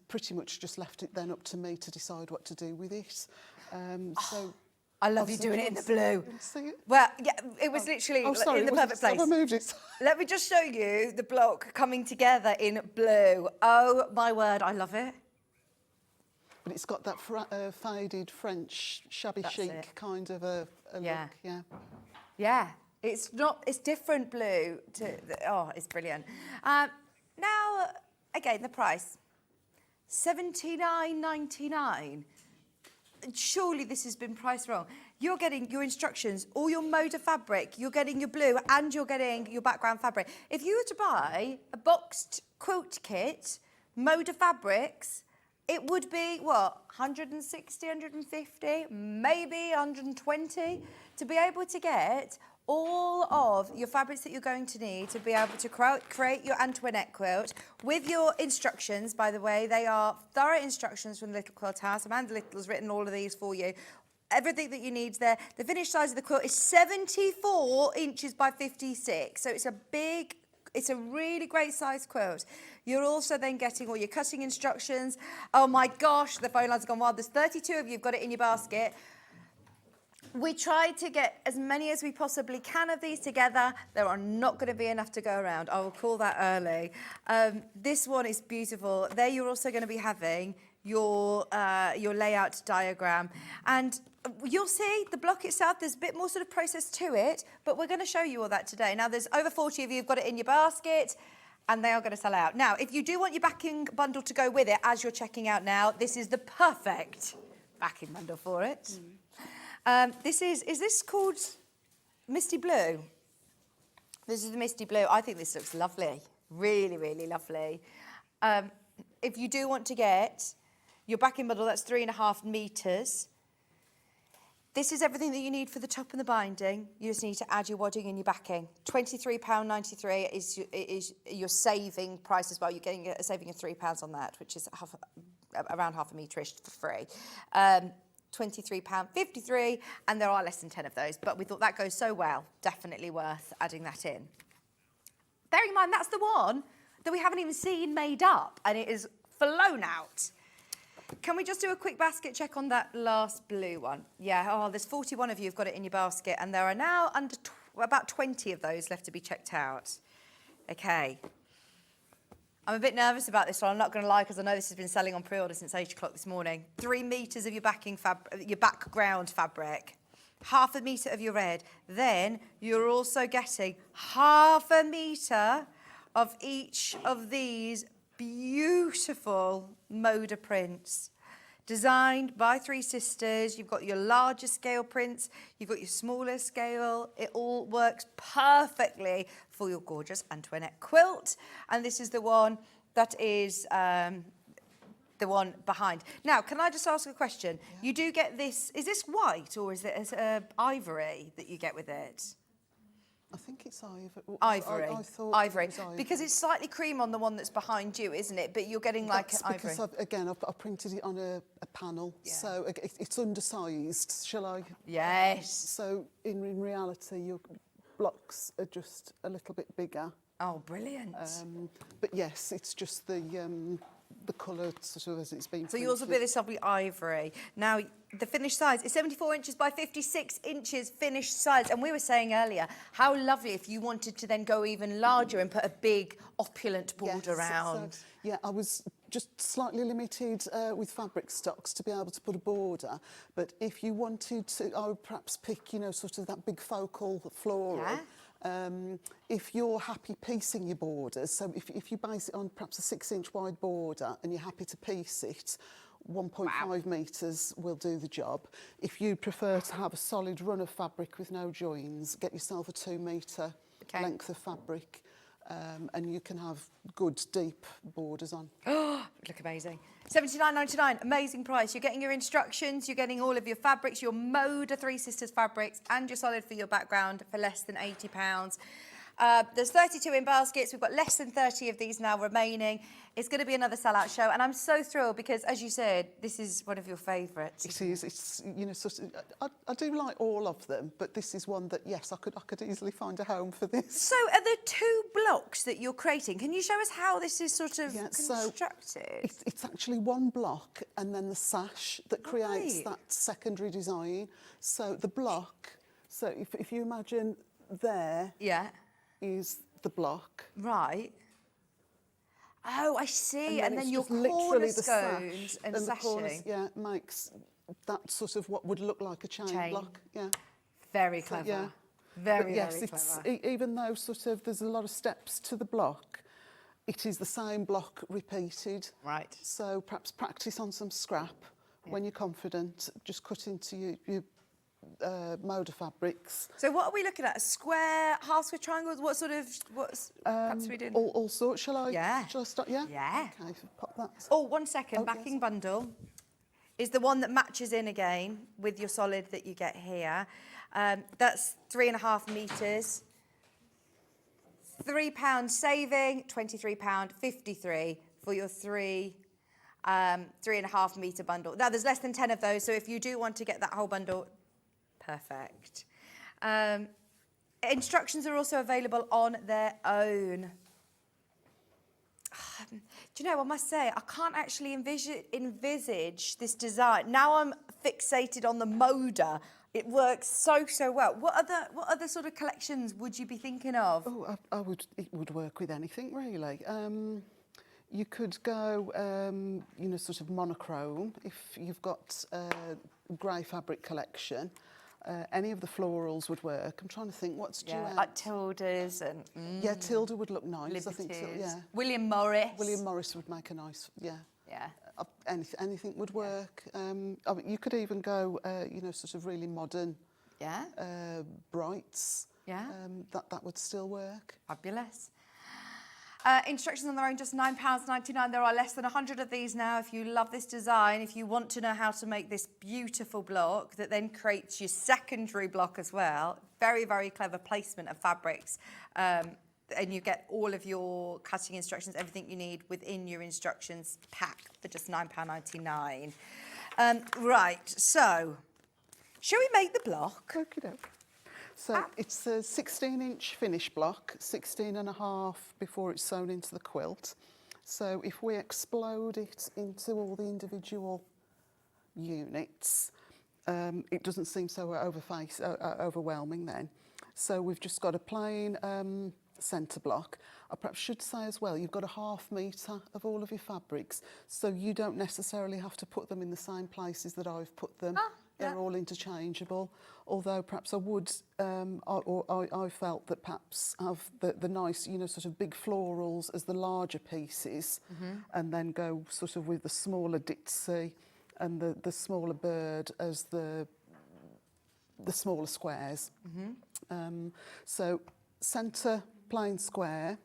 pretty much just left it then up to me to decide what to do with it. So I love you doing it in the blue. See it? Well, yeah, it was literally in the perfect place. I moved it. Let me just show you the block coming together in blue. Oh, my word, I love it. But it's got that faded French shabby chic kind of a look. Yeah. Yeah, it's different blue. It's brilliant. Now, again, the price, $79.99. Surely this has been priced wrong. You're getting your instructions, all your Moda fabric, you're getting your blue, and you're getting your background fabric. If you were to buy a boxed quilt kit, Moda fabrics, it would be, what, 160, 150, maybe 120, to be able to get all of your fabrics that you're going to need to be able to create your Antoinette quilt with your instructions. By the way, they are thorough instructions from the Little Quilt House. Amanda Little's written all of these for you. Everything that you need there. The finished size of the quilt is 74 inches by 56. So it's a really great size quilt. You're also then getting all your cutting instructions. Oh my gosh, the phone lines have gone wild. There's 32 of you who've got it in your basket. We tried to get as many as we possibly can of these together. There are not going to be enough to go around. I will call that early. This one is beautiful. There you're also going to be having your layout diagram. And you'll see the block itself, there's a bit more sort of process to it, but we're going to show you all that today. Now, there's over 40 of you who've got it in your basket, and they are going to sell out. Now, if you do want your backing bundle to go with it as you're checking out now, this is the perfect backing bundle for it. Is this called Misty Blue? This is the Misty Blue. I think this looks lovely. Really, really lovely. If you do want to get your backing bundle, that's 3.5 metres. This is everything that you need for the top and the binding. You just need to add your wadding and your backing. £23.93 is your saving price as well. You're getting a saving of £3 on that, which is around half a metre-ish for free. £23.53, and there are less than 10 of those, but we thought that goes so well, definitely worth adding that in. Bearing in mind, that's the one that we haven't even seen made up, and it is flown out. Can we just do a quick basket check on that last blue one? Yeah, oh, there's 41 of you who've got it in your basket, and there are now about 20 of those left to be checked out. Okay. I'm a bit nervous about this one, I'm not going to lie, because I know this has been selling on pre-order since 8 o'clock this morning. 3 metres of your background fabric, half a metre of your red. Then you're also getting half a metre of each of these beautiful Moda prints. Designed by 3 sisters. You've got your larger scale prints, you've got your smaller scale. It all works perfectly for your gorgeous Antoinette quilt. And this is the one that is the one behind. Now, can I just ask a question? Yeah. You do get this, is this white or is it ivory that you get with it? I think it's ivory. I thought ivory. It was ivory. Because it's slightly cream on the one that's behind you, isn't it? But you're getting like ivory. Because I've printed it on a panel, yeah. So it's undersized, shall I? Yes. So in reality, your blocks are just a little bit bigger. Oh, brilliant. But yes, it's just the colour sort of as it's been So yours will be this lovely ivory. Now, the finished size is 74 inches by 56 inches finished size. And we were saying earlier, how lovely if you wanted to then go even larger and put a big opulent border around. So, yeah, I was just slightly limited with fabric stocks to be able to put a border. But if you wanted to, I would perhaps pick, you know, sort of that big focal floral. Yeah. If you're happy piecing your borders, so if you base it on perhaps a 6-inch wide border and you're happy to piece it, 1.5 metres will do the job. If you prefer to have a solid run of fabric with no joins, get yourself a 2 metre length of fabric, and you can have good deep borders on. Oh, look amazing. $79.99, amazing price. You're getting your instructions, you're getting all of your fabrics, your Moda 3 Sisters fabrics, and your solid for your background for less than £80. There's 32 in baskets. We've got less than 30 of these now remaining. It's going to be another sellout show, and I'm so thrilled because, as you said, this is one of your favourites. It is. It's, you know, sort of, I do like all of them, but this is one that, yes, I could easily find a home for this. So, are there 2 blocks that you're creating? Can you show us how this is sort of constructed? So it's actually 1 block and then the sash that creates that secondary design. So the block. So if you imagine there. Yeah. Is the block. Right. Oh, I see. And then your literally the cornerstones and the sashing. Corners, yeah, makes that sort of what would look like a chain block. Yeah. Very clever. So, yeah. Very clever. Even though sort of there's a lot of steps to the block, it is the same block repeated. Right. So perhaps practice on some scrap when you're confident. Just cut into your Moda fabrics. So what are we looking at? A square, half square triangles? Perhaps we did all sorts. Shall I? Yeah. Shall I start? Yeah. Yeah. Okay. Pop that. Oh, 1 second. Backing bundle is the one that matches in again with your solid that you get here. That's 3.5 metres. £3 saving, £23.53 for your 3.5 metre bundle. Now, there's less than 10 of those, so if you do want to get that whole bundle, perfect. Instructions are also available on their own. Do you know, I must say, I can't actually envisage this design. Now I'm fixated on the Moda. It works so well. What other sort of collections would you be thinking of? Oh, it would work with anything really. You could go, you know, sort of monochrome if you've got a grey fabric collection. Any of the florals would work. I'm trying to think what's due out. Like Tildas and... Yeah, Tilda would look nice. Liberties. I think so, yeah. William Morris. William Morris would make a nice, yeah. Yeah. Anything would work. I mean, you could even go, you know, sort of really modern. Yeah. Brights. Yeah. That would still work. Fabulous. Instructions on their own, just £9.99. There are less than 100 of these now. If you love this design, if you want to know how to make this beautiful block that then creates your secondary block as well, very, very clever placement of fabrics. And you get all of your cutting instructions, everything you need within your instructions pack for just £9.99. Right, so shall we make the block? Okey-doke. So it's a 16-inch finish block, 16.5 before it's sewn into the quilt. So if we explode it into all the individual units, it doesn't seem so overwhelming then. So we've just got a plain centre block. I perhaps should say as well, you've got a ½ metre of all of your fabrics, so you don't necessarily have to put them in the same places that I've put them. They're all interchangeable, although perhaps I would, I felt that perhaps have the nice, you know, sort of big florals as the larger pieces, and then go sort of with the smaller ditzy and the smaller bird as the smaller squares. So centre plain square,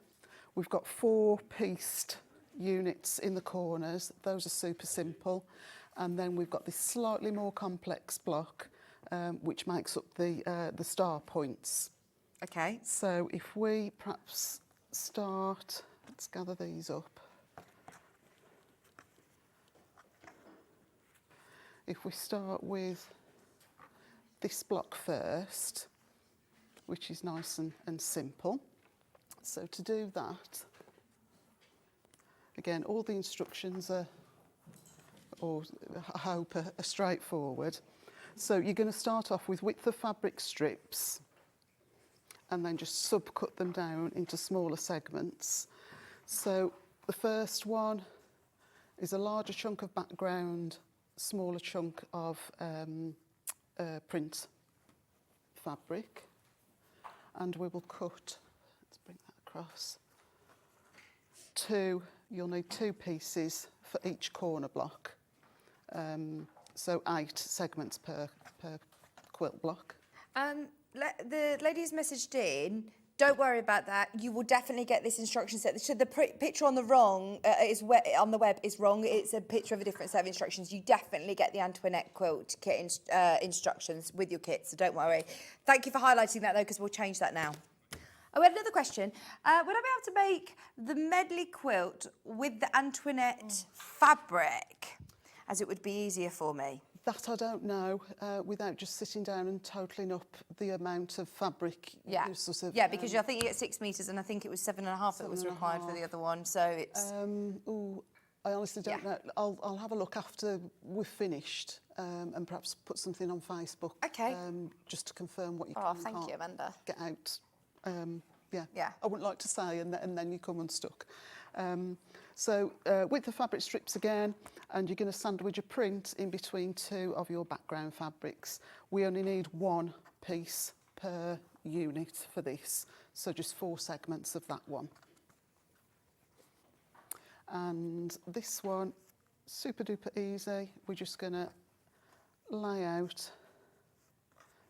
we've got 4 pieced units in the corners. Those are super simple. And then we've got this slightly more complex block, which makes up the star points. Okay. So if we perhaps start, let's gather these up. If we start with this block first, which is nice and simple. So to do that, again, all the instructions are, or I hope, are straightforward. So you're going to start off with width of fabric strips and then just subcut them down into smaller segments. So the first one is a larger chunk of background, smaller chunk of print fabric, and we will cut, let's bring that across, you'll need 2 pieces for each corner block. So 8 segments per quilt block. The ladies messaged in, don't worry about that. You will definitely get this instruction set. So the picture on the on the web is wrong. It's a picture of a different set of instructions. You definitely get the Antoinette Quilt kit instructions with your kit, so don't worry. Thank you for highlighting that though, because we'll change that now. Oh, we had another question. Would I be able to make the medley quilt with the Antoinette fabric, as it would be easier for me? That I don't know, without just sitting down and totaling up the amount of fabric. Yeah, sort of, yeah, because I think you get 6 metres and I think it was 7.5 that was required for the other one, so it's... I honestly don't know. I'll have a look after we've finished and perhaps put something on Facebook. Okay. Just to confirm what you can and thank can't you, Amanda. get out. Yeah. I wouldn't like to say and then you come unstuck. So with the fabric strips again, and you're going to sandwich a print in between 2 of your background fabrics. We only need 1 piece per unit for this, so just 4 segments of that one. And this one, super duper easy. We're just going to lay out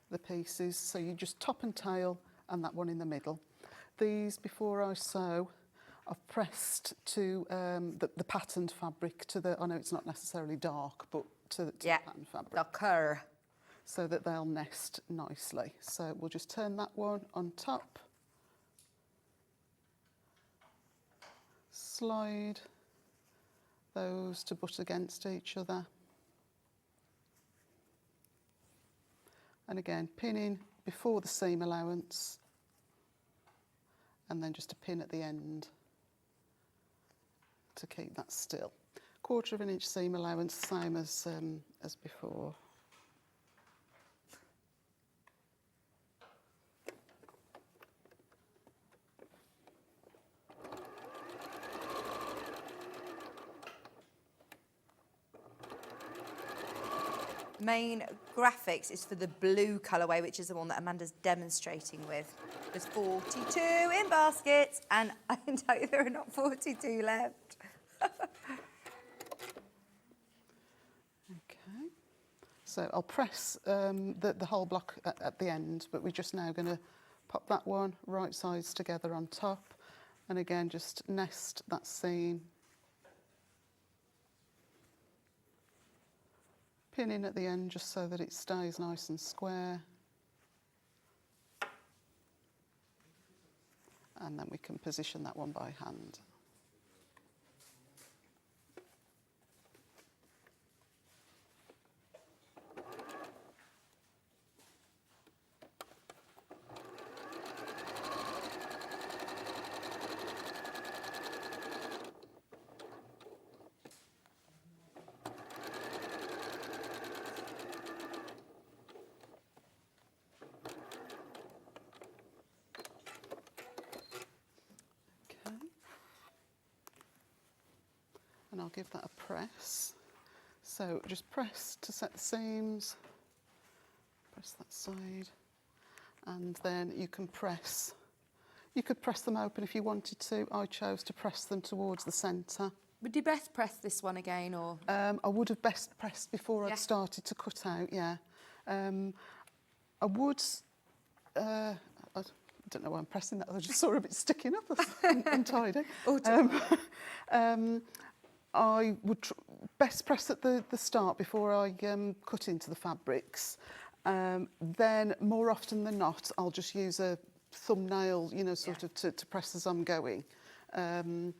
the pieces, so you just top and tail and that one in the middle. These, before I sew, I've pressed to the patterned fabric to the, I know it's not necessarily dark, but to the patterned fabric. Darker. so that they'll nest nicely. So we'll just turn that one on top, slide those to butt against each other, and again pinning before the seam allowance, and then just a pin at the end to keep that still. 1/4 of an inch seam allowance, same as before. Main graphics is for the blue colourway, which is the one that Amanda's demonstrating with. There's 42 in baskets, and I can tell you there are not 42 left. Okay, so I'll press the whole block at the end, but we're just now going to pop that one right sides together on top, and again just nest that seam, pin in at the end just so that it stays nice and square, and then we can position that one by hand. And I'll give that a press. So just press to set the seams, press that side, and then you can press. You could press them open if you wanted to. I chose to press them towards the centre. Would you best press this one again, or? I would have best pressed before I'd started to cut out, yeah. I would, I don't know why I'm pressing that, I just saw a bit sticking up, untidy. I would best press at the start before I cut into the fabrics. Then, more often than not, I'll just use a thumbnail, you know, sort of to press as I'm going. And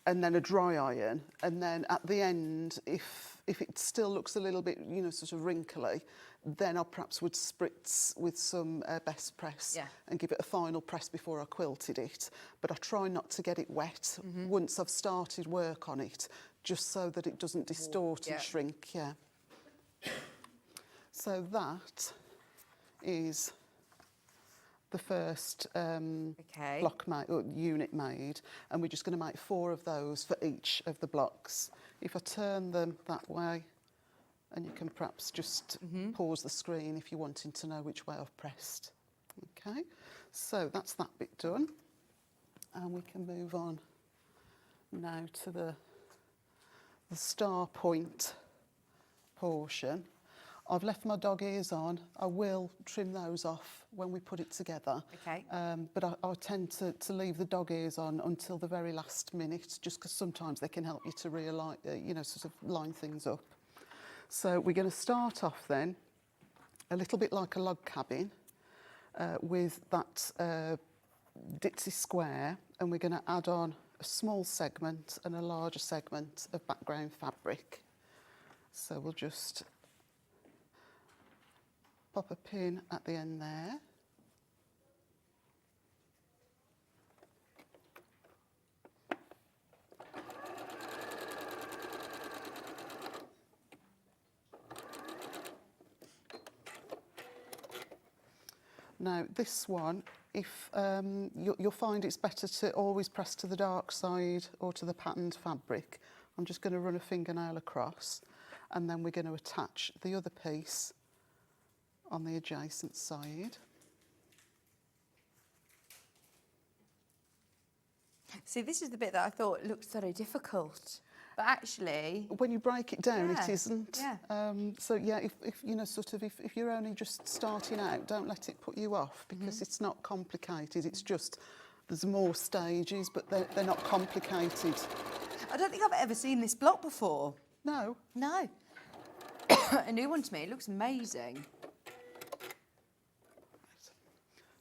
then a dry iron. And then at the end, if it still looks a little bit, you know, sort of wrinkly, then I perhaps would spritz with some best press and give it a final press before I quilted it. But I try not to get it wet once I've started work on it, just so that it doesn't distort and shrink, So that is the first block unit made, and we're just going to make 4 of those for each of the blocks. If I turn them that way, and you can perhaps just pause the screen if you're wanting to know which way I've pressed. Okay, so that's that bit done, and we can move on now to the star point portion. I've left my dog ears on. I will trim those off when we put it together. Okay. But I tend to leave the dog ears on until the very last minute, just because sometimes they can help you to realign, you know, sort of line things up. So we're going to start off then, a little bit like a log cabin, with that ditzy square, and we're going to add on a small segment and a larger segment of background fabric. So we'll just pop a pin at the end there. Now this one, if you'll find it's better to always press to the dark side or to the patterned fabric. I'm just going to run a fingernail across, and then we're going to attach the other piece on the adjacent side. See, this is the bit that I thought looked so difficult, but actually, when you break it down, it isn't. Yeah. So yeah, if you know, sort of, if you're only just starting out, don't let it put you off, because it's not complicated. It's just there's more stages, but they're not complicated. I don't think I've ever seen this block before. No. No. a new one to me. It looks amazing.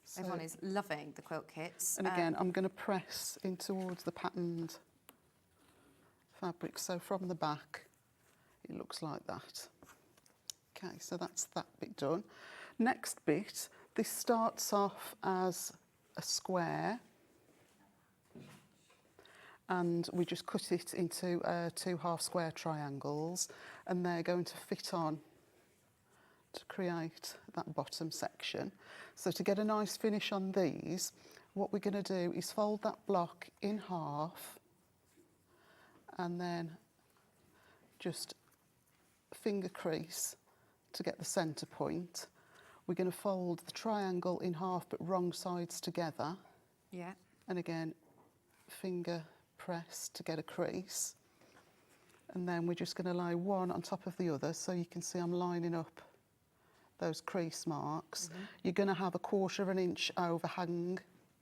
So, Everyone is loving the quilt kits. and again, I'm going to press in towards the patterned fabric. So from the back, it looks like that. Okay, so that's that bit done. Next bit, this starts off as a square, and we just cut it into 2 half square triangles, and they're going to fit on to create that bottom section. So to get a nice finish on these, what we're going to do is fold that block in half and then just finger crease to get the centre point. We're going to fold the triangle in half but wrong sides together. Yeah. And again, finger press to get a crease. And then we're just going to lay one on top of the other, so you can see I'm lining up those crease marks. You're going to have a 1/4 inch overhang.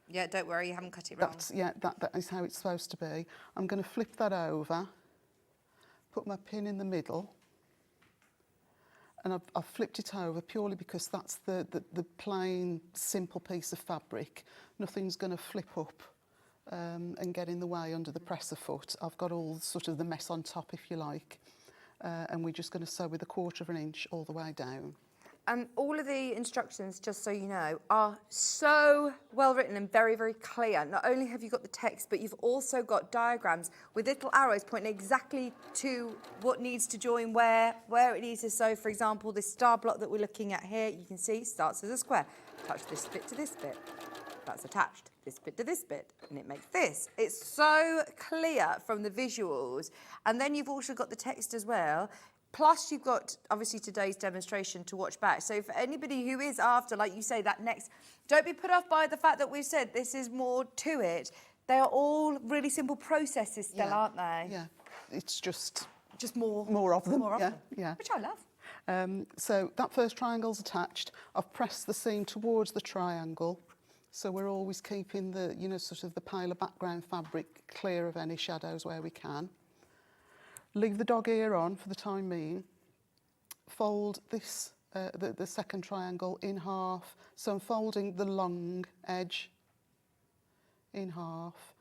Yeah, don't worry, you haven't cut it wrong. That is how it's supposed to be. I'm going to flip that over, put my pin in the middle, and I've flipped it over purely because that's the plain, simple piece of fabric. Nothing's going to flip up and get in the way under the presser foot. I've got all sort of the mess on top, if you like, and we're just going to sew with a 1/4 inch all the way down. All of the instructions, just so you know, are so well written and very, very clear. Not only have you got the text, but you've also got diagrams with little arrows pointing exactly to what needs to join where it needs to sew. For example, this star block that we're looking at here, you can see starts as a square. Attach this bit to this bit. That's attached. This bit to this bit, and it makes this. It's so clear from the visuals. And then you've also got the text as well. Plus, you've got, obviously, today's demonstration to watch back. So for anybody who is after, like you say, that next... Don't be put off by the fact that we've said this is more to it. They are all really simple processes still, aren't they? Yeah, it's just more of them. More of them. Yeah. Which I love. So that first triangle's attached. I've pressed the seam towards the triangle. So we're always keeping the, sort of the paler background fabric clear of any shadows where we can. Leave the dog ear on for the time being. Fold this, the second triangle in half. So I'm folding the long edge in half.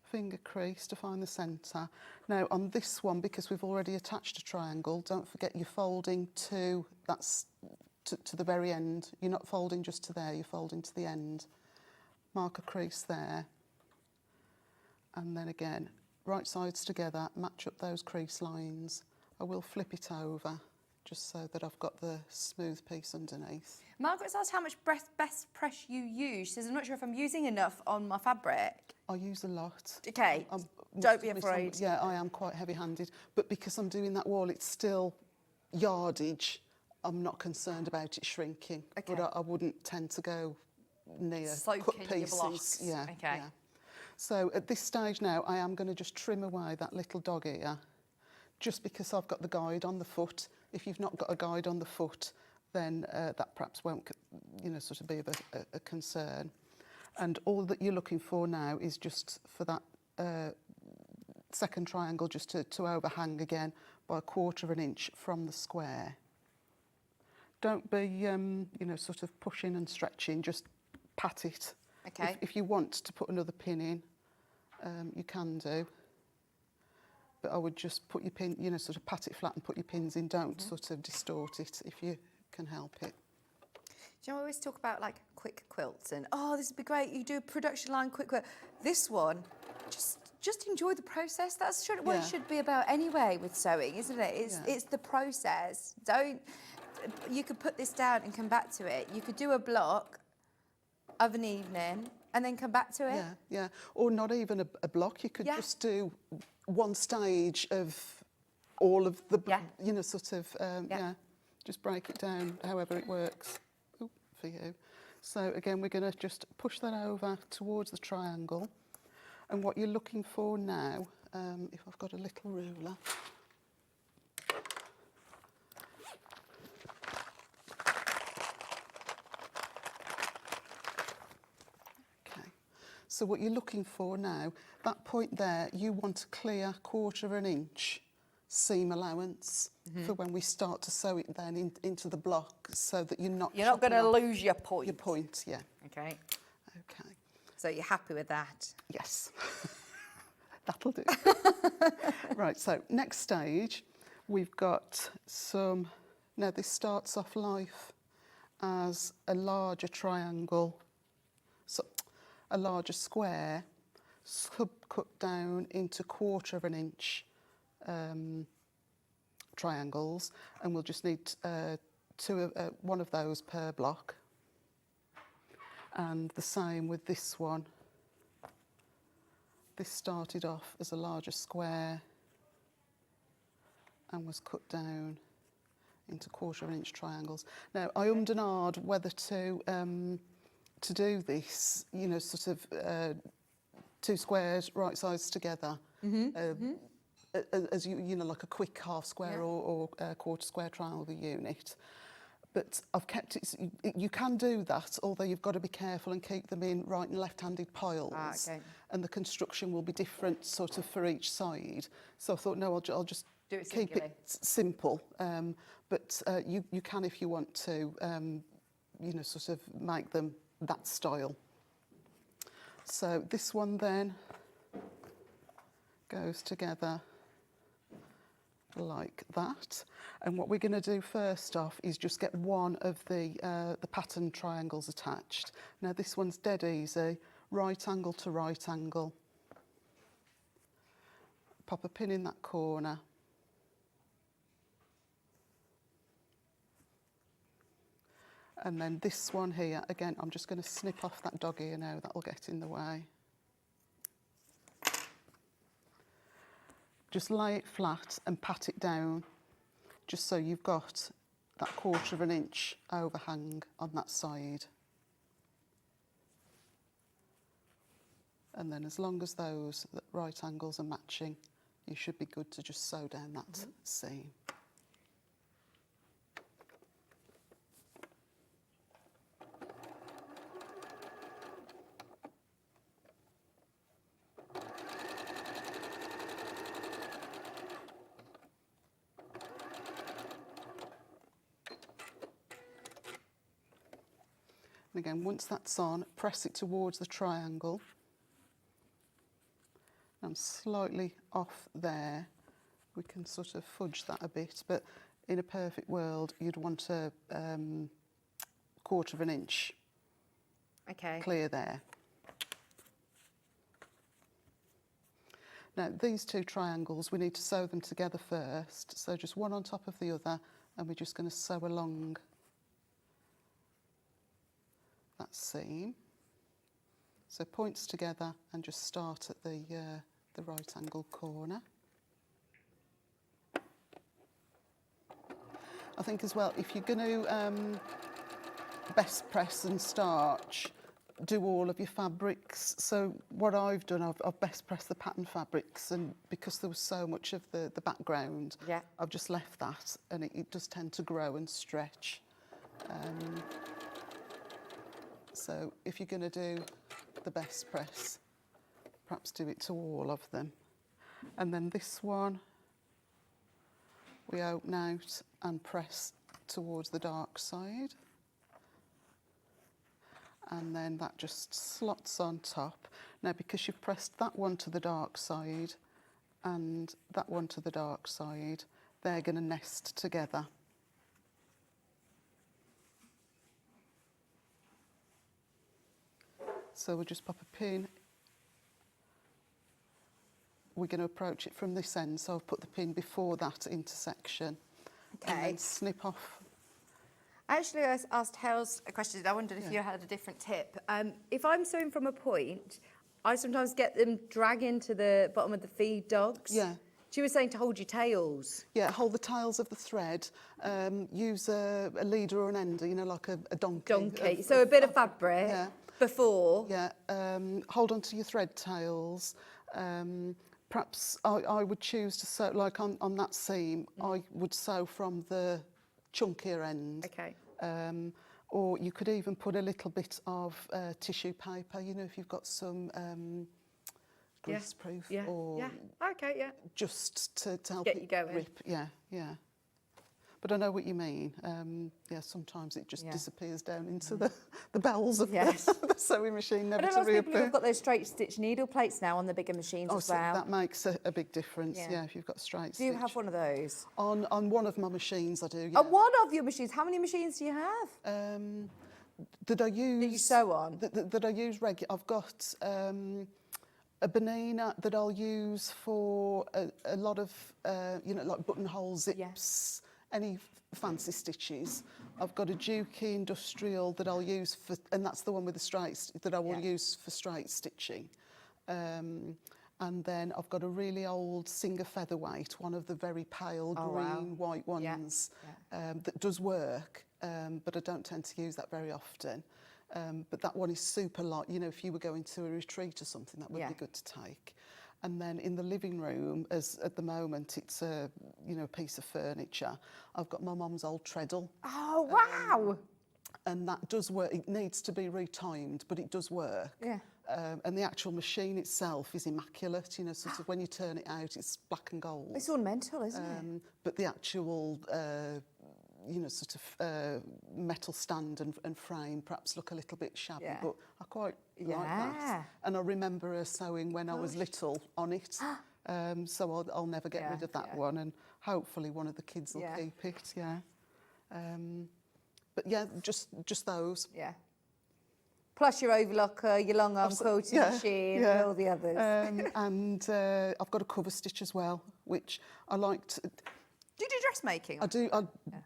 Finger crease to find the centre. Now on this one, because we've already attached a triangle, don't forget you're folding to the very end. You're not folding just to there, you're folding to the end. Mark a crease there. And then again, right sides together, match up those crease lines. I will flip it over just so that I've got the smooth piece underneath. Margaret's asked how much best press you use. She says, I'm not sure if I'm using enough on my fabric. I use a lot. Okay, don't be afraid. Yeah, I am quite heavy-handed, but because I'm doing that wall, it's still yardage. I'm not concerned about it shrinking, Okay. but I wouldn't tend to go near Soaking cut your pieces. blocks. Yeah, Okay. yeah. So at this stage now, I am going to just trim away that little dog ear, just because I've got the guide on the foot. If you've not got a guide on the foot, then that perhaps won't, sort of be of a concern. And all that you're looking for now is just for that second triangle just to overhang again by a 1/4 inch from the square. Don't be, sort of pushing and stretching, just pat it. Okay. If you want to put another pin in, you can do. But I would just put your pin, sort of pat it flat and put your pins in. Don't sort of distort it if you can help it. Do you know, we always talk about like quick quilts and, oh, this would be great. You do a production line quick quilt. This one, just enjoy the process. That's what it should be about anyway with sewing, isn't it? It's the process. You could put this down and come back to it. You could do a block of an evening and then come back to it. Yeah. Or not even a block. You could just do one stage of all of the, just break it down however it works for you. So again, we're going to just push that over towards the triangle. And what you're looking for now, if I've got a little ruler, so what you're looking for now, that point there, you want to clear 1/4 inch seam allowance for when we start to sew it then into the block, so that you're not You're not going to chopping off lose your point. your point. Yeah. Okay. Okay. So you're happy with that? Yes. That'll do. Right, so next stage, we've got some, now this starts off life as a larger triangle, so a larger square, cut down into 1/4 of an inch triangles, and we'll just need one of those per block. And the same with this one. This started off as a larger square and was cut down into 1/4 of an inch triangles. Now, I ummed and ahed whether to do this, you know, sort of 2 squares right sides together, as you know, like a quick half square or a 1/4 square triangle unit. But I've kept it, you can do that, although you've got to be careful and keep them in right and left-handed piles. Okay. And the construction will be different sort of for each side. So I thought, no, I'll just Do it keep singularly. it simple. But you can, if you want to, you know, sort of make them that style. So this one then goes together like that, and what we're going to do first off is just get one of the pattern triangles attached. Now this one's dead easy, right angle to right angle. Pop a pin in that corner. And then this one here, again, I'm just going to snip off that dog ear now, that'll get in the way. Just lay it flat and pat it down, just so you've got that 1/4 of an inch overhang on that side. And then as long as those right angles are matching, you should be good to just sew down that seam. And again, once that's on, press it towards the triangle. I'm slightly off there. We can sort of fudge that a bit, but in a perfect world, you'd want a 1/4 of an inch clear there. Now, these 2 triangles, we need to sew them together first. So just one on top of the other, and we're just going to sew along that seam. So points together and just start at the right angle corner. I think as well, if you're going to best press and starch, do all of your fabrics. So what I've done, I've best pressed the pattern fabrics, and because there was so much of the background, I've just left that, and it does tend to grow and stretch. So if you're going to do the best press, perhaps do it to all of them. And then this one, we open out and press towards the dark side. And then that just slots on top. Now, because you've pressed that one to the dark side and that one to the dark side, they're going to nest together. So we'll just pop a pin. We're going to approach it from this end, so I've put the pin before that intersection. Okay. And then snip off. Actually, I asked Hels a question. I wondered if you had a different tip. If I'm sewing from a point, I sometimes get them dragging to the bottom of the feed dogs. Yeah. She was saying to hold your tails. Yeah, hold the tails of the thread. Use a leader or an ender, you know, like a donkey. Donkey. So a bit of fabric before. Yeah. Hold on to your thread tails. Perhaps I would choose to sew, like on that seam, I would sew from the chunkier end. Okay. Or you could even put a little bit of tissue paper, you know, if you've got some greaseproof Yeah. or Yeah. Okay. Yeah. just to help Get it you going. rip. Yeah, yeah. But I know what you mean. Yeah, sometimes it just Yeah. disappears down into the bowels of Yes. the sewing machine, never And a to lot of people reappear. have got those straight stitch needle plates now on the bigger machines as so well. that makes a big difference. Yeah. Yeah, if you've got straight Do you stitch. have one of those? On one of my machines, I do. Yeah. On one of your machines? How many machines do you have? That I use. That you sew on? That I use regular. I've got a Benina that I'll use for a lot of, like buttonhole zips, any fancy stitches. I've got a Juki industrial that I'll use for, and that's the one with the straight, that I will use for straight stitching. And then I've got a really old Singer Featherweight, one of the very pale green, white ones, that does work, but I don't tend to use that very often. But that one is super light. You know, if you were going to a retreat or something, that would be good to take. And then in the living room, as at the moment, it's a piece of furniture. I've got my mum's old treadle. Oh, wow! And that does work. It needs to be retimed, but it does work. Yeah. And the actual machine itself is immaculate. You know, sort of when you turn it out, it's black and gold. It's ornamental, isn't it? But the actual, metal stand and frame perhaps look a little bit shabby, but I quite like that. And I remember her sewing when I was little on it, so I'll never get rid of that one, and hopefully one of the kids will keep it. Yeah. But yeah, just those. Yeah. Plus your overlocker, your long arm quilting machine, and all the others. And I've got a cover stitch as well, which I like to. Do you do dressmaking? I do.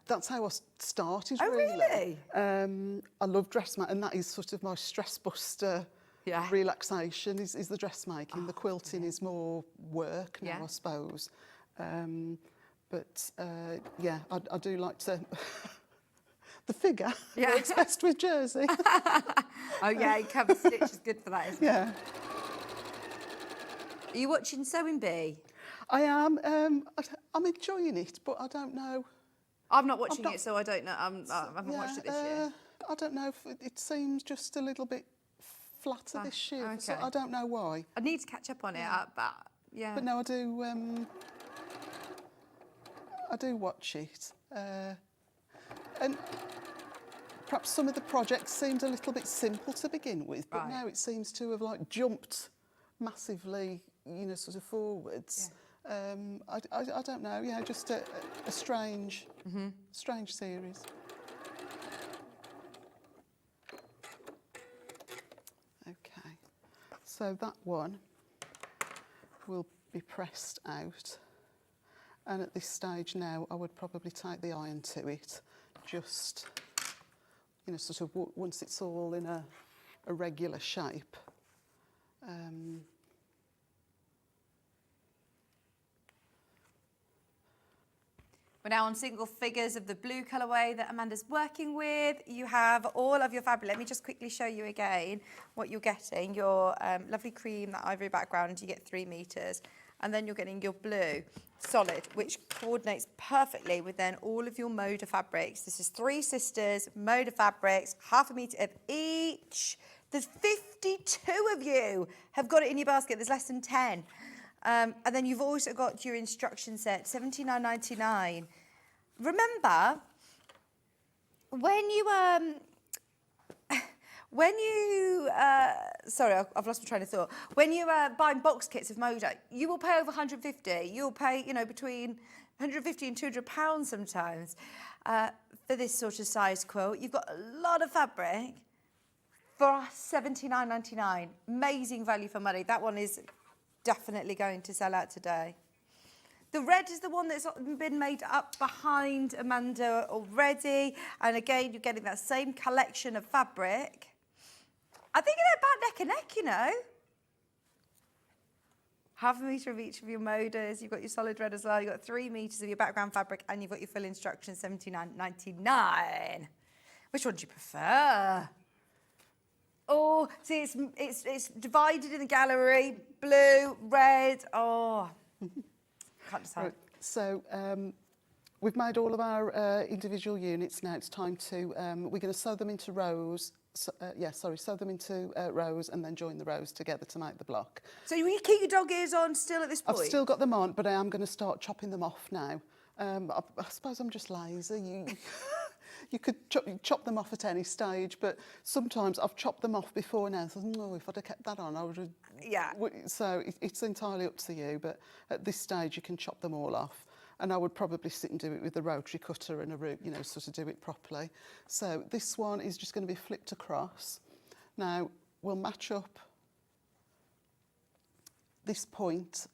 That's how I started. Oh, really? I love dressmaking, and that is sort of my stress buster. Relaxation is the dressmaking. The quilting is more work now, I suppose. But I do like to. The figure works best with jersey. Oh yeah, cover stitch is good for that, isn't it? Yeah. Are you watching Sewing Bee? I am. I'm enjoying it, but I don't know. I'm not watching it, so I don't know. I haven't watched it this year. I don't know. It seems just a little bit flatter this year. Okay. So I don't know why. I need to catch up on it, but yeah. But no, I do. I do watch it, and perhaps some of the projects seemed a little bit simple to begin with, but now it seems to have like jumped massively, sort of forwards. I don't know. Yeah, just a strange, strange series. Okay, so that one will be pressed out, and at this stage now, I would probably take the iron to it, just sort of once it's all in a regular shape. We're now on single figures of the blue colourway that Amanda's working with. You have all of your fabric. Let me just quickly show you again what you're getting. Your lovely cream, that ivory background, you get 3 metres. And then you're getting your blue solid, which coordinates perfectly with then all of your Moda fabrics. This is 3 sisters, Moda fabrics, 1/2 metre of each. There's 52 of you have got it in your basket. There's less than 10. And then you've also got your instruction set, $79.99. Remember, when you sorry, I've lost my train of thought. When you buying box kits of Moda, you will pay over 150. You'll pay, between 150 and £200 sometimes for this sort of size quilt. You've got a lot of fabric for $79.99. Amazing value for money. That one is definitely going to sell out today. The red is the one that's been made up behind Amanda already. And again, you're getting that same collection of fabric. I think they're about neck and neck, 1/2 metre of each of your Modas. You've got your solid red as well. You've got 3 metres of your background fabric, and you've got your full instructions, $79.99. Which one do you prefer? Oh, see, it's divided in the gallery. Blue, red. Oh, can't decide. Right, so we've made all of our individual units now. It's time to, we're going to sew them into rows sew them into rows and then join the rows together to make the block. So you keep your dog ears on still at this point? I've still got them on, but I am going to start chopping them off now. I suppose I'm just lazy. You could chop them off at any stage, but sometimes I've chopped them off before now. So, if I'd have kept that on, I would have... Yeah. So it's entirely up to you, but at this stage you can chop them all off. And I would probably sit and do it with a rotary cutter and a root, sort of do it properly. So this one is just going to be flipped across. Now, we'll match up this point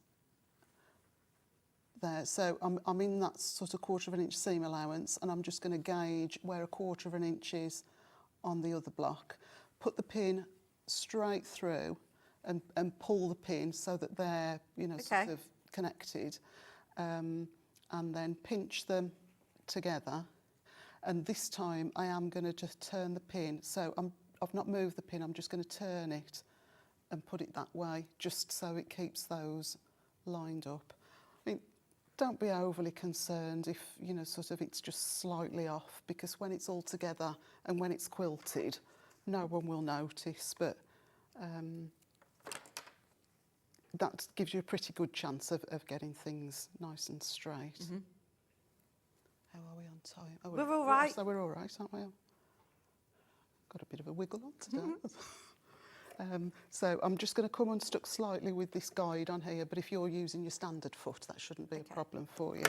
there. So I'm in that sort of 1/4 inch seam allowance, and I'm just going to gauge where 1/4 inch is on the other block. Put the pin straight through and pull the pin so that they're, sort of connected. And then pinch them together. And this time I am going to just turn the pin. So I've not moved the pin, I'm just going to turn it and put it that way, just so it keeps those lined up. I mean, don't be overly concerned if, sort of it's just slightly off, because when it's all together and when it's quilted, no one will notice, but that gives you a pretty good chance of getting things nice and straight. Mm-hmm. How are we on time? Oh, We're all right. So we're all right, aren't we? Got a bit of a wiggle on today. So I'm just going to come unstuck slightly with this guide on here, but if you're using your standard foot, that shouldn't be a problem for you.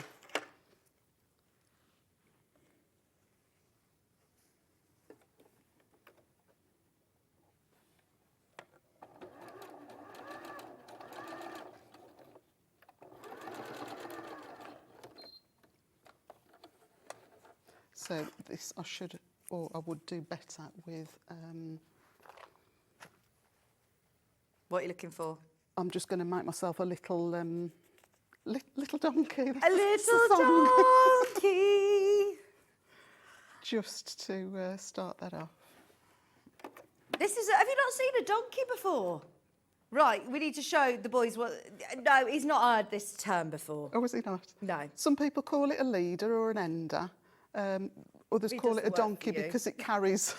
So this I would do better with... What are you looking for? I'm just going to make myself a little little donkey. A little donkey! Just to start that off. Have you not seen a donkey before? Right, we need to show the boys what... No, he's not heard this term before. Oh, is he not? No. Some people call it a leader or an ender. Others call it a donkey because it carries...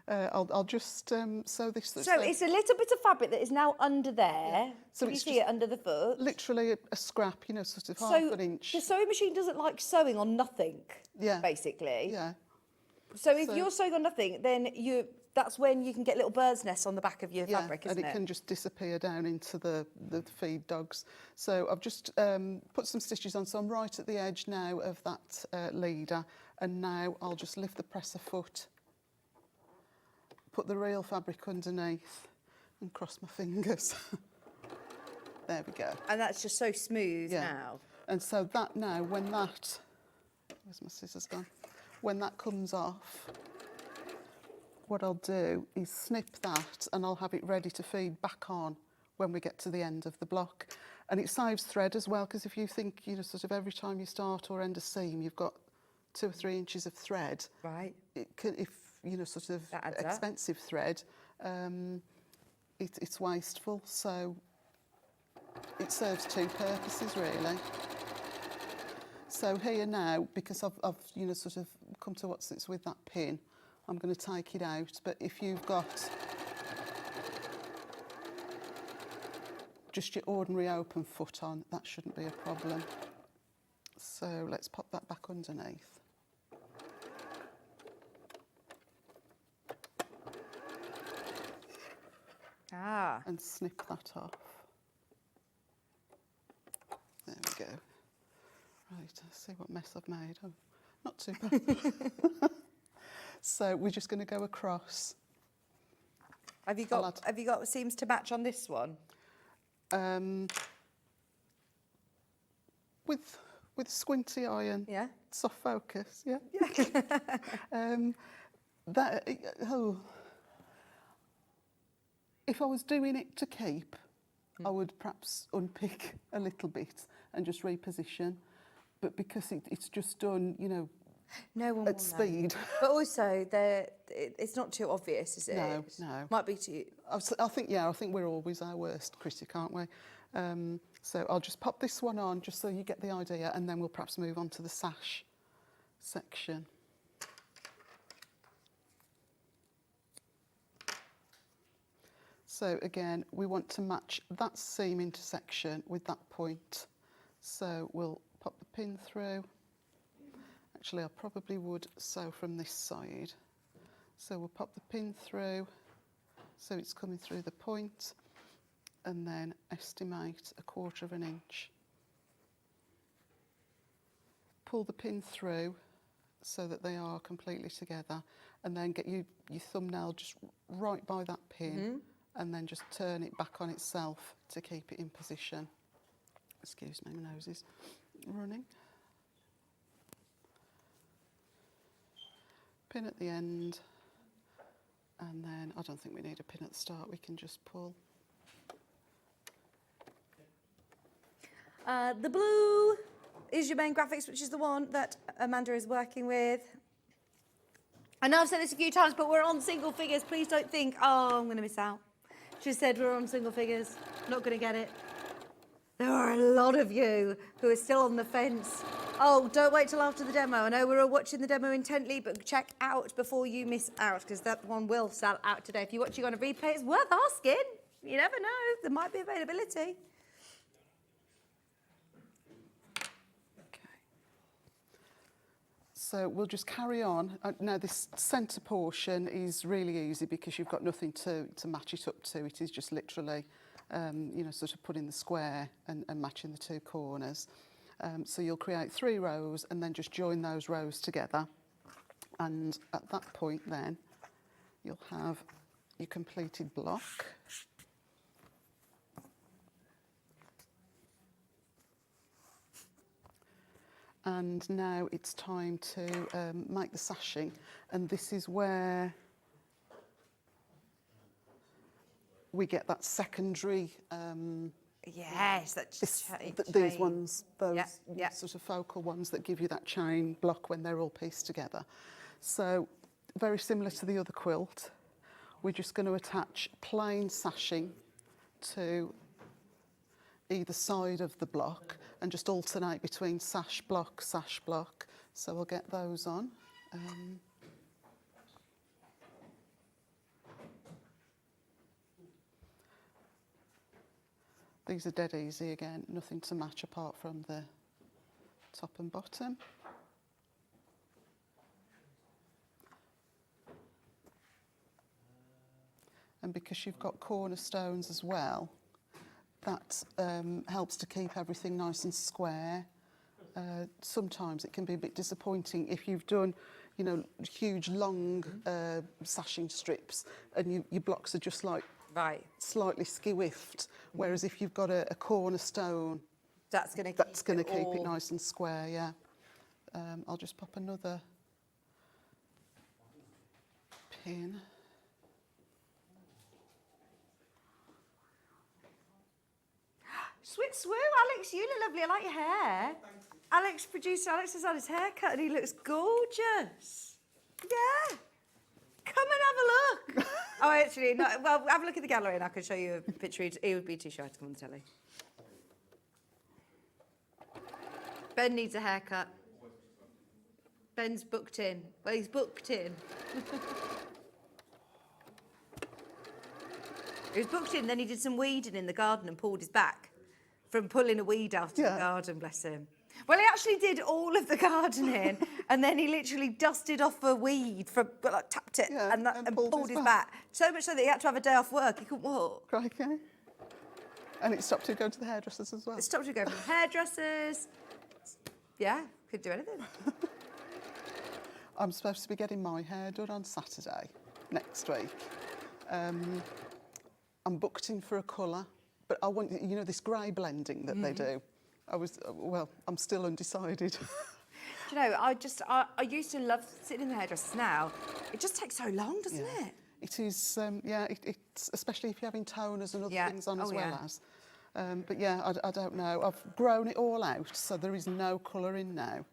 I'll just sew this. So it's a little bit of fabric that is now under there. Yeah. So you see it under the foot? Literally a scrap, sort of half an inch. The sewing machine doesn't like sewing on nothing, basically. Yeah. So if you're sewing on nothing, then that's when you can get little bird's nests on the back of your fabric, isn't it? And it can just disappear down into the feed dogs. So I've just put some stitches on, so I'm right at the edge now of that leader, and now I'll just lift the presser foot, put the real fabric underneath and cross my fingers. There we go. And that's just so smooth now. And so that now, when that... Where's my scissors gone? When that comes off, what I'll do is snip that and I'll have it ready to feed back on when we get to the end of the block. And it saves thread as well, because if you think, sort of every time you start or end a seam, you've got 2 or 3 inches of thread. Right. It can, if sort of expensive thread, it's wasteful. So it serves 2 purposes really. So here now, because I've sort of come to what sits with that pin, I'm going to take it out. But if you've got just your ordinary open foot on, that shouldn't be a problem. So let's pop that back underneath. And snip that off. There we go. Right, let's see what mess I've made. Oh, not too bad. So we're just going to go across. Have you got seams to match on this one? With squinty eye and soft focus, yeah. If I was doing it to keep, I would perhaps unpick a little bit and just reposition. But because it's just done, no one at speed. But also, it's not too obvious, is it? No. Might be too... I think we're always our worst critic, aren't we? So I'll just pop this one on just so you get the idea, and then we'll perhaps move on to the sash section. So again, we want to match that seam intersection with that point. So we'll pop the pin through. Actually, I probably would sew from this side. So we'll pop the pin through, so it's coming through the point, and then estimate 1/4 inch. Pull the pin through so that they are completely together, and then get your thumbnail just right by that pin, and then just turn it back on itself to keep it in position. Excuse me, my nose is running. Pin at the end, and then I don't think we need a pin at the start, we can just pull. The blue is your main graphics, which is the one that Amanda is working with. I know I've said this a few times, but we're on single figures. Please don't think, oh, I'm going to miss out. She said we're on single figures. Not going to get it. There are a lot of you who are still on the fence. Oh, don't wait till after the demo. I know we're all watching the demo intently, but check out before you miss out, because that one will sell out today. If you're watching on a replay, it's worth asking. You never know. There might be availability. So we'll just carry on. Now this centre portion is really easy because you've got nothing to match it up to. It is just literally, you know, sort of putting the square and matching the two corners. So you'll create 3 rows and then just join those rows together. And at that point then, you'll have your completed block. And now it's time to make the sashing, and this is where we get that secondary. Yes, that's these ones, those yeah. sort of focal ones that give you that chain block when they're all pieced together. So very similar to the other quilt, we're just going to attach plain sashing to either side of the block and just alternate between sash block. So we'll get those on. These are dead easy again, nothing to match apart from the top and bottom. And because you've got cornerstones as well, that helps to keep everything nice and square. Sometimes it can be a bit disappointing if you've done, you know, huge long sashing strips and your blocks are just like slightly skew-whiffed. Whereas if you've got a cornerstone, that's going to keep it nice and square. Yeah. I'll just pop another pin. Swoo, Alex, you look lovely. I like your hair. Alex, producer Alex has had his hair cut and he looks gorgeous. Yeah. Come and have a look. Oh, actually, no, well, have a look at the gallery and I can show you a picture. He would be too shy to come on the telly. Ben needs a haircut. Ben's booked in. Well, he's booked in. He was booked in, then he did some weeding in the garden and pulled his back from pulling a weed out of the garden, bless him. Well, he actually did all of the gardening and then he literally dusted off a weed, from, like, tapped it and pulled his back. So much so that he had to have a day off work. He couldn't walk. Okay. And it stopped him going to the hairdressers as well. It stopped him going to the hairdressers. Yeah, could do anything. I'm supposed to be getting my hair done on Saturday next week. I'm booked in for a colour, but I want, you know, this grey blending that they do. I'm still undecided. Do you know, I used to love sitting in the hairdressers now. It just takes so long, doesn't it? It is, it's especially if you're having toners and other things on as well as. But yeah, I don't know. I've grown it all out, so there is no colour in now.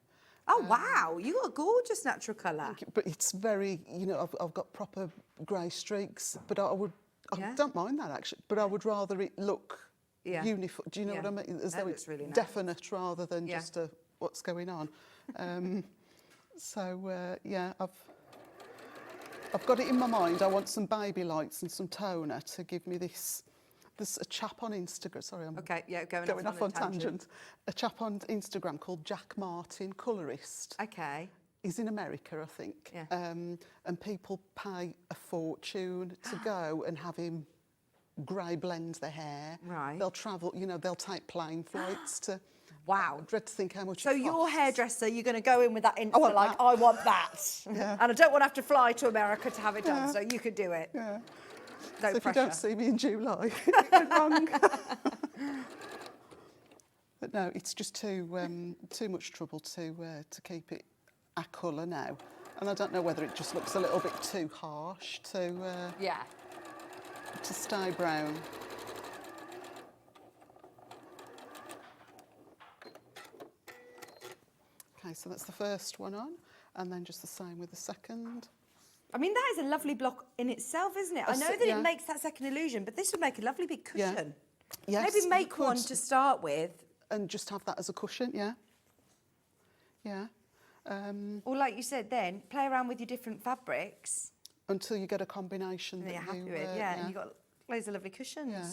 Oh, wow, you got a gorgeous natural colour. But it's very, you know, I've got proper grey streaks, but I don't mind that actually, but I would rather it look uniform. Do you know what I mean? As though it's really definite rather than just what's going on. I've I've got it in my mind. I want some baby lights and some toner to give me this. There's a chap on Instagram. Sorry, I'm going off on tangent. A chap on Instagram called Jack Martin, colourist. Okay. He's in America, I think. Yeah. And people pay a fortune to go and have him grey blend their hair. Right. They'll travel, you know, they'll take plane flights to. Wow. I dread to think how much. So it your costs. hairdresser, you're going to go in with that info, want like, that. I want that. Yeah. And I don't want to have to fly to America to have it done, Yeah. so you could do it. Yeah. No So if pressure. you don't see me in July, it went wrong. But no, it's just too much trouble to keep it a colour now. And I don't know whether it just looks a little bit too harsh to stay brown. Okay, so that's the first one on, and then just the same with the second. I mean, that is a lovely block in itself, isn't it? I know that yeah. it makes that second illusion, but this would make a lovely big Yeah. cushion. Yes, Maybe you make one could. to start with. And just have that as a cushion, yeah. Yeah. Or like you said then, play around with your different fabrics Until you get a combination that that you're happy you, with. And you've got loads of lovely cushions. Yeah.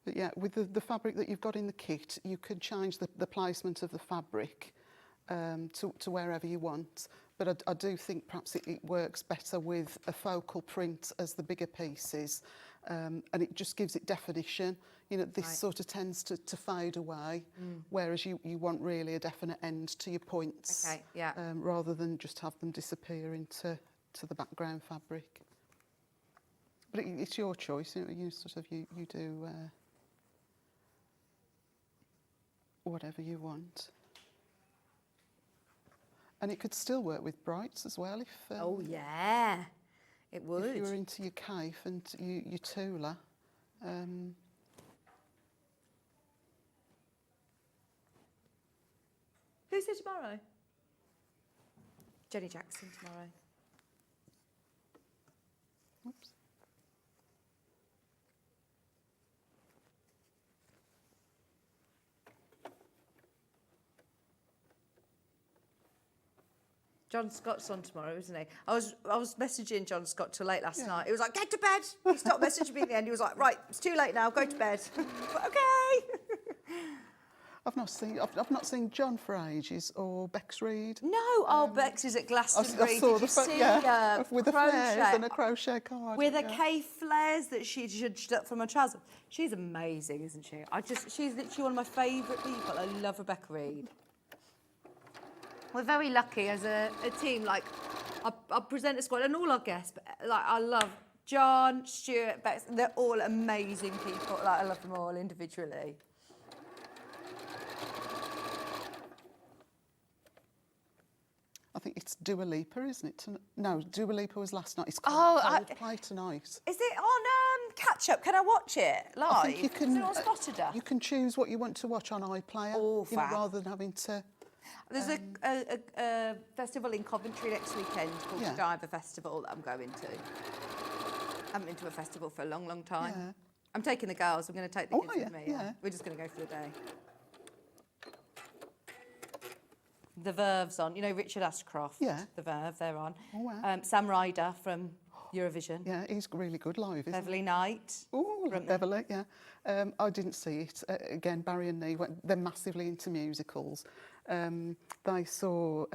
But yeah, with the fabric that you've got in the kit, you can change the placement of the fabric to wherever you want. But I do think perhaps it works better with a focal print as the bigger pieces, and it just gives it definition. You know, this sort of tends to fade away, whereas you want really a definite end to your points, Okay, yeah. rather than just have them disappear into the background fabric. But it's your choice. You know, you do whatever you want. And it could still work with brights as well if Oh, yeah. It would. if you were into your caif and your Tula. Who's here tomorrow? Jenny Jackson tomorrow. Oops. John Scott's on tomorrow, isn't he? I was messaging John Scott till late last night. He was like, get to bed. He stopped messaging me in the end. He was like, right, it's too late now, go to bed. Okay. I've not seen John for ages, or Bex Reed. No, Bex is at Glastonbury. I saw Did you the see with the flares and a crochet card. with a K flares that she judged up from her trousers. She's amazing, isn't she? She's literally one of my favourite people. I love Rebecca Reed. We're very lucky as a team. Like, I present a squad and all our guests. But, like, I love John, Stuart, Bex. They're all amazing people. Like, I love them all individually. I think it's Dua Lipa, isn't it? No, Dua Lipa was last night. It's Coldplay tonight. Is it on catch up? Can I watch it live? I think you can. Is it on Spotted? You can choose what you want to watch on iPlayer, Oh, fab. rather than having to. There's a festival in Coventry next weekend called the Diver Festival that I'm going to. I haven't been to a festival for a long, long time. Yeah. I'm taking the girls. I'm going to take the kids with me. Yeah. We're just going to go for the day. The Verve's on. You know Richard Ashcroft? Yeah. The Verve, they're on. Oh, wow. Sam Ryder from Eurovision. Yeah, he's really good live, isn't Beverly Knight. Oh, Beverly, yeah. I didn't see it. Again, Barry and Nee, they're massively into musicals. They saw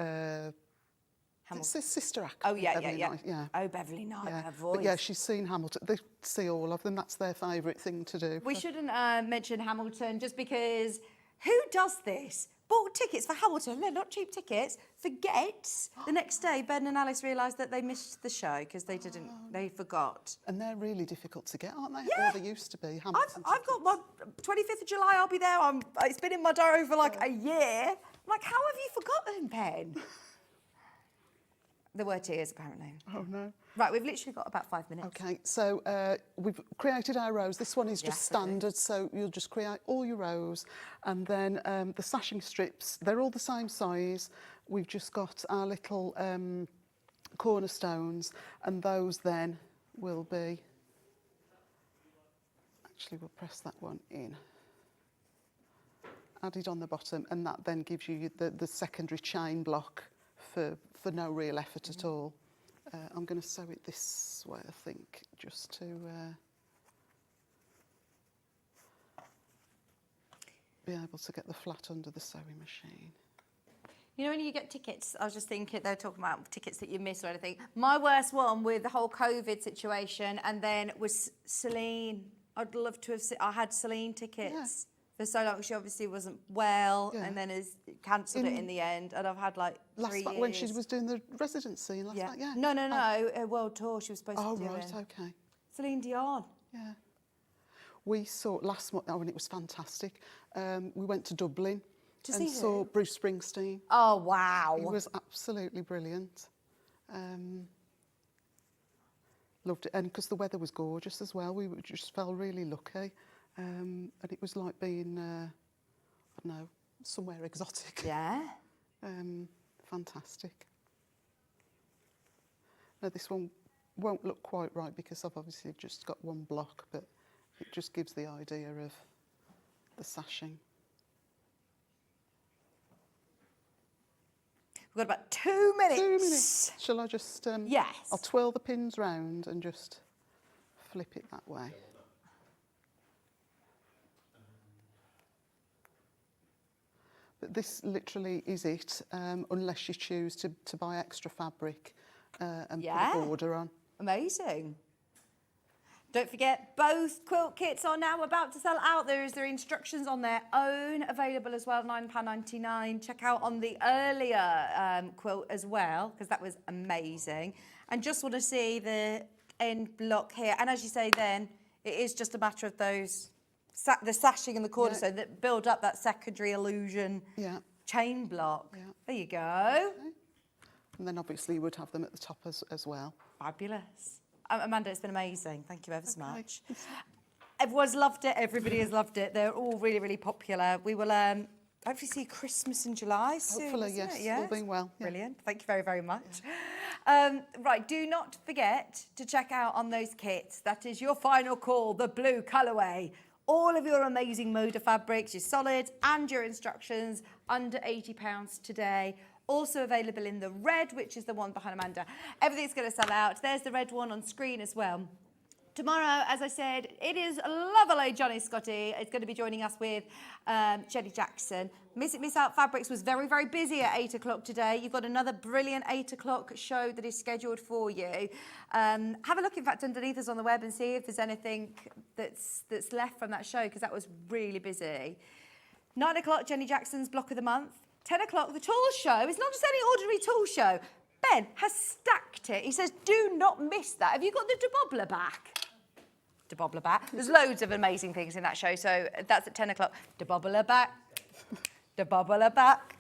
Sister Act. Oh, yeah, Beverly Knight, yeah. Oh, Beverly Knight, Yeah. her voice. But yeah, she's seen Hamilton. They see all of them. That's their favourite thing to do. We shouldn't mention Hamilton just because who does this? Bought tickets for Hamilton, they're not cheap tickets, forgets. The next day, Ben and Alice realised that they missed the show because they forgot. And they're really difficult to get, aren't they? Yeah. Or they used to be. Hamilton I've got my 25th of July, I'll be there. It's been in my diary for like a year. I'm like, how have you forgotten, Ben? There were tears, apparently. Oh, no. Right, we've literally got about 5 minutes. Okay, so we've created our rows. This one is just standard, so you'll just create all your rows. And then the sashing strips, they're all the same size. We've just got our little cornerstones, and those then will be... Actually, we'll press that one in. added on the bottom, and that then gives you the secondary chain block for no real effort at all. I'm going to sew it this way, I think, just to be able to get the flat under the sewing machine. You know, when you get tickets, I was just thinking, they're talking about tickets that you miss or anything. My worst one with the whole COVID situation, and then was Celine. I'd love to have, I had Celine tickets for so long. She obviously wasn't well, and then has cancelled it in the end. And I've had like 3 years. When she was doing the residency last night, yeah. No, a world tour she was supposed to be doing. Oh, right, okay. Celine Dion. Yeah. We saw last month, and it was fantastic. We went to Dublin and saw Bruce Springsteen. Oh, wow. He was absolutely brilliant. Loved it, and because the weather was gorgeous as well, we just felt really lucky. And it was like being, I don't know, somewhere exotic. Yeah. Fantastic. Now this one won't look quite right because I've obviously just got one block, but it just gives the idea of the sashing. We've got about 2 minutes. 2 minutes. Shall I just... yes. I'll twirl the pins round and just flip it that way. But this literally is it, unless you choose to buy extra fabric and put a border on. Amazing. Don't forget, both quilt kits are now about to sell out. There is their instructions on their own available as well, £9.99. Check out on the earlier quilt as well, because that was amazing. And just want to see the end block here. And as you say then, it is just a matter of those, the sashing and the cornerstone that build up that secondary illusion chain block. Yeah. There you go. Okay. And then obviously you would have them at the top as well. Fabulous. Amanda, it's been amazing. Thank you ever so much. Everyone's loved it. Everybody has loved it. They're all really, really popular. We will hopefully see Christmas in July soon. Hopefully, yes. All being well. Yeah. Brilliant. Thank you very, very much. Right, do not forget to check out on those kits. That is your final call, the blue colourway. All of your amazing Moda fabrics, your solids and your instructions, under £80 today. Also available in the red, which is the one behind Amanda. Everything's going to sell out. There's the red one on screen as well. Tomorrow, as I said, it is lovely Johnny Scotty. It's going to be joining us with Jenny Jackson. Miss It, Miss Out Fabrics was very, very busy at 8 o'clock today. You've got another brilliant 8 o'clock show that is scheduled for you. Have a look, in fact, underneath us on the web and see if there's anything that's left from that show, because that was really busy. 9 o'clock, Jenny Jackson's Block of the Month. 10 o'clock, the tool show. It's not just any ordinary tool show. Ben has stacked it. He says, do not miss that. Have you got the debobbler back? Debobbler back. There's loads of amazing things in that show, so that's at 10 o'clock. Debobbler back. Debobbler back.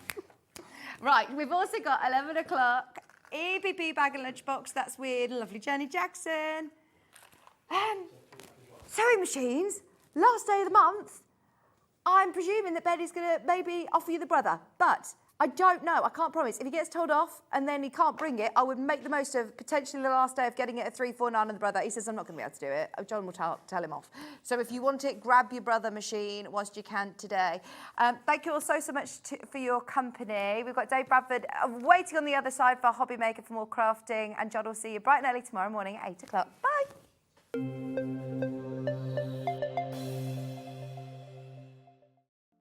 Right, we've also got 11 o'clock, EPP bag and lunchbox. That's with lovely Jenny Jackson. Sewing machines, last day of the month. I'm presuming that Ben is going to maybe offer you the brother, but I don't know. I can't promise. If he gets told off and then he can't bring it, I would make the most of potentially the last day of getting it at 349 on the brother. He says, I'm not going to be able to do it. John will tell him off. So if you want it, grab your brother machine whilst you can today. Thank you all so much for your company. We've got Dave Bradford waiting on the other side for Hobby Maker for more crafting, and John will see you bright and early tomorrow morning at 8 o'clock. Bye.